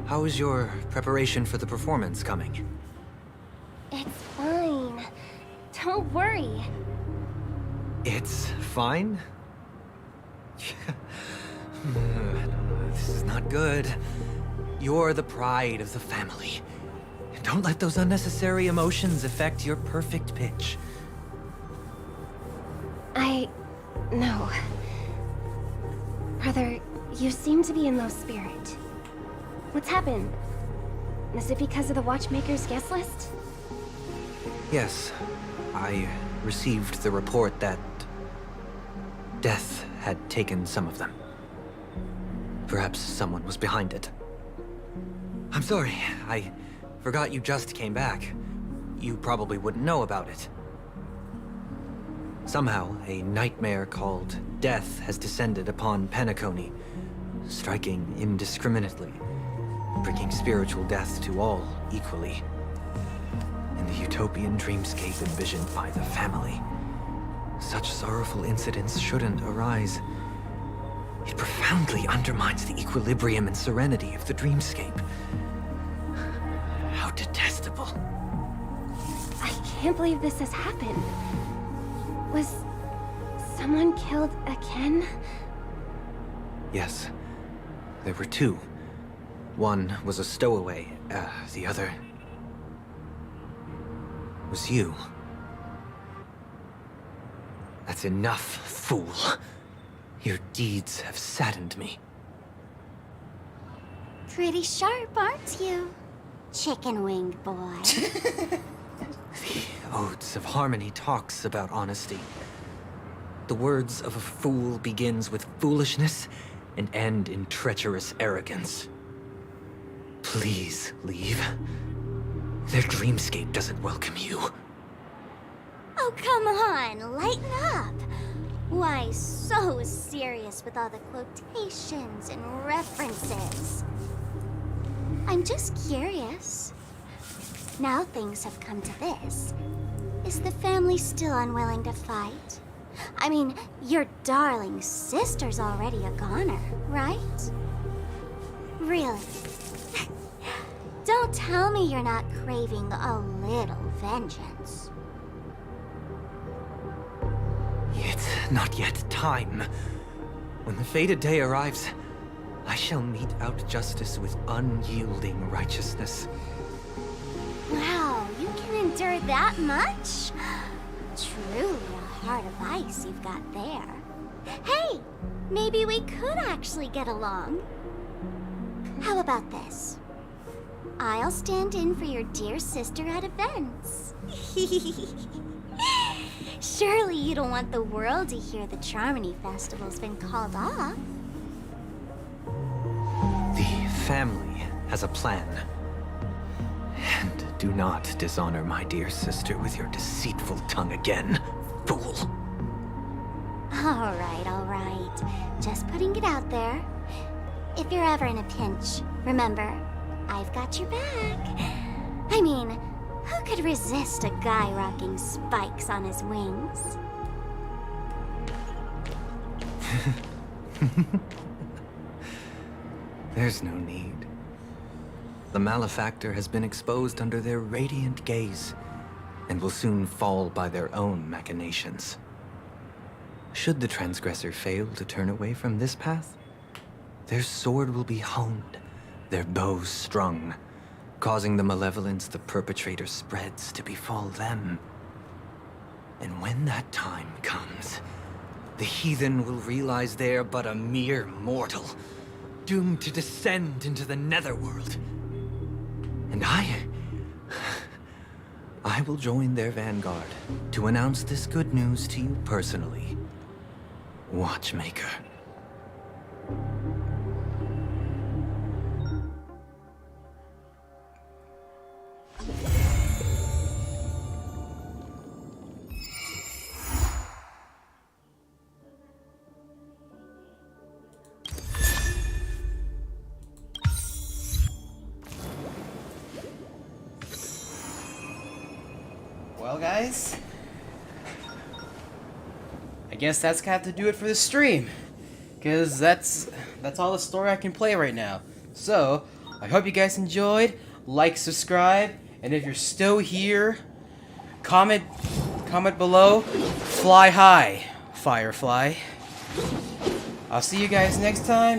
How is your preparation for the performance coming? It's fine. Don't worry. It's fine? This is not good. You're the pride of the family. Don't let those unnecessary emotions affect your perfect pitch. No. Brother, you seem to be in low spirit. What's happened? Is it because of the Watchmaker's guest list? Yes, I received the report that death had taken some of them. Perhaps someone was behind it. I'm sorry, I forgot you just came back. You probably wouldn't know about it. Somehow, a nightmare called death has descended upon Penacony, striking indiscriminately, bringing spiritual death to all equally. In the utopian dreamscape envisioned by the family, such sorrowful incidents shouldn't arise. It profoundly undermines the equilibrium and serenity of the dreamscape. How detestable. I can't believe this has happened. Was someone killed again? Yes, there were two. One was a stowaway, the other was you. That's enough, fool. Your deeds have saddened me. Pretty sharp, aren't you? Chicken-winged boy. The Odes of Harmony talks about honesty. The words of a fool begins with foolishness and end in treacherous arrogance. Please leave. Their dreamscape doesn't welcome you. Oh, come on, lighten up. Why so serious with all the quotations and references? I'm just curious. Now things have come to this. Is the family still unwilling to fight? I mean, your darling sister's already a goner, right? Really? Don't tell me you're not craving a little vengeance. It's not yet time. When the fated day arrives, I shall mete out justice with unyielding righteousness. Wow, you can endure that much? Truly a heart of ice you've got there. Hey, maybe we could actually get along. How about this? I'll stand in for your dear sister at events. Surely you don't want the world to hear the Charmony Festival's been called off. The family has a plan. And do not dishonor my dear sister with your deceitful tongue again, fool. All right. Just putting it out there. If you're ever in a pinch, remember, I've got your back. I mean, who could resist a guy rocking spikes on his wings? There's no need. The malefactor has been exposed under their radiant gaze, and will soon fall by their own machinations. Should the transgressor fail to turn away from this path, their sword will be honed, their bows strung, causing the malevolence the perpetrator spreads to befall them. And when that time comes, the heathen will realize they're but a mere mortal, doomed to descend into the netherworld. And I will join their vanguard to announce this good news to you personally. watchmaker. Well, guys, I guess that's gonna have to do it for the stream, because that's all the story I can play right now. So I hope you guys enjoyed. Like, subscribe, and if you're still here, comment below. Fly high, Firefly. I'll see you guys next time.